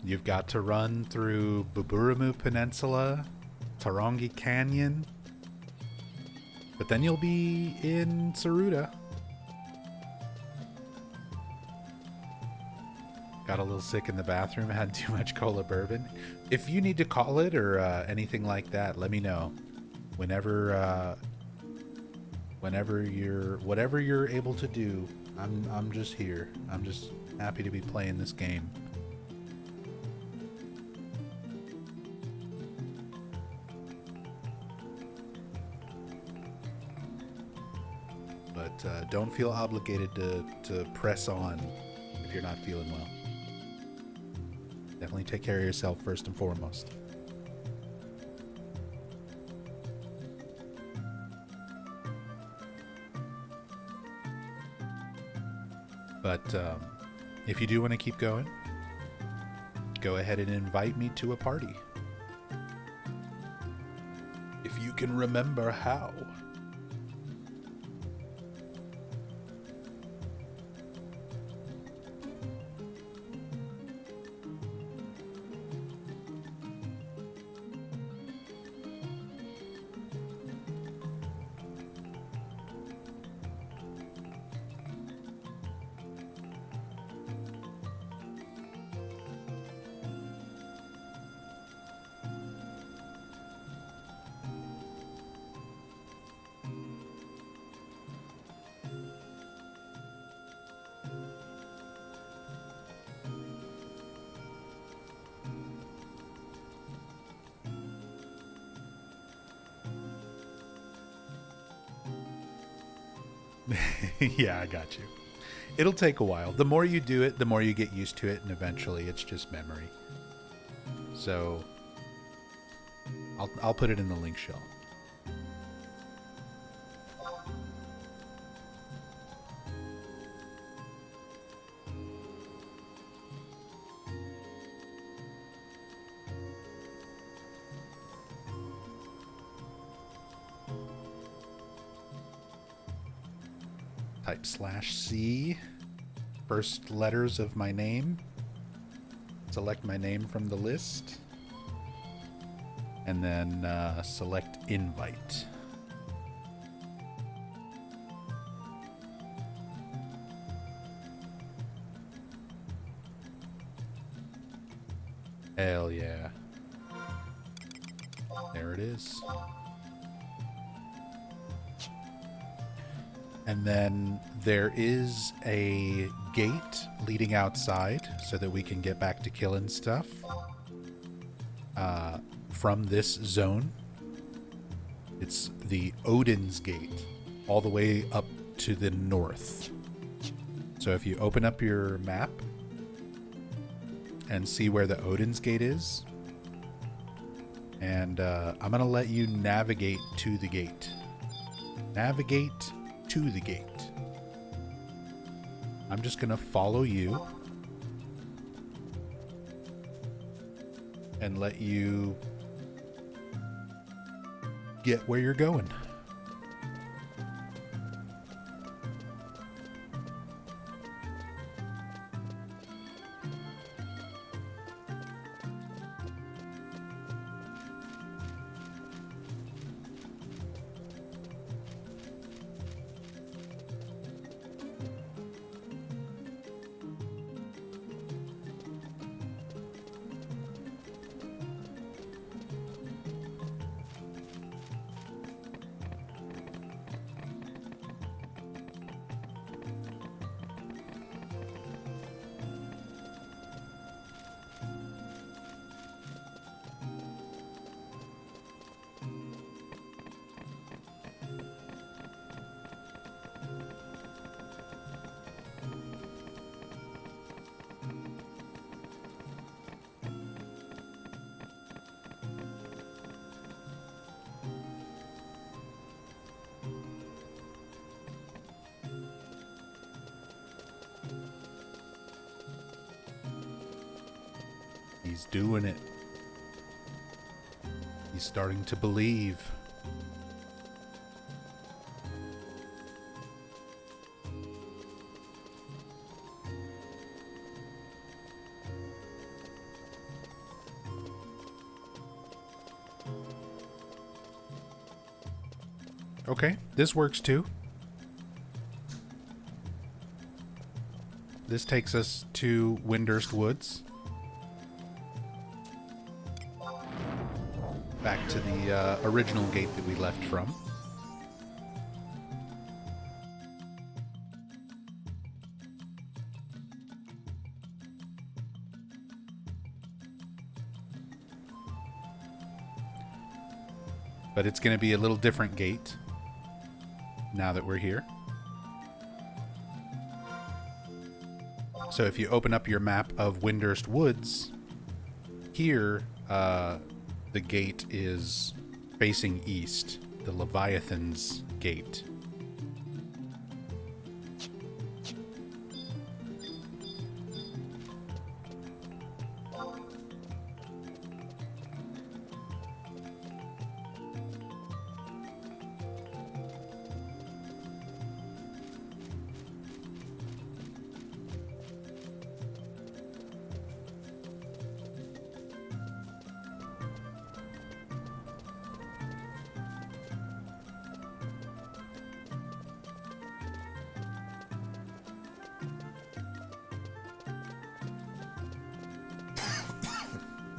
You've got to run through Buburamu Peninsula, Tarongi Canyon. But then you'll be in Saruda. Got a little sick in the bathroom, had too much cola bourbon. If you need to call it or anything like that, let me know. Whenever whatever you're able to do, I'm just here. I'm just happy to be playing this game. But don't feel obligated to press on if you're not feeling well. Definitely take care of yourself first and foremost. But if you do want to keep going, go ahead and invite me to a party. If you can remember how. Yeah, I got you. It'll take a while. The more you do it, the more you get used to it, and eventually it's just memory. So I'll put it in the link shell. Type /C. First letters of my name. Select my name from the list. And then select invite. Hell yeah. There it is. And then there is a gate leading outside so that we can get back to killing stuff from this zone. It's the Odin's Gate, all the way up to the north. So if you open up your map and see where the Odin's Gate is, and I'm going to let you navigate to the gate. Navigate to the gate. I'm just going to follow you and let you get where you're going. He's doing it. He's starting to believe. Okay, this works too. This takes us to Windurst Woods. Back to the original gate that we left from. But it's going to be a little different gate now that we're here. So if you open up your map of Windurst Woods, here the gate is facing east, the Leviathan's Gate.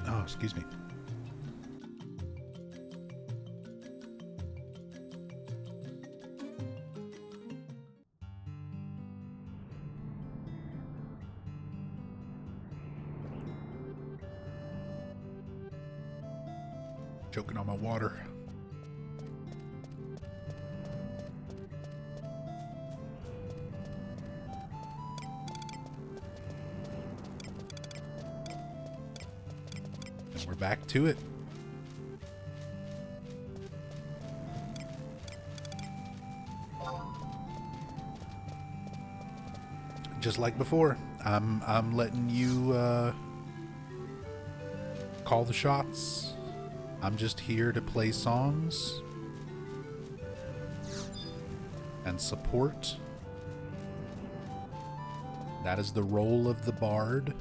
Oh, excuse me. Choking on my water. And we're back to it. Just like before, I'm letting you call the shots. I'm just here to play songs and support That is the role of the bard.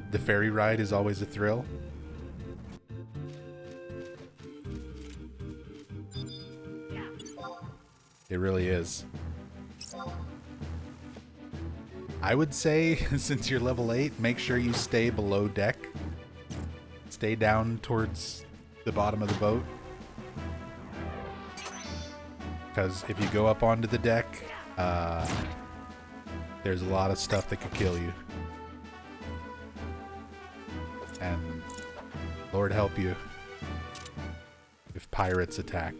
The ferry ride is always a thrill. It really is. I would say, since you're level 8, make sure you stay below deck. Stay down towards the bottom of the boat. Because if you go up onto the deck, there's a lot of stuff that could kill you. And Lord help you if pirates attack.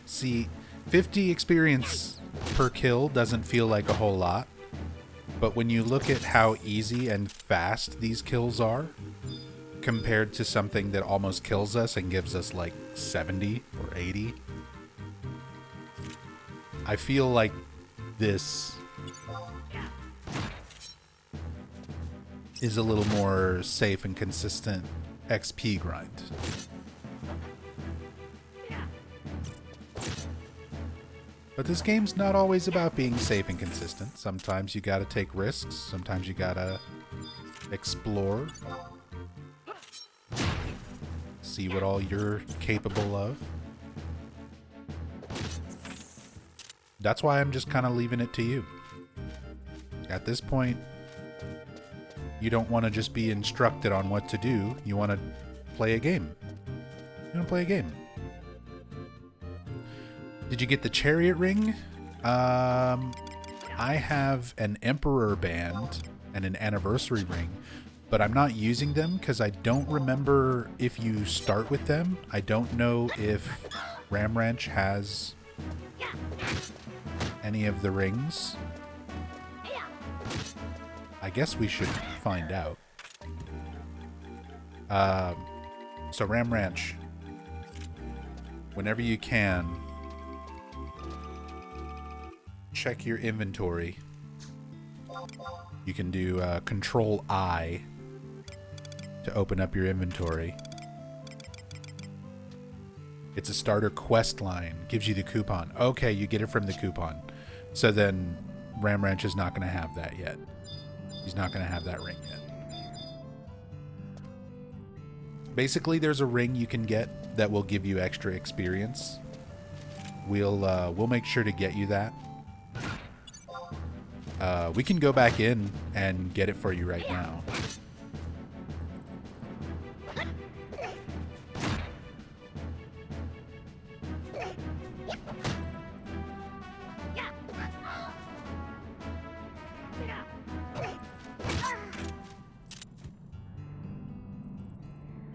See, 50 experience per kill doesn't feel like a whole lot, but when you look at how easy and fast these kills are, compared to something that almost kills us and gives us like 70 or 80, I feel like this is a little more safe and consistent XP grind. But this game's not always about being safe and consistent. Sometimes you gotta take risks. Sometimes you gotta explore. See what all you're capable of. That's why I'm just kind of leaving it to you. At this point, you don't want to just be instructed on what to do. You want to play a game. You want to play a game. Did you get the chariot ring? I have an emperor band and an anniversary ring, but I'm not using them because I don't remember if you start with them. I don't know if Ram Ranch has any of the rings. I guess we should find out. So Ram Ranch, whenever you can, check your inventory. You can do Control I to open up your inventory. It's a starter quest line. Gives you the coupon. Okay, you get it from the coupon. So then Ram Ranch is not going to have that yet. He's not going to have that ring yet. Basically, there's a ring you can get that will give you extra experience. We'll make sure to get you that. We can go back in and get it for you right now.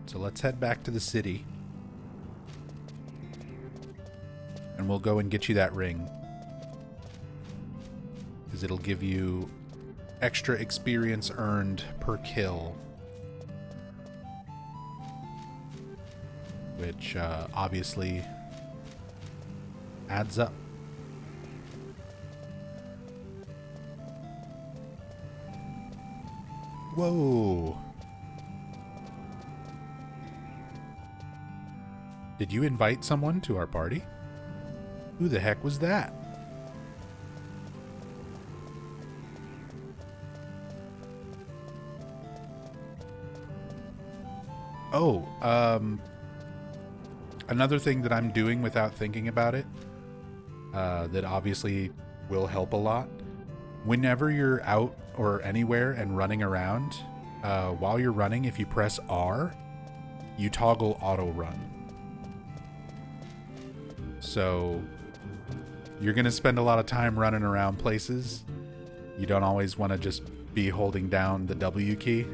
So let's head back to the city. And we'll go and get you that ring. Because it'll give you extra experience earned per kill. Which obviously adds up. Whoa. Did you invite someone to our party? Who the heck was that? Oh, another thing that I'm doing without thinking about it, that obviously will help a lot. Whenever you're out or anywhere and running around, while you're running, if you press R, you toggle auto run. So you're going to spend a lot of time running around places. You don't always want to just be holding down the W key.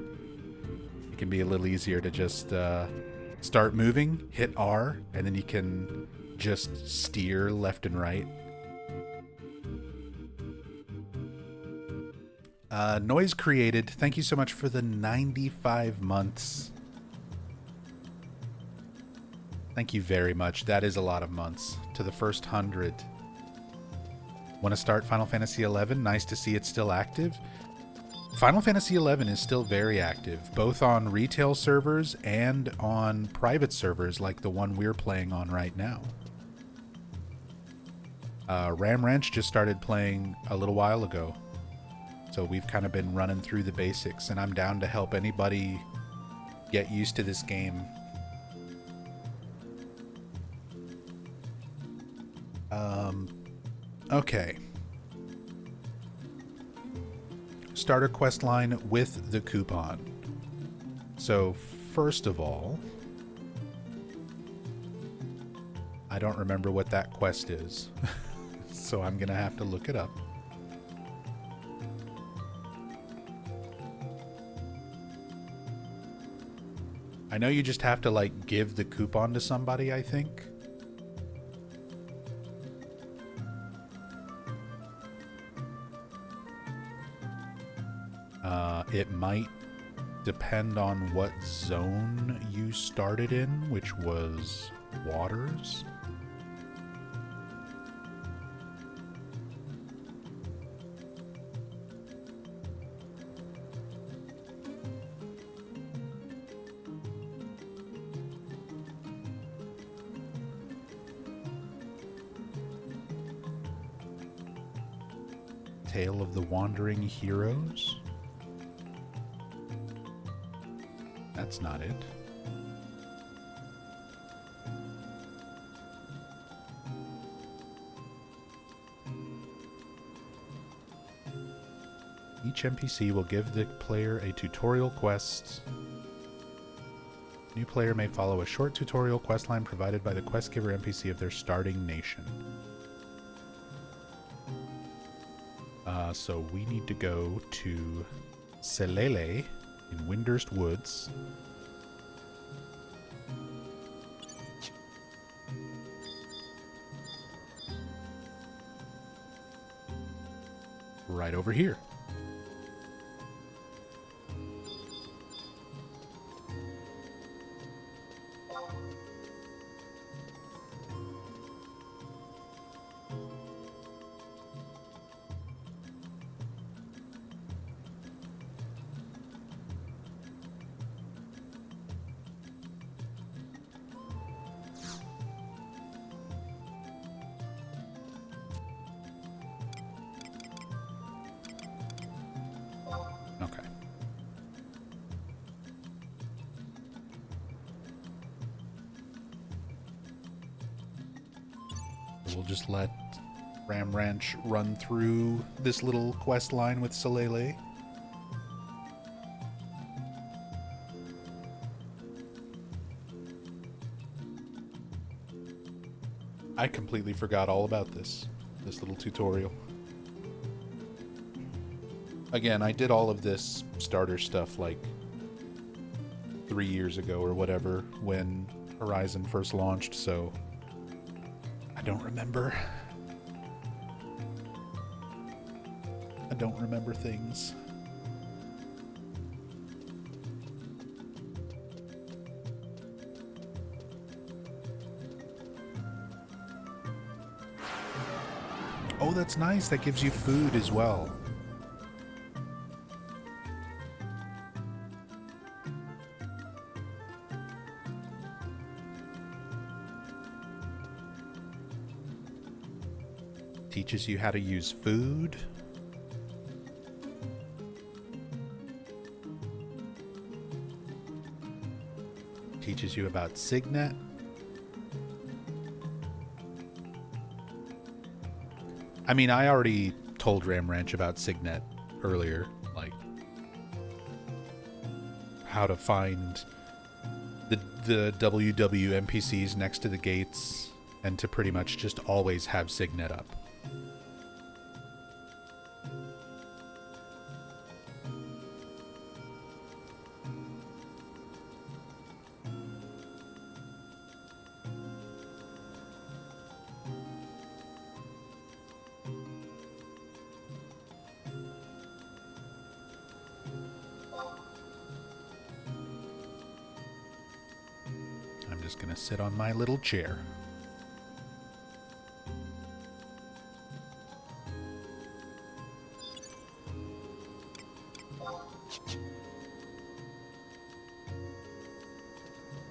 It can be a little easier to just start moving, hit R, and then you can just steer left and right. Noise Created, thank you so much for the 95 months. Thank you very much. That is a lot of months. To the first 100. Want to start Final Fantasy XI? Nice to see it's still active. Final Fantasy XI is still very active, both on retail servers and on private servers like the one we're playing on right now. Ram Ranch just started playing a little while ago. So we've kind of been running through the basics, and I'm down to help anybody get used to this game. Okay. Starter quest line with the coupon. So first of all, I don't remember what that quest is. So I'm gonna have to look it up. I know you just have to, like, give the coupon to somebody, I think. It might depend on what zone you started in, which was waters. Tale of the Wandering Heroes? That's not it. Each NPC will give the player a tutorial quest. New player may follow a short tutorial questline provided by the quest giver NPC of their starting nation. So we need to go to Selele in Windurst Woods. Right over here. Okay. We'll just let Ram Ranch run through this little quest line with Selele. I completely forgot all about this little tutorial. Again, I did all of this starter stuff like 3 years ago or whatever when Horizon first launched, so I don't remember. I don't remember things. Oh, that's nice. That gives you food as well. Teaches you how to use food. Teaches you about Signet. I mean, I already told Ram Ranch about Signet earlier, like how to find the WW NPCs next to the gates and to pretty much just always have Signet up. just gonna sit on my little chair.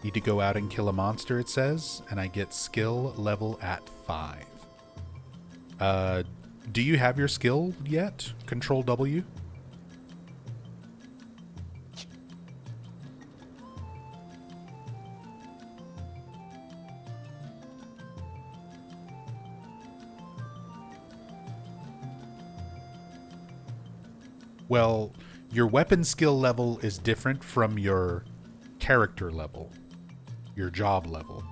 Need to go out and kill a monster, it says, and I get skill level at 5. Do you have your skill yet? Control W? Well, your weapon skill level is different from your character level, your job level.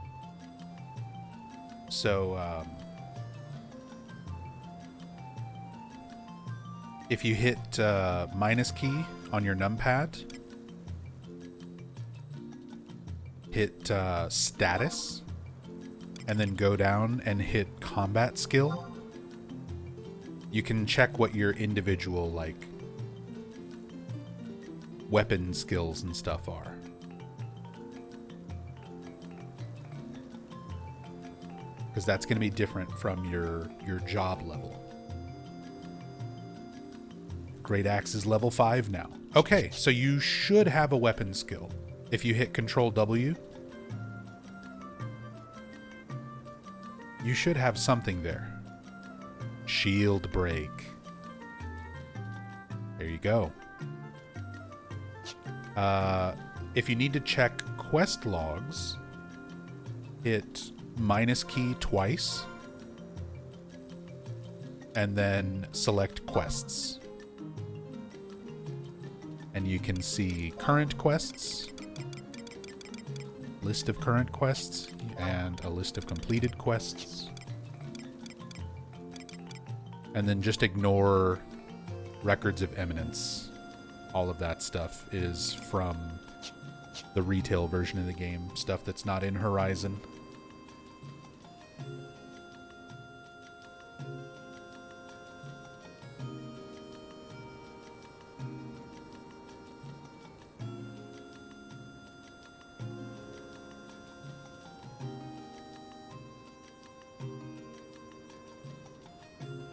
So, if you hit minus key on your numpad, hit status, and then go down and hit combat skill, you can check what your individual, like, weapon skills and stuff are. Because that's going to be different from your job level. Great Axe is level 5 now. Okay, so you should have a weapon skill. If you hit Control W, you should have something there. Shield break. There you go. If you need to check quest logs, hit minus key twice, and then select quests. And you can see current quests, list of current quests, and a list of completed quests. And then just ignore records of eminence. All of that stuff is from the retail version of the game, stuff that's not in Horizon.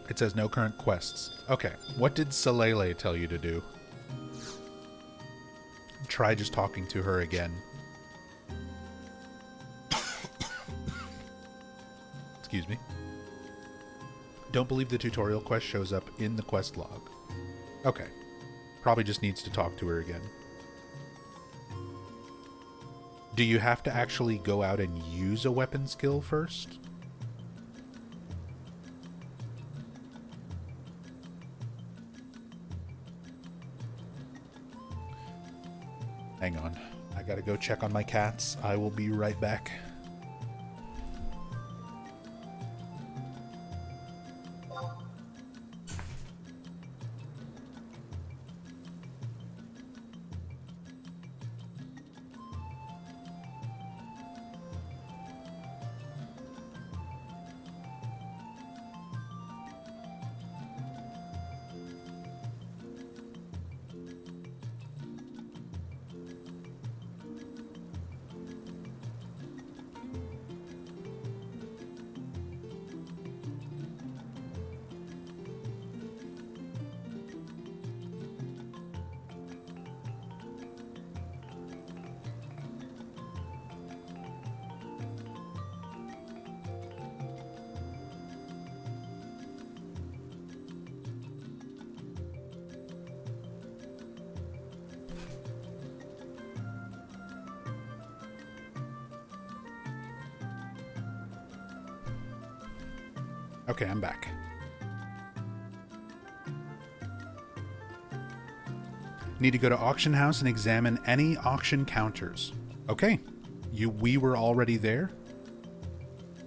It says no current quests. Okay, what did Salele tell you to do? Try just talking to her again. Excuse me. Don't believe the tutorial quest shows up in the quest log. Okay. Probably just needs to talk to her again. Do you have to actually go out and use a weapon skill first? Hang on. I gotta go check on my cats. I will be right back. Okay, I'm back. Need to go to auction house and examine any auction counters. Okay, we were already there.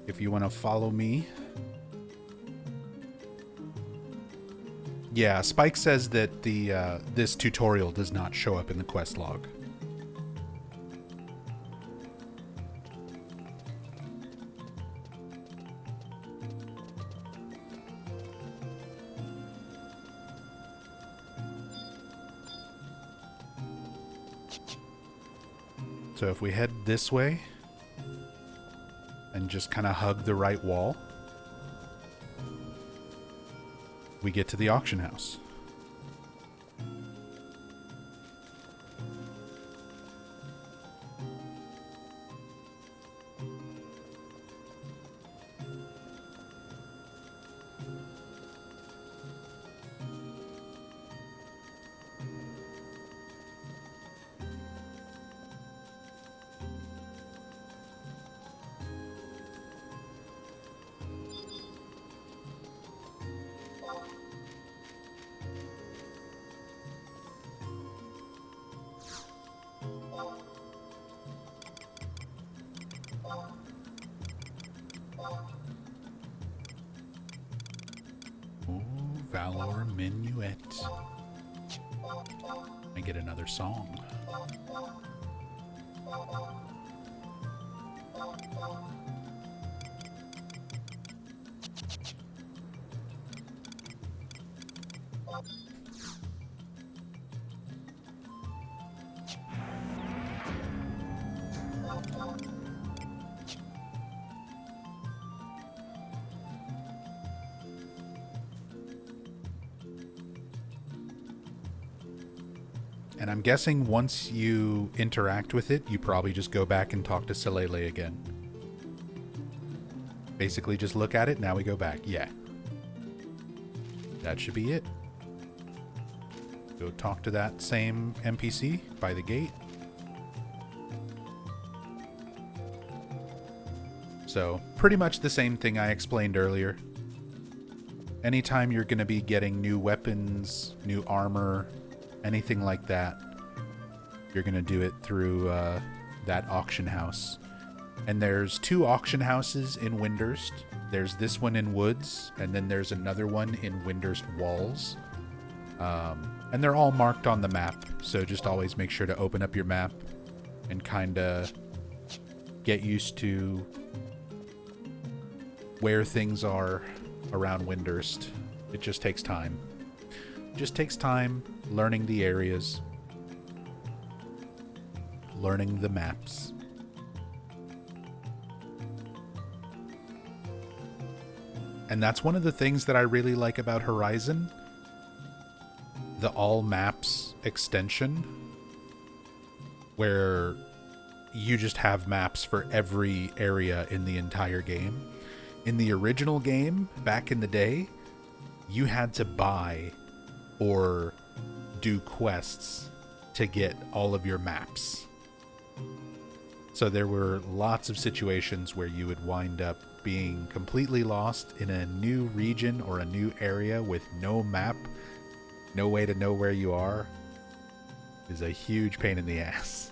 If you want to follow me. Yeah, Spike says that this tutorial does not show up in the quest log. So if we head this way, and just kind of hug the right wall, we get to the auction house. Ooh, Valor Minuet. I get another song. And I'm guessing once you interact with it, you probably just go back and talk to Selele again. Basically just look at it, now we go back. Yeah. That should be it. Go talk to that same NPC by the gate. So, pretty much the same thing I explained earlier. Anytime you're going to be getting new weapons, new armor, anything like that, you're going to do it through that auction house. And there's 2 auction houses in Windurst. There's this one in Woods, and then there's another one in Windurst Walls. And they're all marked on the map, so just always make sure to open up your map and kind of get used to where things are around Windurst. It just takes time. It just takes time learning the areas, learning the maps. And that's one of the things that I really like about Horizon. The all maps extension, where you just have maps for every area in the entire game. In the original game, back in the day, you had to buy or do quests to get all of your maps. So there were lots of situations where you would wind up being completely lost in a new region or a new area with no map, no way to know where you are. It is a huge pain in the ass.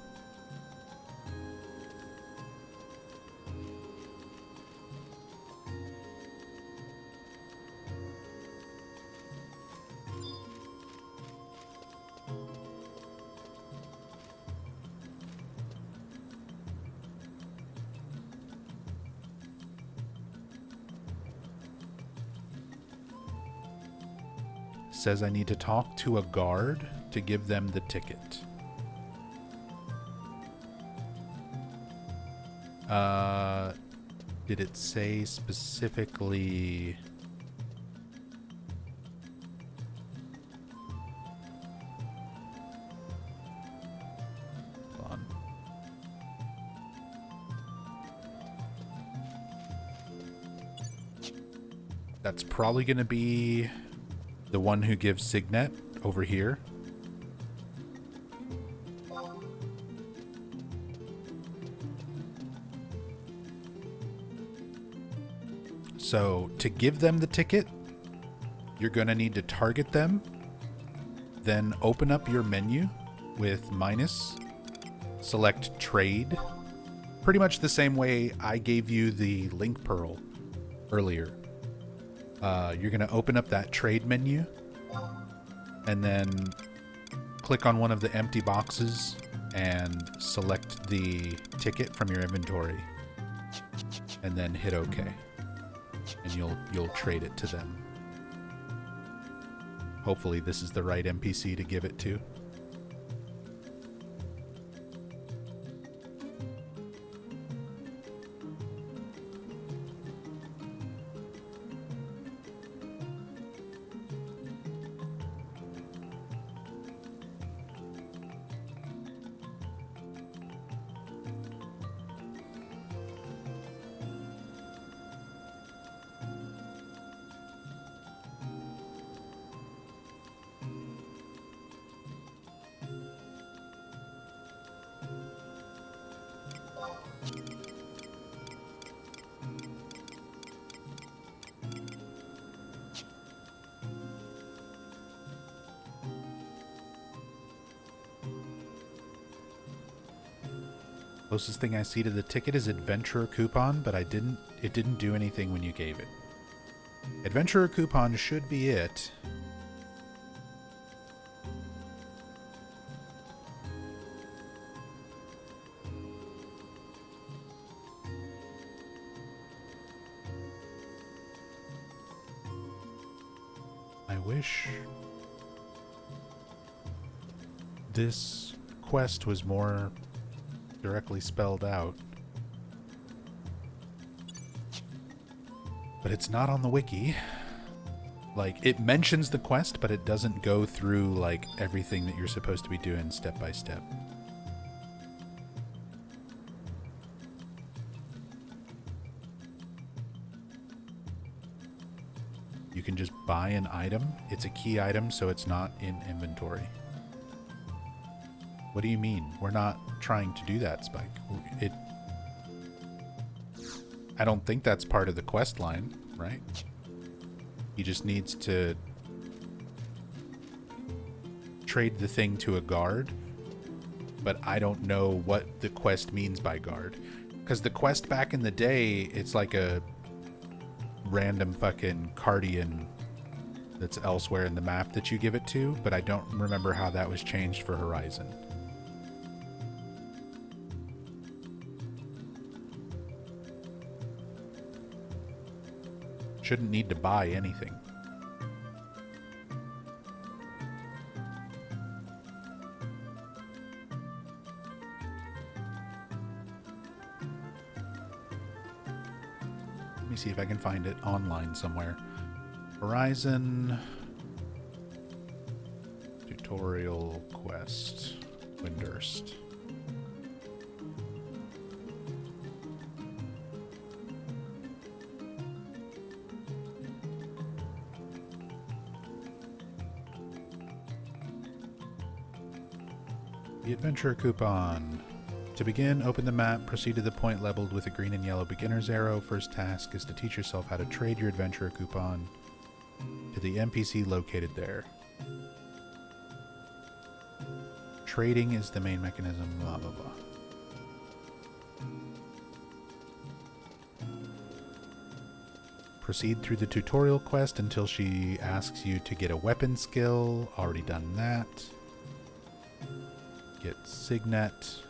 Says I need to talk to a guard to give them the ticket. Did it say specifically? Hold on. That's probably going to be the one who gives Signet over here. So to give them the ticket, you're going to need to target them, then open up your menu with minus, select trade, pretty much the same way I gave you the link pearl earlier. You're going to open up that trade menu and then click on one of the empty boxes and select the ticket from your inventory and then hit OK. And you'll trade it to them. Hopefully this is the right NPC to give it to. Closest thing I see to the ticket is Adventurer Coupon, but it didn't do anything when you gave it. Adventurer Coupon should be it. I wish this quest was more directly spelled out. But it's not on the wiki. Like, it mentions the quest, but it doesn't go through, like, everything that you're supposed to be doing step by step. You can just buy an item. It's a key item, so it's not in inventory. What do you mean? We're not trying to do that, Spike. I don't think that's part of the quest line, right? He just needs to trade the thing to a guard, but I don't know what the quest means by guard. Because the quest back in the day, it's like a random fucking Cardian that's elsewhere in the map that you give it to, but I don't remember how that was changed for Horizon. Shouldn't need to buy anything. Let me see if I can find it online somewhere. Horizon tutorial quest Windurst. The Adventurer Coupon. To begin, open the map, proceed to the point labeled with a green and yellow beginner's arrow. First task is to teach yourself how to trade your Adventurer Coupon to the NPC located there. Trading is the main mechanism, blah blah blah. Proceed through the tutorial quest until she asks you to get a weapon skill. Already done that. Get Signet.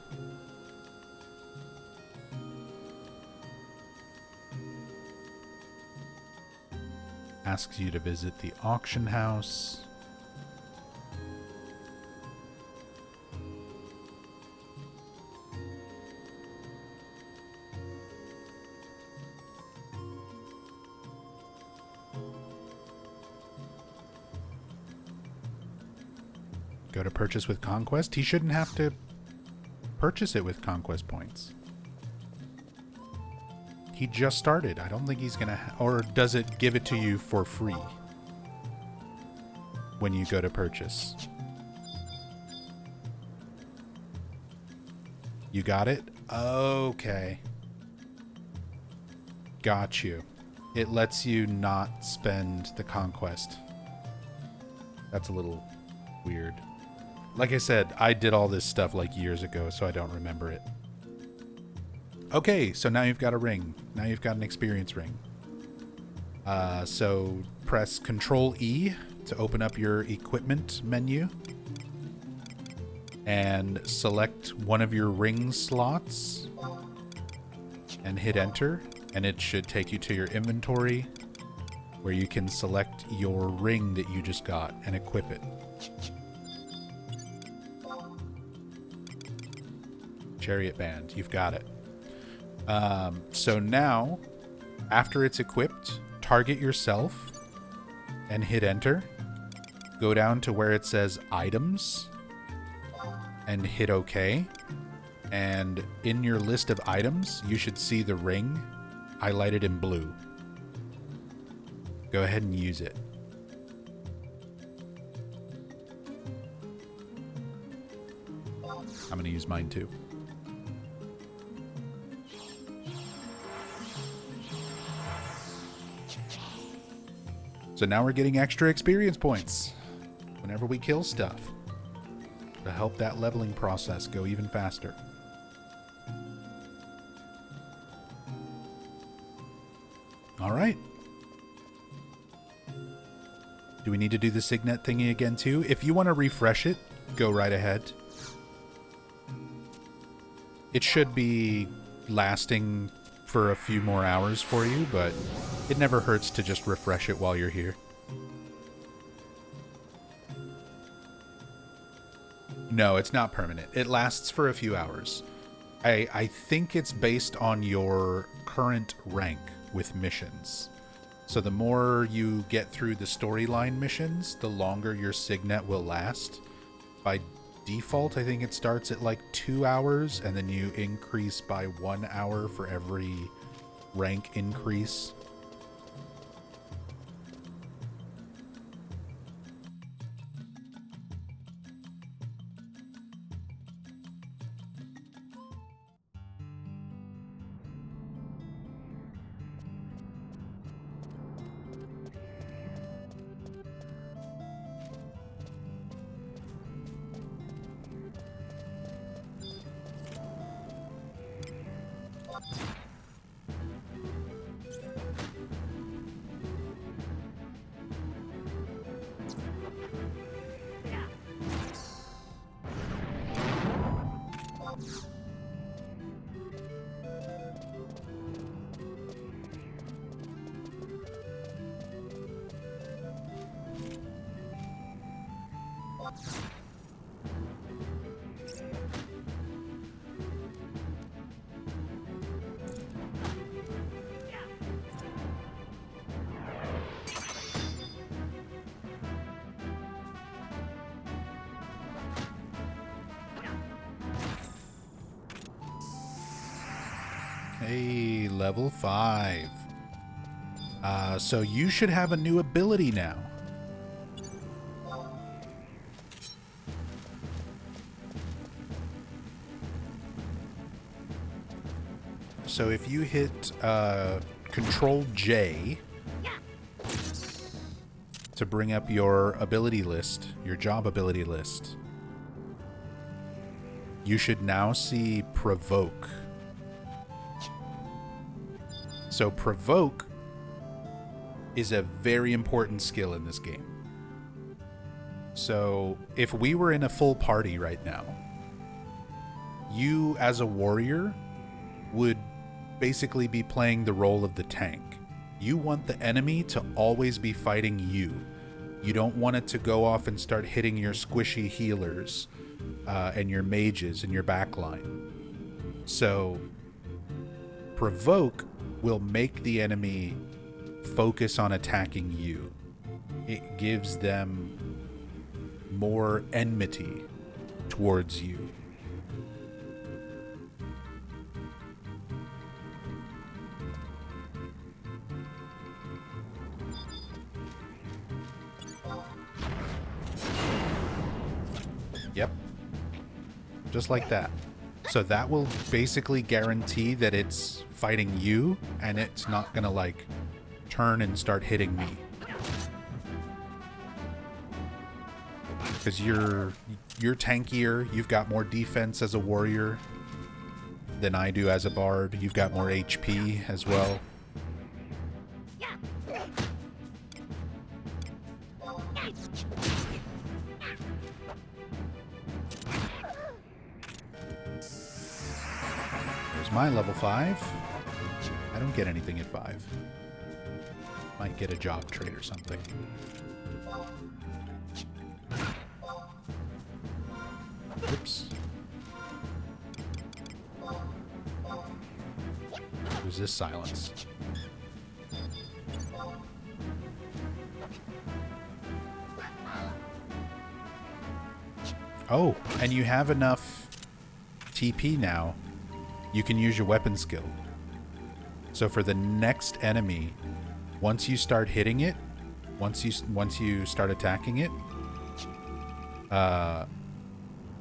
Asks you to visit the auction house. Go to purchase with conquest. He shouldn't have to purchase it with conquest points. He just started. I don't think he's gonna or does it give it to you for free when you go to purchase? You got it? Okay. Got you. It lets you not spend the conquest. That's a little weird. Like I said, I did all this stuff like years ago, so I don't remember it. Okay, so now you've got a ring. Now you've got an experience ring. So press Control E to open up your equipment menu. And select one of your ring slots. And hit enter. And it should take you to your inventory, where you can select your ring that you just got and equip it. Chariot Band, you've got it. So now, after it's equipped, target yourself and hit enter. Go down to where it says items and hit OK. And in your list of items, you should see the ring highlighted in blue. Go ahead and use it. I'm going to use mine too. So now we're getting extra experience points whenever we kill stuff to help that leveling process go even faster. All right. Do we need to do the Signet thingy again too? If you want to refresh it, go right ahead. It should be lasting for a few more hours for you, but it never hurts to just refresh it while you're here. No, it's not permanent. It lasts for a few hours. I think it's based on your current rank with missions. So the more you get through the storyline missions, the longer your Signet will last. By default, I think it starts at like 2 hours, and then you increase by 1 hour for every rank increase. Hey, level 5. So you should have a new ability now. So if you hit Control J to bring up your ability list, your job ability list, you should now see Provoke. So Provoke is a very important skill in this game. So if we were in a full party right now, you as a warrior would basically be playing the role of the tank. You want the enemy to always be fighting you. You don't want it to go off and start hitting your squishy healers and your mages and your backline. So Provoke will make the enemy focus on attacking you. It gives them more enmity towards you. Yep. Just like that. So that will basically guarantee that it's fighting you and it's not gonna like turn and start hitting me. Because you're tankier, you've got more defense as a warrior than I do as a bard. You've got more HP as well. There's my level 5. I don't get anything at 5. Might get a job trait or something. Oops. Resist silence. Oh, and you have enough TP now. You can use your weapon skill. So for the next enemy, once you start hitting it, once you start attacking it,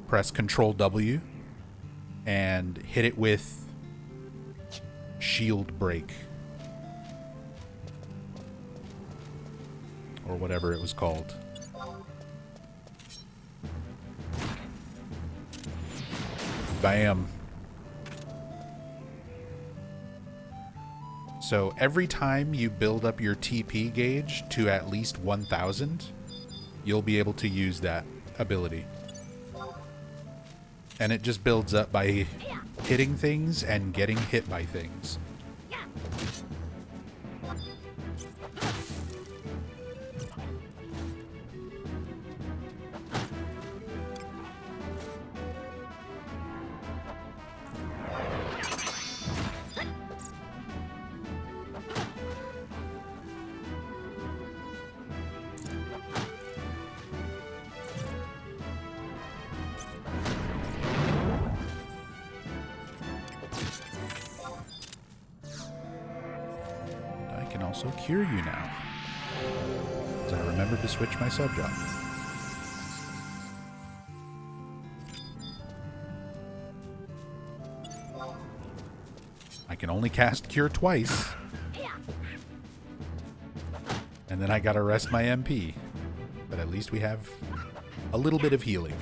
press Control W and hit it with Shield Break. Or whatever it was called. Bam. So every time you build up your TP gauge to at least 1,000, you'll be able to use that ability. And it just builds up by hitting things and getting hit by things. I can also cure you now, as I remembered to switch my sub job. I can only cast cure twice, and then I gotta rest my MP. But at least we have a little bit of healing.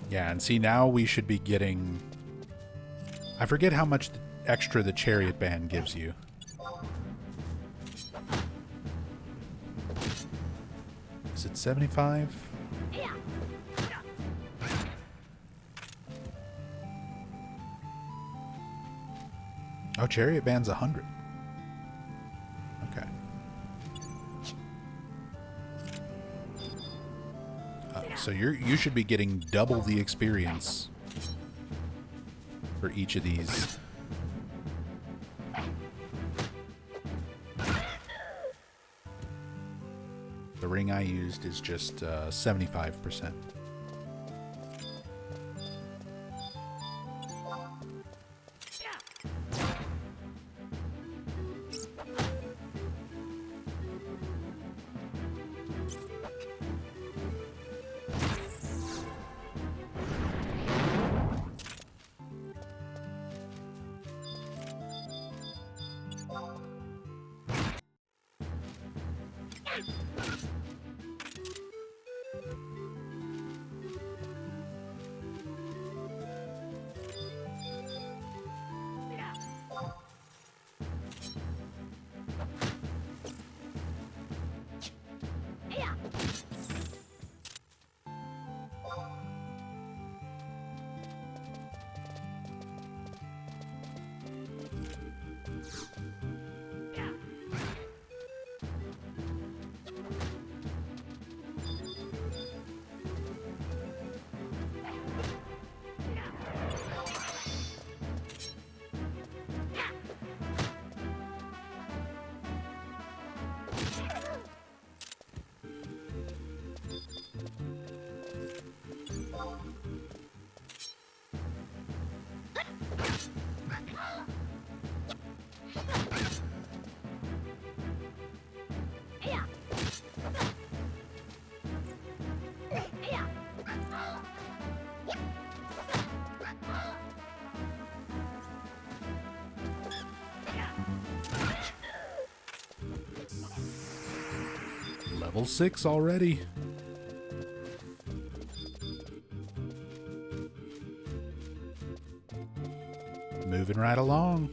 Yeah, and see, now we should be getting... I forget how much extra the chariot band gives you. Is it 75? Oh, chariot band's 100. Okay. So you should be getting double the experience for each of these. The ring I used is just 75%. Level 6 already. Moving right along.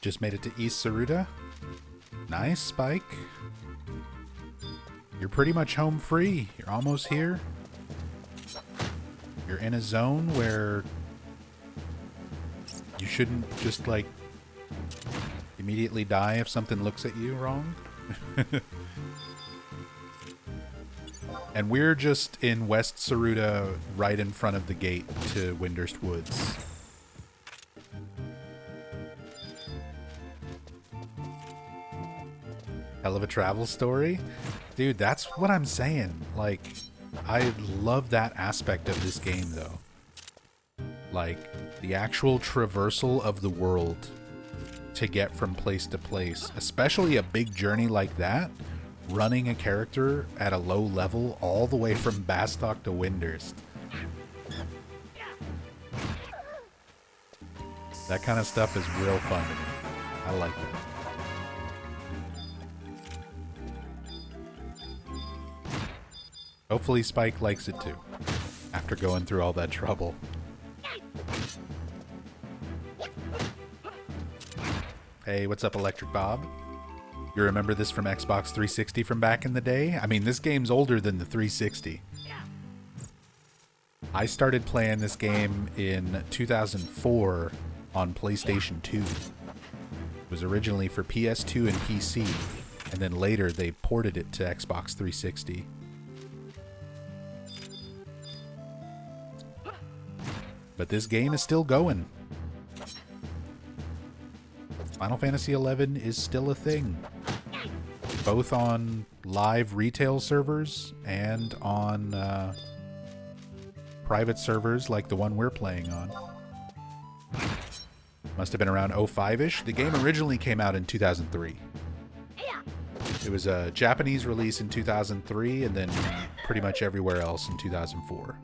Just made it to East Saruta. Nice, Spike. You're pretty much home free. You're almost here. You're in a zone where you shouldn't just, like, immediately die if something looks at you wrong. And we're just in West Saruta, right in front of the gate to Windurst Woods. Hell of a travel story? Dude, that's what I'm saying. Like, I love that aspect of this game, though. Like, the actual traversal of the world to get from place to place. Especially a big journey like that. Running a character at a low level all the way from Bastok to Windurst. That kind of stuff is real fun to me. I like it. Hopefully Spike likes it too, after going through all that trouble. Hey, what's up, Electric Bob? You remember this from Xbox 360 from back in the day? I mean, this game's older than the 360. I started playing this game in 2004 on PlayStation 2. It was originally for PS2 and PC, and then later they ported it to Xbox 360. But this game is still going. Final Fantasy XI is still a thing. Both on live retail servers and on private servers like the one we're playing on. Must have been around 05-ish. The game originally came out in 2003. It was a Japanese release in 2003 and then pretty much everywhere else in 2004.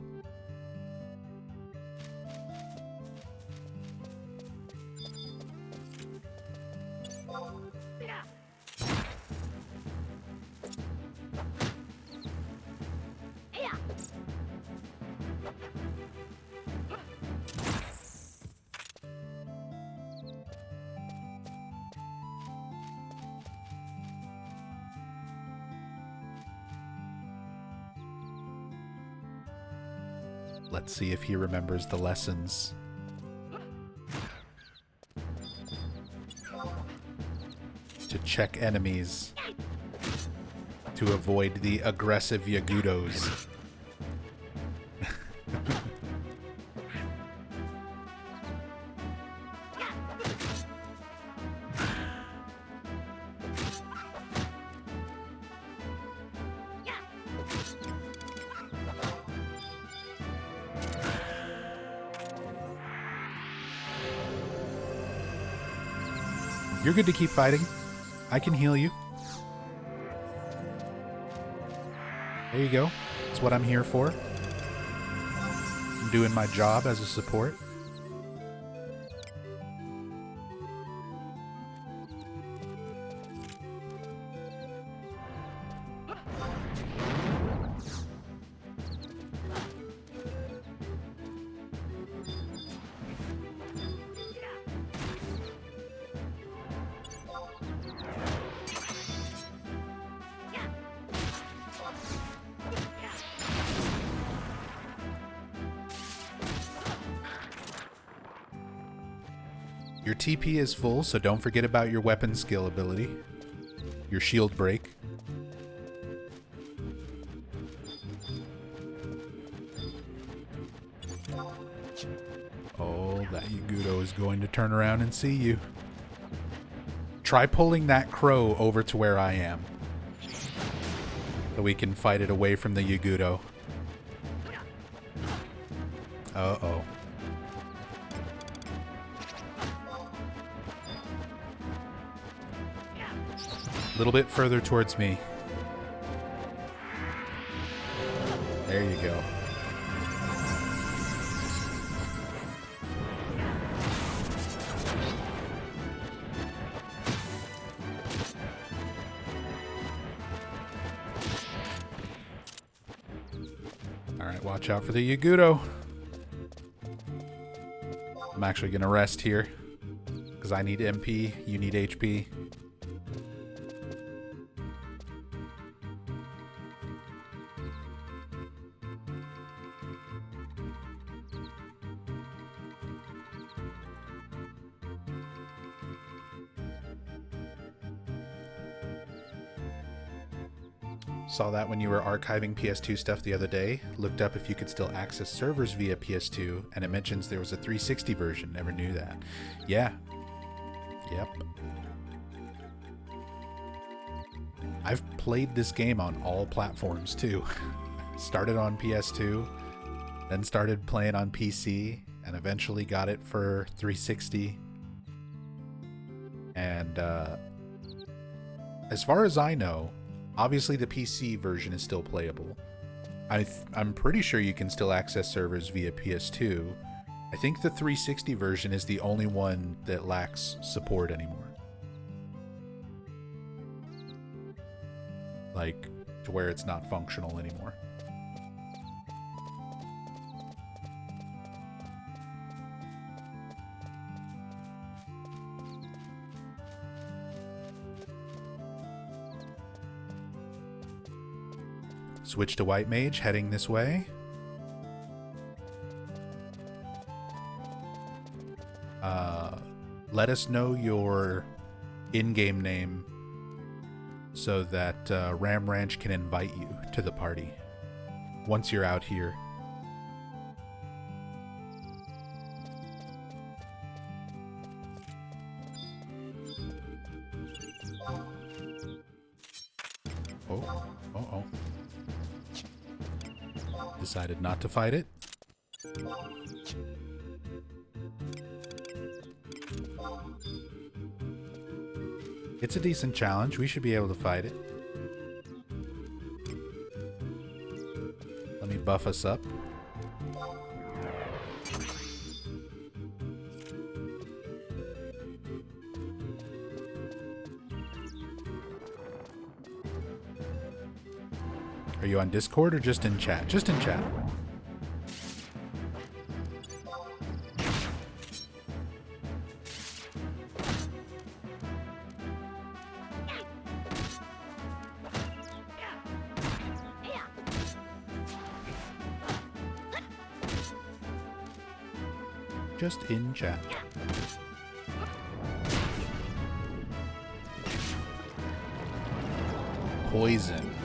Let's see if he remembers the lessons. To check enemies. To avoid the aggressive Yagudos. You're good to keep fighting. I can heal you. There you go. That's what I'm here for. I'm doing my job as a support. Your TP is full, so don't forget about your weapon skill ability. Your shield break. Oh, that Yagudo is going to turn around and see you. Try pulling that crow over to where I am. So we can fight it away from the Yagudo. Uh-oh. A little bit further towards me. There you go. Alright, watch out for the Yagudo. I'm actually going to rest here, Because I need MP, you need HP. Saw that when you were archiving PS2 stuff the other day. Looked up if you could still access servers via PS2, and it mentions there was a 360 version. Never knew that. Yeah. Yep. I've played this game on all platforms too. Started on PS2, then started playing on PC, and eventually got it for 360. And as far as I know, obviously the PC version is still playable. I'm pretty sure you can still access servers via PS2. I think the 360 version is the only one that lacks support anymore. Like, to where it's not functional anymore. Switch to White Mage, heading this way. Let us know your in-game name so that Ram Ranch can invite you to the party once you're out here. Oh. Decided not to fight it. It's a decent challenge. We should be able to fight it. Let me buff us up. Are you on Discord or just in chat? Just in chat. Just in chat. Poison.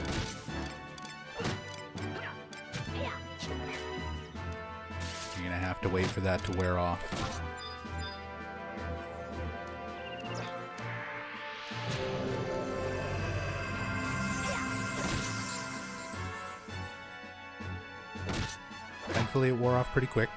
You're gonna have to wait for that to wear off. Thankfully it wore off pretty quick.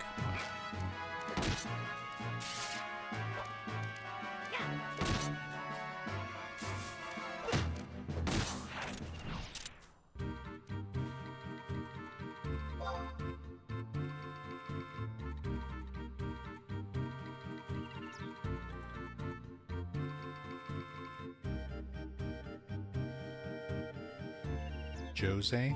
Jose.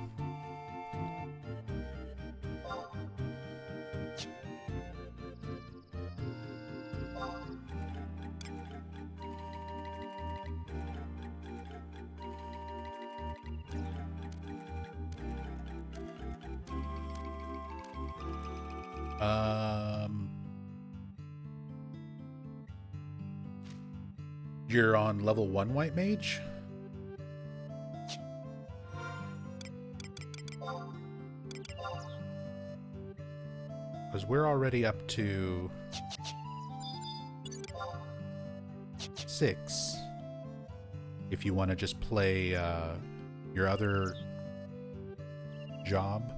You're on level 1 White Mage? Because we're already up to 6. If you want to just play your other job.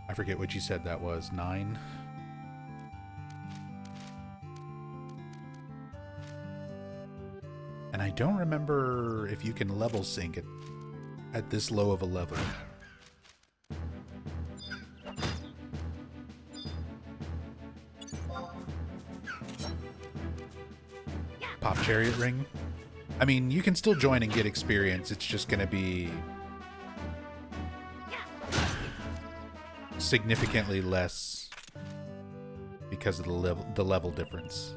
I forget what you said that was. 9? And I don't remember if you can level sync it at this low of a level. Pop Chariot Ring. I mean, you can still join and get experience. It's just going to be significantly less because of the level difference.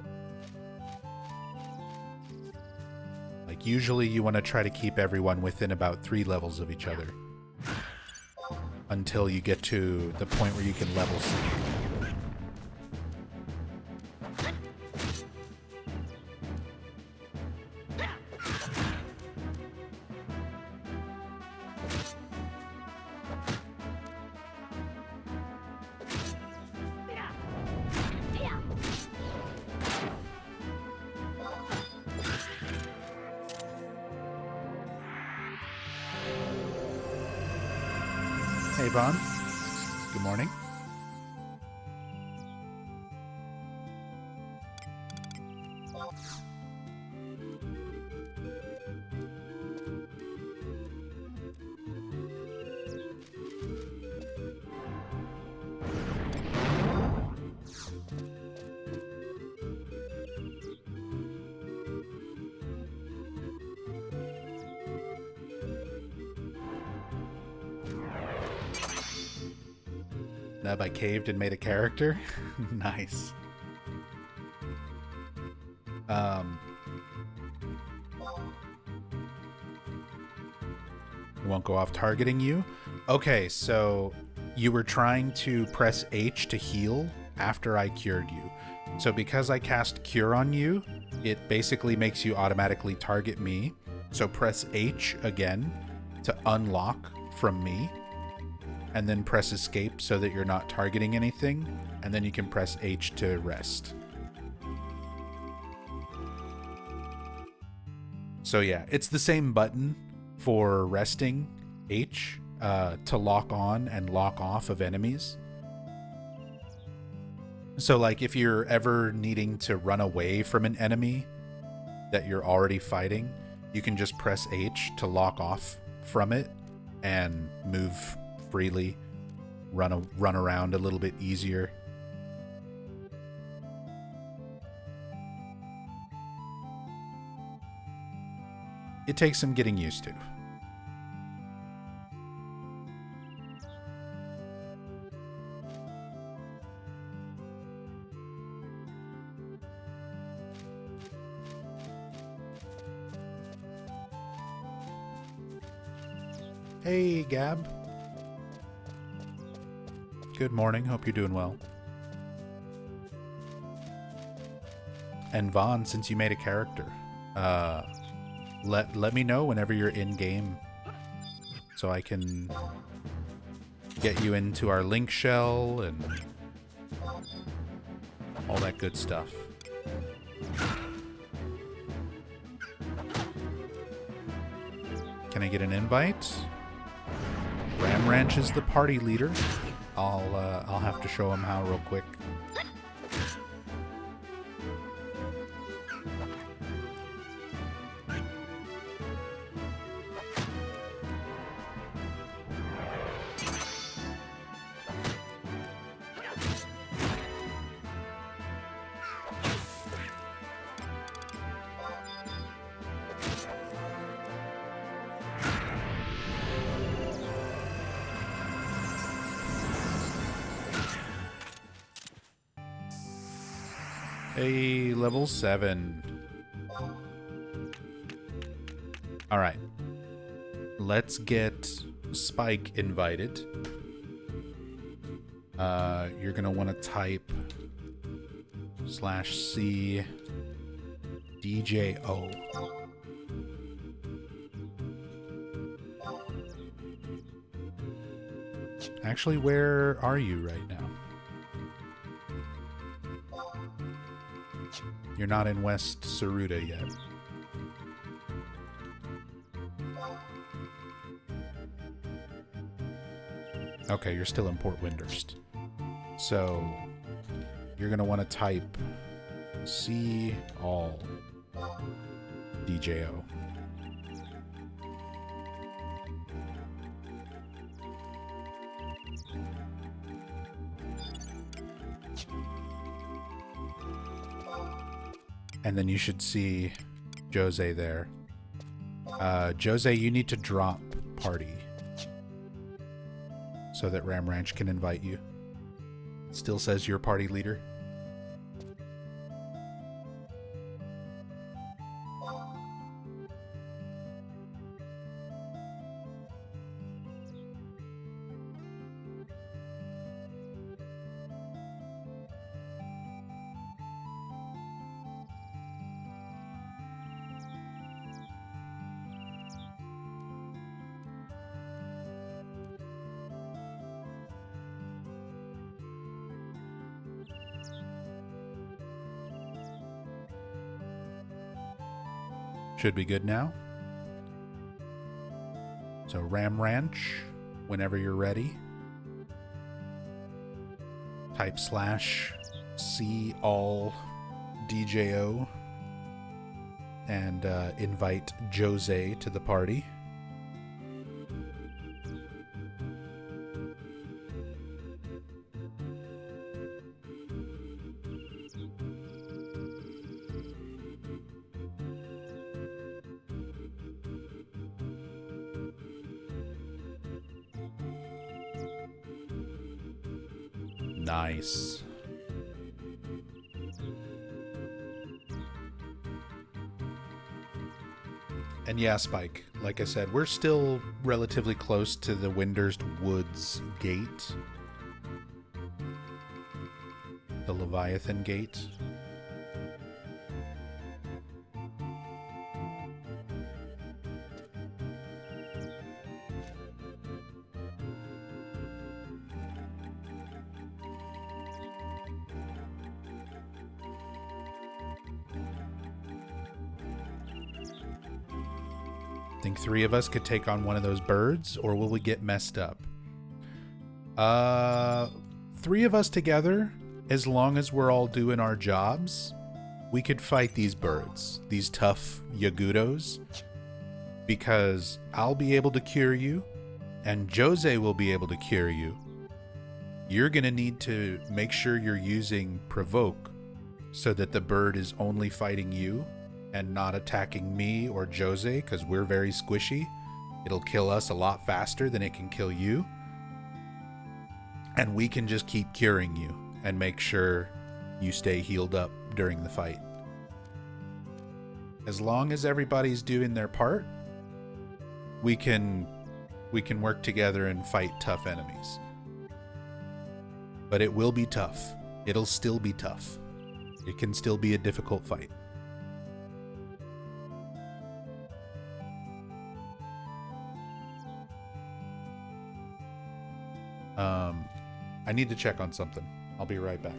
Like usually you want to try to keep everyone within about 3 levels of each other until you get to the point where you can level sync. Hey, Vaughn. Good morning. Nub, I caved and made a character. Nice. It won't go off targeting you. Okay, so you were trying to press H to heal after I cured you. So because I cast Cure on you, it basically makes you automatically target me. So press H again to unlock from me, and then press escape so that you're not targeting anything, and then you can press H to rest. So yeah, it's the same button for resting, H, to lock on and lock off of enemies. So like if you're ever needing to run away from an enemy that you're already fighting, you can just press H to lock off from it and move freely, run around a little bit easier. It takes some getting used to. Hey, Gab. Good morning. Hope you're doing well. And Vaughn, since you made a character, let me know whenever you're in game, so I can get you into our link shell and all that good stuff. Can I get an invite? Ram Ranch is the party leader. I'll have to show him how real quick. Hey, level 7. Alright. Let's get Spike invited. You're gonna want to type /C DJO. Actually, where are you right now? You're not in West Saruda yet. Okay, you're still in Port Windhurst. So, you're going to want to type C all DJO. And then you should see Jose there. Jose, you need to drop party so that Ram Ranch can invite you. Still says you're party leader. Should be good now. So Ram Ranch, whenever you're ready. Type / C all DJO and invite Jose to the party. Nice. And yeah, Spike, like I said, we're still relatively close to the Windurst Woods gate. The Leviathan gate. Think 3 of us could take on one of those birds, or will we get messed up? 3 of us together, as long as we're all doing our jobs, we could fight these birds, these tough Yagudos, because I'll be able to cure you, and Jose will be able to cure you. You're gonna need to make sure you're using Provoke so that the bird is only fighting you and not attacking me or Jose, because we're very squishy. It'll kill us a lot faster than it can kill you. And we can just keep curing you and make sure you stay healed up during the fight. As long as everybody's doing their part, we can work together and fight tough enemies. But it will be tough. It'll still be tough. It can still be a difficult fight. I need to check on something. I'll be right back.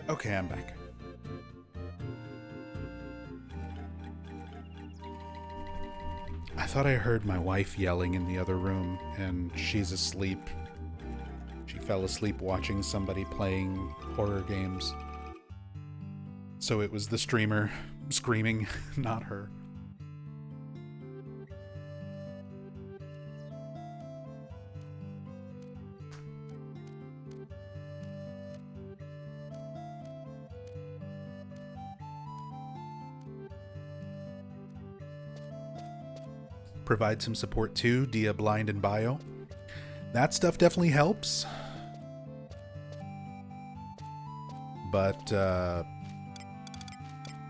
Okay, I'm back. I thought I heard my wife yelling in the other room, and she's asleep. She fell asleep watching somebody playing horror games. So it was the streamer screaming, not her. Provide some support too, Dia Blind and Bio. That stuff definitely helps. But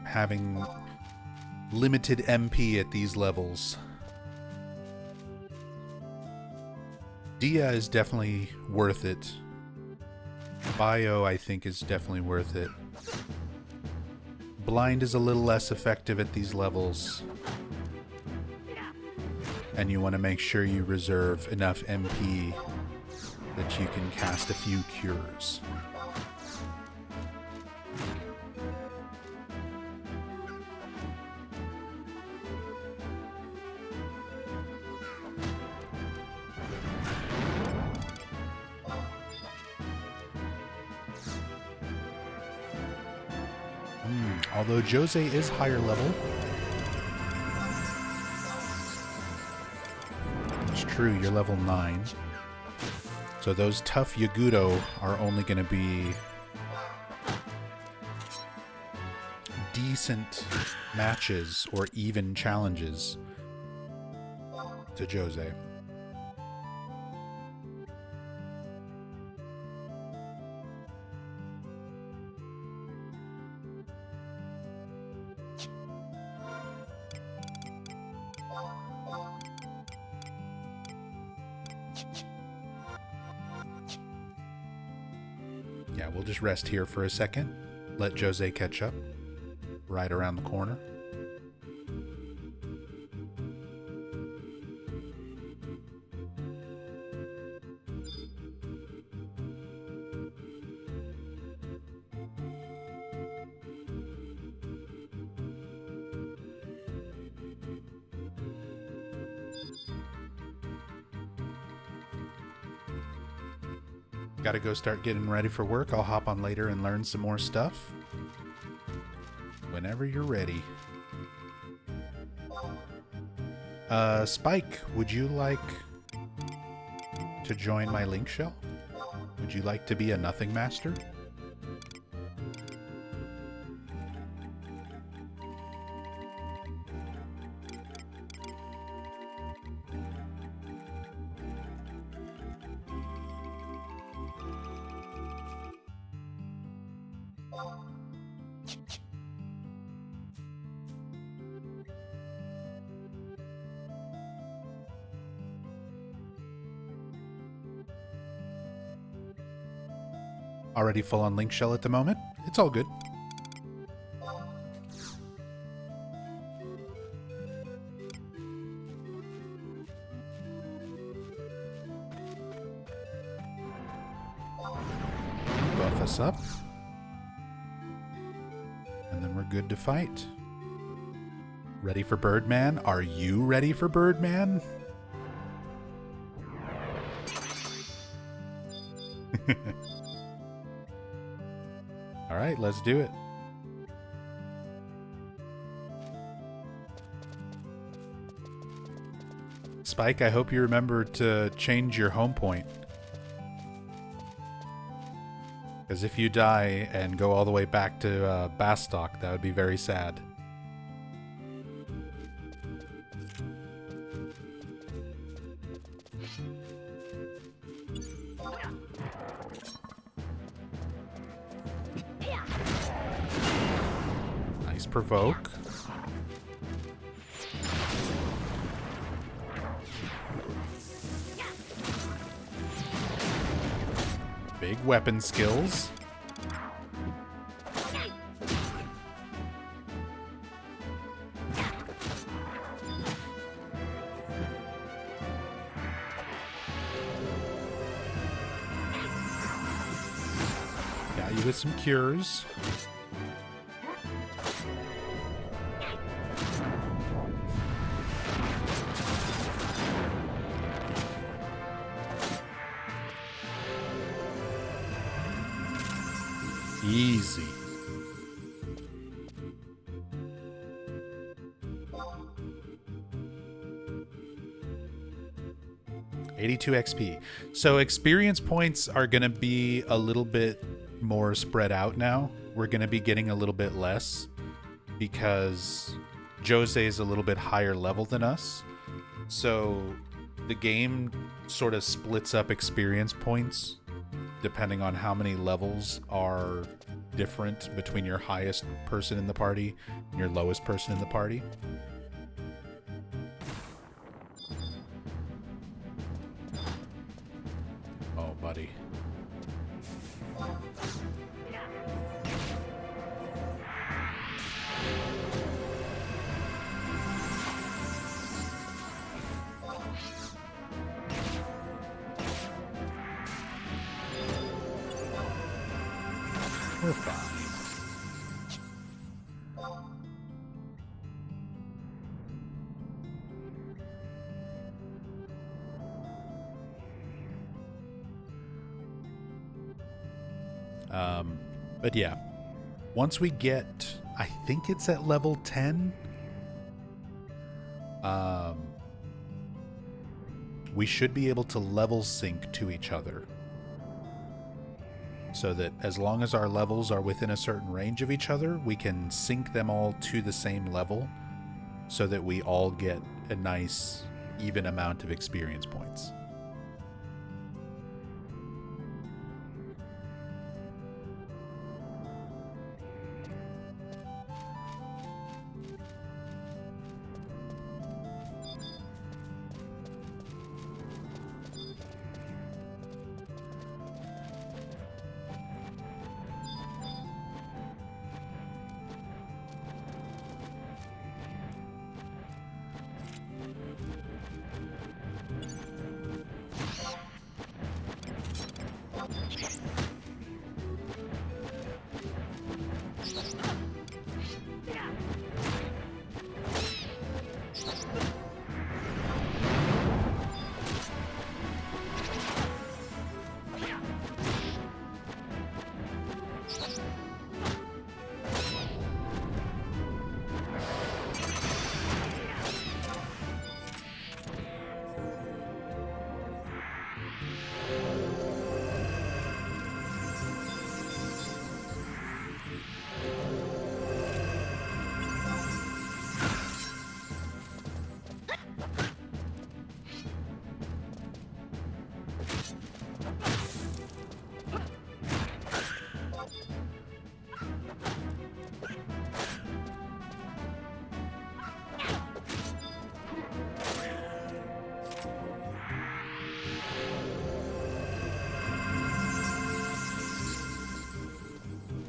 having limited MP at these levels, Dia is definitely worth it. Bio, I think, is definitely worth it. Blind is a little less effective at these levels. And you want to make sure you reserve enough MP that you can cast a few cures. Although Jose is higher level. True, you're level 9. So those tough Yagudo are only going to be decent matches or even challenges to Jose. Yeah, we'll just rest here for a second. Let Jose catch up. Right around the corner. Gotta go start getting ready for work. I'll hop on later and learn some more stuff. Whenever you're ready. Spike, would you like to join my link shell? Would you like to be a nothing master? Already full on link shell at the moment. It's all good. Buff us up. And then we're good to fight. Ready for Birdman? Are you ready for Birdman? All right, let's do it. Spike, I hope you remember to change your home point. Because if you die and go all the way back to Bastok, that would be very sad. Nice provoke. Big weapon skills. Got you with some cures. Easy. $82 XP. So experience points are going to be a little bit more spread out now. We're going to be getting a little bit less because Jose is a little bit higher level than us. So the game sort of splits up experience points depending on how many levels are different between your highest person in the party and your lowest person in the party. Oh, buddy. We're fine. But yeah, once we get, I think it's at level 10, we should be able to level sync to each other. So that as long as our levels are within a certain range of each other, we can sync them all to the same level so that we all get a nice even amount of experience points.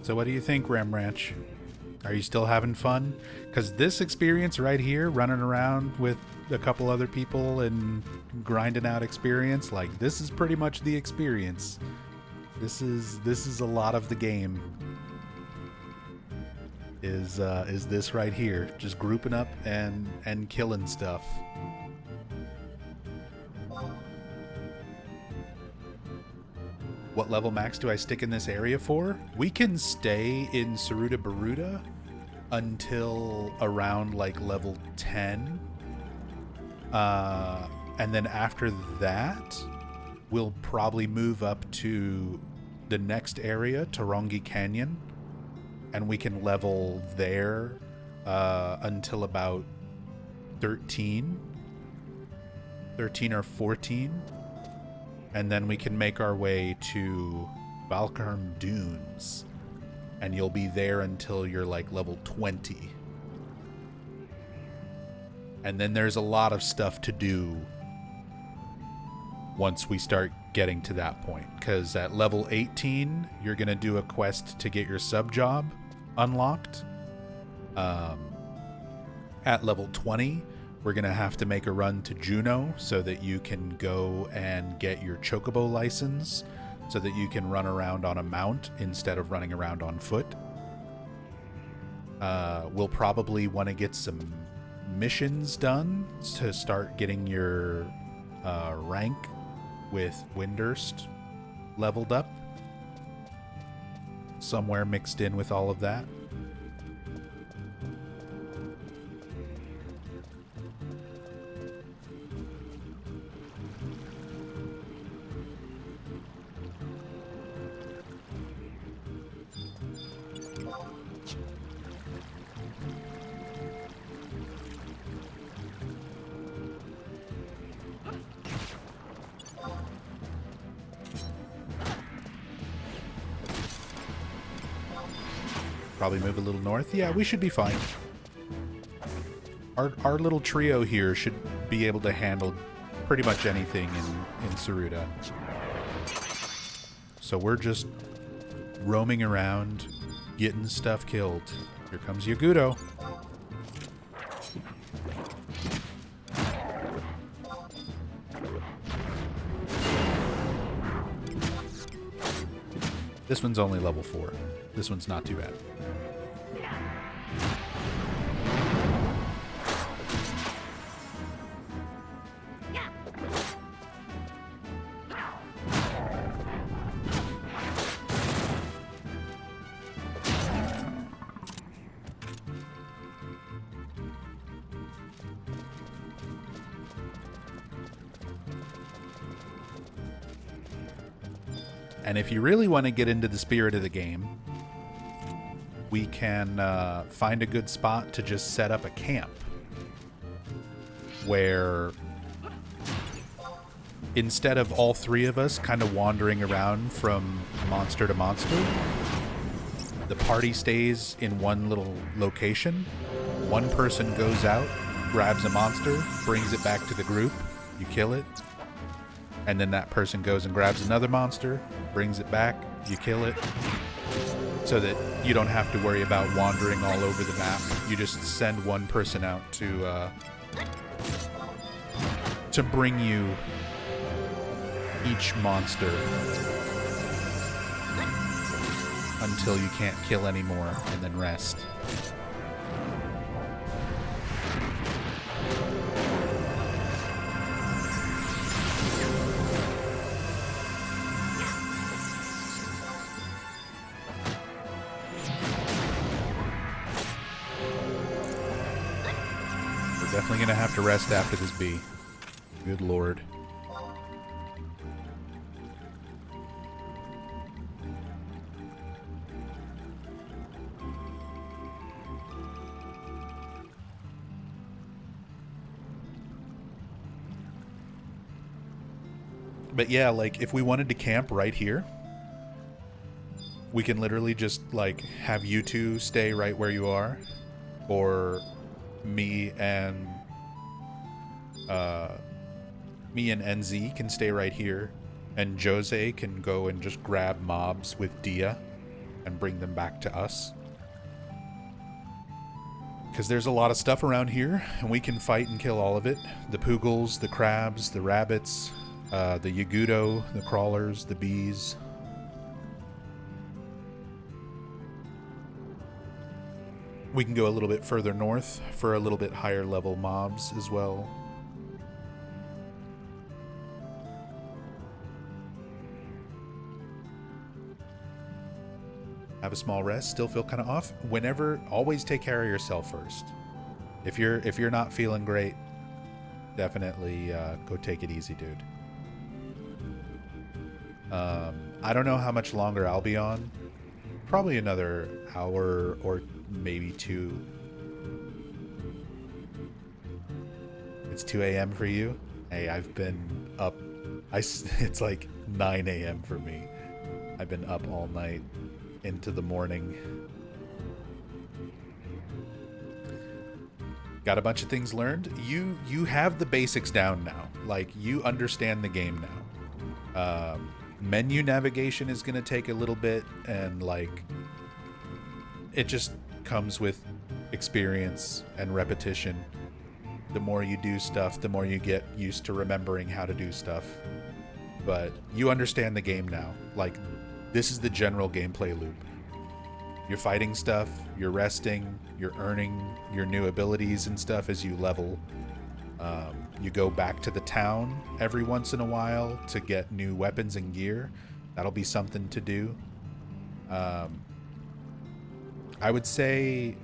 So what do you think, Rem Ranch? Are you still having fun? Because this experience right here, running around with a couple other people and grinding out experience, like, this is pretty much the experience. This is a lot of the game. Is this right here, just grouping up and killing stuff. What level max do I stick in this area for? We can stay in Saruda Baruda until around like level 10. And then after that, we'll probably move up to the next area, Tarongi Canyon. And we can level there until about 13 or 14. And then we can make our way to Valkarm Dunes. And you'll be there until you're like level 20. And then there's a lot of stuff to do once we start getting to that point. Because at level 18, you're going to do a quest to get your sub-job unlocked. At level 20, we're going to have to make a run to Juneau so that you can go and get your Chocobo license so that you can run around on a mount instead of running around on foot. We'll probably want to get some missions done to start getting your rank with Windurst leveled up. Somewhere mixed in with all of that. Probably move a little north. Yeah, we should be fine. Our little trio here should be able to handle pretty much anything in Saruda. So we're just roaming around, getting stuff killed. Here comes Yagudo. This one's only level 4. This one's not too bad. And if you really want to get into the spirit of the game, we can find a good spot to just set up a camp where instead of all three of us kind of wandering around from monster to monster, the party stays in one little location. One person goes out, grabs a monster, brings it back to the group, you kill it, and then that person goes and grabs another monster, brings it back, you kill it, so that you don't have to worry about wandering all over the map. You just send one person out to bring you each monster until you can't kill anymore, and then rest. We're definitely gonna have to rest after this bee. Good lord. But yeah, like, if we wanted to camp right here, we can literally just, like, have you two stay right where you are. Or me and NZ can stay right here. And Jose can go and just grab mobs with Dia and bring them back to us. Because there's a lot of stuff around here, and we can fight and kill all of it. The Poogles, the crabs, the rabbits, the Yagudo, the crawlers, the bees. We can go a little bit further north for a little bit higher level mobs as well. Have a small rest, still feel kind of off. Whenever, always take care of yourself first. If you're not feeling great, definitely go take it easy, dude. I don't know how much longer I'll be on. Probably another hour or maybe 2. It's 2 a.m. for you? Hey, I've been up. It's like 9 a.m. for me. I've been up all night into the morning. Got a bunch of things learned. You have the basics down now. Like, you understand the game now. Menu navigation is going to take a little bit, and like, it just comes with experience and repetition. The more you do stuff, the more you get used to remembering how to do stuff. But you understand the game now. Like, this is the general gameplay loop. You're fighting stuff, you're resting, you're earning your new abilities and stuff as you level. You go back to the town every once in a while to get new weapons and gear. That'll be something to do. I would say,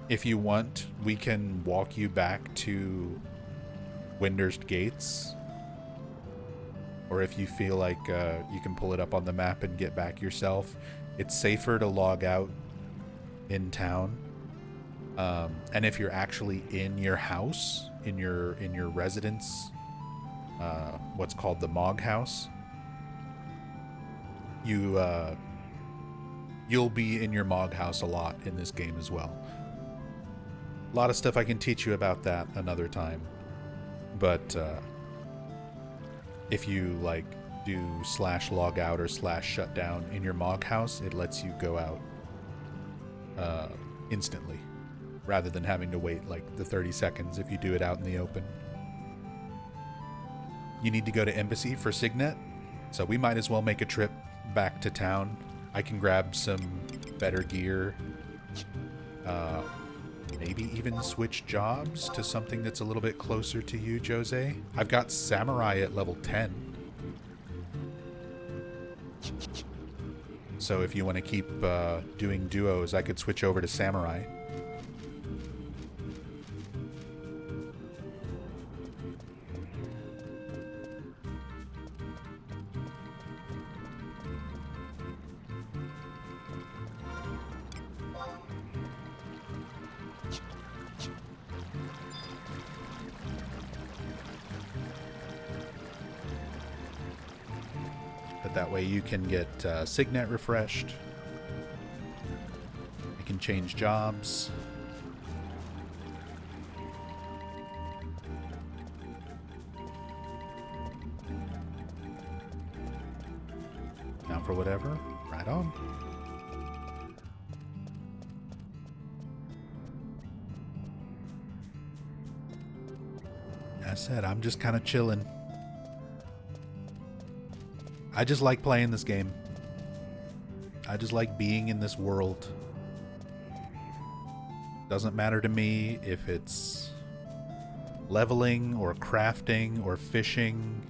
if you want, we can walk you back to Windurst Gates. Or if you feel like you can pull it up on the map and get back yourself. It's safer to log out in town. And if you're actually in your house, in your residence, what's called the Mog House, you'll be in your Mog House a lot in this game as well. A lot of stuff I can teach you about that another time. But if you like do /log out or /shut down in your Mog House, it lets you go out instantly, rather than having to wait like the 30 seconds if you do it out in the open. You need to go to Embassy for Signet, so we might as well make a trip back to town. I can grab some better gear, maybe even switch jobs to something that's a little bit closer to you, Jose. I've got Samurai at level 10. So if you want to keep doing duos, I could switch over to Samurai. but that way you can get Signet refreshed. You can change jobs. Down for whatever. Right on. As I said, I'm just kind of chilling. I just like playing this game. I just like being in this world. Doesn't matter to me if it's leveling or crafting or fishing,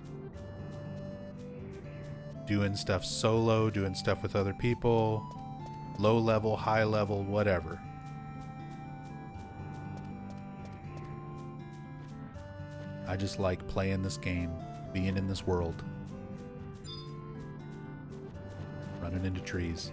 doing stuff solo, doing stuff with other people, low level, high level, whatever. I just like playing this game, being in this world. Running into trees.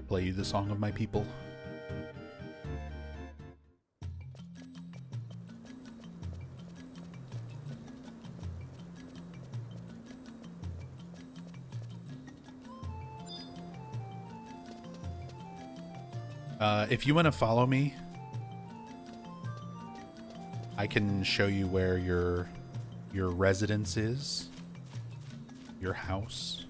Play you the song of my people. If you want to follow me, I can show you where your residence is, your house.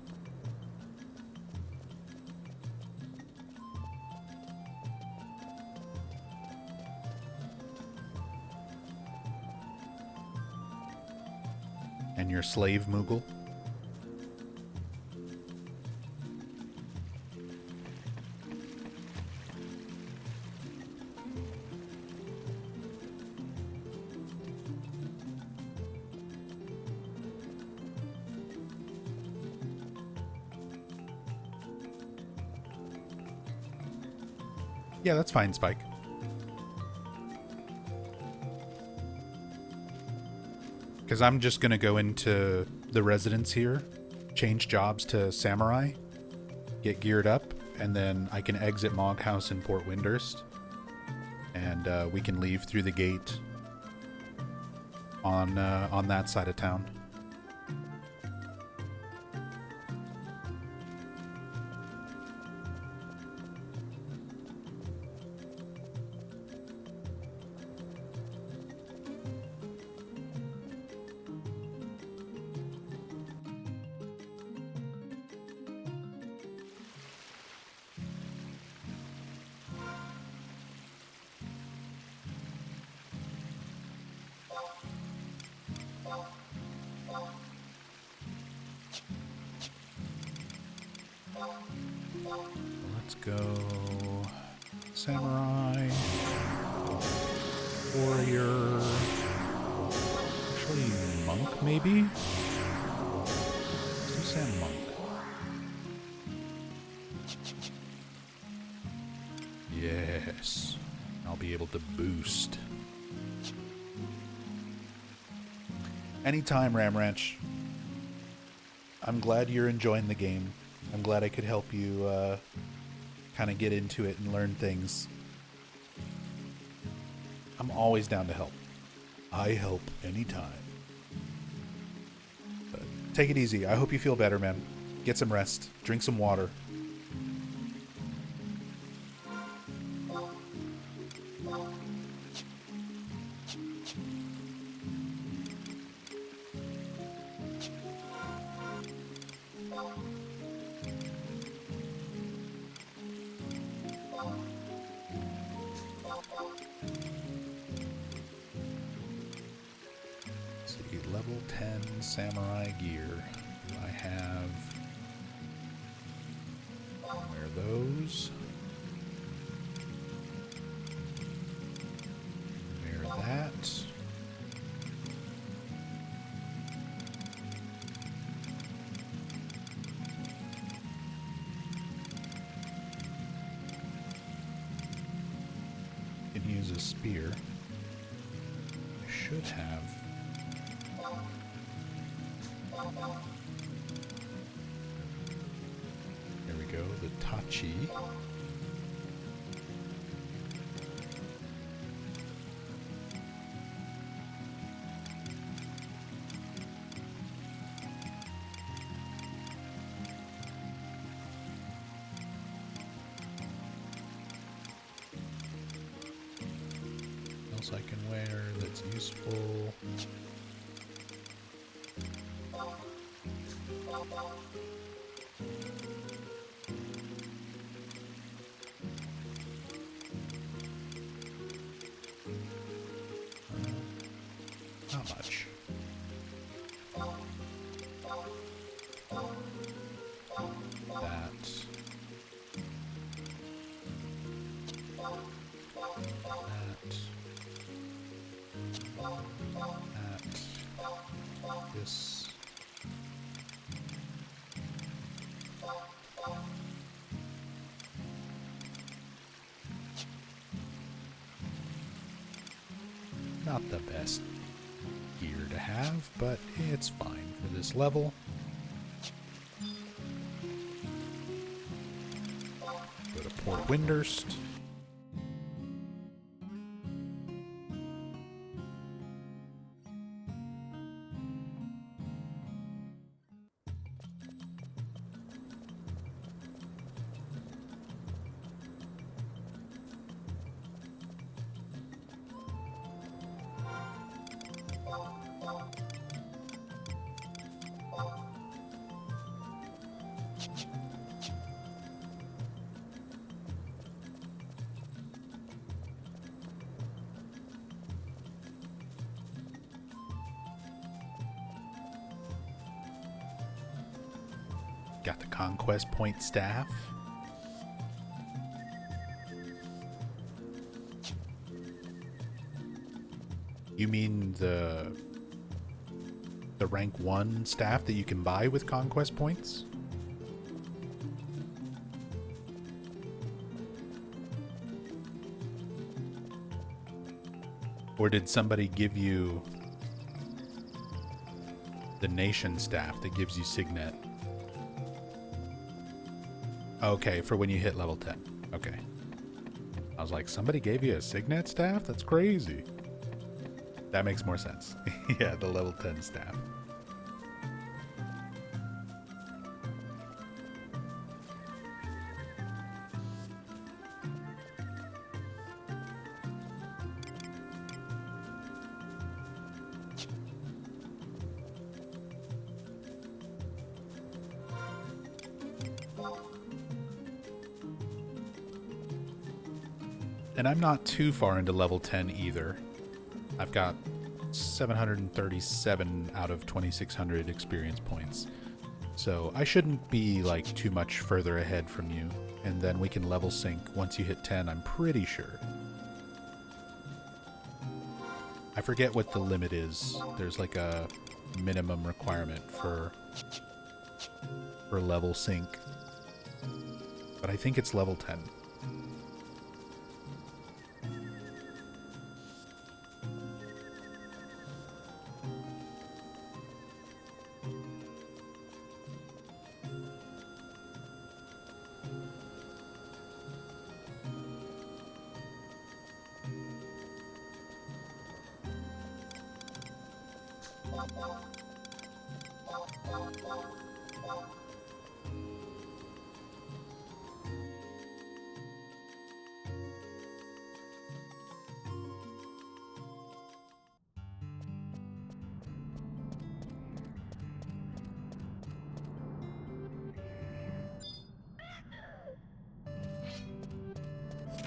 And your slave Moogle. Yeah, that's fine, Spike. Because I'm just going to go into the residence here, change jobs to Samurai, get geared up, and then I can exit Mog House in Port Windurst. And we can leave through the gate on that side of town. Let's go Samurai, Warrior, actually Monk maybe? Let's do Sam Monk. Yes, I'll be able to boost. Anytime, Ram Ranch. I'm glad you're enjoying the game. I'm glad I could help you kind of get into it and learn things. I'm always down to help. I help anytime. But take it easy. I hope you feel better, man. Get some rest. Drink some water. level 10 samurai gear. Do I have... Wear those. Wear that. Can use a spear. I should have. There we go, the Tachi. What else I can wear that's useful? Not much. That. This. Not the best gear to have, but it's fine for this level. Go to Port Windurst. Got the Conquest Point staff. You mean the rank 1 staff that you can buy with Conquest Points? Or did somebody give you the Nation staff that gives you Signet? Okay, for when you hit level 10. Okay. I was like, somebody gave you a Signet staff? That's crazy. That makes more sense. Yeah, the level 10 staff. And I'm not too far into level 10 either. I've got 737 out of 2,600 experience points. So I shouldn't be like too much further ahead from you. And then we can level sync once you hit 10, I'm pretty sure. I forget what the limit is. There's like a minimum requirement for level sync. But I think it's level 10.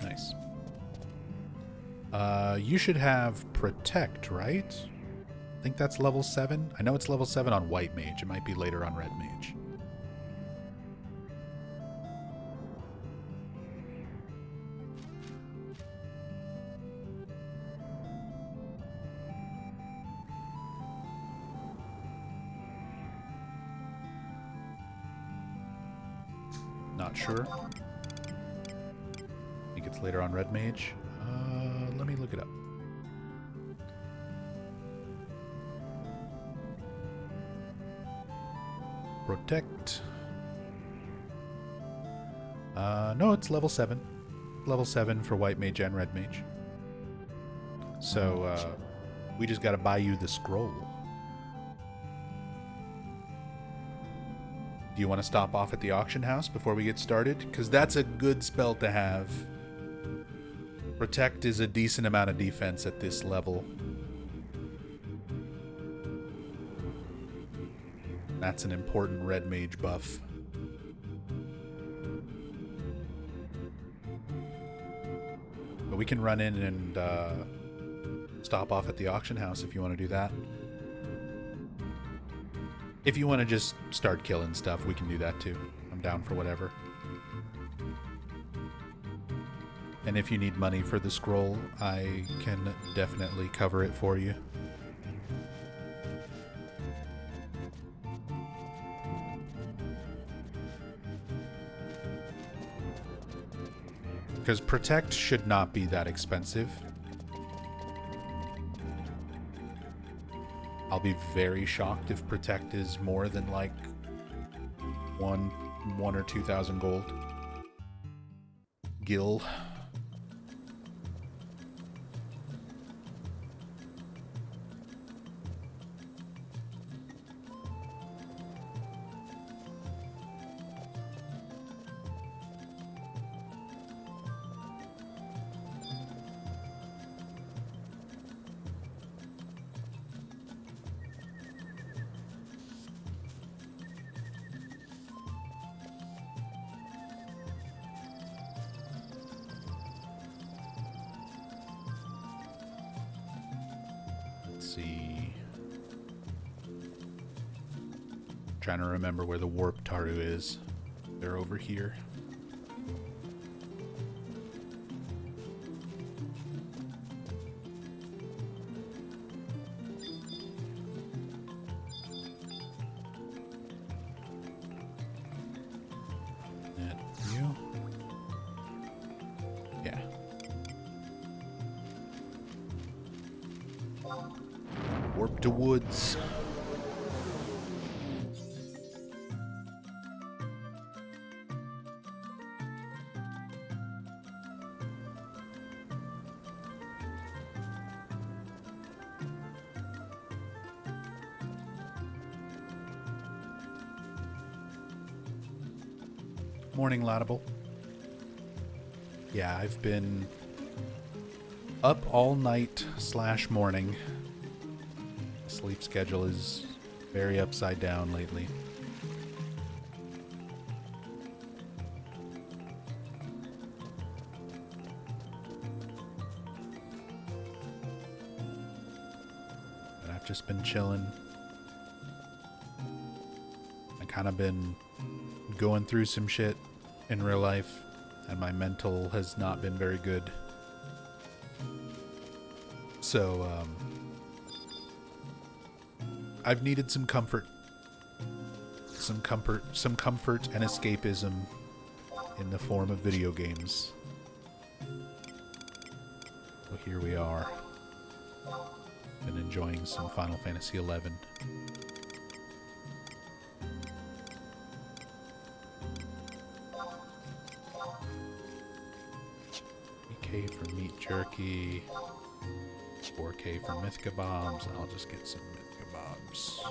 Nice. You should have Protect, right? think that's level 7. I know it's level 7 on White Mage. It might be later on Red Mage. Not sure. I think it's later on Red Mage. Let me look it up. Protect. No, it's level 7. Level 7 for White Mage and Red Mage. So, we just gotta buy you the scroll. Do you want to stop off at the auction house before we get started? Because that's a good spell to have. Protect is a decent amount of defense at this level. That's an important Red Mage buff. But we can run in and stop off at the auction house if you want to do that. If you want to just start killing stuff, we can do that too. I'm down for whatever. And if you need money for the scroll, I can definitely cover it for you. Because Protect should not be that expensive. I'll be very shocked if Protect is more than like one or 2,000 gold. Gil. See. Trying to remember where the Warp Taru is. They're over here. That you? Yeah. Warp to woods. Morning, Laudable. Yeah, I've been up all night / morning. Sleep schedule is very upside down lately. But I've just been chilling. I kind of been going through some shit in real life, and my mental has not been very good. So, I've needed some comfort. Some comfort and escapism in the form of video games. So here we are. Been enjoying some Final Fantasy XI. $3K for meat jerky. 4K for Mythica bombs. I'll just get some Mythica bombs.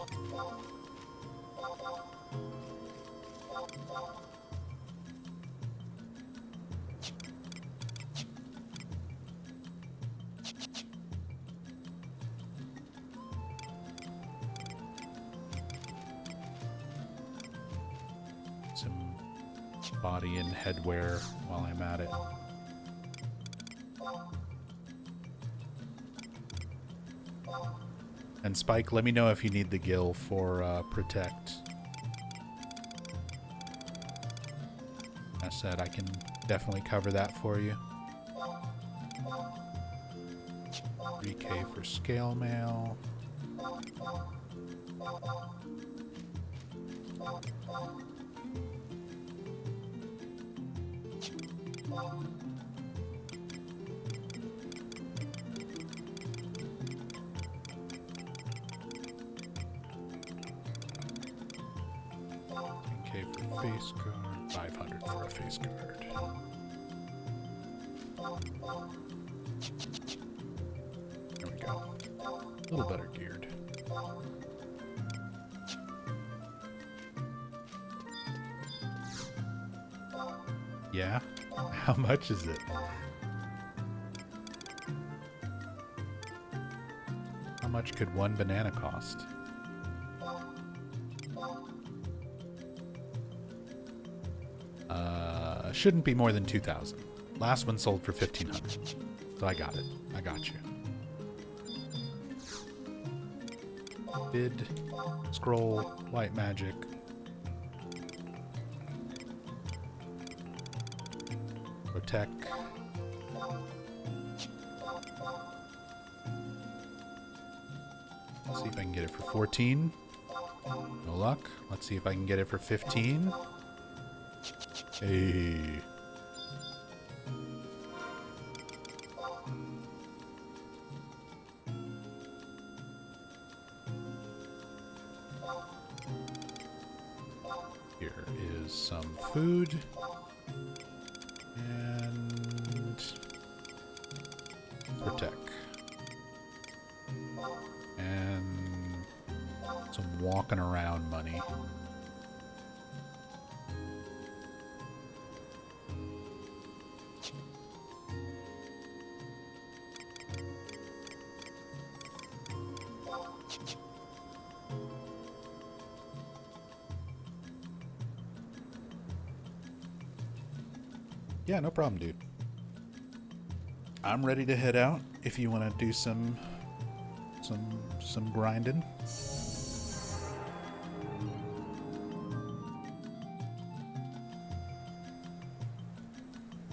Some body and headwear while I'm at it. And Spike, let me know if you need the gill for Protect. I said I can definitely cover that for you. 3K for scale mail. For face guard, 500 for a face guard. There we go. A little better geared. Yeah? How much is it? How much could one banana cost? Shouldn't be more than 2,000. Last one sold for 1,500. So I got it. I got you. Bid, scroll, white magic. Protect. Let's see if I can get it for 14. No luck. Let's see if I can get it for 15. Hey. Here is some food. And Protect. And some walking around money. Yeah, no problem, dude. I'm ready to head out if you want to do some grinding.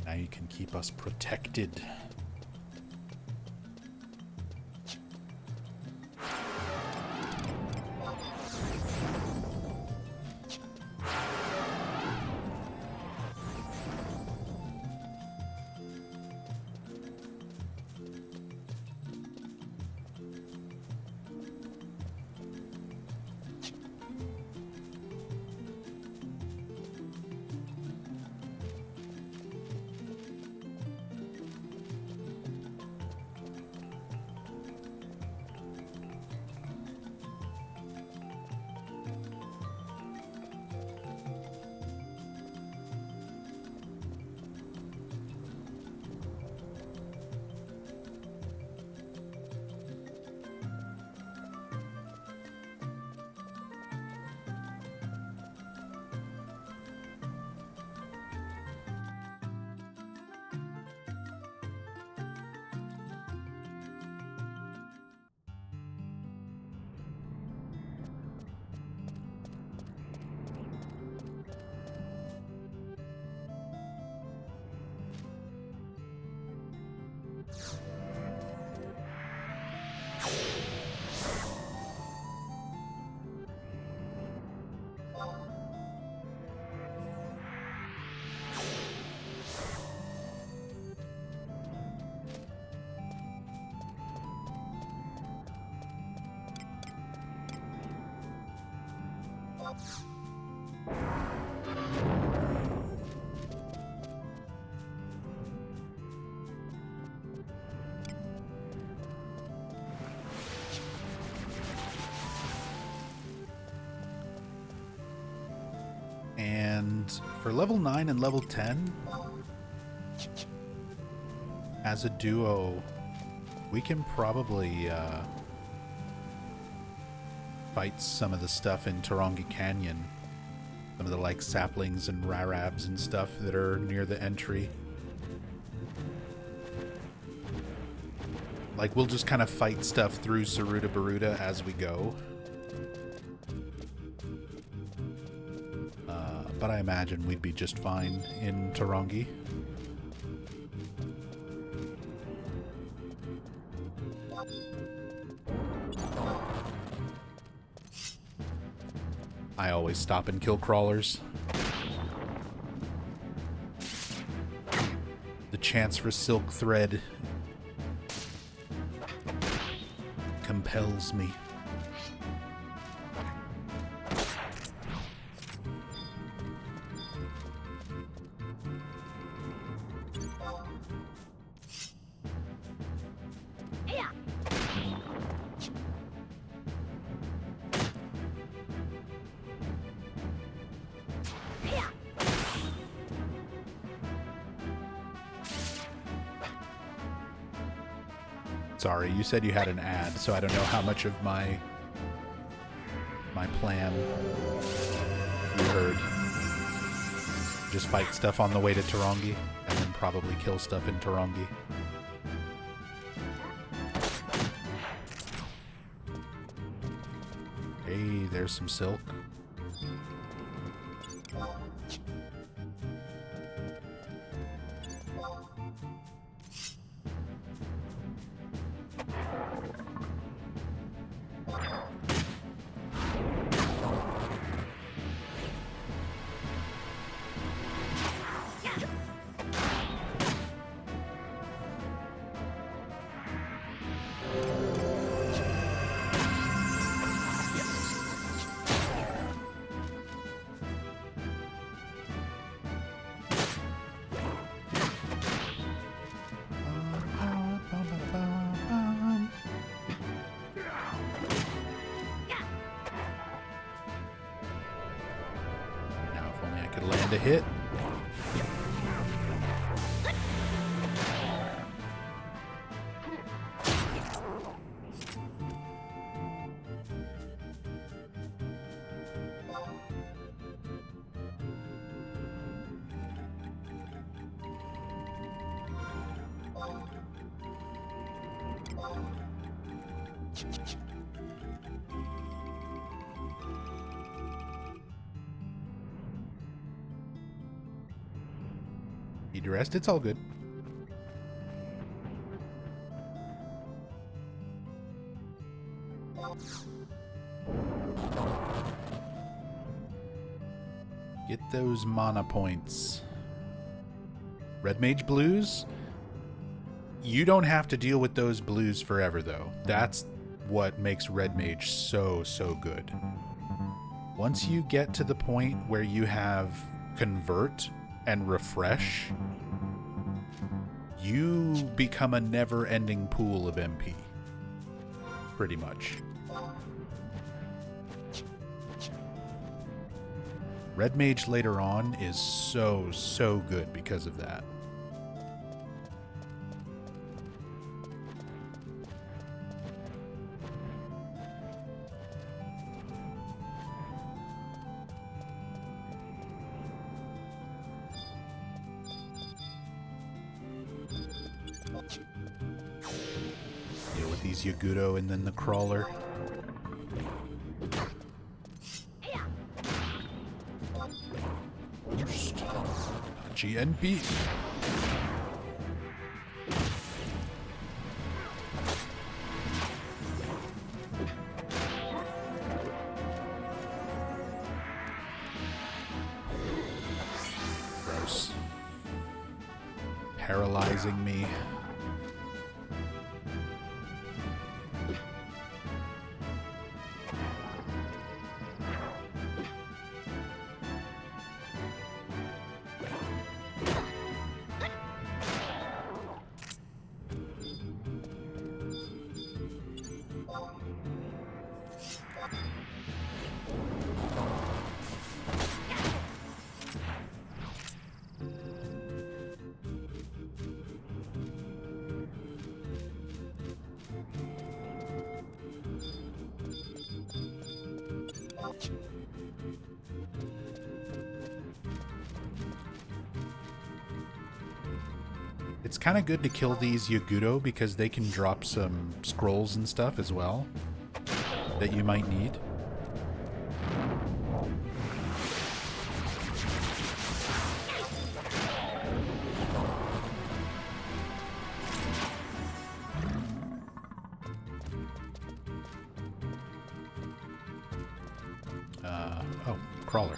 Now you can keep us protected. And for level 9 and level 10, as a duo, we can probably fight some of the stuff in Tarongi Canyon. Some of the like saplings and rarabs and stuff that are near the entry. Like, we'll just kind of fight stuff through Saruta Baruta as we go. But I imagine we'd be just fine in Tarongi. I always stop and kill crawlers. The chance for Silk Thread compels me. Sorry, you said you had an ad, so I don't know how much of my plan you heard. Just fight stuff on the way to Tarongi, and then probably kill stuff in Tarongi. Hey, there's some silk. To hit. Need to rest? It's all good. Get those mana points. Red Mage blues? You don't have to deal with those blues forever, though. That's what makes Red Mage so, so good. Once you get to the point where you have Convert and Refresh, you become a never-ending pool of MP. Pretty much. Red Mage later on is so, so good because of that. Deal with these Yaguro and then the crawler. First, GNP. Gross. Paralyzing me. It's kind of good to kill these Yagudo because they can drop some scrolls and stuff as well that you might need. Oh, crawler.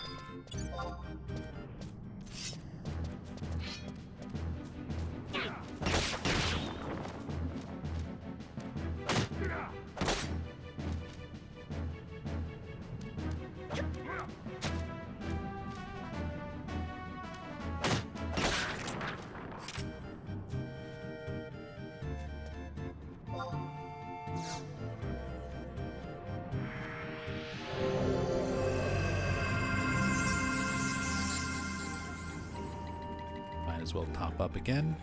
Might as well top up again.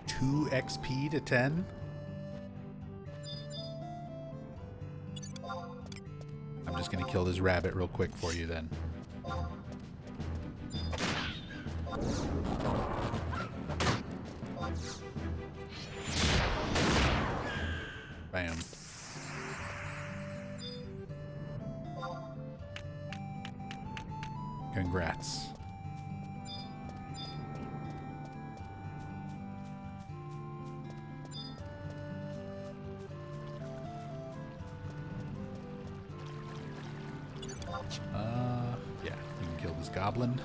Two XP to 10. I'm just gonna kill this rabbit real quick for you then. Bam. Congrats. Yeah, we can kill this goblin.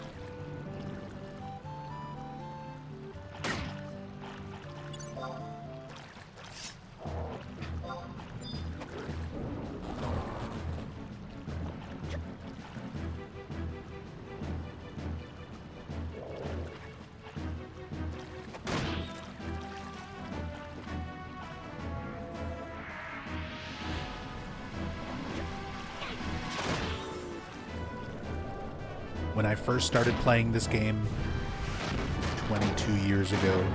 When I first started playing this game 22 years ago,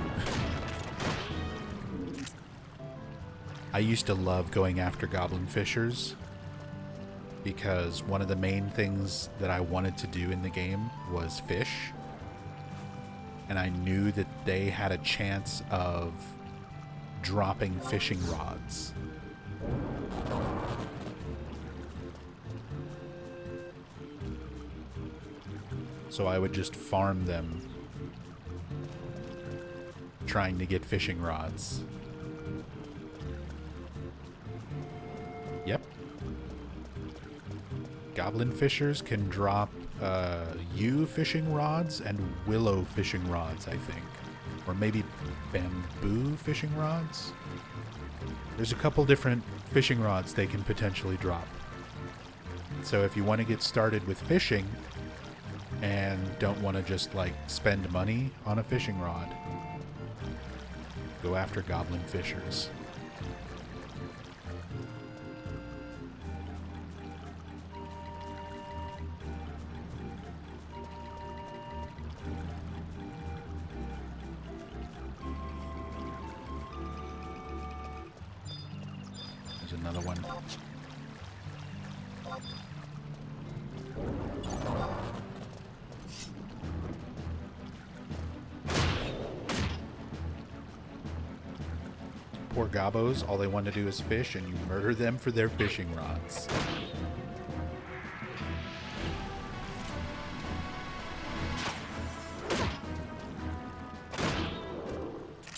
I used to love going after goblin fishers because one of the main things that I wanted to do in the game was fish. And I knew that they had a chance of dropping fishing rods. So I would just farm them, trying to get fishing rods. Yep. Goblin fishers can drop yew fishing rods and willow fishing rods, I think. Or maybe bamboo fishing rods? There's a couple different fishing rods they can potentially drop. So if you want to get started with fishing, and don't want to just like spend money on a fishing rod, go after goblin fishers. There's another one. Poor gobos, all they want to do is fish, and you murder them for their fishing rods.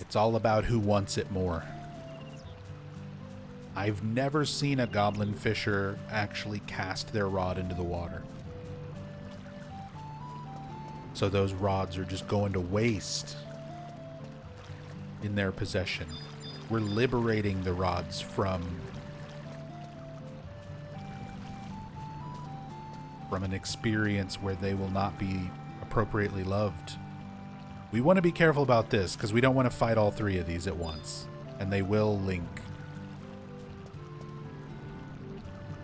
It's all about who wants it more. I've never seen a goblin fisher actually cast their rod into the water. So those rods are just going to waste in their possession. We're liberating the rods from an experience where they will not be appropriately loved. We want to be careful about this because we don't want to fight all three of these at once, and they will link.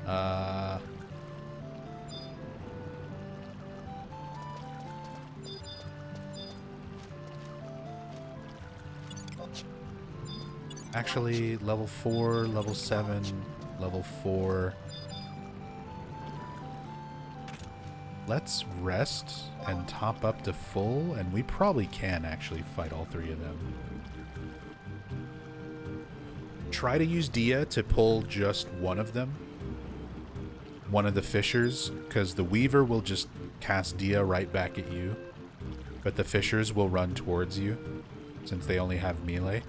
Uh... Actually, level 4, level 7, level 4. Let's rest and top up to full, and we probably can actually fight all three of them. Try to use Dia to pull just one of them. One of the fishers, because the Weaver will just cast Dia right back at you. But the fishers will run towards you, since they only have melee.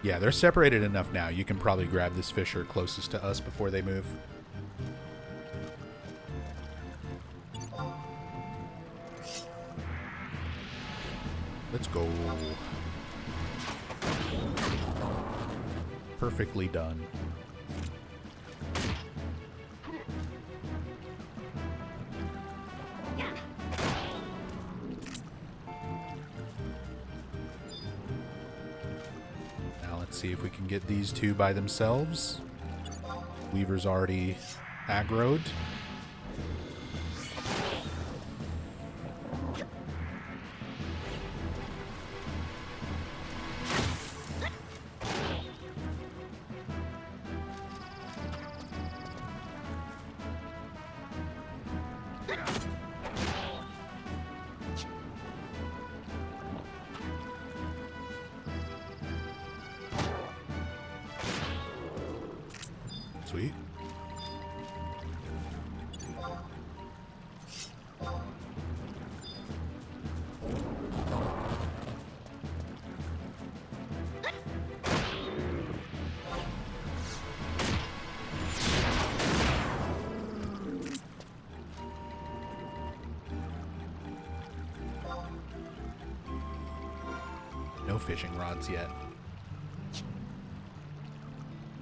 Yeah, they're separated enough now. You can probably grab this fisher closest to us before they move. Let's go. Perfectly done. See if we can get these two by themselves. Weaver's already aggroed. Sweet. No fishing rods yet.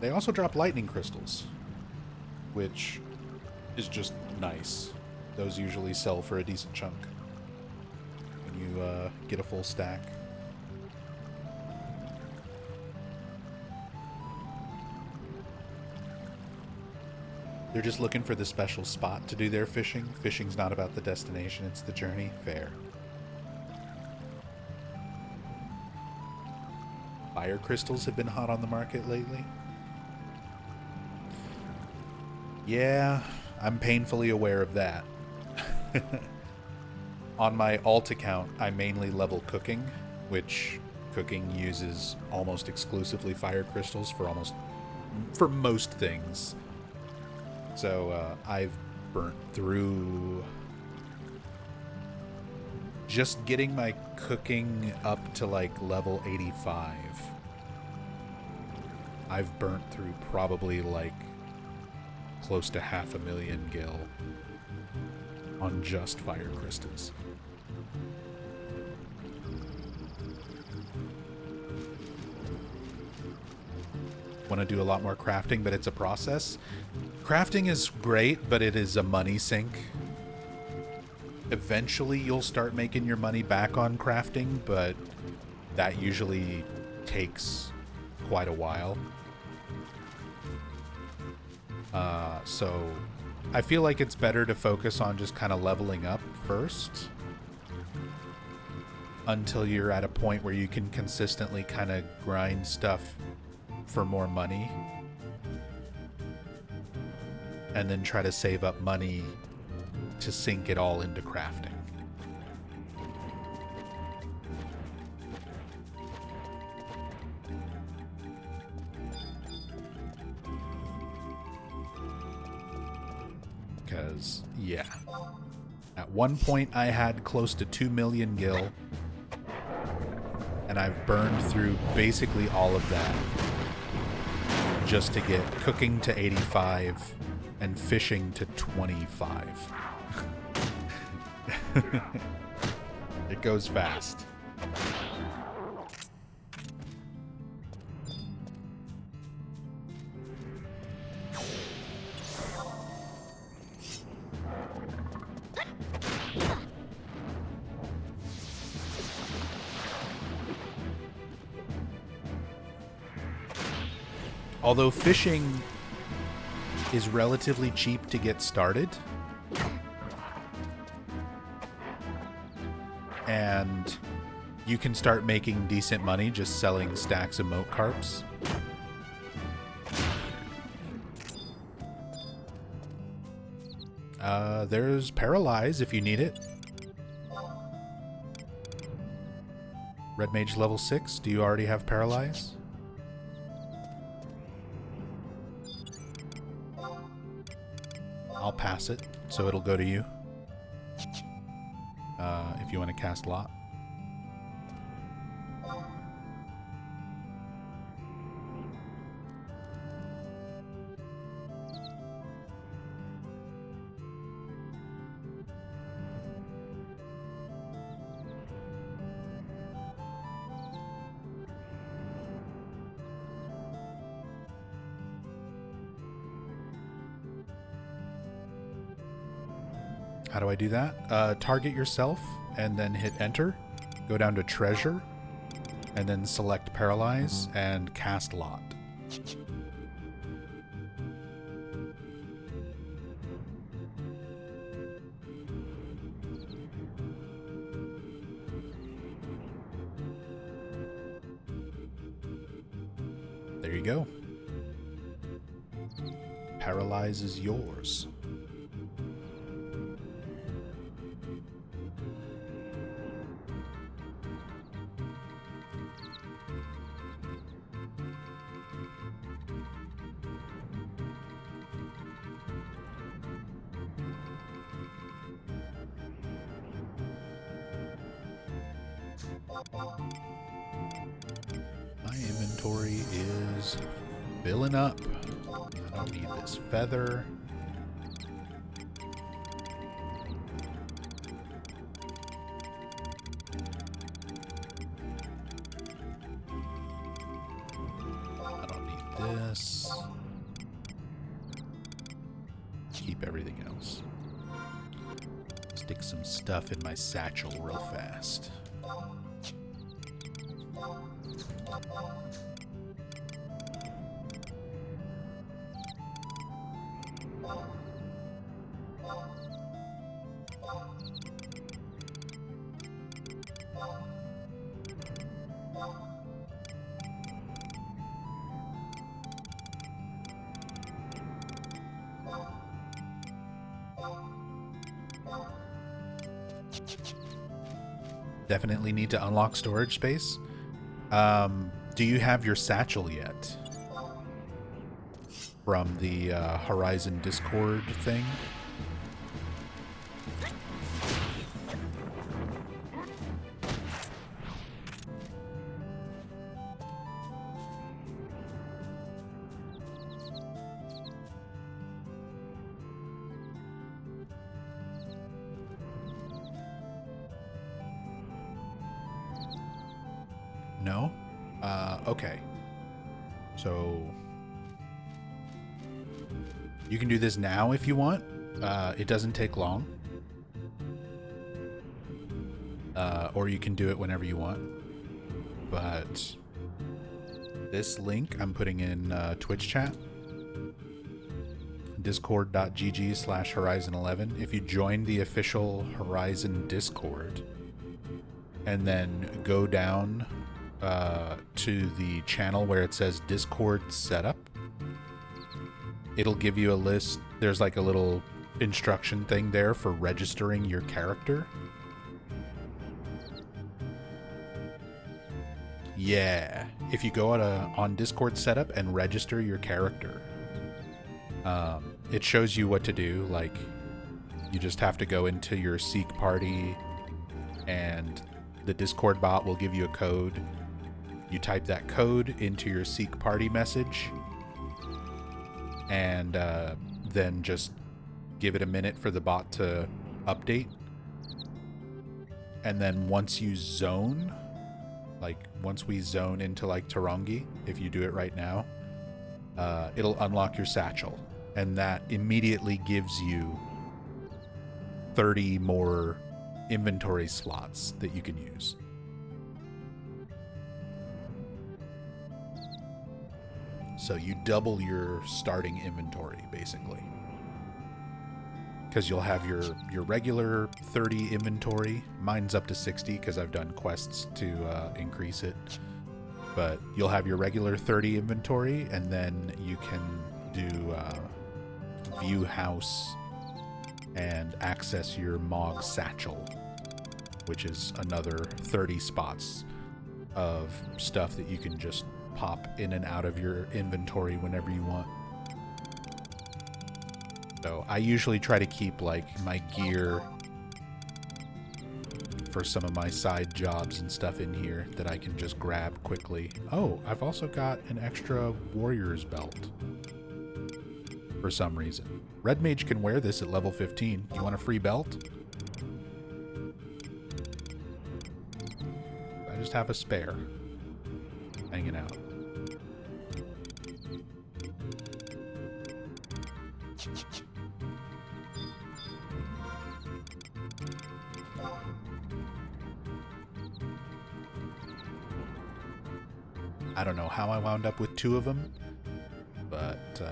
They also drop lightning crystals, which is just nice. Those usually sell for a decent chunk when you get a full stack. They're just looking for the special spot to do their fishing. Fishing's not about the destination, it's the journey. Fair. Fire crystals have been hot on the market lately. Yeah, I'm painfully aware of that. On my alt account, I mainly level cooking, which cooking uses almost exclusively fire crystals for most things. So I've burnt through just getting my cooking up to like level 85. I've burnt through probably like close to 500,000 gil on just fire crystals. Want to do a lot more crafting, but it's a process. Crafting is great, but it is a money sink. Eventually you'll start making your money back on crafting, but that usually takes quite a while. So I feel like it's better to focus on just kind of leveling up first until you're at a point where you can consistently kind of grind stuff for more money, and then try to save up money to sink it all into crafting. Because, yeah. At one point I had close to 2 million gil, and I've burned through basically all of that just to get cooking to 85 and fishing to 25. It goes fast. Although fishing is relatively cheap to get started, and you can start making decent money just selling stacks of moat carps. There's Paralyze if you need it. Red Mage level 6. Do you already have Paralyze? I'll pass it, so it'll go to you. If you want to cast Lot. How do I do that? Target yourself and then hit enter. Go down to treasure and then select Paralyze and cast Lot. There you go. Paralyze is yours. My inventory is filling up. I don't need this feather. I don't need this. Keep everything else. Stick some stuff in my satchel real fast. Definitely need to unlock storage space. Do you have your satchel yet? From the Horizon Discord thing? No? Okay. So you can do this now if you want. It doesn't take long. Or you can do it whenever you want. But this link I'm putting in Twitch chat. Discord.gg/Horizon11. If you join the official Horizon Discord and then go down to the channel where it says Discord setup, it'll give you a list. There's like a little instruction thing there for registering your character. Yeah, if you go on Discord setup and register your character, it shows you what to do. Like, you just have to go into your Seek party and the Discord bot will give you a code. You type that code into your Seek party message and then just give it a minute for the bot to update. And then once you zone, like once we zone into like Tarongi, if you do it right now, it'll unlock your satchel. And that immediately gives you 30 more inventory slots that you can use. So you double your starting inventory, basically. Because you'll have your regular 30 inventory. Mine's up to 60 because I've done quests to increase it. But you'll have your regular 30 inventory, and then you can do view house and access your Mog satchel, which is another 30 spots of stuff that you can just pop in and out of your inventory whenever you want. So I usually try to keep like my gear for some of my side jobs and stuff in here that I can just grab quickly. Oh, I've also got an extra warrior's belt for some reason. Red Mage can wear this at level 15. You want a free belt? I just have a spare hanging out. I don't know how I wound up with 2 of them, but you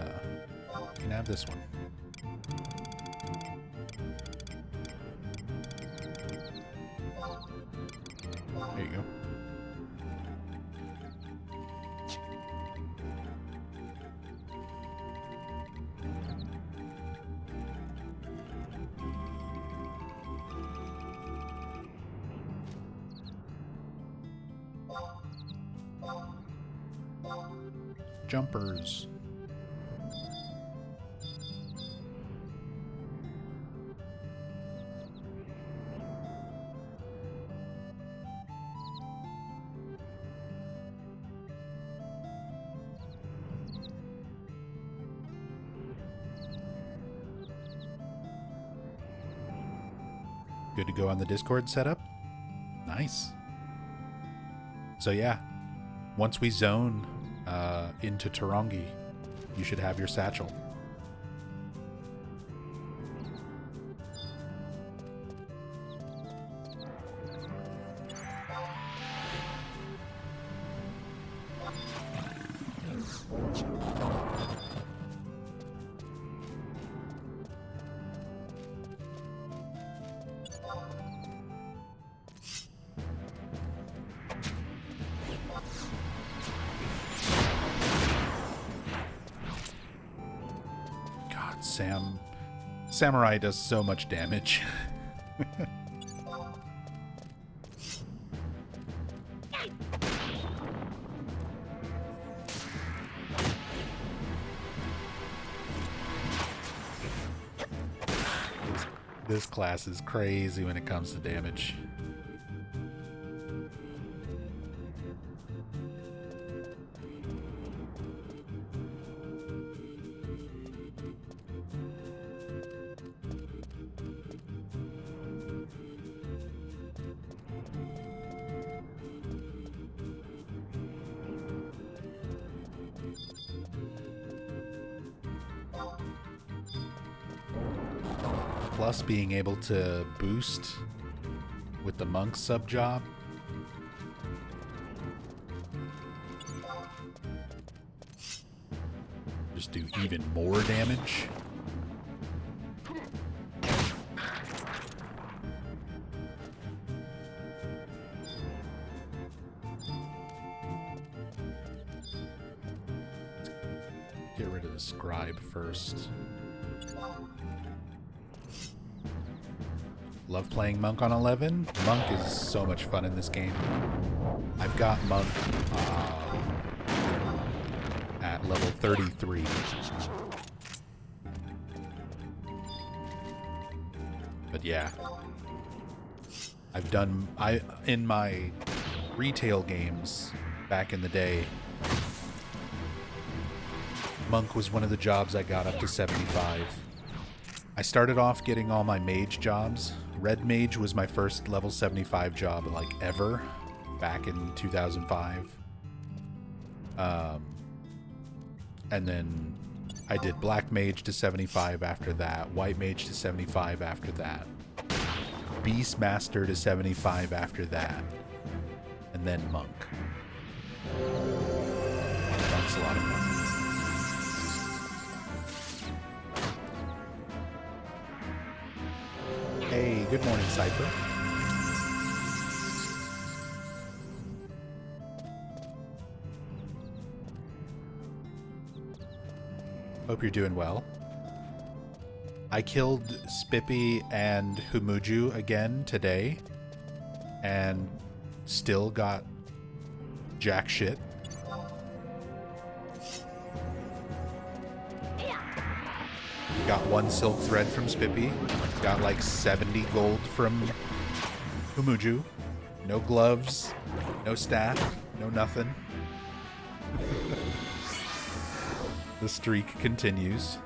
can have this one. There you go. Jumpers. Good to go on the Discord setup? Nice. So yeah, once we zone into Tarongi, you should have your satchel. Samurai does so much damage. This class is crazy when it comes to damage. Plus being able to boost with the monk sub job. Just do even more damage. Get rid of the scribe first. Love playing Monk on 11. Monk is so much fun in this game. I've got Monk at level 33. But yeah. In my retail games back in the day, Monk was one of the jobs I got up to 75. I started off getting all my mage jobs. Red Mage was my first level 75 job, like, ever, back in 2005. And then I did Black Mage to 75 after that, White Mage to 75 after that, Beastmaster to 75 after that, and then Monk. Monk's a lot of fun. Good morning, Cypher. Hope you're doing well. I killed Spippy and Humuju again today, and still got jack shit. Got 1 silk thread from Spippy. Got like 70 gold from Humuju. No gloves, no staff, no nothing. The streak continues.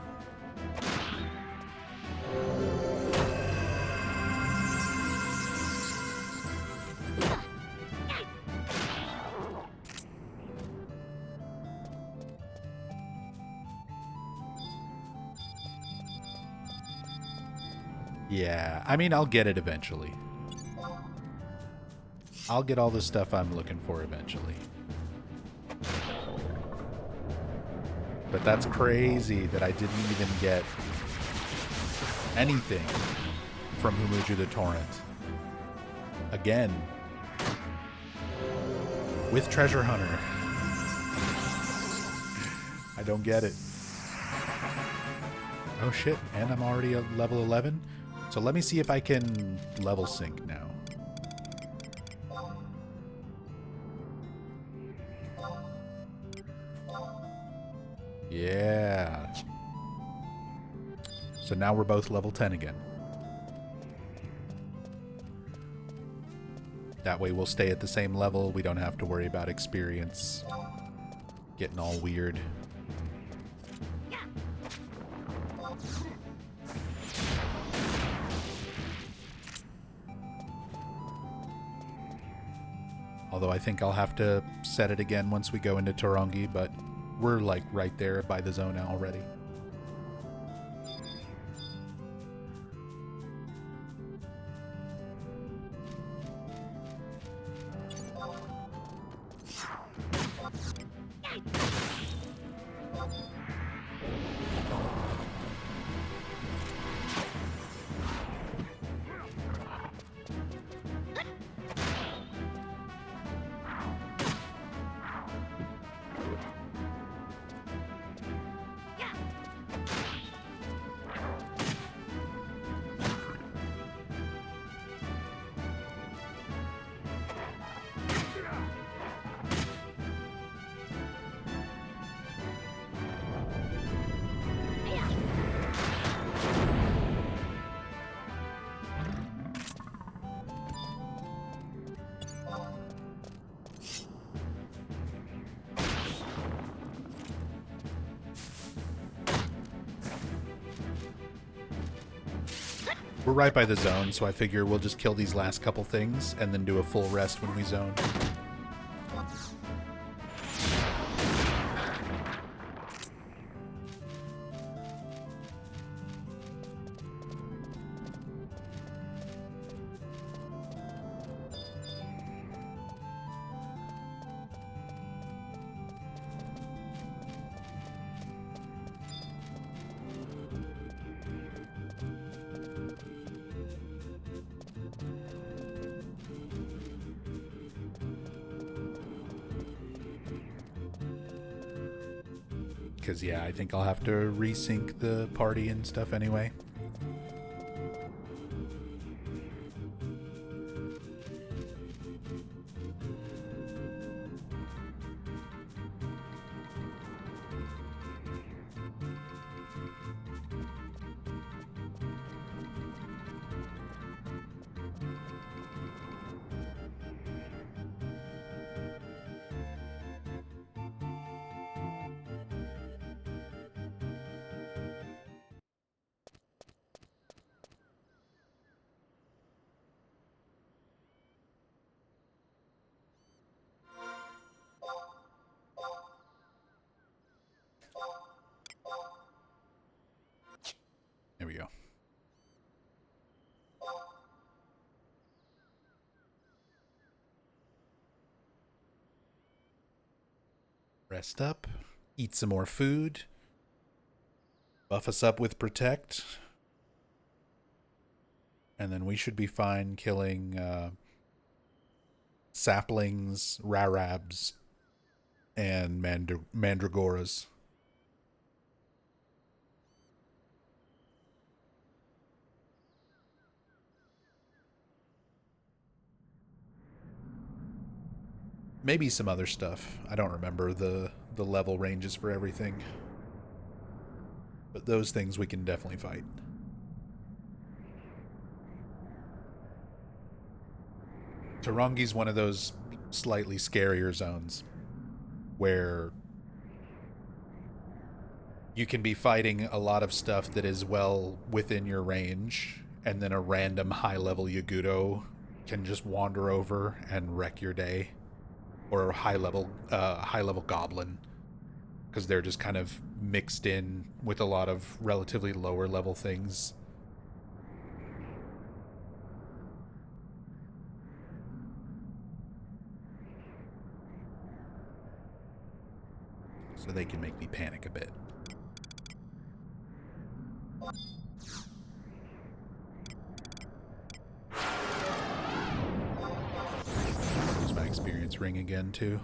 Yeah, I mean, I'll get it eventually. I'll get all the stuff I'm looking for eventually. But that's crazy that I didn't even get anything from Humuju the Torrent. Again. With Treasure Hunter. I don't get it. Oh shit, and I'm already at level 11? So let me see if I can level sync now. Yeah. So now we're both level 10 again. That way we'll stay at the same level. We don't have to worry about experience getting all weird. Although I think I'll have to set it again once we go into Tarongi, but we're like right there by the zone already. We're right by the zone, so I figure we'll just kill these last couple things and then do a full rest when we zone. Because, yeah, I think I'll have to resync the party and stuff anyway. There we go. Rest up, eat some more food, buff us up with Protect, And then we should be fine killing saplings, rarabs, and mandragoras. Maybe some other stuff. I don't remember the level ranges for everything. But those things we can definitely fight. Tarongi's one of those slightly scarier zones where you can be fighting a lot of stuff that is well within your range, and then a random high-level Yagudo can just wander over and wreck your day. Or a high-level goblin, because they're just kind of mixed in with a lot of relatively lower-level things. So they can make me panic a bit. Use my experience ring again, too.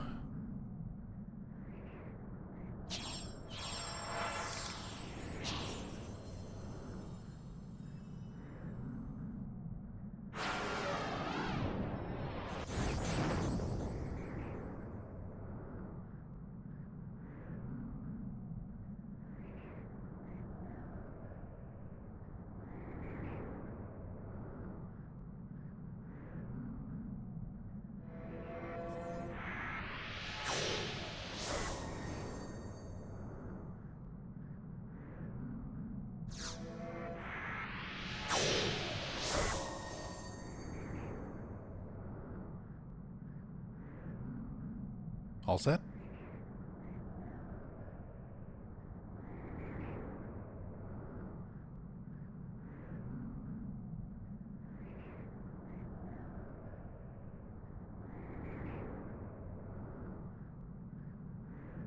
All set?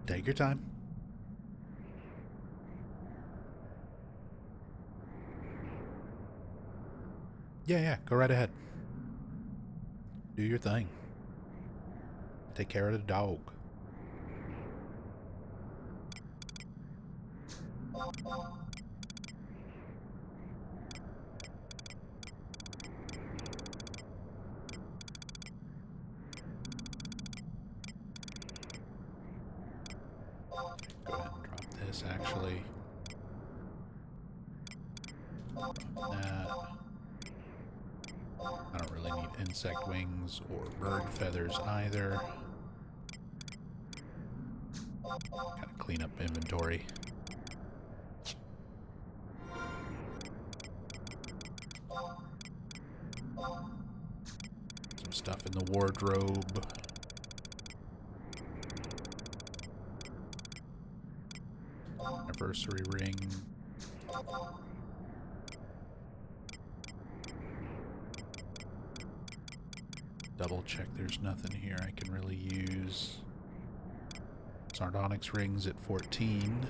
Take your time. Yeah, go right ahead. Do your thing. Take care of the dog. Go ahead and drop this, actually. That. I don't really need insect wings or bird feathers either. Kind of clean up inventory. Some stuff in the wardrobe. Anniversary ring. Double check there's nothing here I can really use. Sardonyx rings at 14.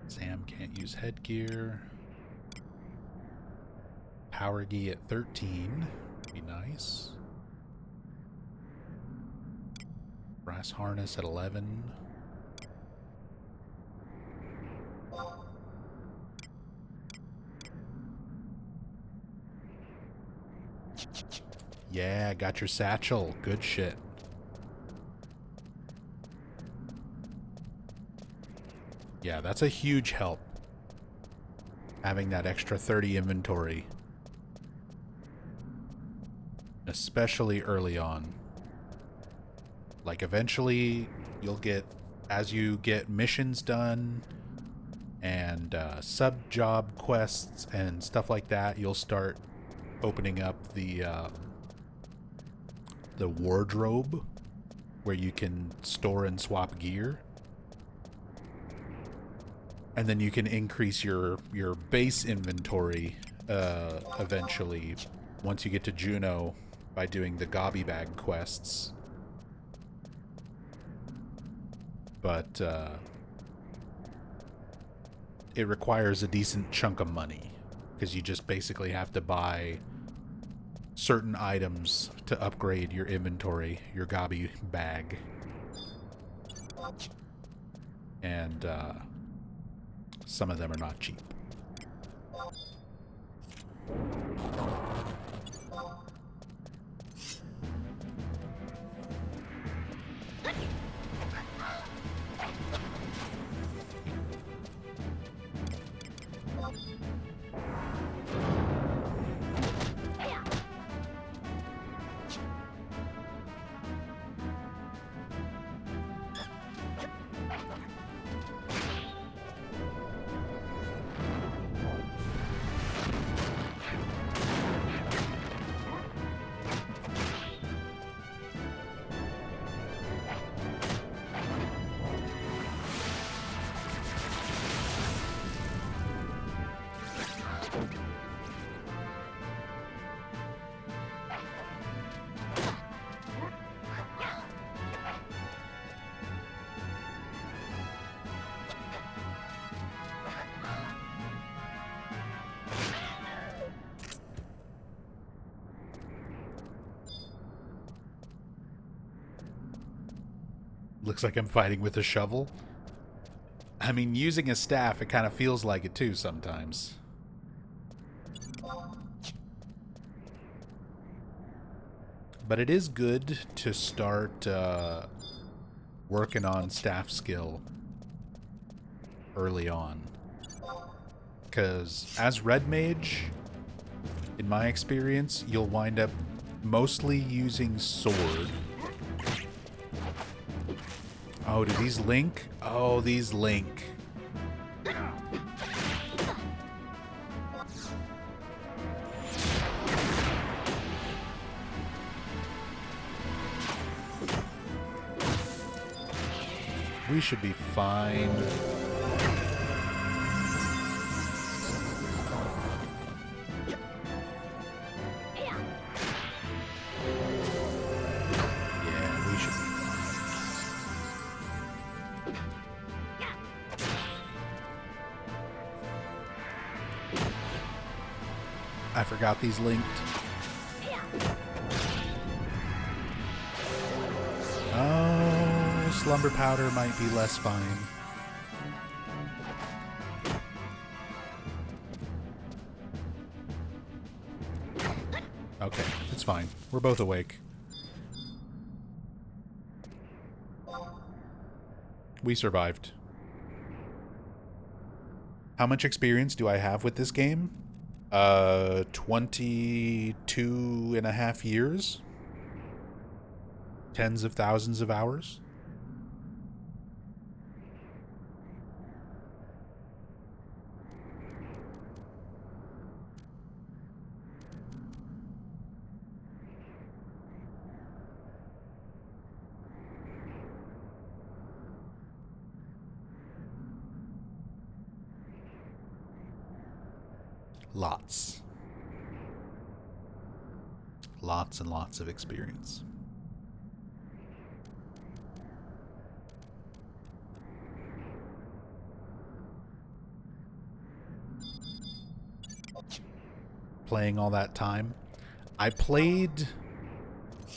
Sam can't use headgear. Power gi at 13. Be nice. Brass harness at 11. Yeah, got your satchel. Good shit. Yeah, that's a huge help. Having that extra 30 inventory. Especially early on. Like, eventually, you'll get, as you get missions done and sub-job quests and stuff like that, you'll start opening up the the wardrobe, where you can store and swap gear. And then you can increase your base inventory eventually once you get to Juno by doing the Gobby Bag quests. But it requires a decent chunk of money, because you just basically have to buy certain items to upgrade your inventory, your Gobby Bag. And some of them are not cheap. Looks like I'm fighting with a shovel. I mean, using a staff, it kind of feels like it too sometimes. But it is good to start working on staff skill early on. Because as Red Mage, in my experience, you'll wind up mostly using sword. Oh, do these link? Oh, these link. We should be fine. I forgot these linked. Oh, Slumber Powder might be less fine. Okay, it's fine. We're both awake. We survived. How much experience do I have with this game? 22 and a half years. Tens of thousands of hours. Lots. Lots and lots of experience. Playing all that time. I played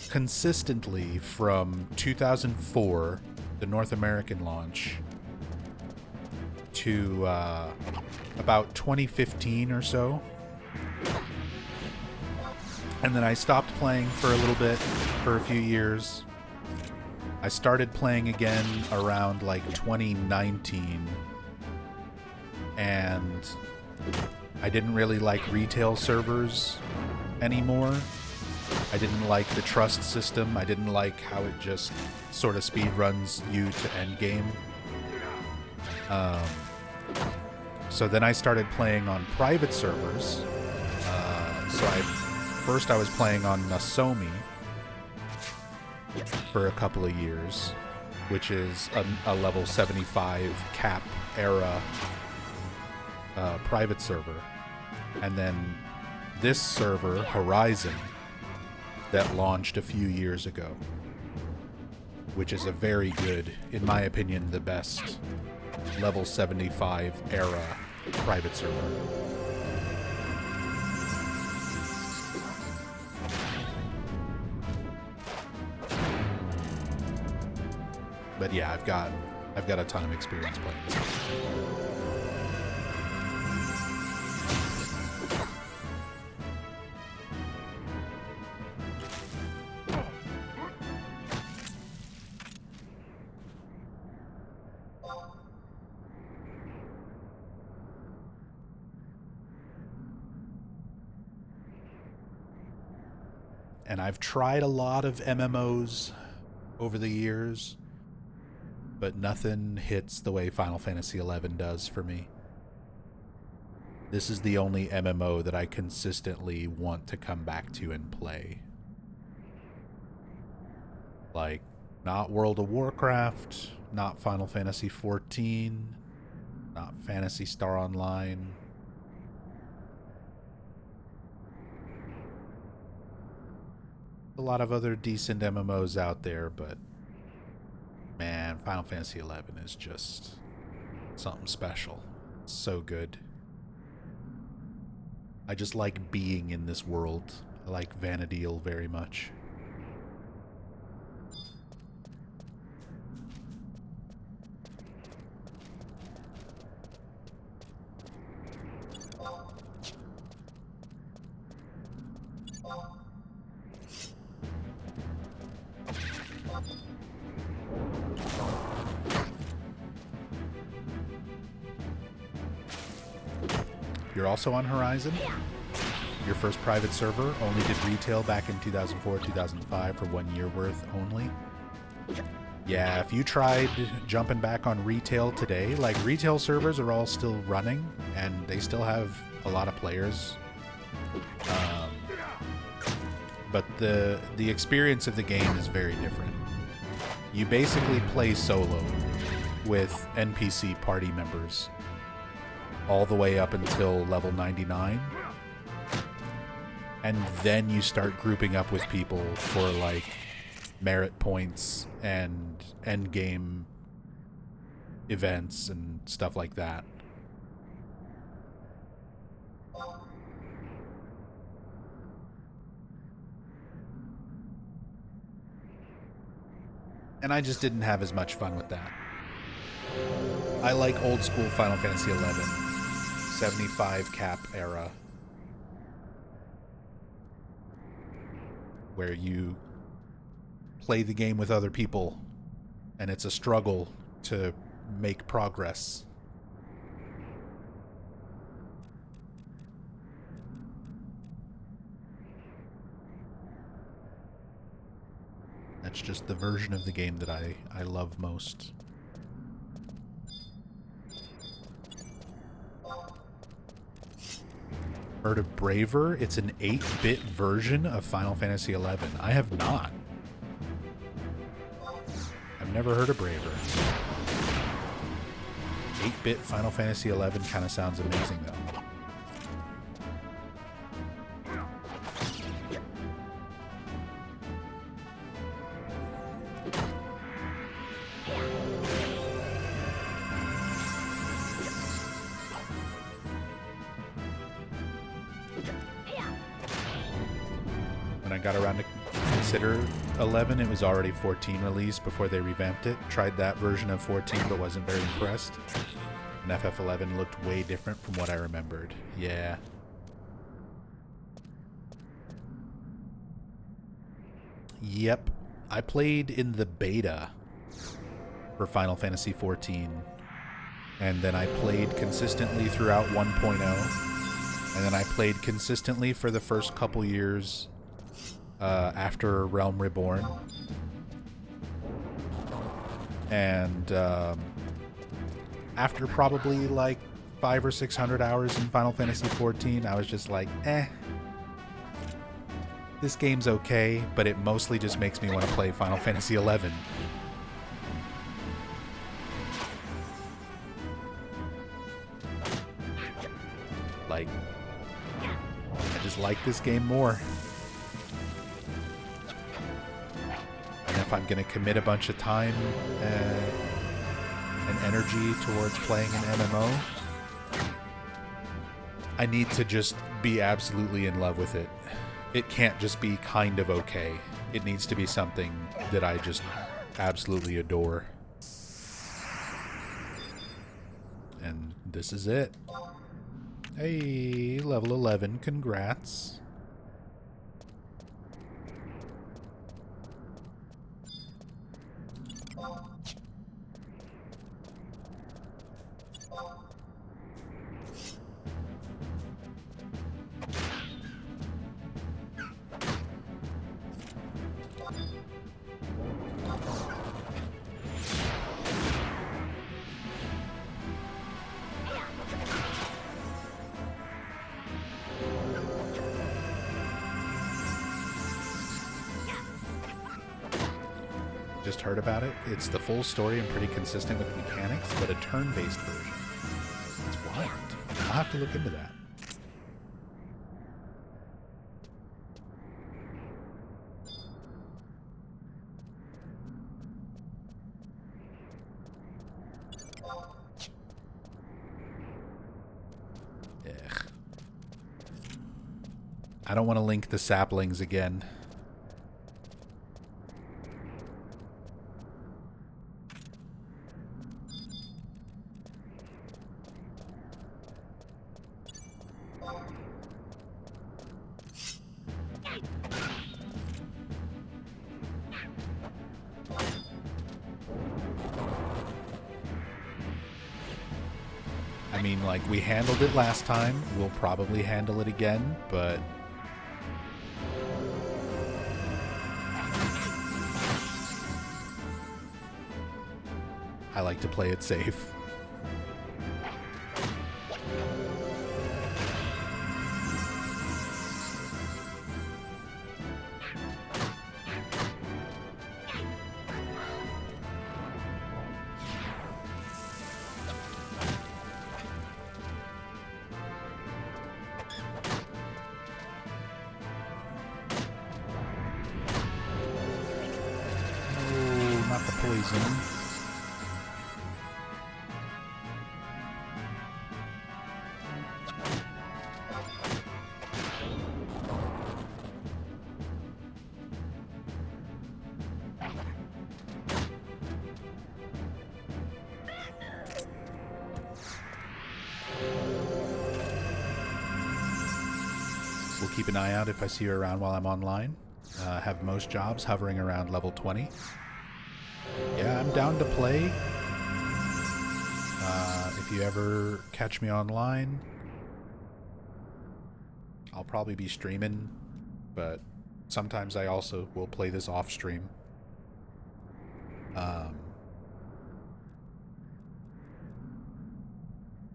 consistently from 2004, the North American launch, to about 2015 or so. And then I stopped playing for a little bit, for a few years. I started playing again around like 2019. And I didn't really like retail servers anymore. I didn't like the trust system. I didn't like how it just sort of speed runs you to endgame. So then I started playing on private servers. First I was playing on Nasomi, for a couple of years, which is a level 75 cap era private server. And then this server, Horizon, that launched a few years ago, which is a very good, in my opinion, the best level 75 era private server. But yeah, I've got a ton of experience playing this. And I've tried a lot of MMOs over the years, but nothing hits the way Final Fantasy XI does for me. This is the only MMO that I consistently want to come back to and play. Like, not World of Warcraft, not Final Fantasy XIV, not Phantasy Star Online. A lot of other decent MMOs out there, but man, Final Fantasy XI is just something special. It's so good. I just like being in this world. I like Vana'diel very much. You're also on Horizon. Your first private server only did retail back in 2004, 2005 for 1 year worth only. Yeah, if you tried jumping back on retail today, like retail servers are all still running and they still have a lot of players. But the experience of the game is very different. You basically play solo with NPC party members all the way up until level 99. And then you start grouping up with people for like merit points and end game events and stuff like that. And I just didn't have as much fun with that. I like old school Final Fantasy XI, 75 cap era, where you play the game with other people and it's a struggle to make progress. That's just the version of the game that I love most. Heard of Braver? It's an 8-bit version of Final Fantasy XI. I have not. I've never heard of Braver. 8-bit Final Fantasy XI kind of sounds amazing though. When I got around to consider 11, it was already 14 released before they revamped it. Tried that version of 14 but wasn't very impressed. And FF11 looked way different from what I remembered. Yeah. Yep. I played in the beta for Final Fantasy XIV. And then I played consistently throughout 1.0. And then I played consistently for the first couple years after Realm Reborn. And after probably like 500 or 600 hours in Final Fantasy XIV, I was just like, eh. This game's okay, but it mostly just makes me want to play Final Fantasy XI. Like, I just like this game more. And if I'm going to commit a bunch of time and energy towards playing an MMO, I need to just be absolutely in love with it. It can't just be kind of okay. It needs to be something that I just absolutely adore. And this is it. Hey, level 11, congrats. Just heard about it. It's the full story and pretty consistent with mechanics, but a turn-based version. It's wild. I'll have to look into that. Ugh. I don't want to link the saplings again. I mean, like, we handled it last time. We'll probably handle it again, but... I like to play it safe. Oh, not the poison. We'll keep an eye out if I see you around while I'm online. Have most jobs hovering around level 20. Yeah, I'm down to play. If you ever catch me online, I'll probably be streaming, but sometimes I also will play this off stream.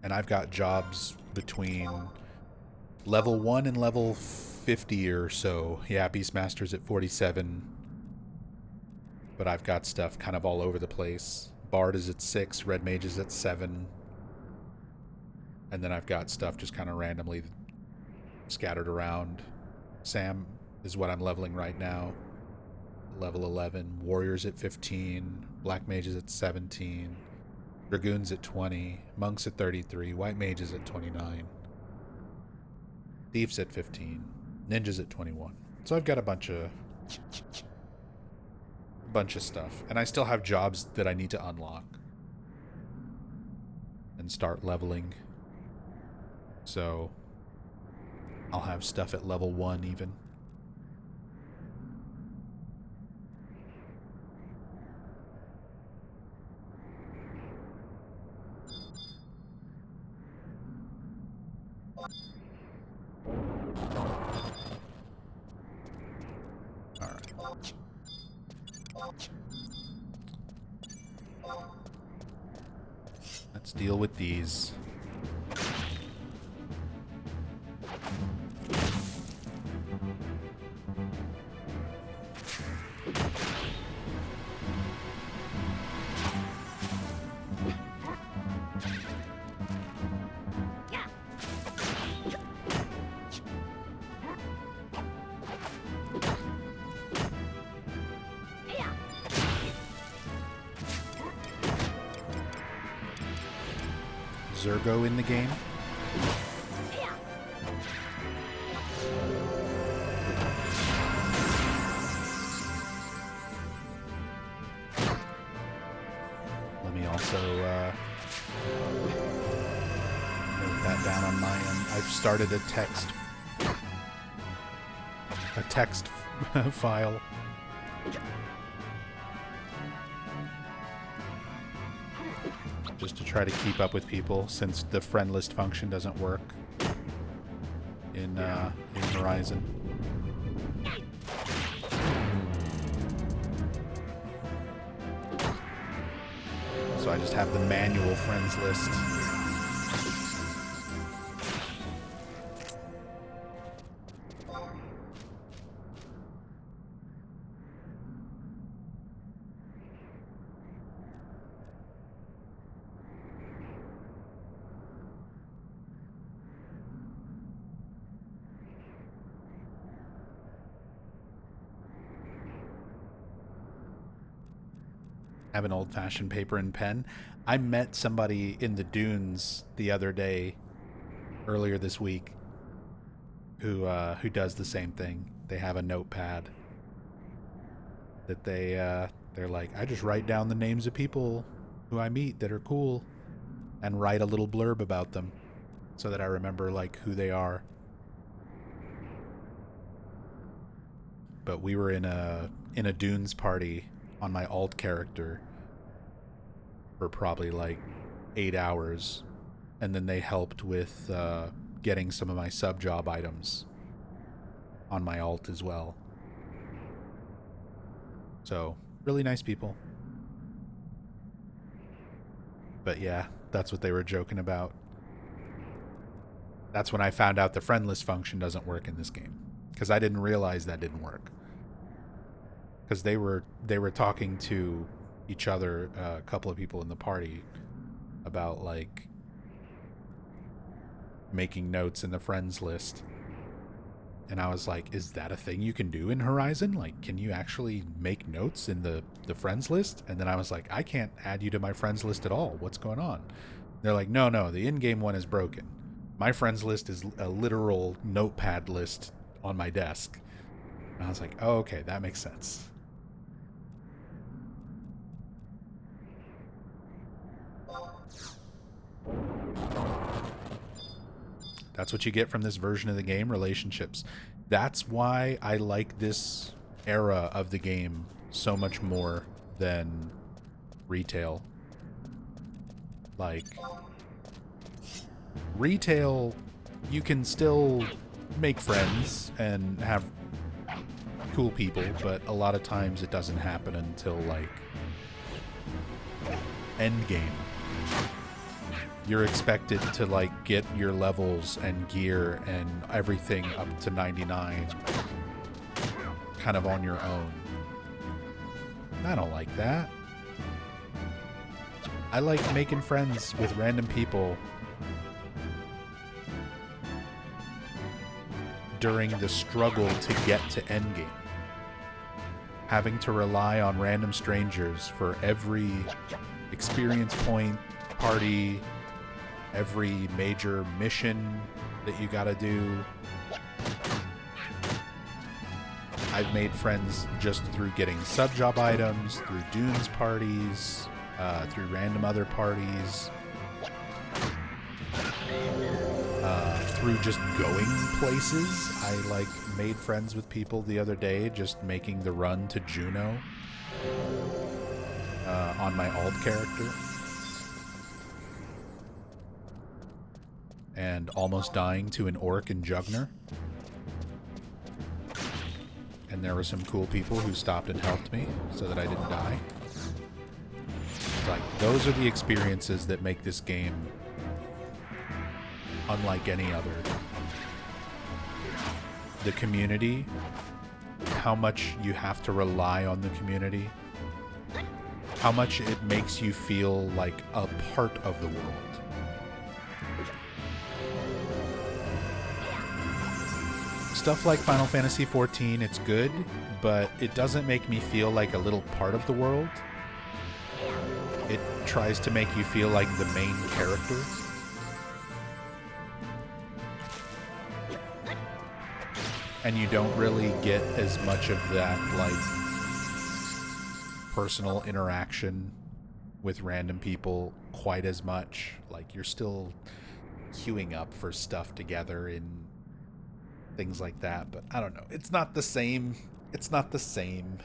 And I've got jobs between level 1 and level 50 or so. Yeah, Beastmaster's at 47. But I've got stuff kind of all over the place. Bard is at 6, Red Mage is at 7. And then I've got stuff just kind of randomly scattered around. Sam is what I'm leveling right now. Level 11. Warriors at 15. Black Mage is at 17. Dragoons at 20. Monks at 33. White Mages at 29. Thieves at 15. Ninjas at 21. So I've got a bunch of stuff. And I still have jobs that I need to unlock. And start leveling. So I'll have stuff at level 1 even. Alright. Let's deal with these. Zergo in the game. Let me also note that down on my end. I've started a text file. Just to try to keep up with people, since the friend list function doesn't work in Horizon. So I just have the manual friends list. Have an old-fashioned paper and pen. I met somebody in the dunes the other day, earlier this week, who does the same thing. They have a notepad that they're like, I just write down the names of people who I meet that are cool and write a little blurb about them so that I remember like who they are. But we were in a dunes party on my alt character for probably like 8 hours, and then they helped with getting some of my sub job items on my alt as well. So really nice people. But yeah, that's what they were joking about. That's when I found out the friend list function doesn't work in this game, because I didn't realize that didn't work. Because they were talking to each other, a couple of people in the party, about like making notes in the friends list, and I was like, "Is that a thing you can do in Horizon? Like, can you actually make notes in the friends list?" And then I was like, "I can't add you to my friends list at all. What's going on?" They're like, "No, the in-game one is broken. My friends list is a literal notepad list on my desk." And I was like, "Oh, okay, that makes sense." That's what you get from this version of the game, relationships. That's why I like this era of the game so much more than retail. Like, retail, you can still make friends and have cool people, but a lot of times it doesn't happen until, like, endgame. You're expected to, like, get your levels and gear and everything up to 99 kind of on your own. I don't like that. I like making friends with random people during the struggle to get to endgame. Having to rely on random strangers for every experience point, party, every major mission that you gotta do. I've made friends just through getting sub-job items, through dunes parties, through random other parties, through just going places. I, like, made friends with people the other day just making the run to Juneau on my alt character. And almost dying to an orc in Jugner. And there were some cool people who stopped and helped me so that I didn't die. It's like, those are the experiences that make this game unlike any other. The community, how much you have to rely on the community, how much it makes you feel like a part of the world. Stuff like Final Fantasy XIV, it's good, but it doesn't make me feel like a little part of the world. It tries to make you feel like the main character And you don't really get as much of that, like, personal interaction with random people quite as much. Like, you're still queuing up for stuff together and things like that, but I don't know. It's not the same. It's not the same.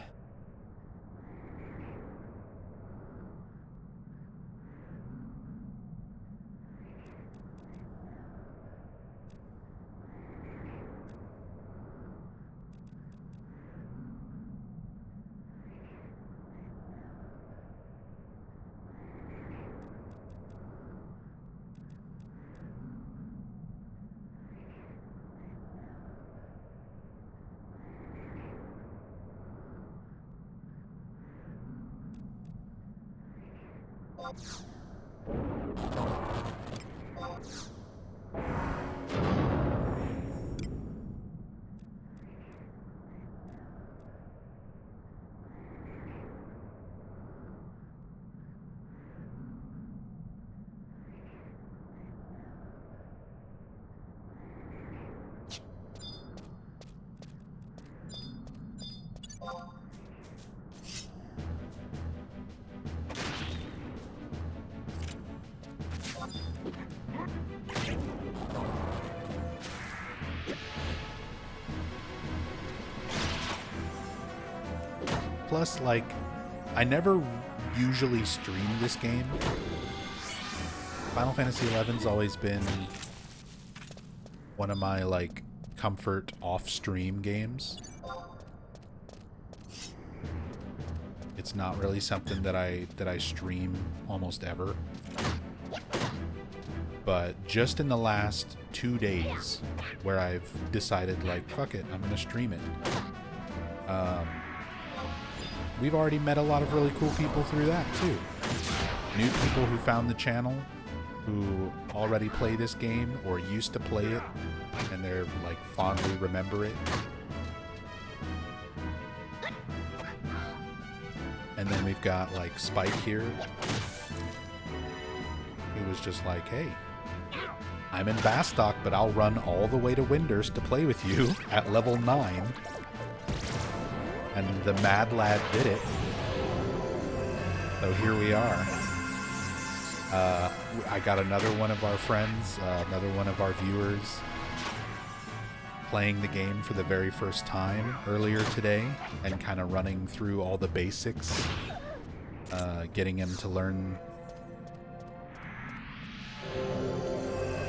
Plus, like, I never usually stream this game. Final Fantasy XI's always been one of my, like, comfort off-stream games. It's not really something that I stream almost ever. But just in the last 2 days, where I've decided, like, fuck it, I'm gonna stream it. We've already met a lot of really cool people through that, too. New people who found the channel, who already play this game, or used to play it, and they're, like, fondly remember it. And then we've got, like, Spike here, who was just like, hey, I'm in Bastok, but I'll run all the way to Winders to play with you at level 9. And the Mad Lad did it. So here we are. I got another one of our friends, another one of our viewers, playing the game for the very first time earlier today and kind of running through all the basics, getting him to learn.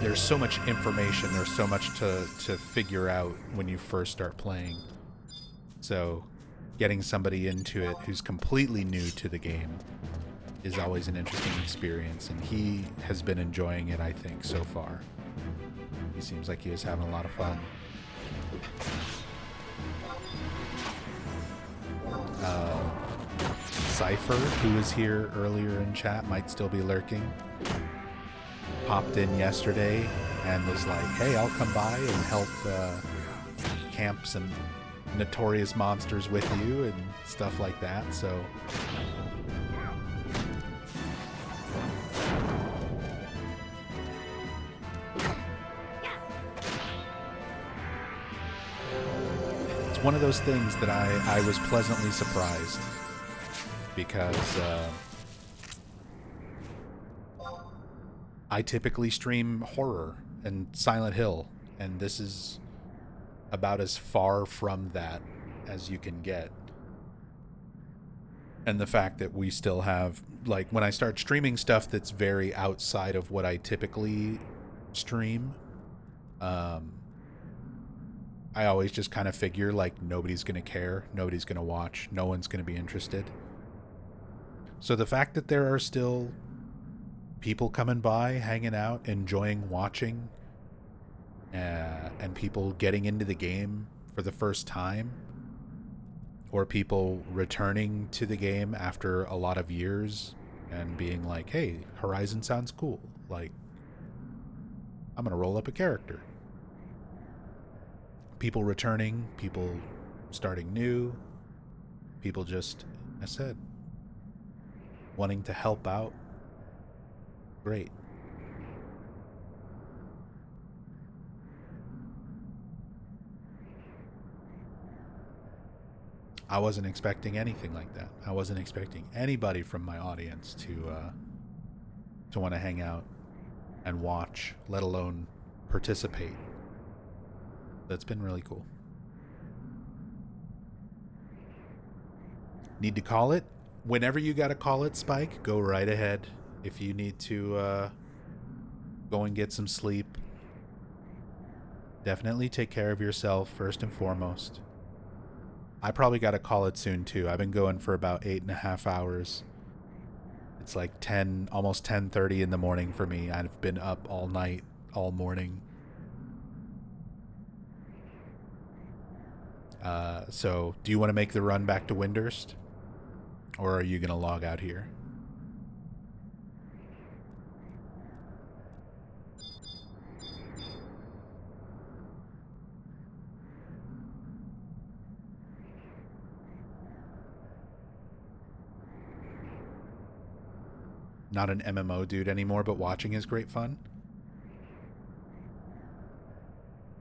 There's so much information, there's so much to figure out when you first start playing. So getting somebody into it who's completely new to the game is always an interesting experience, and he has been enjoying it, I think, so far. He seems like he was having a lot of fun. Cypher, who was here earlier in chat, might still be lurking. Popped in yesterday and was like, hey, I'll come by and help camp some notorious monsters with you and stuff like that, so it's one of those things that I was pleasantly surprised, because I typically stream horror and Silent Hill, and this is about as far from that as you can get. And the fact that we still have, like, when I start streaming stuff that's very outside of what I typically stream, I always just kind of figure, like, nobody's gonna care, nobody's gonna watch, no one's gonna be interested. So the fact that there are still people coming by, hanging out, enjoying watching, and people getting into the game for the first time, or people returning to the game after a lot of years and being like, hey, Horizon sounds cool, like, I'm gonna roll up a character. People returning, people starting new, people just, I said, wanting to help out. Great. I wasn't expecting anything like that. I wasn't expecting anybody from my audience to want to hang out and watch, let alone participate. That's been really cool. Need to call it? Whenever you gotta call it, Spike, go right ahead. If you need to go and get some sleep, definitely take care of yourself first and foremost. I probably gotta call it soon too. I've been going for about 8.5 hours. It's like 10, almost 10:30 in the morning for me. I've been up all night, all morning. So do you want to make the run back to Windurst? Or are you going to log out here? Not an MMO dude anymore, but watching is great fun.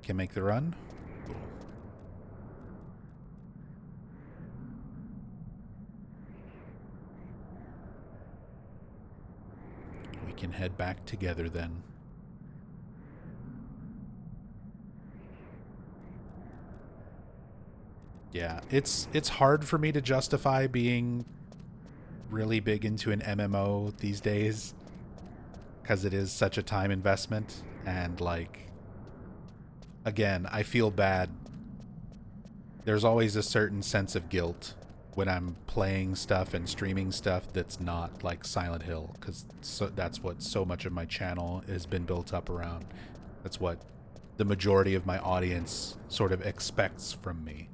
Can make the run? Cool. We can head back together then. Yeah, it's hard for me to justify being really big into an MMO these days because it is such a time investment, and like, again, I feel bad. There's always a certain sense of guilt when I'm playing stuff and streaming stuff that's not like Silent Hill, because that's what so much of my channel has been built up around. That's what the majority of my audience sort of expects from me.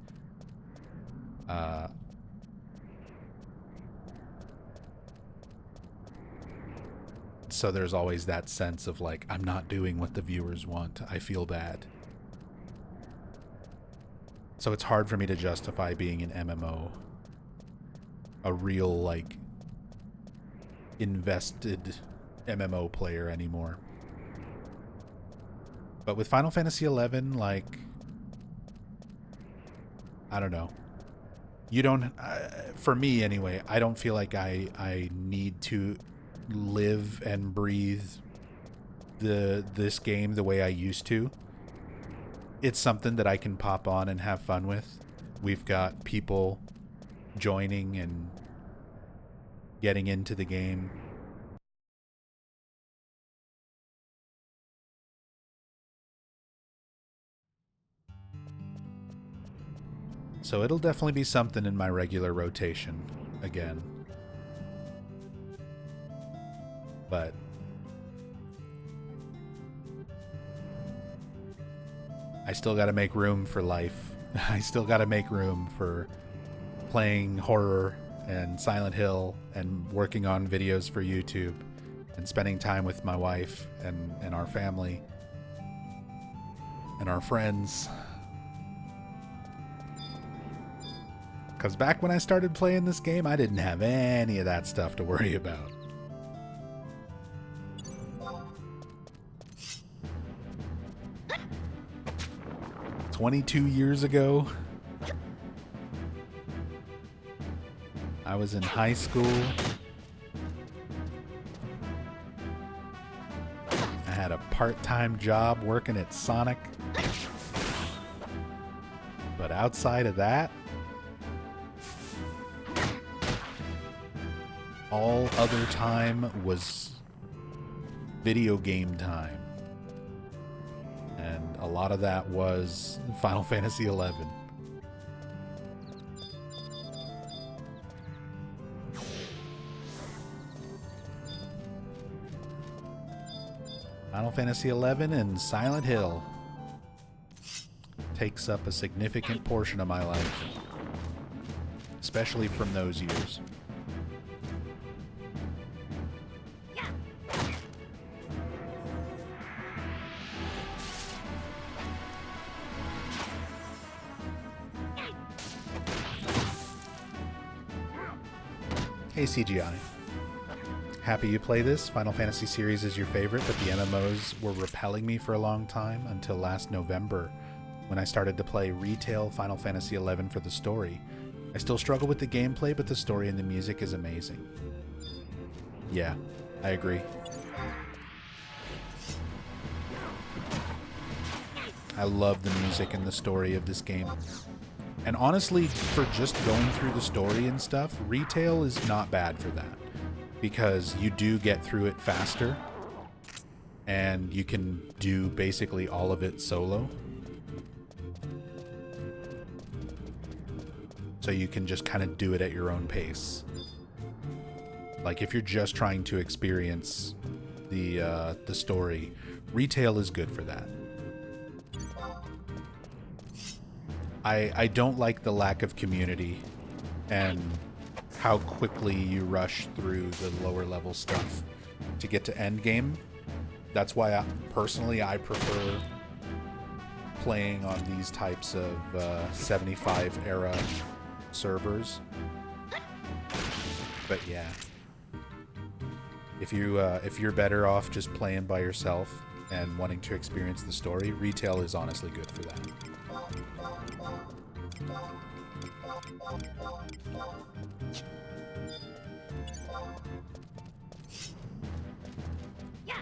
So there's always that sense of like, I'm not doing what the viewers want. I feel bad. So it's hard for me to justify being an MMO. A real, like, invested MMO player anymore. But with Final Fantasy XI, like, I don't know. You don't, for me anyway, I don't feel like I need to live and breathe this game the way I used to. It's something that I can pop on and have fun with. We've got people joining and getting into the game. So it'll definitely be something in my regular rotation again. But I still got to make room for life. I still got to make room for playing horror and Silent Hill and working on videos for YouTube and spending time with my wife and our family and our friends. Because back when I started playing this game, I didn't have any of that stuff to worry about. "22 years ago, I was in high school. I had a part-time job working at Sonic. But outside of that, all other time was video game time. And a lot of that was Final Fantasy XI. Final Fantasy XI and Silent Hill takes up a significant portion of my life, especially from those years. Hey CGI. Happy you play this. Final Fantasy series is your favorite, but the MMOs were repelling me for a long time until last November when I started to play retail Final Fantasy XI for the story. I still struggle with the gameplay, but the story and the music is amazing. Yeah, I agree. I love the music and the story of this game. And honestly, for just going through the story and stuff, retail is not bad for that. Because you do get through it faster. And you can do basically all of it solo. So you can just kind of do it at your own pace. Like if you're just trying to experience the story, retail is good for that. I don't like the lack of community and how quickly you rush through the lower level stuff to get to end game. That's why I prefer playing on these types of 75 era servers. But yeah, if you're better off just playing by yourself and wanting to experience the story, retail is honestly good for that. Yeah.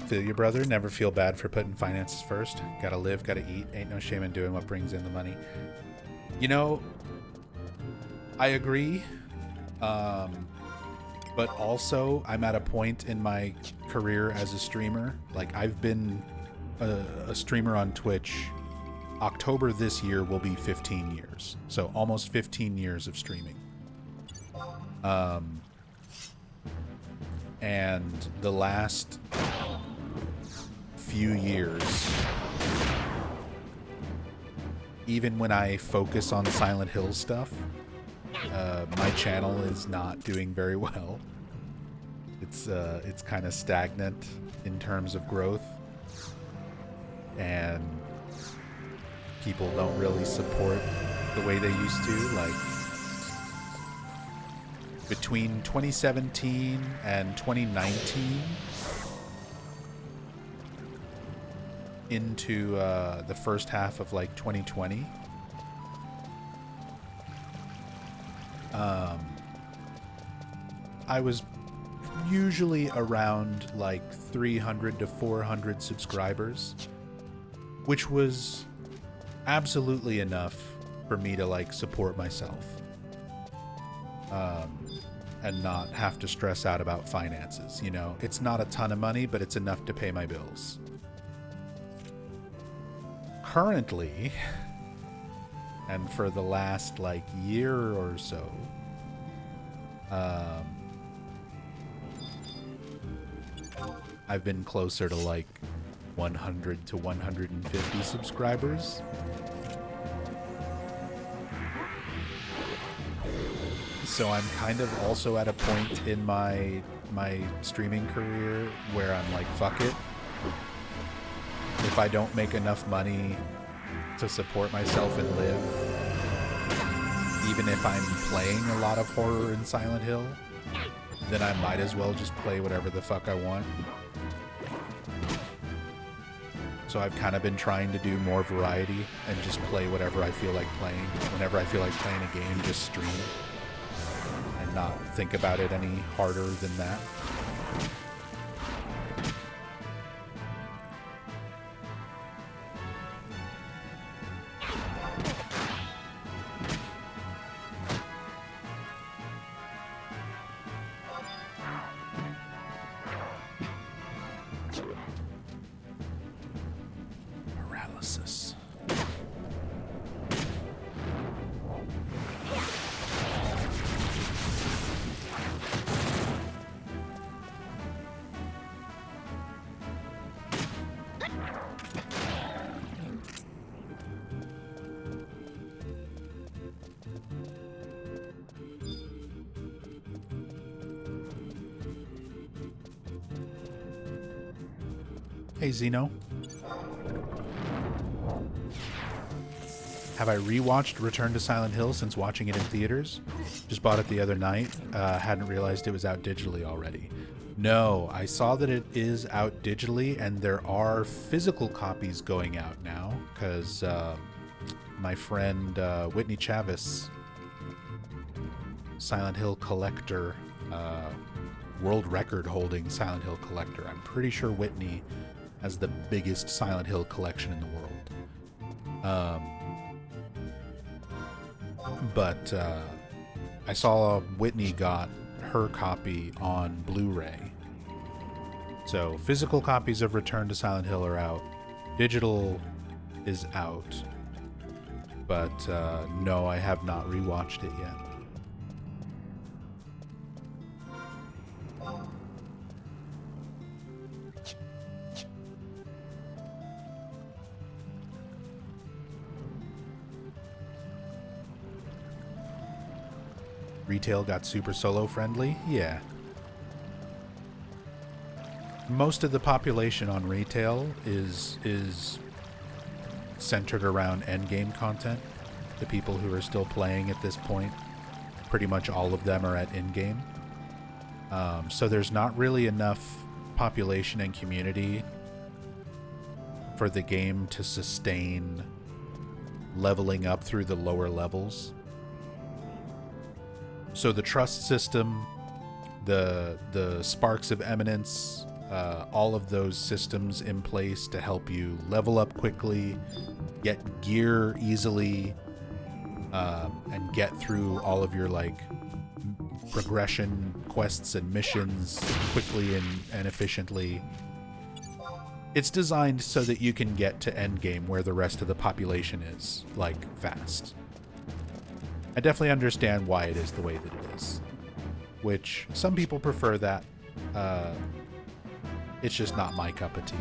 Feel you, brother. Never feel bad for putting finances first. Gotta live, gotta eat. Ain't no shame in doing what brings in the money. You know, I agree. But also, I'm at a point in my career as a streamer. Like, I've been a streamer on Twitch. October this year will be 15 years. So almost 15 years of streaming. And the last few years, even when I focus on Silent Hill stuff, my channel is not doing very well. It's kind of stagnant in terms of growth, and people don't really support the way they used to. Like between 2017 and 2019 into the first half of like 2020, I was usually around like 300 to 400 subscribers, which was absolutely enough for me to like support myself and not have to stress out about finances. You know, it's not a ton of money, but it's enough to pay my bills. Currently, and for the last like year or so, I've been closer to like 100 to 150 subscribers. So I'm kind of also at a point in my streaming career where I'm like, fuck it. If I don't make enough money to support myself and live, even if I'm playing a lot of horror in Silent Hill, then I might as well just play whatever the fuck I want. So I've kind of been trying to do more variety and just play whatever I feel like playing. Whenever I feel like playing a game, just stream and not think about it any harder than that. Paralysis. Hey, Zeno. Have I rewatched Return to Silent Hill since watching it in theaters? Just bought it the other night. Hadn't realized it was out digitally already. No, I saw that it is out digitally, and there are physical copies going out now, because my friend Whitney Chavis, Silent Hill collector, world record holding Silent Hill collector. I'm pretty sure Whitney has the biggest Silent Hill collection in the world. But I saw Whitney got her copy on Blu-ray. So physical copies of Return to Silent Hill are out. Digital is out. But no, I have not rewatched it yet. Retail got super solo friendly? Yeah. Most of the population on retail is centered around endgame content. The people who are still playing at this point, pretty much all of them are at endgame. So there's not really enough population and community for the game to sustain leveling up through the lower levels. So the trust system, the sparks of eminence, all of those systems in place to help you level up quickly, get gear easily, and get through all of your like progression quests and missions quickly and efficiently. It's designed so that you can get to endgame where the rest of the population is, like, fast. I definitely understand why it is the way that it is, which some people prefer that. It's just not my cup of tea.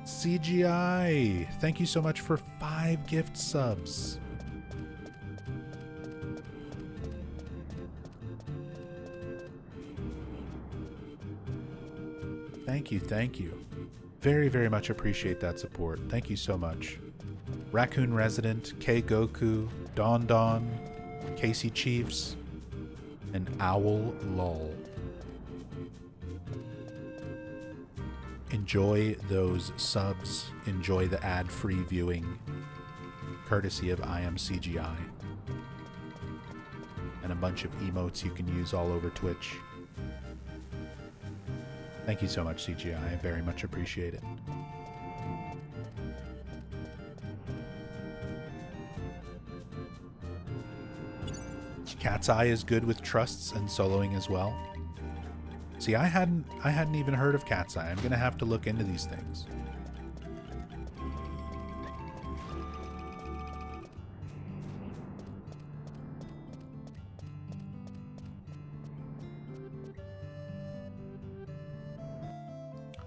CGI, thank you so much for 5 gift subs. Thank you. Very, very much appreciate that support. Thank you so much. Raccoon Resident, K Goku, Don Don, Casey Chiefs, and Owl Lol. Enjoy those subs. Enjoy the ad-free viewing, courtesy of IMCGI. And a bunch of emotes you can use all over Twitch. Thank you so much, CGI. I very much appreciate it. Cat's Eye is good with trusts and soloing as well. See, I hadn't even heard of Cat's Eye. I'm gonna have to look into these things.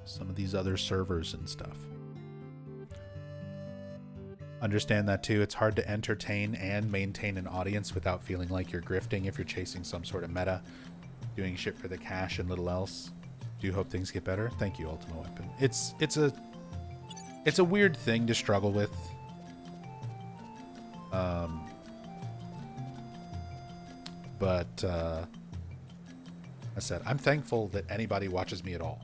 Some of these other servers and stuff. Understand that too. It's hard to entertain and maintain an audience without feeling like you're grifting if you're chasing some sort of meta, doing shit for the cash and little else. Do you hope things get better? Thank you, Ultimate Weapon. It's a weird thing to struggle with. But I said, I'm thankful that anybody watches me at all.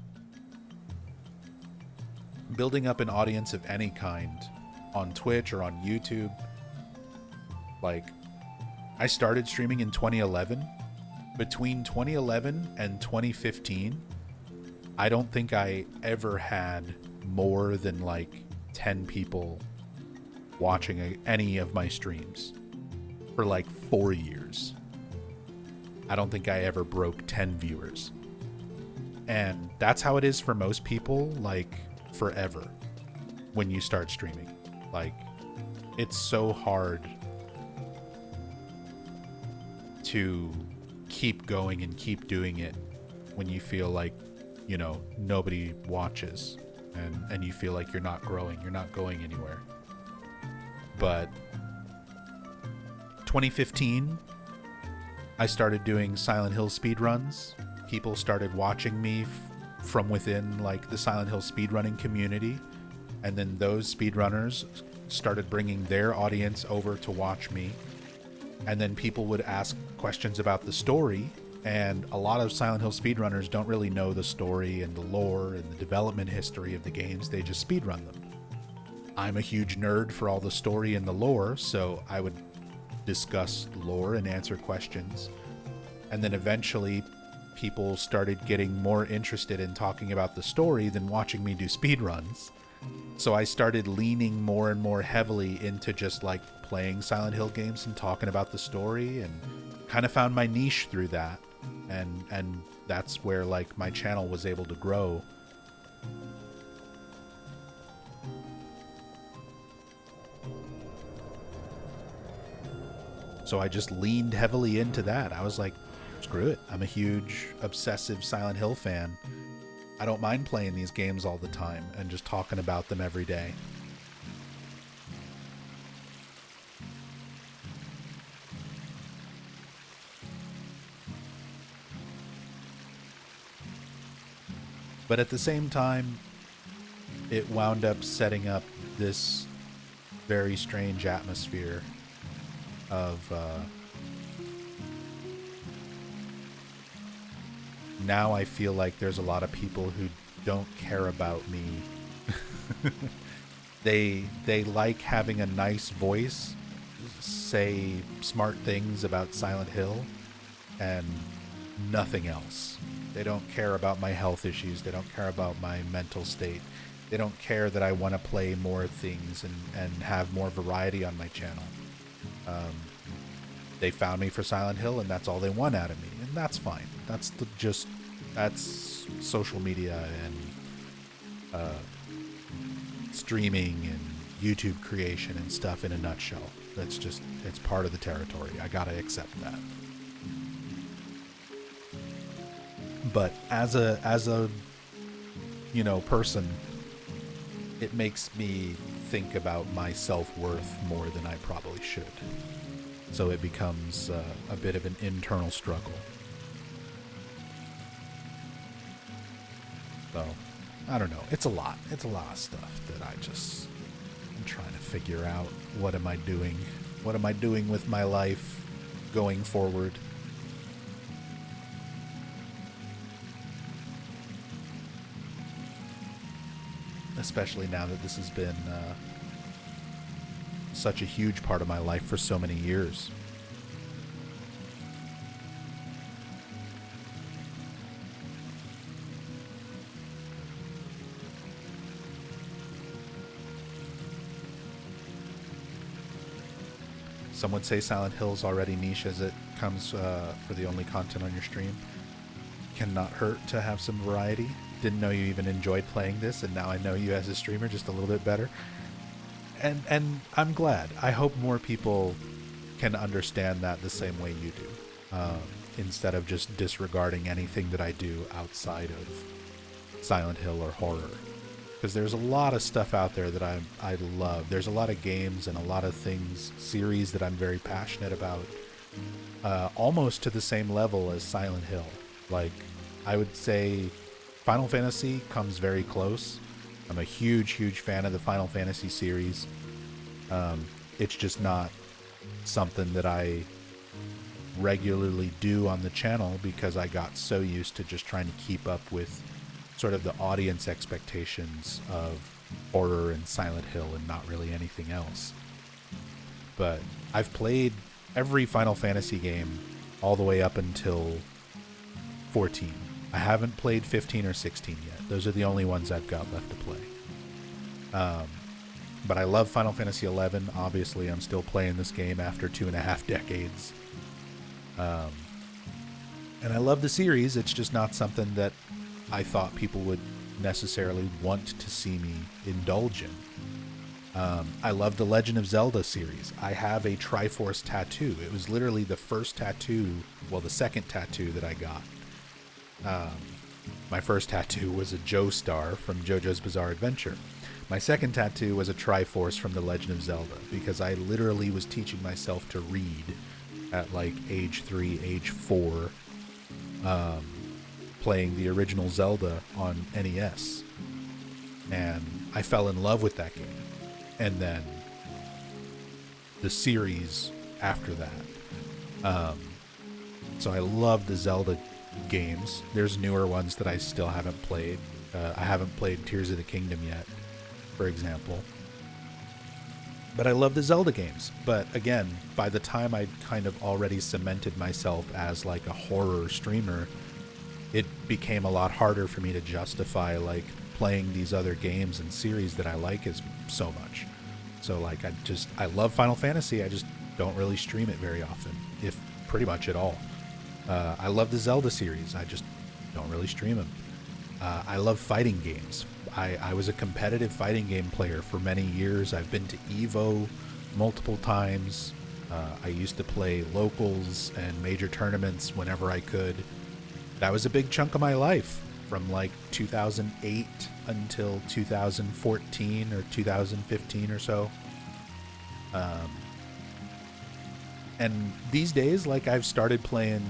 Building up an audience of any kind on Twitch or on YouTube. Like, I started streaming in 2011. Between 2011 and 2015, I don't think I ever had more than like 10 people watching any of my streams for like 4 years. I don't think I ever broke 10 viewers. And that's how it is for most people, like, forever when you start streaming. Like, it's so hard to keep going and keep doing it when you feel like, you know, nobody watches and you feel like you're not growing, you're not going anywhere. But 2015 I started doing Silent Hill speedruns. People started watching me from within like the Silent Hill speedrunning community, and then those speedrunners started bringing their audience over to watch me, and then people would ask questions about the story, and a lot of Silent Hill speedrunners don't really know the story and the lore and the development history of the games. They just speedrun them. I'm a huge nerd for all the story and the lore, so I would discuss lore and answer questions. And then eventually people started getting more interested in talking about the story than watching me do speedruns. So I started leaning more and more heavily into just like playing Silent Hill games and talking about the story, and kind of found my niche through that. And that's where like my channel was able to grow. So I just leaned heavily into that. I was like, screw it. I'm a huge, obsessive Silent Hill fan. I don't mind playing these games all the time and just talking about them every day. But at the same time, it wound up setting up this very strange atmosphere of now I feel like there's a lot of people who don't care about me. They like having a nice voice, say smart things about Silent Hill, and nothing else. They don't care about my health issues. They don't care about my mental state. They don't care that I want to play more things and have more variety on my channel. They found me for Silent Hill, and that's all they want out of me, and that's fine. That's social media and streaming and YouTube creation and stuff in a nutshell. It's part of the territory. I gotta accept that. But as a person, it makes me think about my self-worth more than I probably should. So it becomes a bit of an internal struggle. So, I don't know. It's a lot. It's a lot of stuff that I'm trying to figure out. What am I doing? What am I doing with my life going forward? Especially now that this has been such a huge part of my life for so many years. Some would say Silent Hill's already niche as it comes for the only content on your stream. Cannot hurt to have some variety. Didn't know you even enjoyed playing this, and now I know you as a streamer just a little bit better. And I'm glad. I hope more people can understand that the same way you do, instead of just disregarding anything that I do outside of Silent Hill or horror. Because there's a lot of stuff out there that I love. There's a lot of games and a lot of things, series that I'm very passionate about, almost to the same level as Silent Hill. Like, I would say Final Fantasy comes very close. I'm a huge, huge fan of the Final Fantasy series. It's just not something that I regularly do on the channel because I got so used to just trying to keep up with sort of the audience expectations of horror and Silent Hill and not really anything else. But I've played every Final Fantasy game all the way up until 14. I haven't played 15 or 16 yet. Those are the only ones I've got left to play. But I love Final Fantasy 11. Obviously, I'm still playing this game after 2.5 decades. And I love the series. It's just not something that I thought people would necessarily want to see me indulge in. I love the Legend of Zelda series. I have a Triforce tattoo. It was literally the first tattoo, well, the second tattoo that I got. My first tattoo was a Joestar from JoJo's Bizarre Adventure. My second tattoo was a Triforce from The Legend of Zelda, because I literally was teaching myself to read at like age 3, age 4, playing the original Zelda on NES. And I fell in love with that game. And then the series after that. So I love the Zelda games. There's newer ones that I still haven't played. I haven't played Tears of the Kingdom yet, for example. But I love the Zelda games. But again, by the time I'd kind of already cemented myself as like a horror streamer, it became a lot harder for me to justify like playing these other games and series that I like as so much. So like I love Final Fantasy. I just don't really stream it very often, if pretty much at all. I love the Zelda series. I just don't really stream them. I love fighting games. I was a competitive fighting game player for many years. I've been to EVO multiple times. I used to play locals and major tournaments whenever I could. That was a big chunk of my life from like 2008 until 2014 or 2015 or so. And these days, like, I've started playing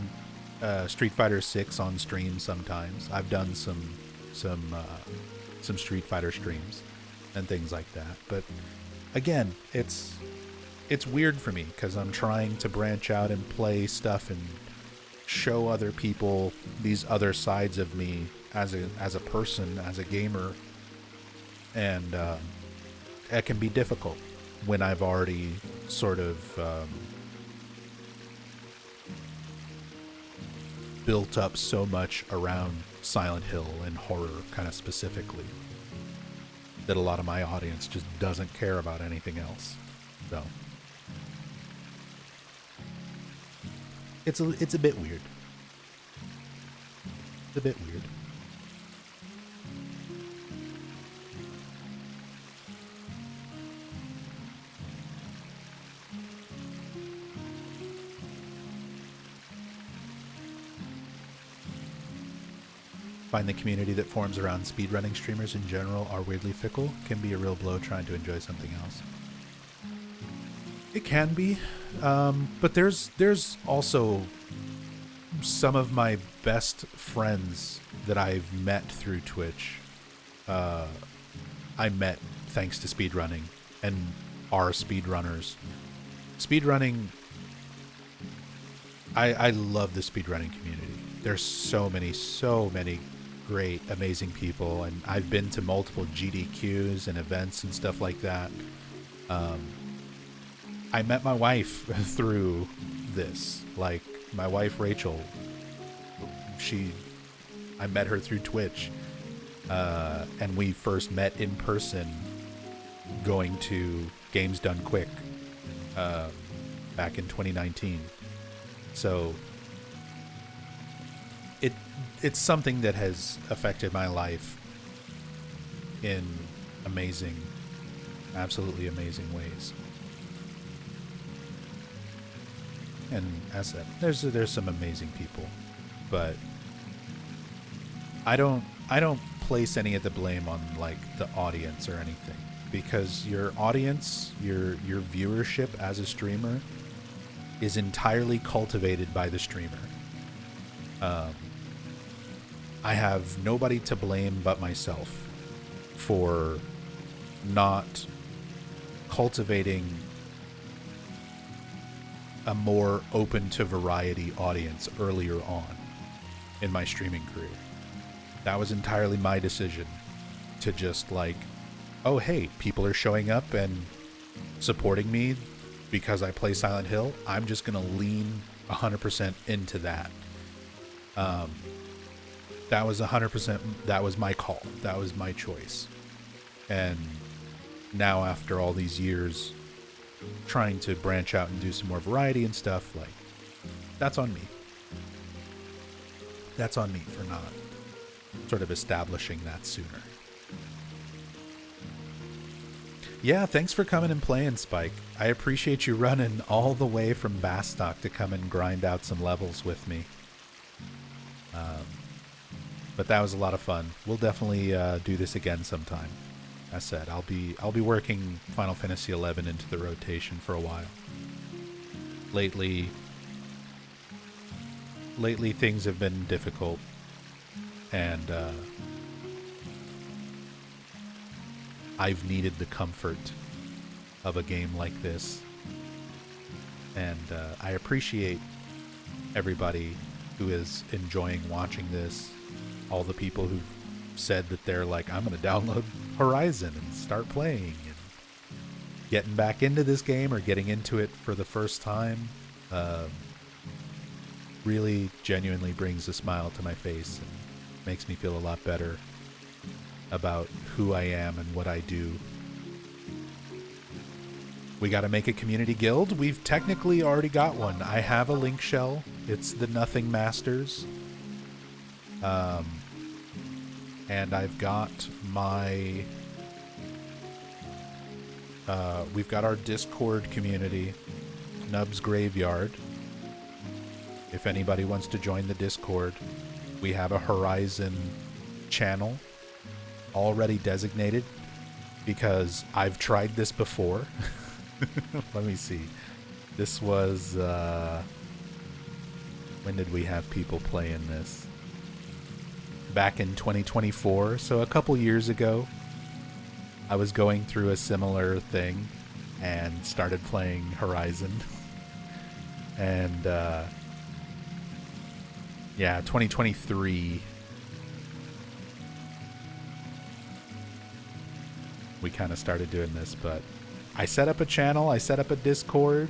Street Fighter 6 on stream sometimes. I've done some Street Fighter streams and things like that. But again, it's weird for me because I'm trying to branch out and play stuff and show other people these other sides of me as a person, as a gamer, and it can be difficult when I've already sort of built up so much around Silent Hill and horror kind of specifically that a lot of my audience just doesn't care about anything else. So it's a bit weird. It's a bit weird. Find the community that forms around speedrunning streamers in general are weirdly fickle. Can be a real blow trying to enjoy something else. It can be, but there's also some of my best friends that I've met through Twitch. I met thanks to speedrunning and are speedrunners. Speedrunning, I love the speedrunning community. There's so many great, amazing people, and I've been to multiple GDQs and events and stuff like that. I met my wife through this. Like, my wife Rachel, I met her through Twitch, and we first met in person going to Games Done Quick back in 2019. So it's something that has affected my life in amazing, absolutely amazing ways. And as I said, there's some amazing people, but I don't place any of the blame on like the audience or anything, because your audience, your viewership as a streamer is entirely cultivated by the streamer. I have nobody to blame but myself for not cultivating a more open to variety audience earlier on in my streaming career. That was entirely my decision to just like, oh hey, people are showing up and supporting me because I play Silent Hill. I'm just gonna lean 100% into that. That was 100%, that was my call. That was my choice. And now after all these years trying to branch out and do some more variety and stuff, like, that's on me. That's on me for not sort of establishing that sooner. Yeah, thanks for coming and playing, Spike. I appreciate you running all the way from Bastock to come and grind out some levels with me. But that was a lot of fun. We'll definitely do this again sometime. As said, I'll be working Final Fantasy XI into the rotation for a while. Lately, lately things have been difficult, and I've needed the comfort of a game like this. And I appreciate everybody who is enjoying watching this, all the people who've said that they're like, I'm going to download Horizon and start playing, and getting back into this game or getting into it for the first time. Really genuinely brings a smile to my face and makes me feel a lot better about who I am and what I do. We got to make a community guild. We've technically already got one. I have a link shell. It's the Nothing Masters. And I've got my... we've got our Discord community, Nub's Graveyard. If anybody wants to join the Discord, we have a Horizon channel already designated because I've tried this before. Let me see. This was, when did we have people playing this? Back in 2024, so a couple years ago. I was going through a similar thing and started playing Horizon. And, yeah, 2023. We kind of started doing this, but I set up a channel, I set up a Discord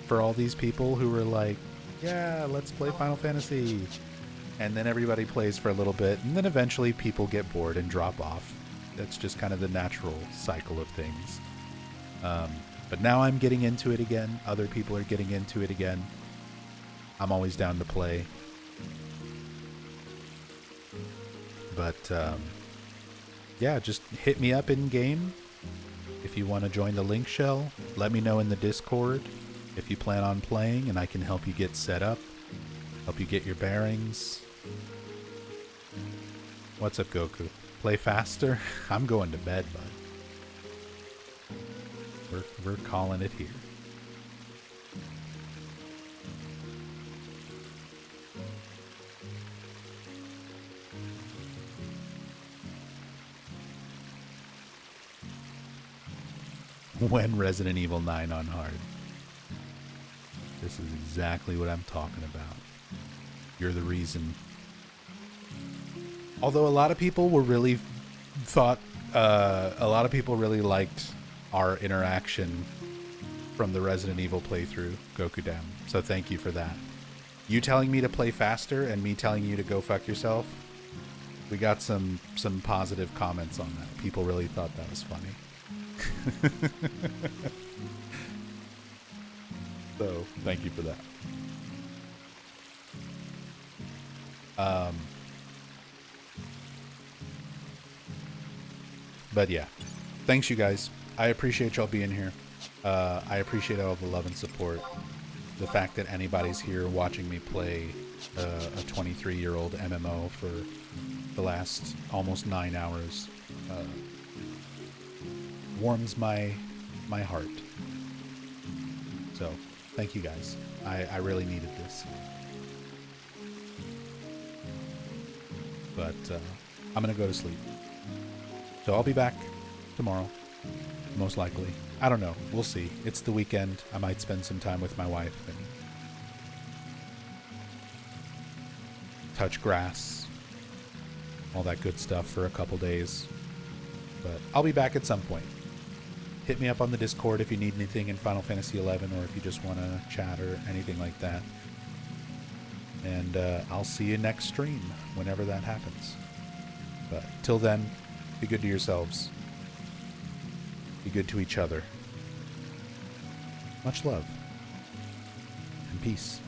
for all these people who were like, yeah, let's play Final Fantasy. And then everybody plays for a little bit, and then eventually people get bored and drop off. That's just kind of the natural cycle of things. But now I'm getting into it again. Other people are getting into it again. I'm always down to play. But, yeah, just hit me up in game. If you want to join the link shell, let me know in the Discord if you plan on playing, and I can help you get set up, help you get your bearings. What's up, Goku? Play faster? I'm going to bed, bud. We're calling it here. When Resident Evil 9 on hard. This is exactly what I'm talking about. You're the reason. Although a lot of people were really a lot of people really liked our interaction from the Resident Evil playthrough, Gokudam. So thank you for that. You telling me to play faster and me telling you to go fuck yourself. We got some positive comments on that. People really thought that was funny. So, thank you for that. But yeah, thanks you guys. I appreciate y'all being here. I appreciate all the love and support. The fact that anybody's here watching me play a 23-year-old MMO for the last almost 9 hours warms my heart. So, thank you guys. I really needed this. But I'm going to go to sleep. So I'll be back tomorrow, most likely. I don't know. We'll see. It's the weekend. I might spend some time with my wife and touch grass, all that good stuff for a couple days. But I'll be back at some point. Hit me up on the Discord if you need anything in Final Fantasy XI, or if you just want to chat or anything like that. And I'll see you next stream, whenever that happens. But till then, be good to yourselves. Be good to each other. Much love. And peace.